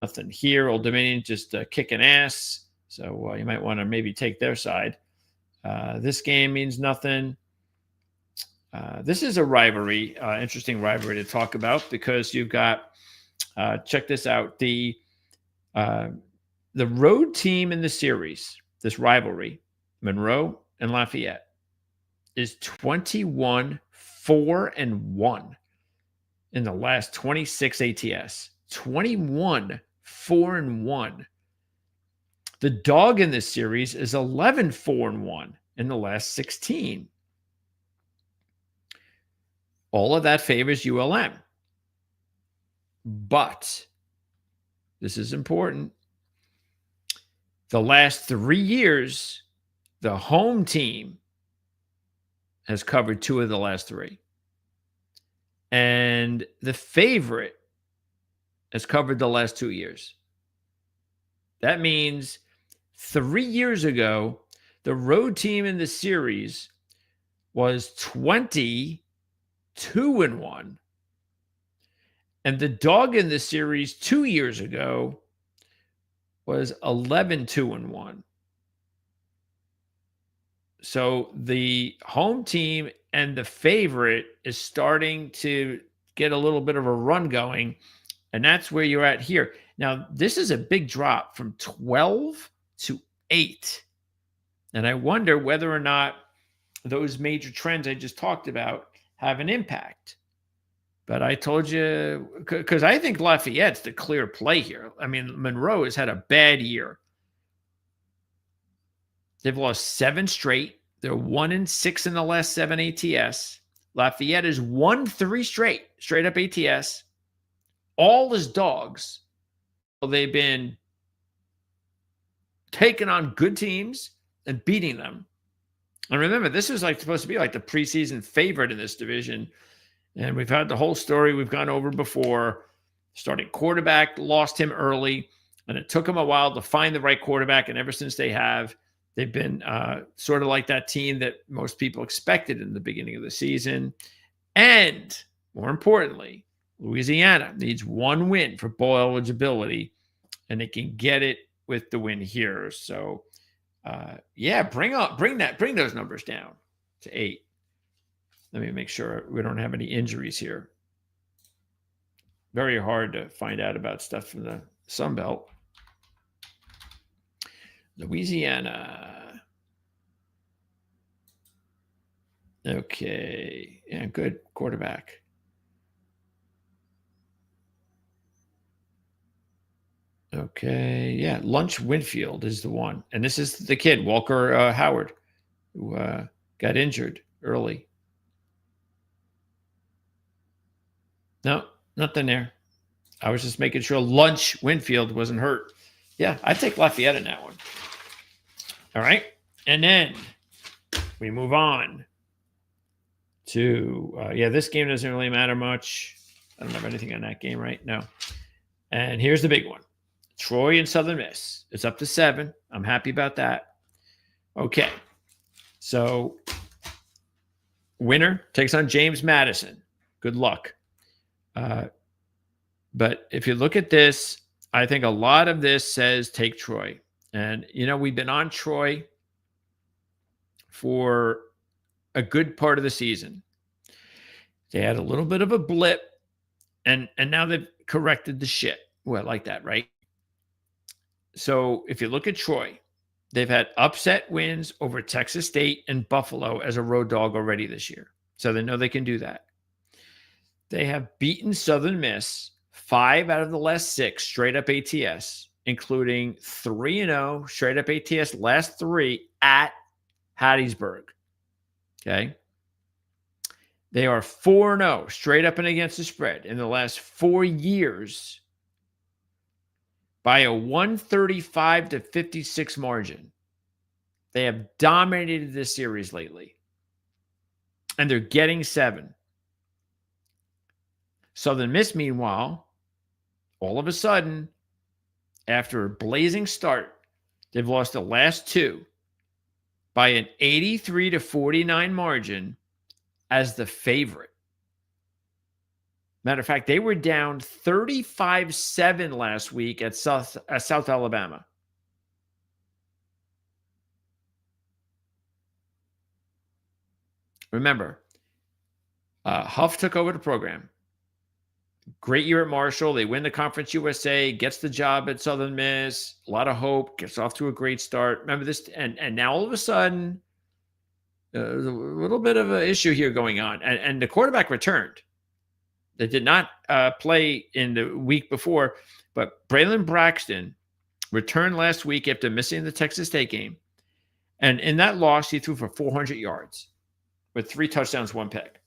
Nothing here. Old Dominion just kicking ass. So you might want to maybe take their side. This game means nothing. This is a rivalry, interesting rivalry to talk about, because you've got check this out. The road team in the series, this rivalry, Monroe and Lafayette, is 21-4-1 in the last 26 ATS. 21-4-1. The dog in this series is 11-4-1 in the last 16. All of that favors ULM. But this is important. The last 3 years, the home team has covered 2 of the last 3. And the favorite has covered the last 2 years. That means 3 years ago, the road team in the series was 22-1. And the dog in the series 2 years ago was 11-2-1. So the home team and the favorite is starting to get a little bit of a run going. And that's where you're at here. Now, this is a big drop from 12 to 8. And I wonder whether or not those major trends I just talked about have an impact. But I told you, because I think Lafayette's the clear play here. I mean, Monroe has had a bad year. They've lost 7 straight. They're 1-6 in the last 7 ATS. Lafayette is 1-3 straight up ATS. All as dogs. Well, they've been taking on good teams and beating them. And remember, this is like supposed to be like the preseason favorite in this division. And we've had the whole story we've gone over before. Starting quarterback, lost him early, and it took them a while to find the right quarterback. And ever since they have, they've been sort of like that team that most people expected in the beginning of the season. And more importantly, Louisiana needs 1 win for bowl eligibility, and they can get it with the win here. So, bring those numbers down to 8. Let me make sure we don't have any injuries here. Very hard to find out about stuff from the Sun Belt. Louisiana. Okay. Yeah, good quarterback. Okay. Yeah, Lunch Winfield is the one. And this is the kid, Walker Howard, who got injured early. No, nothing there. I was just making sure Lunch Winfield wasn't hurt. Yeah, I'd take Lafayette in that one. All right. And then we move on to, this game doesn't really matter much. I don't have anything on that game, right? No. And here's the big one. Troy and Southern Miss. It's up to 7. I'm happy about that. Okay. So winner takes on James Madison. Good luck. But if you look at this, I think a lot of this says take Troy. And, we've been on Troy for a good part of the season. They had a little bit of a blip, and now they've corrected the shit. Well, I like that, right? So if you look at Troy, they've had upset wins over Texas State and Buffalo as a road dog already this year. So they know they can do that. They have beaten Southern Miss 5 out of the last 6 straight up ATS, including 3-0 straight up ATS last 3 at Hattiesburg. Okay. They are 4-0 straight up and against the spread in the last 4 years by a 135-56 margin. They have dominated this series lately, and they're getting 7. Southern Miss, meanwhile, all of a sudden, after a blazing start, they've lost the last 2 by an 83-49 margin as the favorite. Matter of fact, they were down 35-7 last week at South Alabama. Remember, Huff took over the program. Great year at Marshall. They win the Conference USA, gets the job at Southern Miss. A lot of hope, gets off to a great start. Remember this, and now all of a sudden, there's a little bit of an issue here going on. And the quarterback returned. They did not play in the week before, but Braylon Braxton returned last week after missing the Texas State game. And in that loss, he threw for 400 yards with 3 touchdowns, 1 pick.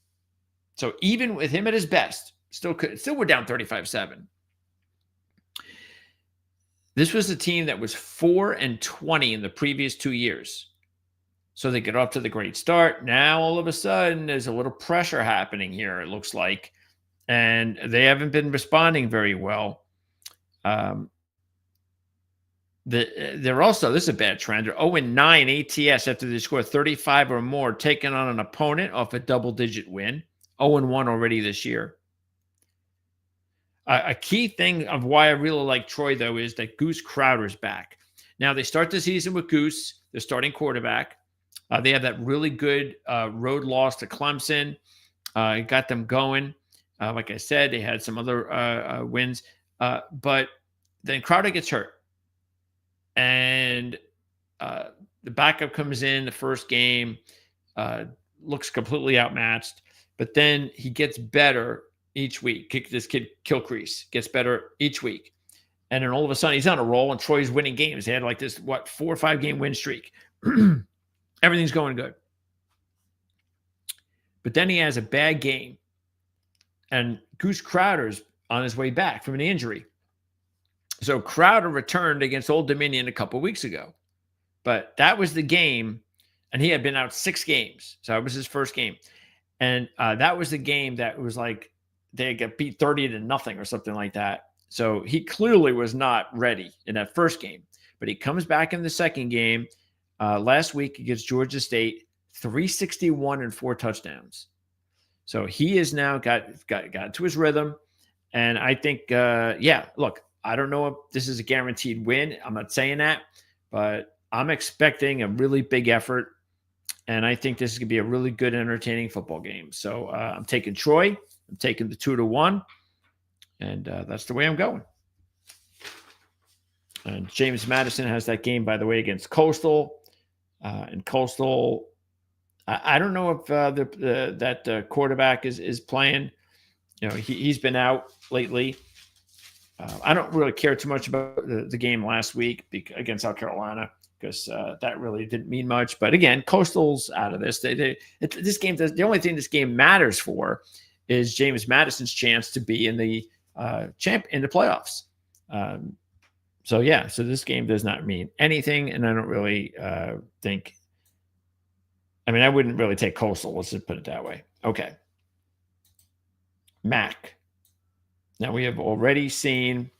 So even with him at his best, still we're down 35-7. This was a team that was 4-20 in the previous 2 years. So they get off to the great start. Now, all of a sudden, there's a little pressure happening here, it looks like. And they haven't been responding very well. They're also, this is a bad trend, they're 0-9 ATS after they score 35 or more, taking on an opponent off a double-digit win. 0-1 already this year. A key thing of why I really like Troy, though, is that Goose Crowder's back. Now, they start the season with Goose, their starting quarterback. They have that really good road loss to Clemson. It got them going. Like I said, they had some other wins. But then Crowder gets hurt. And the backup comes in the first game, looks completely outmatched. But then he gets better each week. This kid, Kilcrease, gets better each week. And then all of a sudden, he's on a roll, and Troy's winning games. They had like this, 4 or 5 game win streak. Everything's going good. But then he has a bad game. And Goose Crowder's on his way back from an injury. So Crowder returned against Old Dominion a couple weeks ago. But that was the game, and he had been out 6 games. So that was his first game. And that was the game that was like they got beat 30-0 or something like that. So he clearly was not ready in that first game. But he comes back in the second game last week against Georgia State, 361 and 4 touchdowns. So he has now got to his rhythm. And I think, look, I don't know if this is a guaranteed win. I'm not saying that, but I'm expecting a really big effort. And I think this is going to be a really good, entertaining football game. So I'm taking Troy. I'm taking the 2-1. And that's the way I'm going. And James Madison has that game, by the way, against Coastal. And Coastal, I don't know if that quarterback is playing. You know, he's been out lately. I don't really care too much about the game last week against South Carolina because that really didn't mean much. But again, Coastal's out of this. This game, the only thing this game matters for is James Madison's chance to be in the in the playoffs. So this game does not mean anything, and I don't really think. I mean, I wouldn't really take Coastal. Let's just put it that way. Okay. MAC. Now, we have already seen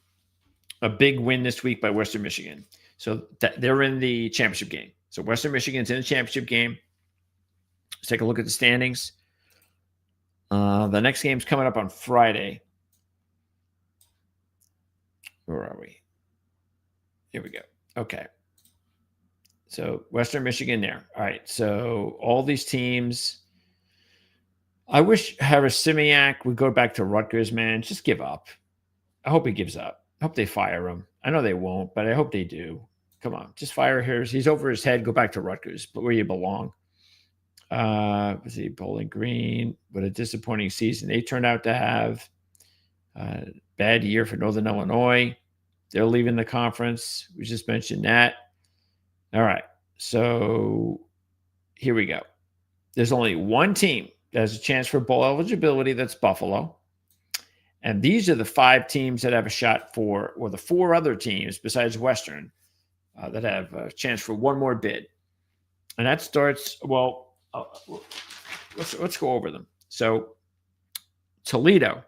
a big win this week by Western Michigan. So they're in the championship game. So Western Michigan's in the championship game. Let's take a look at the standings. The next game's coming up on Friday. Where are we? Here we go. Okay. So Western Michigan there. All right. So all these teams. I wish Harris Simiak would go back to Rutgers, man. Just give up. I hope he gives up. I hope they fire him. I know they won't, but I hope they do. Come on. Just fire Harris. He's over his head. Go back to Rutgers, but where you belong. Let's see, Bowling Green. What a disappointing season they turned out to have. Bad year for Northern Illinois. They're leaving the conference. We just mentioned that. All right. So here we go. There's only one team that has a chance for bowl eligibility. That's Buffalo. And these are the 5 teams that have a shot for, or the 4 other teams besides Western that have a chance for one more bid. And that starts, let's go over them. So Toledo,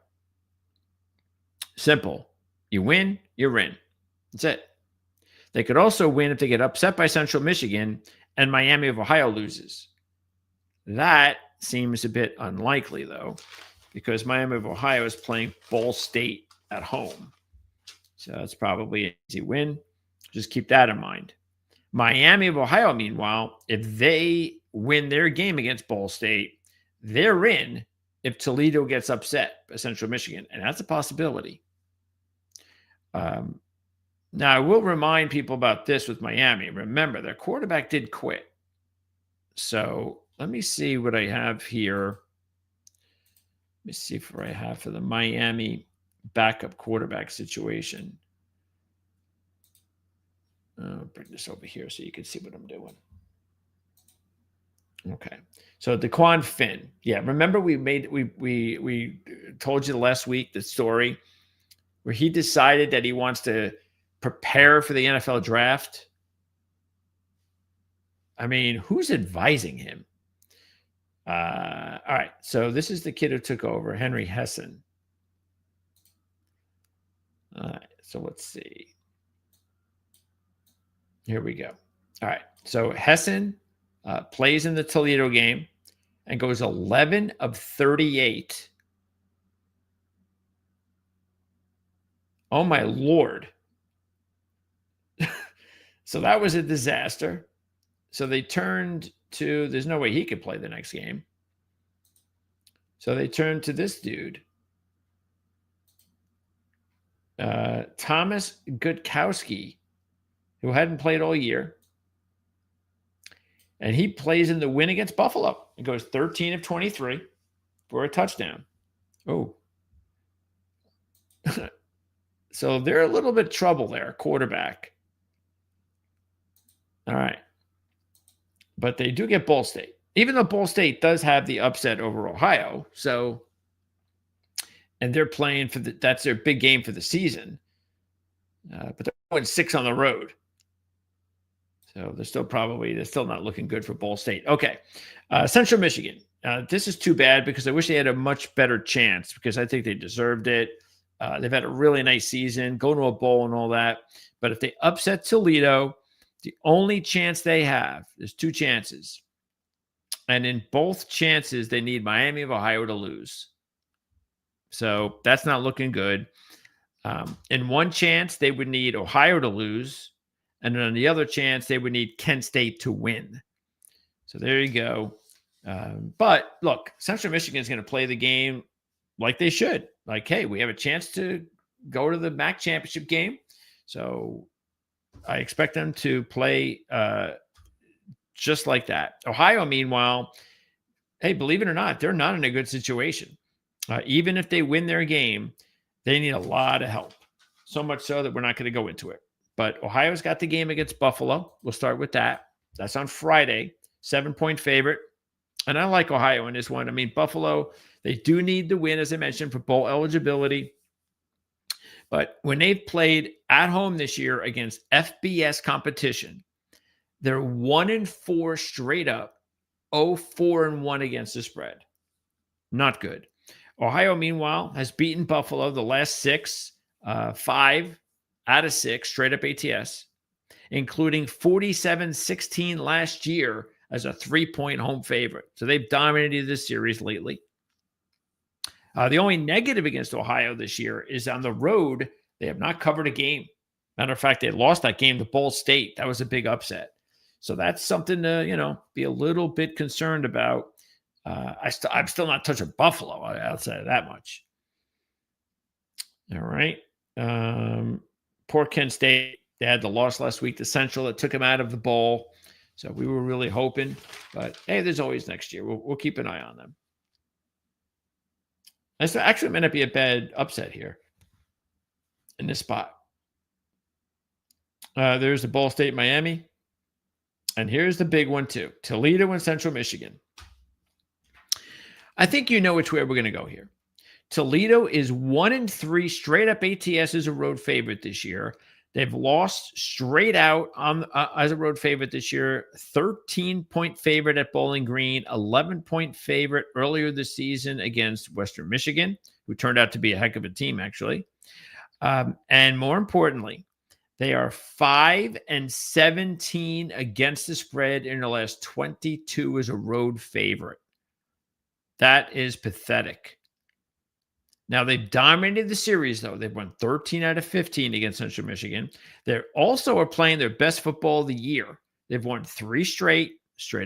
simple. You win, you're in. That's it. They could also win if they get upset by Central Michigan and Miami of Ohio loses. That seems a bit unlikely, though, because Miami of Ohio is playing Ball State at home. So that's probably an easy win. Just keep that in mind. Miami of Ohio, meanwhile, if they win their game against Ball State, they're in, if Toledo gets upset by Central Michigan, and that's a possibility. Now, I will remind people about this with Miami. Remember, their quarterback did quit. So let me see what I have here. Let me see what I have for the Miami backup quarterback situation. I'll bring this over here so you can see what I'm doing. Okay. So DeQuan Finn. Yeah, remember we told you last week the story where he decided that he wants to prepare for the NFL draft. I mean, who's advising him? All right. So this is the kid who took over, Henry Hessen. All right. So let's see. Here we go. All right. So Hessen plays in the Toledo game and goes 11 of 38. Oh, my Lord. So that was a disaster. So they turned to, there's no way he could play the next game. So they turned to this dude, Thomas Gutkowski, who hadn't played all year. And he plays in the win against Buffalo. He goes 13 of 23 for a touchdown. Oh. So they're a little bit trouble there, quarterback. All right. But they do get Ball State. Even though Ball State does have the upset over Ohio. So, and they're playing for that's their big game for the season. But they're going 6 on the road. So they're still not looking good for Ball State. Okay. Central Michigan. This is too bad because I wish they had a much better chance because I think they deserved it. They've had a really nice season, go to a bowl and all that. But if they upset Toledo, the only chance they have, there's 2 chances. And in both chances, they need Miami of Ohio to lose. So that's not looking good. In one chance, they would need Ohio to lose. And then on the other chance, they would need Kent State to win. So there you go. But look, Central Michigan is going to play the game like they should. Like, hey, we have a chance to go to the MAC championship game. So I expect them to play just like that. Ohio, meanwhile, hey, believe it or not, they're not in a good situation. Even if they win their game, they need a lot of help. So much so that we're not going to go into it. But Ohio's got the game against Buffalo. We'll start with that. That's on Friday, 7-point favorite. And I like Ohio in this one. I mean, Buffalo, they do need the win, as I mentioned, for bowl eligibility. But when they've played at home this year against FBS competition, they're 1-4 straight up, 0-4-1 against the spread. Not good. Ohio, meanwhile, has beaten Buffalo the last 6, 5 out of 6 straight up ATS, including 47-16 last year as a 3-point home favorite. So they've dominated this series lately. The only negative against Ohio this year is on the road. They have not covered a game. Matter of fact, they lost that game to Ball State. That was a big upset. So that's something to, be a little bit concerned about. I'm still not touching Buffalo. I'll say that much. All right. Poor Kent State. They had the loss last week to Central that took them out of the bowl. So we were really hoping. But, hey, there's always next year. We'll keep an eye on them. This actually may not be a bad upset here in this spot. There's the Ball State Miami. And here's the big one, too. Toledo and Central Michigan. I think you know which way we're going to go here. Toledo is 1-3 straight up ATS as a road favorite this year. They've lost straight out on as a road favorite this year. 13-point favorite at Bowling Green, 11-point favorite earlier this season against Western Michigan, who turned out to be a heck of a team, actually. And more importantly, they are 5-17 against the spread in the last 22 as a road favorite. That is pathetic. Now, they've dominated the series, though. They've won 13 out of 15 against Central Michigan. They also are playing their best football of the year. They've won 3 straight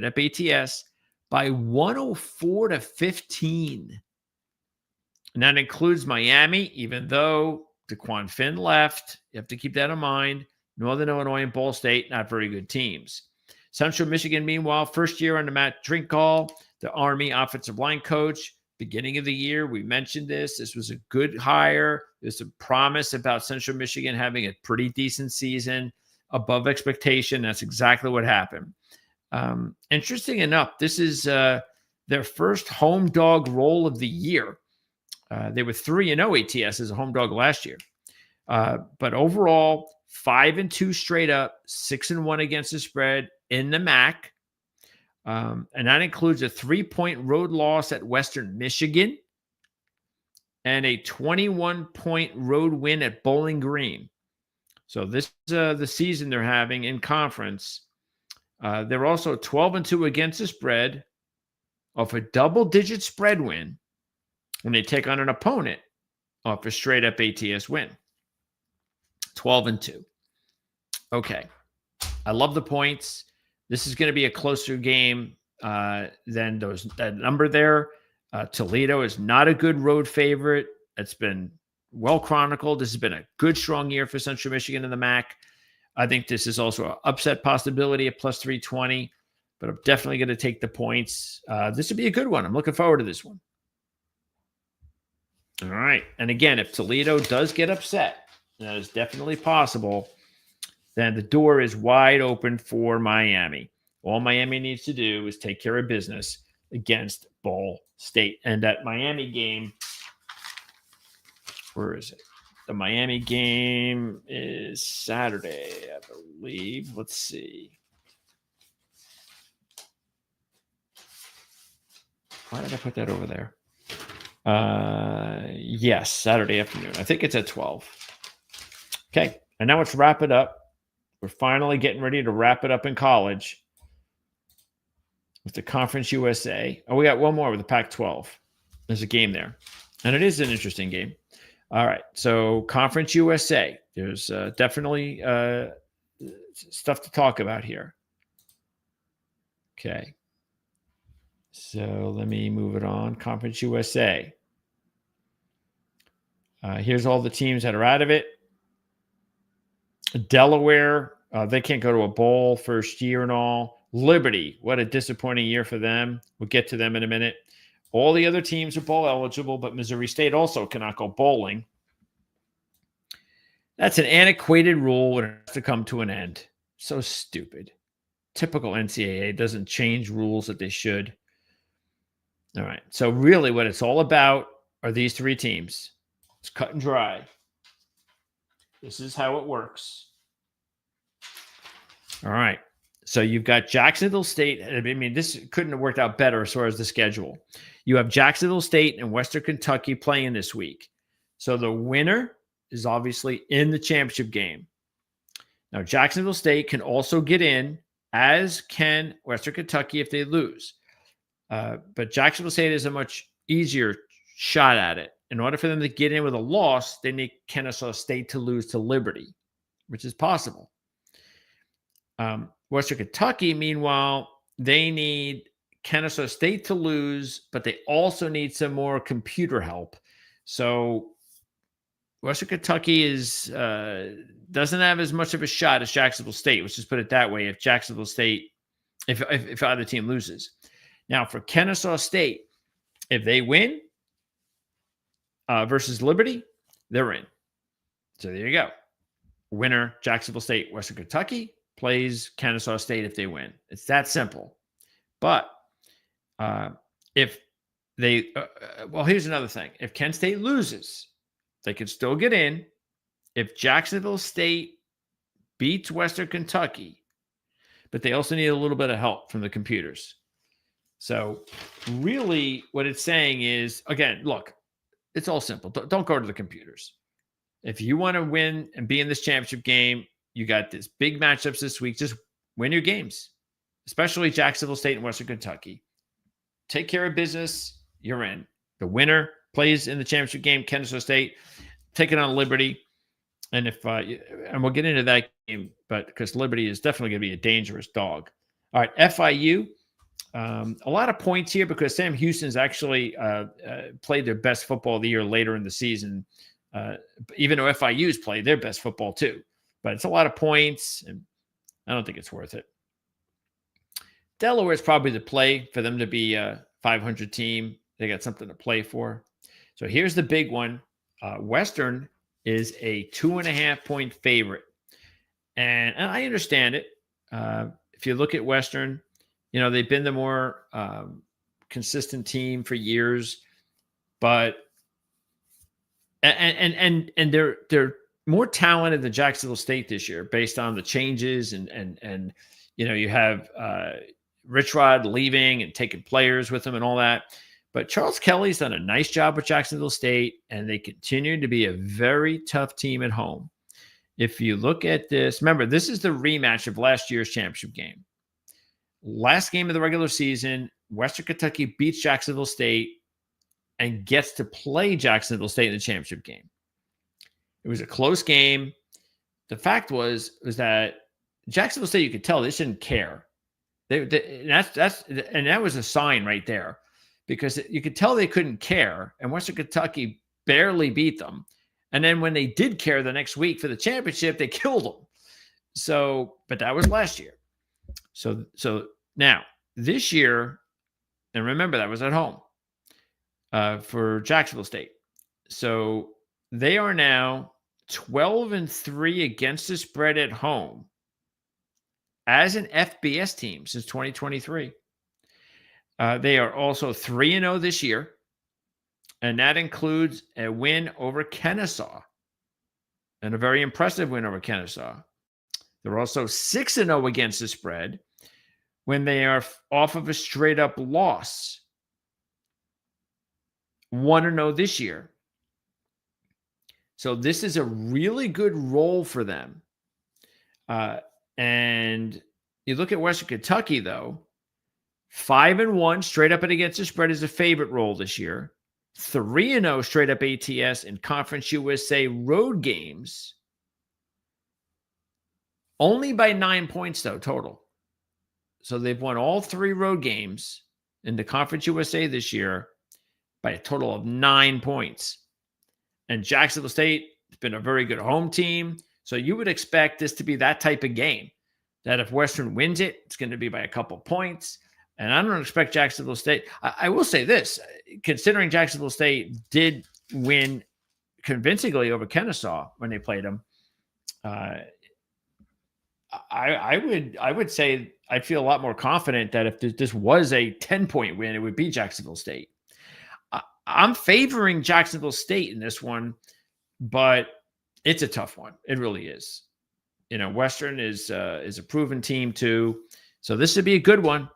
up ATS by 104-15. And that includes Miami, even though DeQuan Finn left. You have to keep that in mind. Northern Illinois and Ball State, not very good teams. Central Michigan, meanwhile, first year under Matt Drinkall, the Army offensive line coach. Beginning of the year, we mentioned this. This was a good hire. There's a promise about Central Michigan having a pretty decent season, above expectation. That's exactly what happened. Interesting enough, this is their first home dog roll of the year. They were 3-0 ATS as a home dog last year. But overall, 5-2 straight up, 6-1 against the spread in the MAC. And that includes a 3-point road loss at Western Michigan and a 21-point road win at Bowling Green. So this is the season they're having in conference. They're also 12-2 against the spread off a double-digit spread win when they take on an opponent off a straight-up ATS win. 12-2. Okay. I love the points. This is going to be a closer game than that number there. Toledo is not a good road favorite. It's been well chronicled. This has been a good, strong year for Central Michigan in the MAC. I think this is also an upset possibility at plus 320, but I'm definitely going to take the points. This would be a good one. I'm looking forward to this one. All right. And again, if Toledo does get upset, and that is definitely possible, then the door is wide open for Miami. All Miami needs to do is take care of business against Ball State. And that Miami game, where is it? The Miami game is Saturday, I believe. Let's see. Why did I put that over there? Yes, Saturday afternoon. I think it's at 12. Okay, and now let's wrap it up. We're finally getting ready to wrap it up in college with the Conference USA. Oh, we got one more with the Pac-12. There's a game there, and it is an interesting game. All right, so Conference USA. There's definitely stuff to talk about here. Okay. So let me move it on. Conference USA. Here's all the teams that are out of it. Delaware, they can't go to a bowl first year and all. Liberty, what a disappointing year for them. We'll get to them in a minute. All the other teams are bowl eligible, but Missouri State also cannot go bowling. That's an antiquated rule and it has to come to an end. So stupid. Typical NCAA doesn't change rules that they should. All right. So really what it's all about are these three teams. It's cut and dry. This is how it works. All right. So you've got Jacksonville State. I mean, this couldn't have worked out better as far as the schedule. You have Jacksonville State and Western Kentucky playing this week. So the winner is obviously in the championship game. Now, Jacksonville State can also get in, as can Western Kentucky if they lose. But Jacksonville State is a much easier shot at it. In order for them to get in with a loss, they need Kennesaw State to lose to Liberty, which is possible. Western Kentucky, meanwhile, they need Kennesaw State to lose, but they also need some more computer help. So Western Kentucky doesn't have as much of a shot as Jacksonville State. Let's just put it that way. If Jacksonville State, if either team loses. Now for Kennesaw State, if they win versus Liberty, they're in. So there you go. Winner, Jacksonville State, Western Kentucky plays Kennesaw State if they win. It's that simple. But if they, well, here's another thing. If Kent State loses, they can still get in. If Jacksonville State beats Western Kentucky, but they also need a little bit of help from the computers. So really what it's saying is, again, look, it's all simple. Don't go to the computers. If you want to win and be in this championship game, you got this big matchups this week. Just win your games, especially Jacksonville State and Western Kentucky. Take care of business. You're in. The winner plays in the championship game, Kennesaw State, taking on Liberty. And and we'll get into that game, but because Liberty is definitely going to be a dangerous dog. All right, FIU, A lot of points here because Sam Houston's actually played their best football of the year later in the season, even though FIU's played their best football too. But it's a lot of points, and I don't think it's worth it. Delaware is probably the play for them to be a 500 team. They got something to play for. So here's the big one. Western is a 2.5-point favorite. And I understand it. If you look at Western, they've been the more consistent team for years, but and they're more talented than Jacksonville State this year based on the changes and you have Rich Rod leaving and taking players with him and all that. But Charles Kelly's done a nice job with Jacksonville State, and they continue to be a very tough team at home. If you look at this, remember, this is the rematch of last year's championship game. Last game of the regular season, Western Kentucky beats Jacksonville State and gets to play Jacksonville State in the championship game. It was a close game. The fact was that Jacksonville State, you could tell they didn't care. And that was a sign right there, because you could tell they couldn't care, and Western Kentucky barely beat them. And then when they did care the next week for the championship, they killed them. So, but that was last year. So now this year, and remember that was at home for Jacksonville State. So they are now 12-3 against the spread at home as an FBS team since 2023. They are also 3-0 this year, and that includes a win over Kennesaw, and a very impressive win over Kennesaw. They're also 6-0 against the spread when they are off of a straight-up loss. 1-0 this year. So this is a really good roll for them. And you look at Western Kentucky, though, 5-1 straight up and against the spread is a favorite roll this year. 3-0 straight up ATS in Conference USA road games. Only by 9 points, though, total. So they've won all 3 road games in the Conference USA this year by a total of 9 points. And Jacksonville State has been a very good home team. So you would expect this to be that type of game, that if Western wins it, it's going to be by a couple points. And I don't expect Jacksonville State. I will say this, considering Jacksonville State did win convincingly over Kennesaw when they played them, I would say I feel a lot more confident that if this was a 10-point win, it would be Jacksonville State. I'm favoring Jacksonville State in this one, but it's a tough one. It really is. Western is a proven team too, so this would be a good one.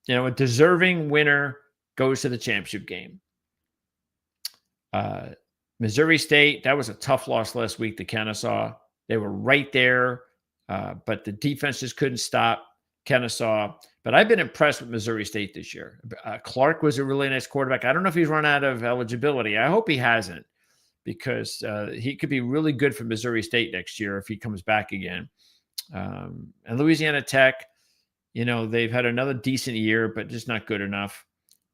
A deserving winner goes to the championship game. Missouri State, that was a tough loss last week to Kennesaw. They were right there, but the defense just couldn't stop Kennesaw. But I've been impressed with Missouri State this year. Clark was a really nice quarterback. I don't know if he's run out of eligibility. I hope he hasn't, because he could be really good for Missouri State next year if he comes back again. And Louisiana Tech, they've had another decent year, but just not good enough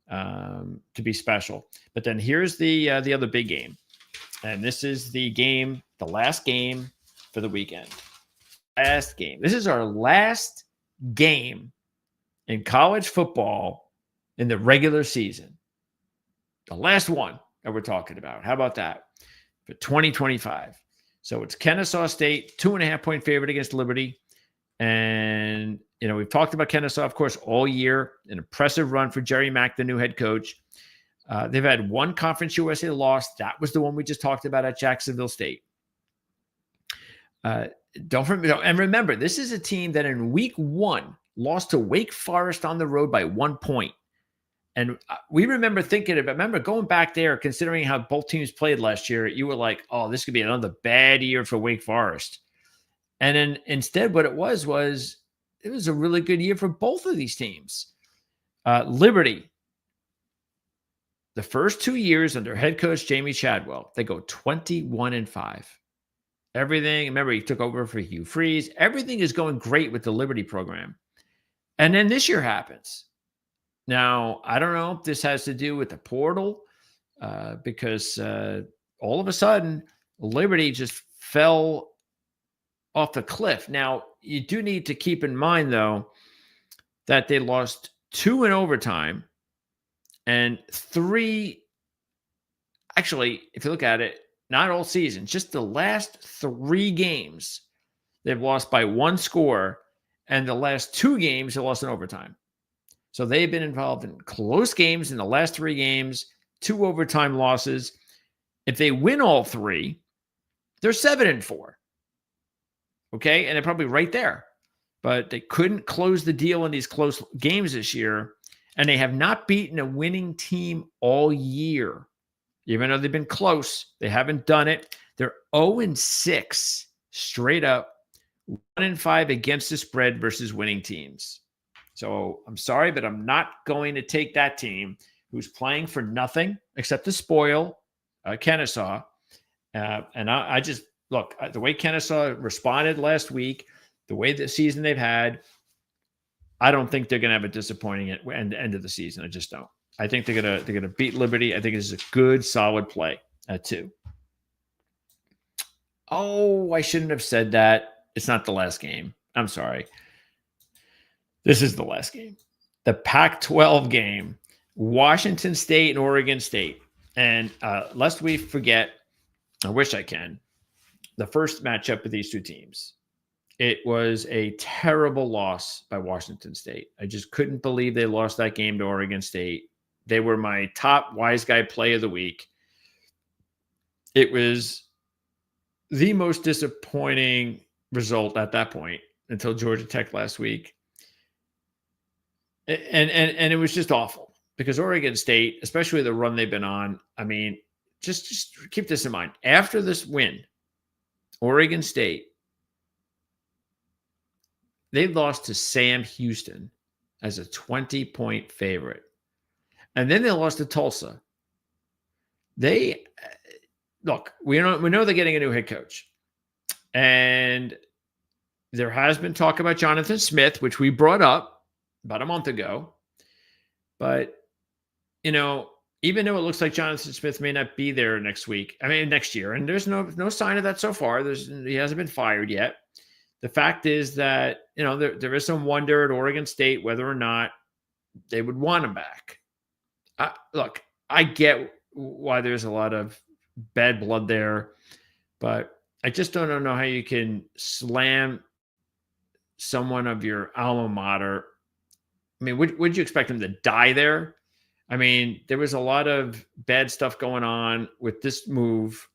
to be special. But then here's the other big game. And this is the last game for the weekend. Last game. This is our last game in college football in the regular season. The last one that we're talking about. How about that? For 2025. So it's Kennesaw State, 2.5-point favorite against Liberty. And, we've talked about Kennesaw, of course, all year. An impressive run for Jerry Mack, the new head coach. They've had one Conference USA loss. That was the one we just talked about at Jacksonville State. And remember, this is a team that in week 1 lost to Wake Forest on the road by 1 point. And we remember going back there, considering how both teams played last year, you were like, oh, this could be another bad year for Wake Forest. And then instead, what it was a really good year for both of these teams. Liberty, the first 2 years under head coach Jamie Chadwell, they go 21-5. Everything, remember, he took over for Hugh Freeze. Everything is going great with the Liberty program. And then this year happens. Now, I don't know if this has to do with the portal because all of a sudden, Liberty just fell off the cliff. Now, you do need to keep in mind, though, that they lost 2 in overtime and 3. Actually, if you look at it, not all season, just the last 3 games, they've lost by 1 score, and the last 2 games they lost in overtime. So they've been involved in close games in the last 3 games, 2 overtime losses. If they win all 3, they're 7-4. Okay, and they're probably right there. But they couldn't close the deal in these close games this year, and they have not beaten a winning team all year. Even though they've been close, they haven't done it. They're 0-6 straight up, 1-5 against the spread versus winning teams. So I'm sorry, but I'm not going to take that team who's playing for nothing except to spoil Kennesaw. And I just look, the way Kennesaw responded last week, the way the season they've had, I don't think they're going to have a disappointing end of the season. I just don't. I think they're gonna beat Liberty. I think this is a good, solid play at 2. Oh, I shouldn't have said that. It's not the last game. I'm sorry. This is the last game. The Pac-12 game, Washington State and Oregon State. And lest we forget, I wish I can, the first matchup of these 2 teams. It was a terrible loss by Washington State. I just couldn't believe they lost that game to Oregon State. They were my top wise guy play of the week. It was the most disappointing result at that point until Georgia Tech last week. And it was just awful because Oregon State, especially the run they've been on, I mean, just keep this in mind. After this win, Oregon State, they lost to Sam Houston as a 20-point favorite. And then they lost to Tulsa. We know they're getting a new head coach. And there has been talk about Jonathan Smith, which we brought up about a month ago. But, even though it looks like Jonathan Smith may not be there next year, and there's no sign of that so far. He hasn't been fired yet. The fact is that, there is some wonder at Oregon State whether or not they would want him back. Look, I get why there's a lot of bad blood there, but I just don't know how you can slam someone of your alma mater. I mean, would you expect him to die there? I mean, there was a lot of bad stuff going on with this move.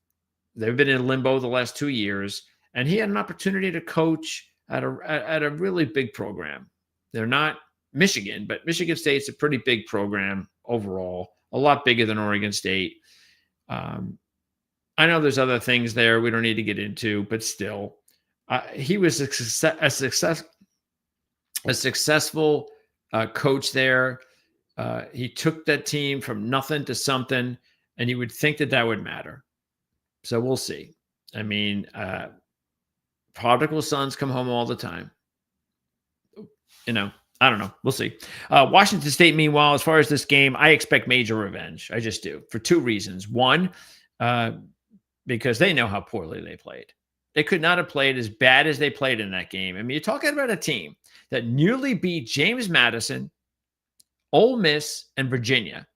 They've been in limbo the last 2 years, and he had an opportunity to coach at a really big program. They're not Michigan, but Michigan State's a pretty big program overall, a lot bigger than Oregon State. I know there's other things there we don't need to get into, but still, he was a successful coach there. He took that team from nothing to something, and you would think that would matter. So we'll see. I mean, prodigal sons come home all the time. I don't know. We'll see. Washington State, meanwhile, as far as this game, I expect major revenge. I just do, for 2 reasons. One, because they know how poorly they played. They could not have played as bad as they played in that game. I mean, you're talking about a team that nearly beat James Madison, Ole Miss, and Virginia,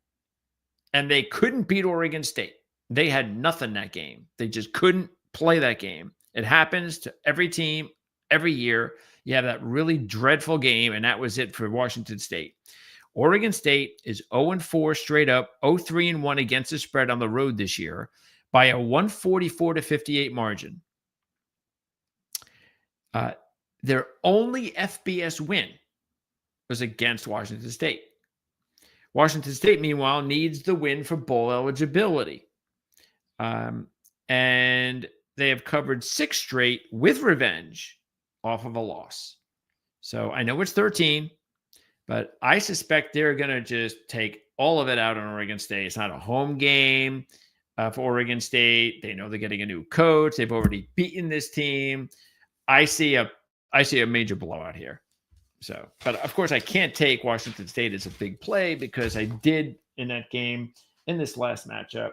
and they couldn't beat Oregon State. They had nothing that game. They just couldn't play that game. It happens to every team every year. You have that really dreadful game, and that was it for Washington State. Oregon State is 0-4 straight up, 0-3-1 against the spread on the road this year by a 144-58 margin. Their only FBS win was against Washington State. Washington State, meanwhile, needs the win for bowl eligibility. And they have covered 6 straight with revenge off of a loss. So I know it's 13, but I suspect they're going to just take all of it out on Oregon State. It's not a home game for Oregon State. They know they're getting a new coach. They've already beaten this team. I see a major blowout here. So, but of course, I can't take Washington State as a big play because I did in that game in this last matchup.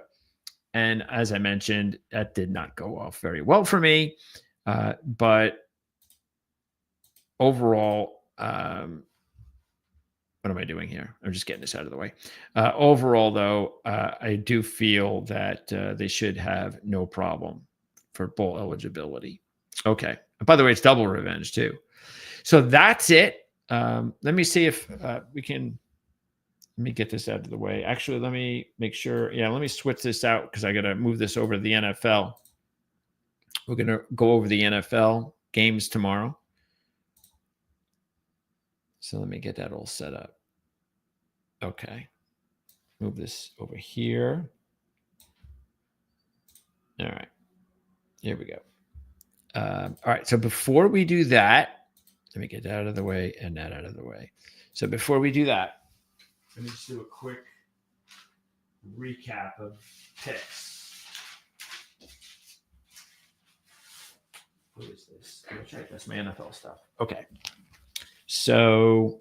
And as I mentioned, that did not go off very well for me. But overall, what am I doing here? I'm just getting this out of the way. Overall, though, I do feel that they should have no problem for bowl eligibility. Okay. By the way, it's double revenge too. So that's it. Let me see if we can. Let me get this out of the way. Actually, let me make sure. Yeah, let me switch this out because I got to move this over to the NFL. We're going to go over the NFL games tomorrow. So let me get that all set up. Okay. Move this over here. All right. Here we go. All right. So before we do that, let me get that out of the way and that out of the way. So before we do that, let me just do a quick recap of picks. What is this? That's my NFL stuff. Okay. So,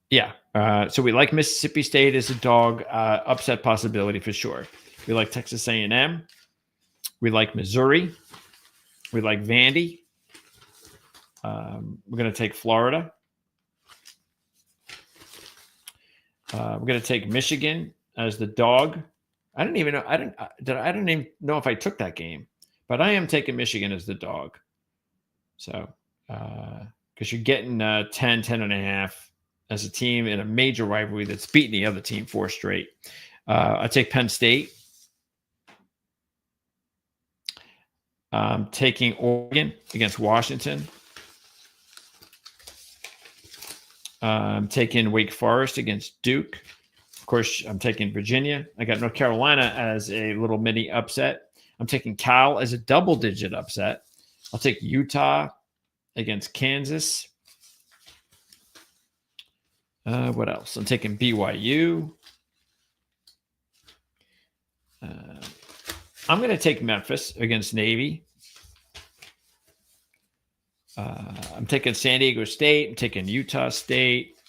yeah. So we like Mississippi State as a dog upset possibility for sure. We like Texas A&M. We like Missouri. We like Vandy. We're going to take Florida. We're going to take Michigan as the dog. I don't even know. I don't even know if I took that game, but I am taking Michigan as the dog. So, because you're getting 10.5 as a team in a major rivalry that's beaten the other team 4 straight. I take Penn State. Taking Oregon against Washington. I'm taking Wake Forest against Duke. Of course, I'm taking Virginia. I got North Carolina as a little mini upset. I'm taking Cal as a double-digit upset. I'll take Utah against Kansas. What else? I'm taking BYU. I'm going to take Memphis against Navy. I'm taking San Diego State. I'm taking Utah State.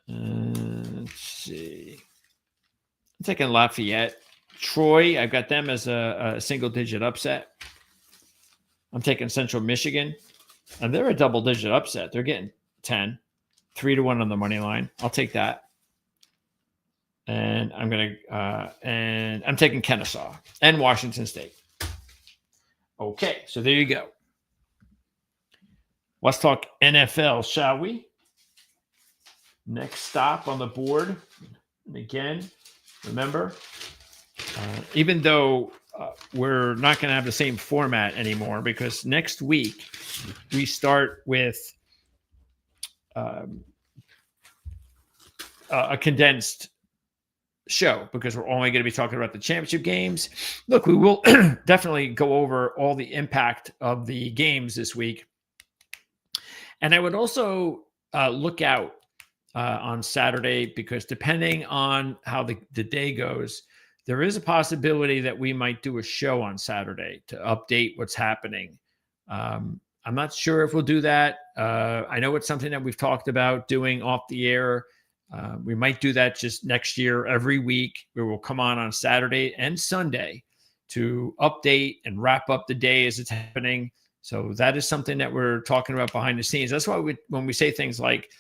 Let's see. I'm taking Lafayette. Troy, I've got them as a single-digit upset. I'm taking Central Michigan. And they're a double-digit upset. They're getting 10. 3-1 on the money line. I'll take that. And I'm taking Kennesaw and Washington State. Okay, so there you go. Let's talk NFL, shall we? Next stop on the board. And again, remember, even though we're not going to have the same format anymore, because next week we start with a condensed show because we're only going to be talking about the championship games. Look, we will definitely go over all the impact of the games this week. And I would also look out on Saturday because depending on how the day goes, there is a possibility that we might do a show on Saturday to update what's happening. I'm not sure if we'll do that. I know it's something that we've talked about doing off the air. We might do that just next year every week where we'll come on Saturday and Sunday to update and wrap up the day as it's happening. So that is something that we're talking about behind the scenes. That's why when we say things like,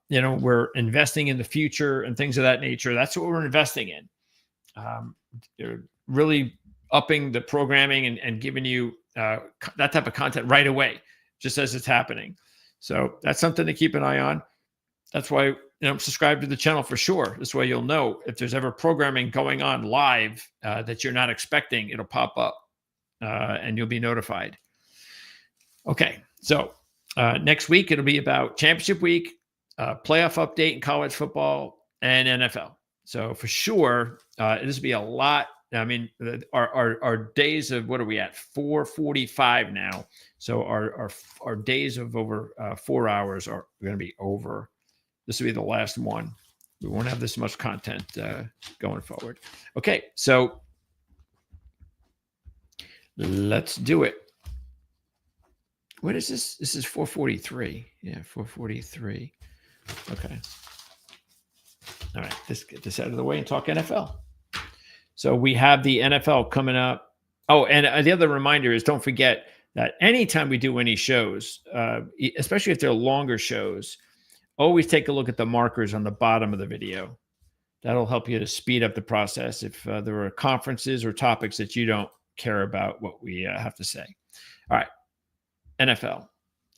we're investing in the future and things of that nature, that's what we're investing in. Really upping the programming and giving you that type of content right away, just as it's happening. So that's something to keep an eye on. That's why, subscribe to the channel for sure. This way you'll know if there's ever programming going on live that you're not expecting, it'll pop up and you'll be notified. Okay, so next week it'll be about championship week, playoff update in college football and NFL. So for sure, this will be a lot. I mean, our days of what are we at? 4:45 now. So our days of over 4 hours are going to be over. This will be the last one. We won't have this much content going forward. Okay, so let's do it. What is this? This is 443. Yeah, 443. Okay. All right. Let's get this out of the way and talk NFL. So we have the NFL coming up. Oh, and the other reminder is don't forget that anytime we do any shows, especially if they're longer shows, always take a look at the markers on the bottom of the video. That'll help you to speed up the process if there are conferences or topics that you don't care about what we have to say. All right, NFL.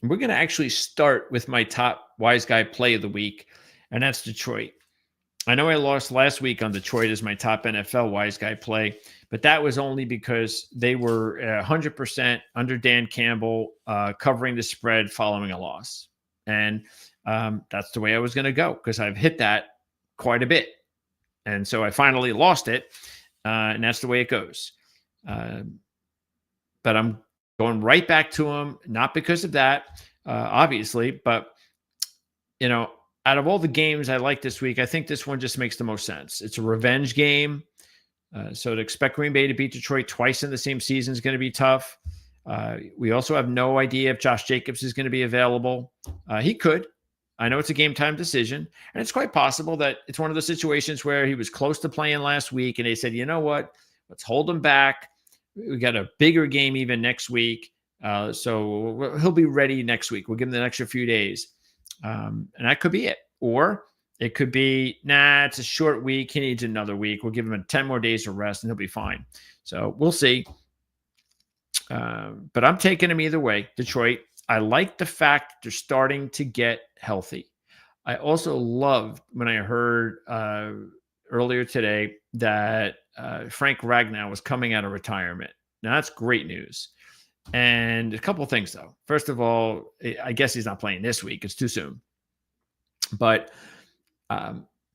We're going to actually start with my top wise guy play of the week, and that's Detroit. I know I lost last week on Detroit as my top NFL wise guy play, but that was only because they were 100% under Dan Campbell, covering the spread following a loss. And that's the way I was going to go because I've hit that quite a bit. And so I finally lost it, and that's the way it goes. But I'm going right back to him, not because of that, obviously, but, you know, out of all the games I like this week, I think this one just makes the most sense. It's a revenge game. So to expect Green Bay to beat Detroit twice in the same season is going to be tough. We also have no idea if Josh Jacobs is going to be available. He could. I know it's a game time decision. And it's quite possible that it's one of those situations where he was close to playing last week and they said, you know what, let's hold him back. We got a bigger game even next week. So he'll be ready next week. We'll give him an extra few days. And that could be it. Or it could be, nah, it's a short week. He needs another week. We'll give him 10 more days of rest and he'll be fine. So we'll see. But I'm taking him either way. Detroit. I like the fact they're starting to get healthy. I also loved when I heard earlier today that Frank Ragnow was coming out of retirement. Now, that's great news. And a couple of things, though. First of all, I guess he's not playing this week. It's too soon. But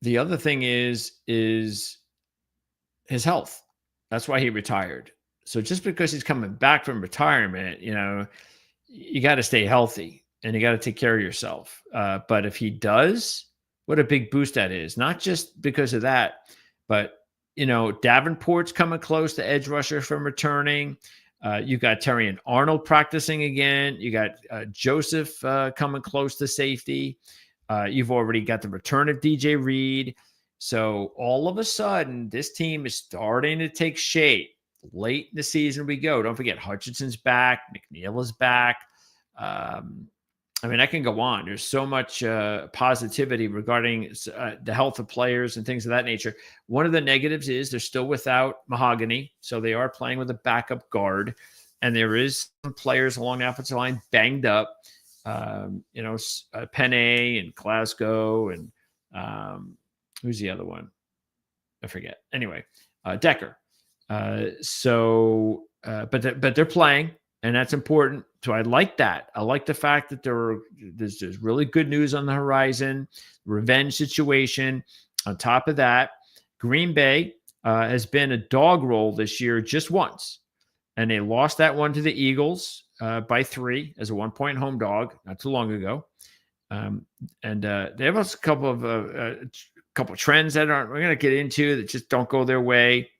the other thing is his health. That's why he retired. So just because he's coming back from retirement, you know, you got to stay healthy and you got to take care of yourself. But if he does, what a big boost that is. Not just because of that, but, you know, Davenport's coming close to edge rusher from returning. You got Terry and Arnold practicing again. You got Joseph coming close to safety. You've already got the return of DJ Reed. So all of a sudden, this team is starting to take shape. Late in the season we go. Don't forget Hutchinson's back. McNeil is back. I mean, I can go on. There's so much positivity regarding the health of players and things of that nature. One of the negatives is they're still without Mahogany, so they are playing with a backup guard, and there is some players along the offensive line banged up. You know, Penne and Glasgow and who's the other one? I forget. Anyway, Decker. But they're playing, and that's important. So I like that. I like the fact that there's really good news on the horizon, revenge situation. On top of that, Green Bay has been a dog roll this year just once, and they lost that one to the Eagles by 3 as a 1-point home dog not too long ago. And they have a couple of trends that we're going to get into that just don't go their way.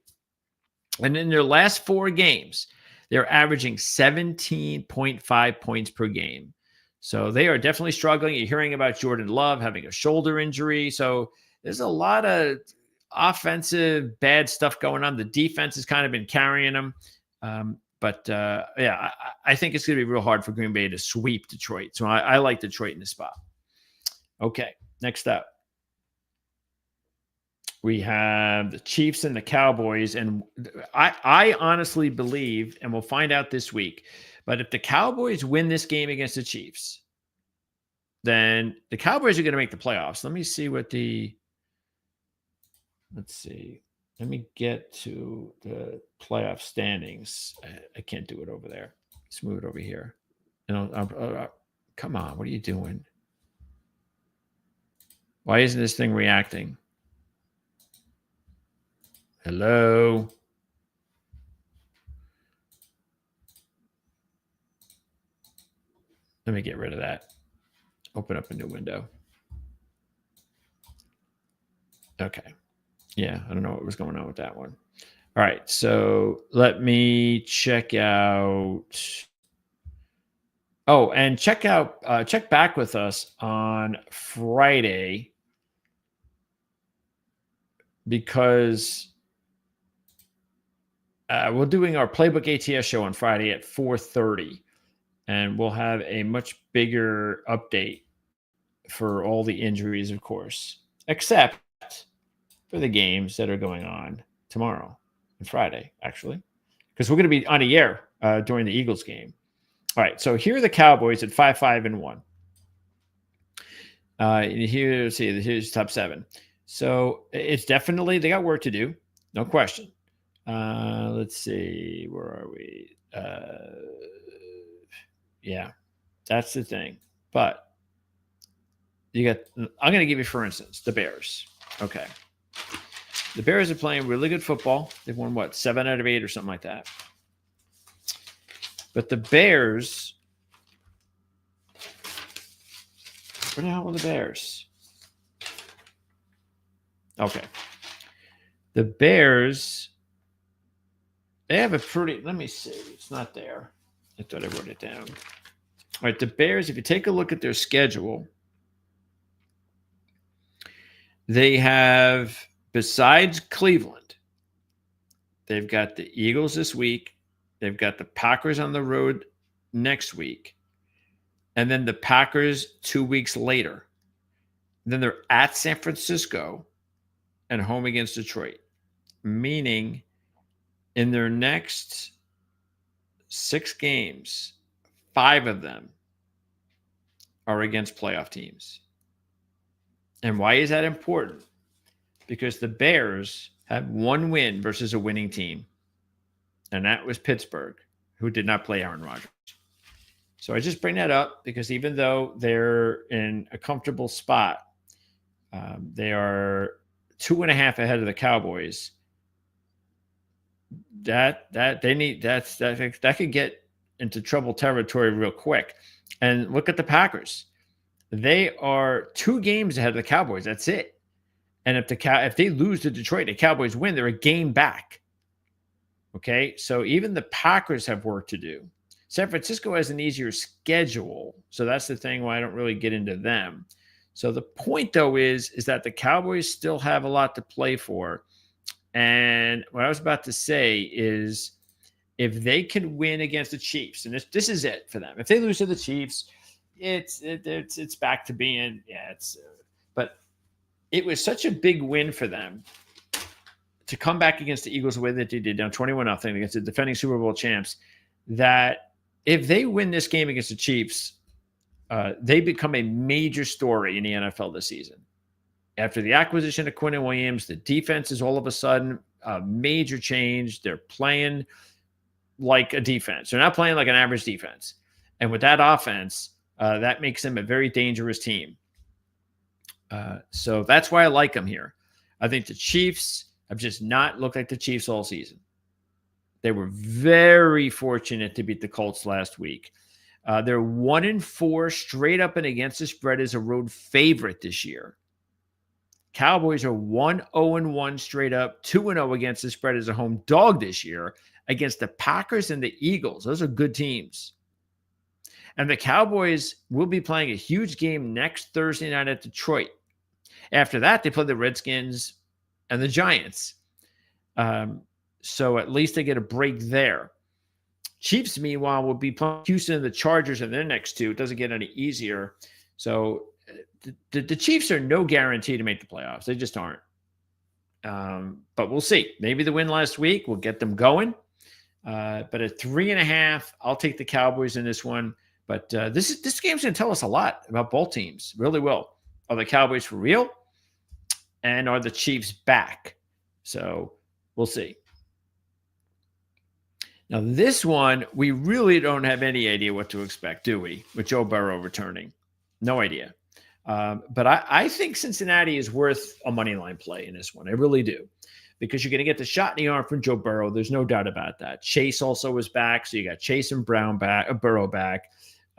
And in their last 4 games, they're averaging 17.5 points per game. So they are definitely struggling. You're hearing about Jordan Love having a shoulder injury. So there's a lot of offensive bad stuff going on. The defense has kind of been carrying them. Yeah, I think it's going to be real hard for Green Bay to sweep Detroit. So I like Detroit in this spot. Okay, next up. We have the Chiefs and the Cowboys, and I honestly believe, and we'll find out this week, but if the Cowboys win this game against the Chiefs, then the Cowboys are going to make the playoffs. Let me see let's see. Let me get to the playoff standings. I can't do it over there. Let's move it over here. Come on, what are you doing? Why isn't this thing reacting? Hello. Let me get rid of that. Open up a new window. Okay. Yeah, I don't know what was going on with that one. All right, so let me check out. Oh, and check back with us on Friday, because we're doing our Playbook ATS show on Friday at 4:30, and we'll have a much bigger update for all the injuries, of course, except for the games that are going on tomorrow and Friday, actually, because we're going to be on the air during the Eagles game. All right, so here are the Cowboys at 5-5-1. Here's top 7. So it's definitely, they got work to do, no question. Let's see, where are we? Yeah, that's the thing. But I'm going to give you, for instance, the Bears. Okay. The Bears are playing really good football. They've won, 7 out of 8 or something like that. But the Bears, where the hell are the Bears? Okay. The Bears, they have a pretty, let me see. It's not there. I thought I wrote it down. All right, the Bears, if you take a look at their schedule, they have, besides Cleveland, they've got the Eagles this week. They've got the Packers on the road next week. And then the Packers 2 weeks later. Then they're at San Francisco and home against Detroit. Meaning, in their next 6 games, 5 of them are against playoff teams. And why is that important? Because the Bears had 1 win versus a winning team, and that was Pittsburgh, who did not play Aaron Rodgers. So I just bring that up because even though they're in a comfortable spot, they are 2.5 ahead of the Cowboys. That could get into trouble territory real quick. And look at the Packers. They are 2 games ahead of the Cowboys. That's it. And if they lose to Detroit, the Cowboys win, they're a game back. Okay, so even the Packers have work to do. San Francisco has an easier schedule, so that's the thing why I don't really get into them. So the point, though, is that the Cowboys still have a lot to play for. And what I was about to say is, if they can win against the Chiefs, and this is it for them. If they lose to the Chiefs, it's back to being, but it was such a big win for them to come back against the Eagles the way that they did, down 21-0 against the defending Super Bowl champs, that if they win this game against the Chiefs, they become a major story in the NFL this season. After the acquisition of Quinn and Williams, the defense is all of a sudden a major change. They're playing like a defense. They're not playing like an average defense. And with that offense, that makes them a very dangerous team. So that's why I like them here. I think the Chiefs have just not looked like the Chiefs all season. They were very fortunate to beat the Colts last week. They're 1-4 straight up and against the spread as a road favorite this year. Cowboys are 1-0-1 straight up, 2-0 against the spread as a home dog this year against the Packers and the Eagles. Those are good teams. And the Cowboys will be playing a huge game next Thursday night at Detroit. After that, they play the Redskins and the Giants. So at least they get a break there. Chiefs, meanwhile, will be playing Houston and the Chargers in their next 2. It doesn't get any easier. So the Chiefs are no guarantee to make the playoffs. They just aren't. But we'll see. Maybe the win last week will get them going. But at 3.5, I'll take the Cowboys in this one. But this game's going to tell us a lot about both teams. Really will. Are the Cowboys for real? And are the Chiefs back? So we'll see. Now, this one, we really don't have any idea what to expect, do we? With Joe Burrow returning. No idea. But I think Cincinnati is worth a money line play in this one. I really do. Because you're going to get the shot in the arm from Joe Burrow. There's no doubt about that. Chase also is back. So you got Chase and Burrow back.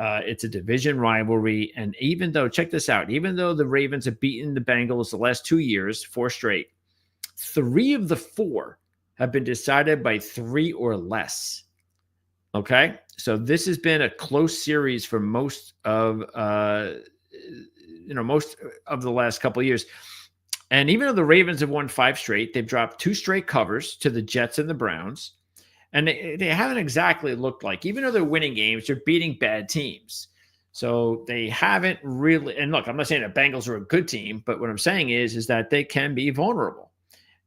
It's a division rivalry. And even though, check this out, even though the Ravens have beaten the Bengals the last 2 years, 4 straight, 3 of the 4 have been decided by 3 or less. Okay. So this has been a close series for most of the last couple of years. And even though the Ravens have won 5 straight, they've dropped 2 straight covers to the Jets and the Browns. And they haven't exactly looked like, even though they're winning games, they're beating bad teams. So they haven't really. And look, I'm not saying the Bengals are a good team, but what I'm saying is that they can be vulnerable.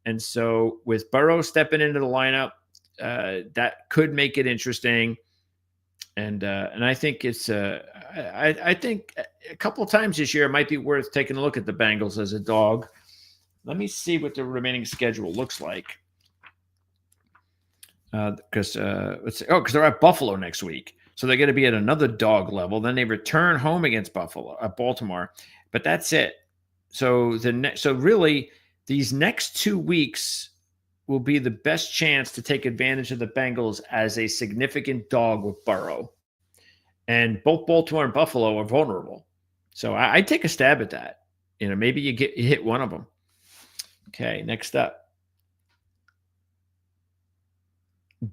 And so with Burrow stepping into the lineup, that could make it interesting. And I think I think a couple of times this year it might be worth taking a look at the Bengals as a dog. Let me see what the remaining schedule looks like. Because they're at Buffalo next week, so they're going to be at another dog level. Then they return home against Baltimore, but that's it. So really, these next 2 weeks will be the best chance to take advantage of the Bengals as a significant dog with Burrow, and both Baltimore and Buffalo are vulnerable. So I'd take a stab at that. Maybe you hit one of them. Okay, next up.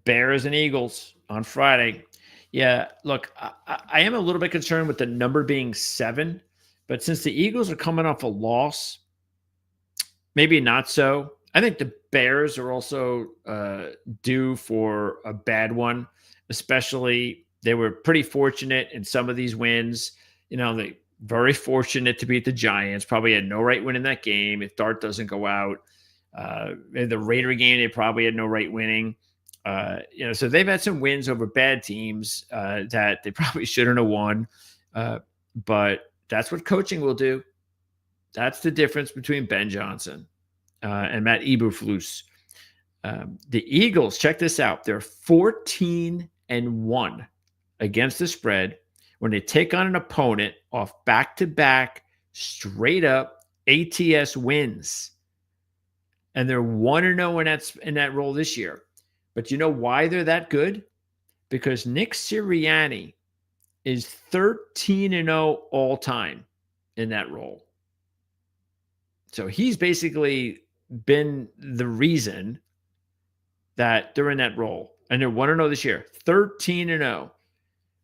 Bears and Eagles on Friday. Yeah, look, I am a little bit concerned with the number being 7, but since the Eagles are coming off a loss, maybe not so. I think the Bears are also due for a bad one, especially they were pretty fortunate in some of these wins. They very fortunate to beat the Giants. Probably had no right win in that game if Dart doesn't go out. The Raider game, they probably had no right winning. So they've had some wins over bad teams that they probably shouldn't have won. But that's what coaching will do. That's the difference between Ben Johnson and Matt Eberflus. The Eagles, check this out. They're 14-1 against the spread when they take on an opponent off back-to-back straight up ATS wins. And they're 1-0 in that role this year. But you know why they're that good? Because Nick Sirianni is 13-0 all time in that role. So he's basically been the reason that they're in that role. And they're 1-0 this year, 13-0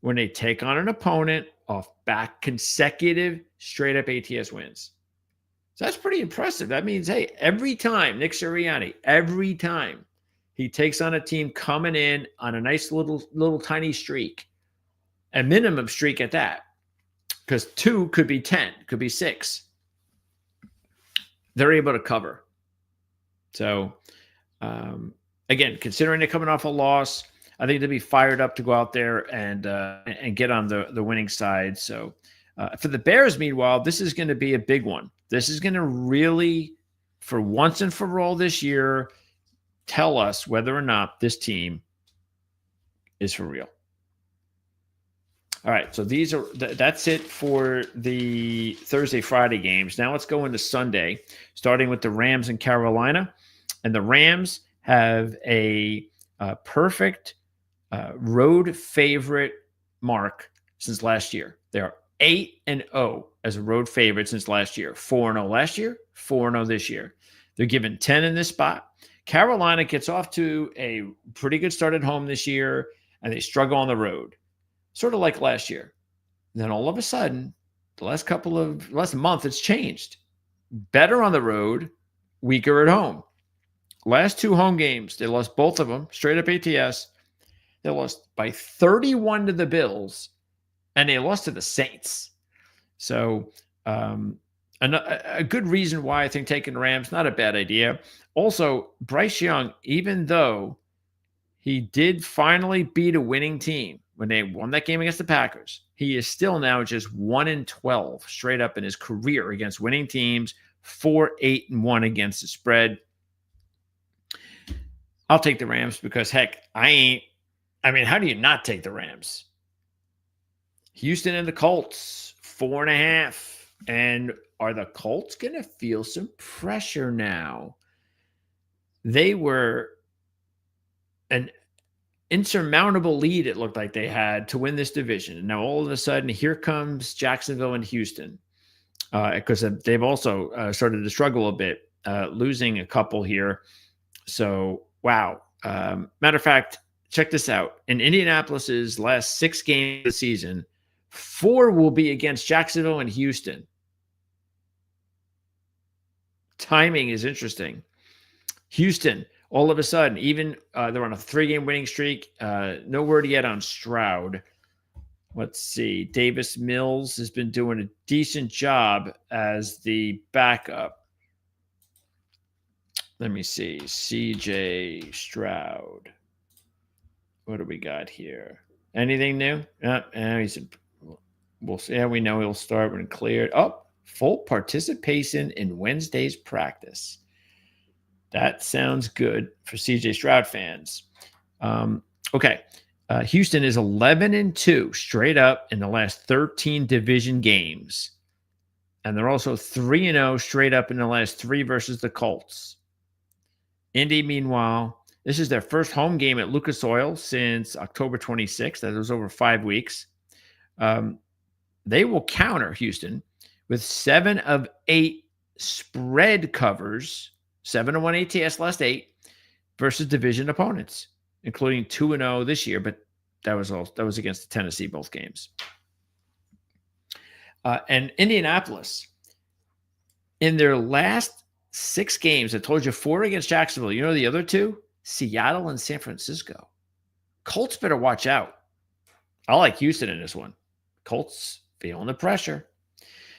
when they take on an opponent off back consecutive straight up ATS wins. So that's pretty impressive. That means, hey, every time Nick Sirianni, every time he takes on a team coming in on a nice little tiny streak, a minimum streak at that, because 2 could be 10, could be 6. They're able to cover. So, again, considering they're coming off a loss, I think they'll be fired up to go out there and get on the winning side. So, for the Bears, meanwhile, this is going to be a big one. This is going to really, for once and for all this year, tell us whether or not this team is for real. All right, so that's it for the Thursday, Friday games. Now let's go into Sunday, starting with the Rams and Carolina. And the Rams have a perfect road favorite mark since last year. They're 8-0 as a road favorite since last year. 4-0 last year, 4-0 this year. They're given 10 in this spot. Carolina gets off to a pretty good start at home this year, and they struggle on the road, sort of like last year. Then all of a sudden, the last month, it's changed. Better on the road, weaker at home. Last 2 home games, they lost both of them, straight up ATS. They lost by 31 to the Bills, and they lost to the Saints. So a good reason why I think taking the Rams, not a bad idea. Also, Bryce Young, even though he did finally beat a winning team when they won that game against the Packers, he is still now just 1-12 straight up in his career against winning teams, 4-8-1 against the spread. I'll take the Rams because, heck, how do you not take the Rams? Houston and the Colts, 4.5. And are the Colts going to feel some pressure now? They were an insurmountable lead, it looked like they had, to win this division. And now all of a sudden, here comes Jacksonville and Houston, because they've also started to struggle a bit, losing a couple here. So, wow. Matter of fact, check this out. In Indianapolis's last 6 games of the season, 4 will be against Jacksonville and Houston. Timing is interesting. Houston, all of a sudden, even they're on a 3-game winning streak. No word yet on Stroud. Let's see. Davis Mills has been doing a decent job as the backup. Let me see. CJ Stroud. What do we got here? Anything new? We'll see. Yeah, we know he'll start when cleared. Oh, full participation in Wednesday's practice. That sounds good for CJ Stroud fans. Okay. Houston is 11-2 straight up in the last 13 division games. And they're also 3-0 straight up in the last 3 versus the Colts. Indy, meanwhile, this is their first home game at Lucas Oil since October 26th. That was over 5 weeks. They will counter Houston with 7 of 8 spread covers, 7-1 ATS last 8 versus division opponents, including 2-0 this year, but that was against the Tennessee both games. And Indianapolis, in their last 6 games, I told you 4 against Jacksonville. You know the other 2? Seattle and San Francisco. Colts better watch out. I like Houston in this one. Colts feeling the pressure.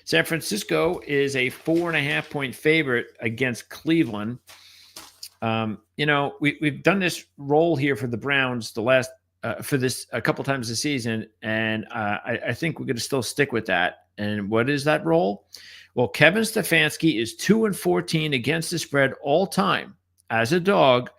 San Francisco is a 4.5-point favorite against Cleveland. We've done this role here for the Browns for this a couple times this season, and I think we're going to still stick with that. And what is that role? Well, Kevin Stefanski is 2-14 against the spread all time as a dog,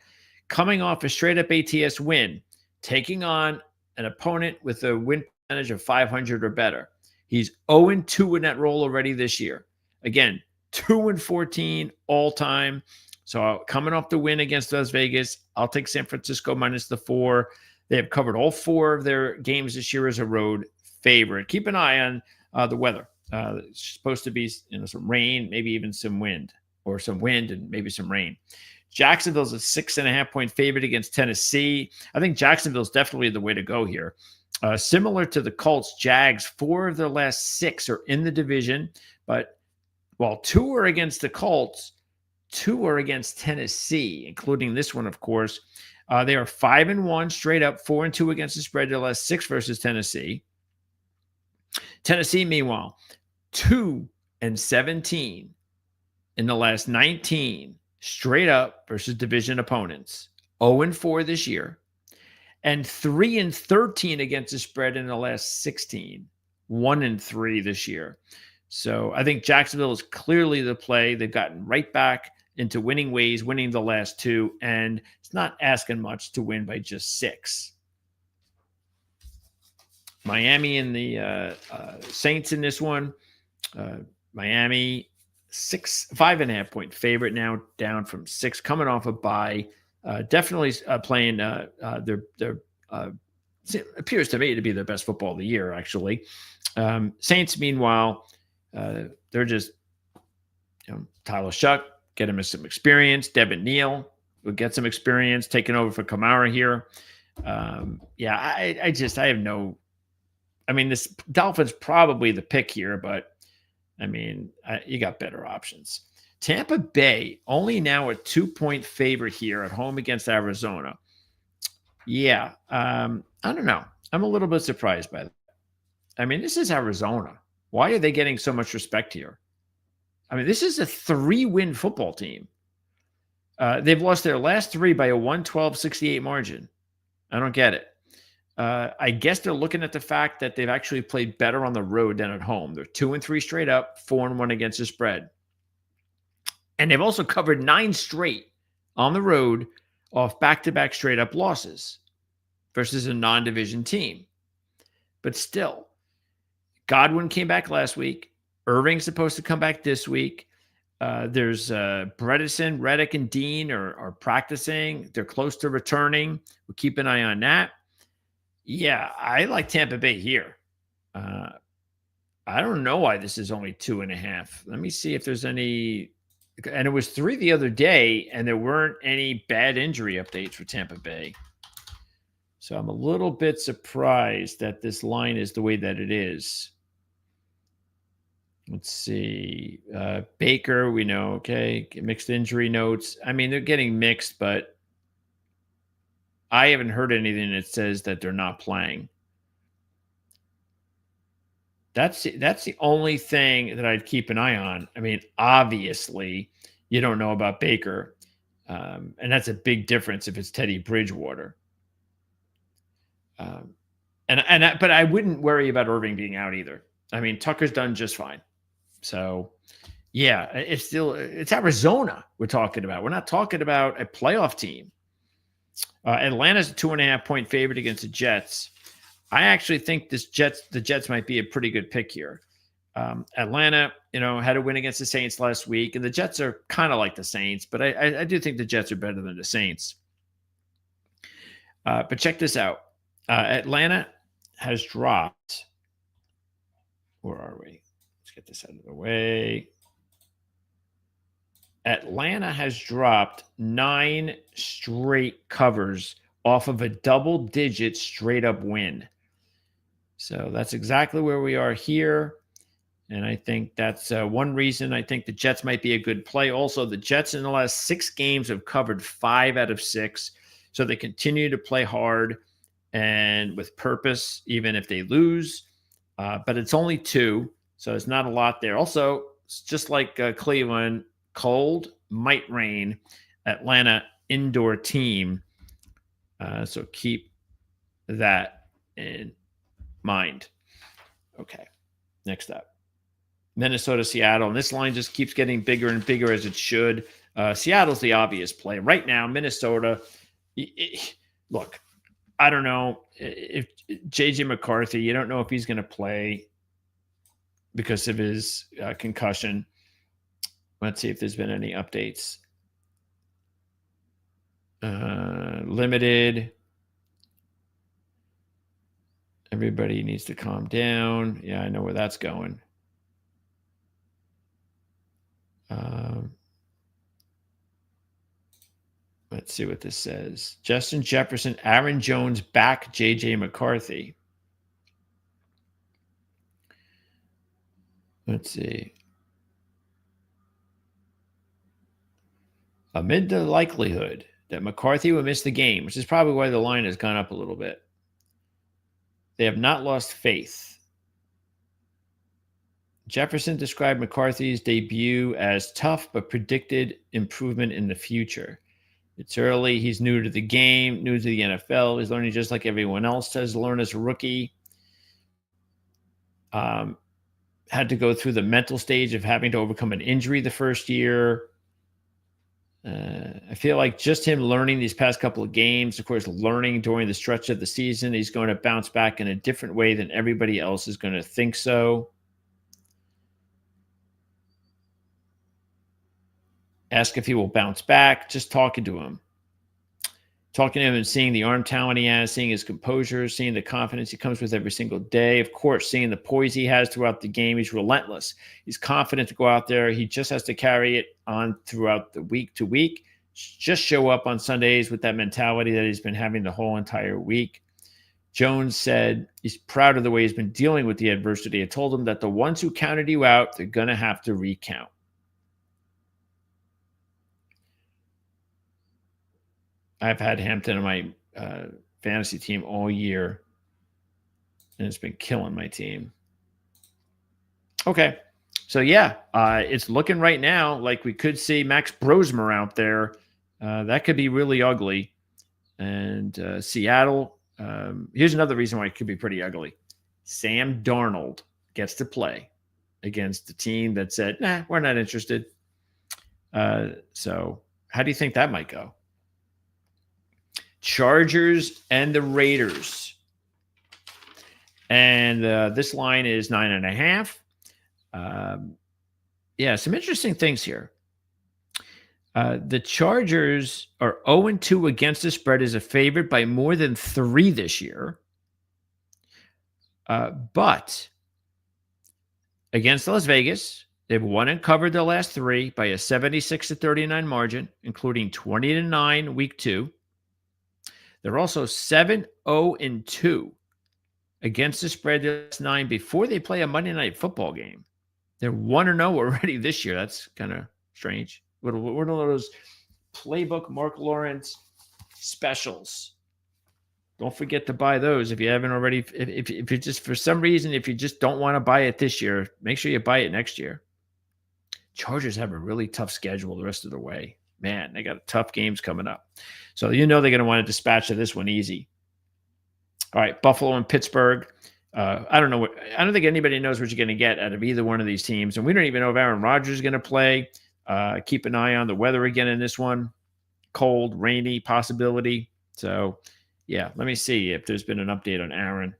coming off a straight-up ATS win, taking on an opponent with a win percentage of 500 or better. He's 0-2 in that role already this year. Again, 2-14 all time. So coming off the win against Las Vegas, I'll take San Francisco minus the 4. They have covered all 4 of their games this year as a road favorite. Keep an eye on the weather. It's supposed to be some rain, maybe even some wind, or some wind and maybe some rain. Jacksonville's a 6.5-point favorite against Tennessee. I think Jacksonville's definitely the way to go here. Similar to the Colts, Jags, 4 of their last 6 are in the division, but while 2 are against the Colts, 2 are against Tennessee, including this one, of course. They are 5-1 straight up, 4-2 against the spread, their last 6 versus Tennessee. Tennessee, meanwhile, 2-17 in the last 19 straight up versus division opponents, 0-4 this year. And 3-13 against the spread in the last 16, 1-3 this year. So I think Jacksonville is clearly the play. They've gotten right back into winning ways, winning the last 2, and it's not asking much to win by just 6. Miami and the Saints in this one. Miami 5.5-point favorite now, down from 6, coming off a bye. Definitely playing their appears to me to be their best football of the year, actually. Saints, meanwhile, they're just Tyler Shuck, get him some experience. Devin Neal will get some experience, taking over for Kamara here. I have no. I mean, this Dolphins probably the pick here, but I mean, you got better options. Tampa Bay, only now a 2-point favorite here at home against Arizona. Yeah, I don't know. I'm a little bit surprised by that. I mean, this is Arizona. Why are they getting so much respect here? I mean, this is a 3-win football team. They've lost their last 3 by a 112-68 margin. I don't get it. I guess they're looking at the fact that they've actually played better on the road than at home. They're 2-3 straight up, 4-1 against the spread. And they've also covered 9 straight on the road off back-to-back straight-up losses versus a non-division team. But still, Godwin came back last week. Irving's supposed to come back this week. There's Bredesen, Reddick, and Dean are practicing. They're close to returning. We'll keep an eye on that. Yeah, I like Tampa Bay here. I don't know why this is only 2.5. Let me see if there's any... And it was 3 the other day, and there weren't any bad injury updates for Tampa Bay. So I'm a little bit surprised that this line is the way that it is. Let's see. Baker, we know, okay. Mixed injury notes. I mean, they're getting mixed, but I haven't heard anything that says that they're not playing. That's the only thing that I'd keep an eye on. I mean, obviously, you don't know about Baker, and that's a big difference if it's Teddy Bridgewater. But I wouldn't worry about Irving being out either. I mean, Tucker's done just fine. So, yeah, it's Arizona we're talking about. We're not talking about a playoff team. Atlanta's a 2.5-point favorite against the Jets. I actually think the Jets might be a pretty good pick here. Atlanta, had a win against the Saints last week, and the Jets are kind of like the Saints, but I do think the Jets are better than the Saints. But check this out. Atlanta has dropped. Where are we? Let's get this out of the way. Atlanta has dropped 9 straight covers off of a double-digit straight-up win. So that's exactly where we are here. And I think that's one reason I think the Jets might be a good play. Also, the Jets in the last 6 games have covered 5 out of 6. So they continue to play hard and with purpose, even if they lose. But it's only 2, so it's not a lot there. Also, it's just like Cleveland, cold, might rain, Atlanta indoor team. So keep that in mind. Okay, next up. Minnesota, Seattle. And this line just keeps getting bigger and bigger as it should. Seattle's the obvious play. Right now, Minnesota, look, I don't know if J.J. McCarthy, you don't know if he's going to play because of his concussion. Let's see if there's been any updates. Limited. Everybody needs to calm down. Yeah, I know where that's going. Let's see what this says. Justin Jefferson, Aaron Jones back J.J. McCarthy. Let's see. Amid the likelihood that McCarthy will miss the game, which is probably why the line has gone up a little bit, they have not lost faith. Jefferson described McCarthy's debut as tough, but predicted improvement in the future. It's early. He's new to the game, new to the NFL. He's learning just like everyone else has learned as a rookie. Had to go through the mental stage of having to overcome an injury the first year. I feel like just him learning these past couple of games, of course, learning during the stretch of the season, he's going to bounce back in a different way than everybody else is going to think so. Ask if he will bounce back. Just talking to him and seeing the arm talent he has, seeing his composure, seeing the confidence he comes with every single day. Of course, seeing the poise he has throughout the game. He's relentless. He's confident to go out there. He just has to carry it on throughout the week to week. Just show up on Sundays with that mentality that he's been having the whole entire week. Jones said he's proud of the way he's been dealing with the adversity. I told him that the ones who counted you out, they're going to have to recount. I've had Hampton on my fantasy team all year, and it's been killing my team. Okay. So, yeah, it's looking right now like we could see Max Brosmer out there. That could be really ugly. And Seattle, here's another reason why it could be pretty ugly. Sam Darnold gets to play against the team that said, nah, we're not interested. So how do you think that might go? Chargers and the Raiders. And this line is 9.5. Yeah, some interesting things here. The Chargers are 0-2 against the spread as a favorite by more than 3 this year. But against Las Vegas, they've won and covered their last 3 by a 76-39 margin, including 20-9 week 2. They're also 7-0-2 against the spread the last 9 before they play a Monday Night Football game. They're 1-0 already this year. That's kind of strange. What are one of those playbook Mark Lawrence specials? Don't forget to buy those if you haven't already. If you just, for some reason, if you just don't want to buy it this year, make sure you buy it next year. Chargers have a really tough schedule the rest of the way. Man, they got tough games coming up. So they're going to want to dispatch of this one easy. All right, Buffalo and Pittsburgh. I don't think anybody knows what you're going to get out of either one of these teams. And we don't even know if Aaron Rodgers is going to play. Keep an eye on the weather again in this one. Cold, rainy possibility. So, yeah, let me see if there's been an update on Aaron.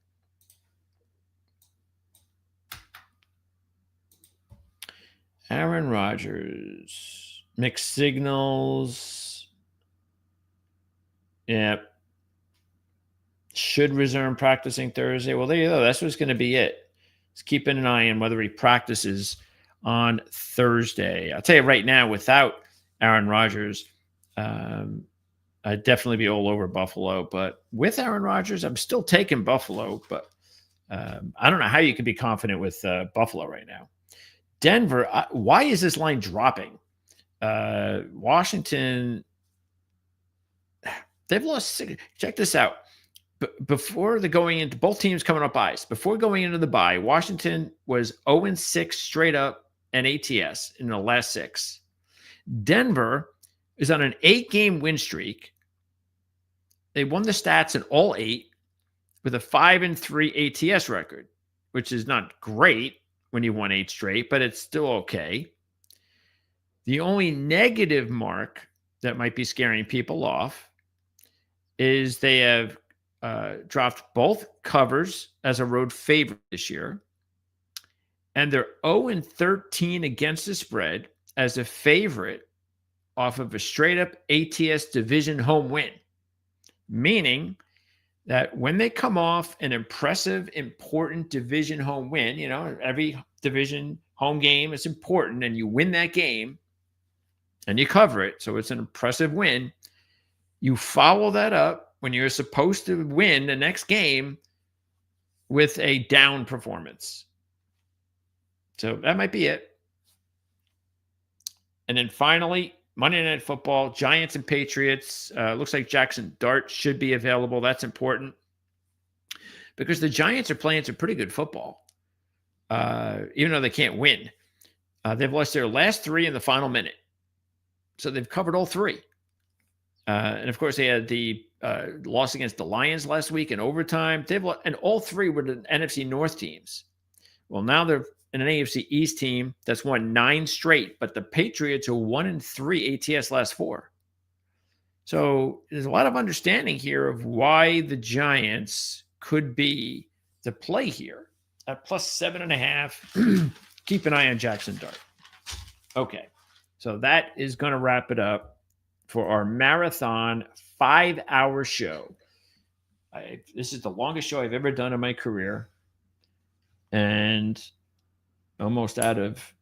Aaron Rodgers. Mixed signals. Yeah. Should resume practicing Thursday. Well, there you go. That's what's going to be it. Just keeping an eye on whether he practices on Thursday. I'll tell you right now, without Aaron Rodgers, I'd definitely be all over Buffalo. But with Aaron Rodgers, I'm still taking Buffalo. But I don't know how you can be confident with Buffalo right now. Denver, why is this line dropping? Washington, they've lost 6. Check this out. Before the going into both teams coming up buys, before going into the bye, Washington was 0-6 straight up and ATS in the last 6. Denver is on an 8-game win streak. They won the stats in all 8 with a 5-3 ATS record, which is not great when you won 8 straight, but it's still okay. The only negative mark that might be scaring people off is they have dropped both covers as a road favorite this year. And they're 0-13 against the spread as a favorite off of a straight-up ATS division home win. Meaning that when they come off an impressive, important division home win, every division home game is important, and you win that game, and you cover it, so it's an impressive win. You follow that up when you're supposed to win the next game with a down performance. So that might be it. And then finally, Monday Night Football, Giants and Patriots. Looks like Jackson Dart should be available. That's important because the Giants are playing some pretty good football, even though they can't win. They've lost their last 3 in the final minute. So they've covered all 3. And of course, they had the loss against the Lions last week in overtime. And all 3 were the NFC North teams. Well, now they're an AFC East team that's won 9 straight, but the Patriots are 1-3 ATS last 4. So there's a lot of understanding here of why the Giants could be the play here at plus 7.5. Keep an eye on Jackson Dart. Okay, so that is going to wrap it up for our marathon 5-hour show. This is the longest show I've ever done in my career. And almost out of,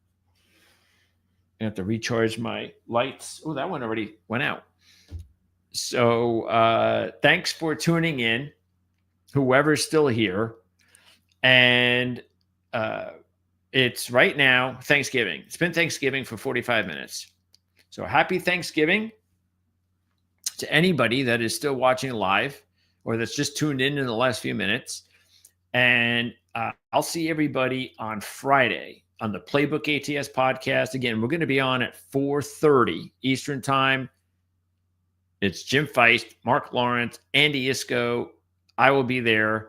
I have to recharge my lights. Oh, that one already went out. So thanks for tuning in, whoever's still here. And it's right now Thanksgiving. It's been Thanksgiving for 45 minutes. So happy Thanksgiving to anybody that is still watching live or that's just tuned in the last few minutes. And I'll see everybody on Friday on the Playbook ATS podcast. Again, we're going to be on at 4:30 Eastern time. It's Jim Feist, Mark Lawrence, Andy Iskoe. I will be there,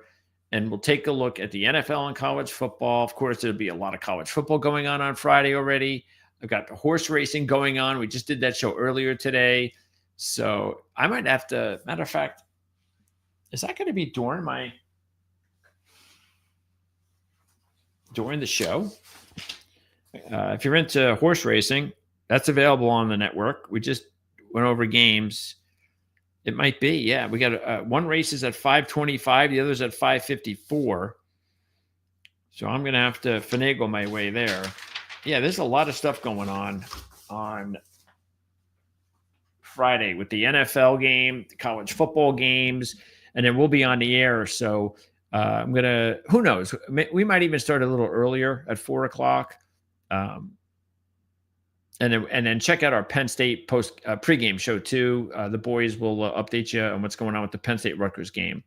and we'll take a look at the NFL and college football. Of course, there'll be a lot of college football going on Friday already. I've got the horse racing going on. We just did that show earlier today. So I might have to, matter of fact, is that going to be during the show? If you're into horse racing, that's available on the network. We just went over games. It might be, yeah. We got one race is at 5:25, the other's at 5:54. So I'm going to have to finagle my way there. Yeah, there's a lot of stuff going on Friday with the NFL game, the college football games, and then we'll be on the air. So who knows? We might even start a little earlier at 4:00. And then check out our Penn State pregame show too. The boys will update you on what's going on with the Penn State Rutgers game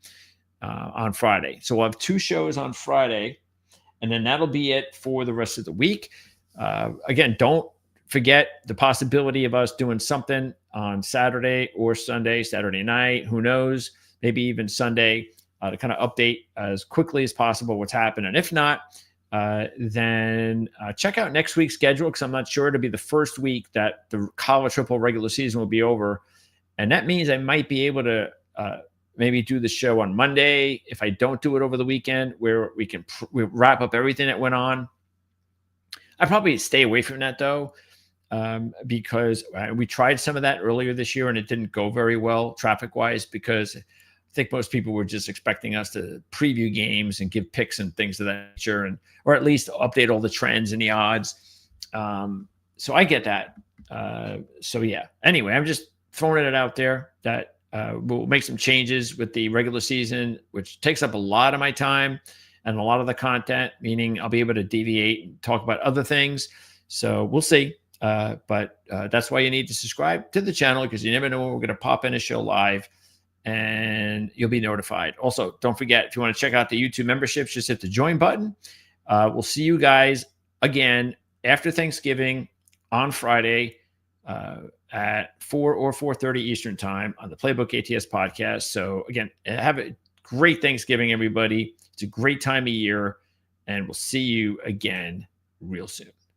on Friday. So we'll have 2 shows on Friday, and then that'll be it for the rest of the week. Again, don't forget the possibility of us doing something on Saturday or Sunday, Saturday night, who knows, maybe even Sunday, to kind of update as quickly as possible what's happening. If not, then check out next week's schedule, because I'm not sure. It'll be the first week that the college football regular season will be over. And that means I might be able to maybe do the show on Monday if I don't do it over the weekend, where we can wrap up everything that went on. I probably stay away from that though, because we tried some of that earlier this year and it didn't go very well traffic wise, because I think most people were just expecting us to preview games and give picks and things of that nature, or at least update all the trends and the odds. So I get that. So yeah. Anyway, I'm just throwing it out there that we'll make some changes with the regular season, which takes up a lot of my time and a lot of the content, meaning I'll be able to deviate and talk about other things. So we'll see. But that's why you need to subscribe to the channel, because you never know when we're going to pop in a show live, and you'll be notified. Also, don't forget, if you want to check out the YouTube memberships, just hit the join button. We'll see you guys again after Thanksgiving on Friday at 4 or 4:30 Eastern time on the Playbook ATS podcast. So again, have a great Thanksgiving, everybody. It's a great time of year, and we'll see you again real soon.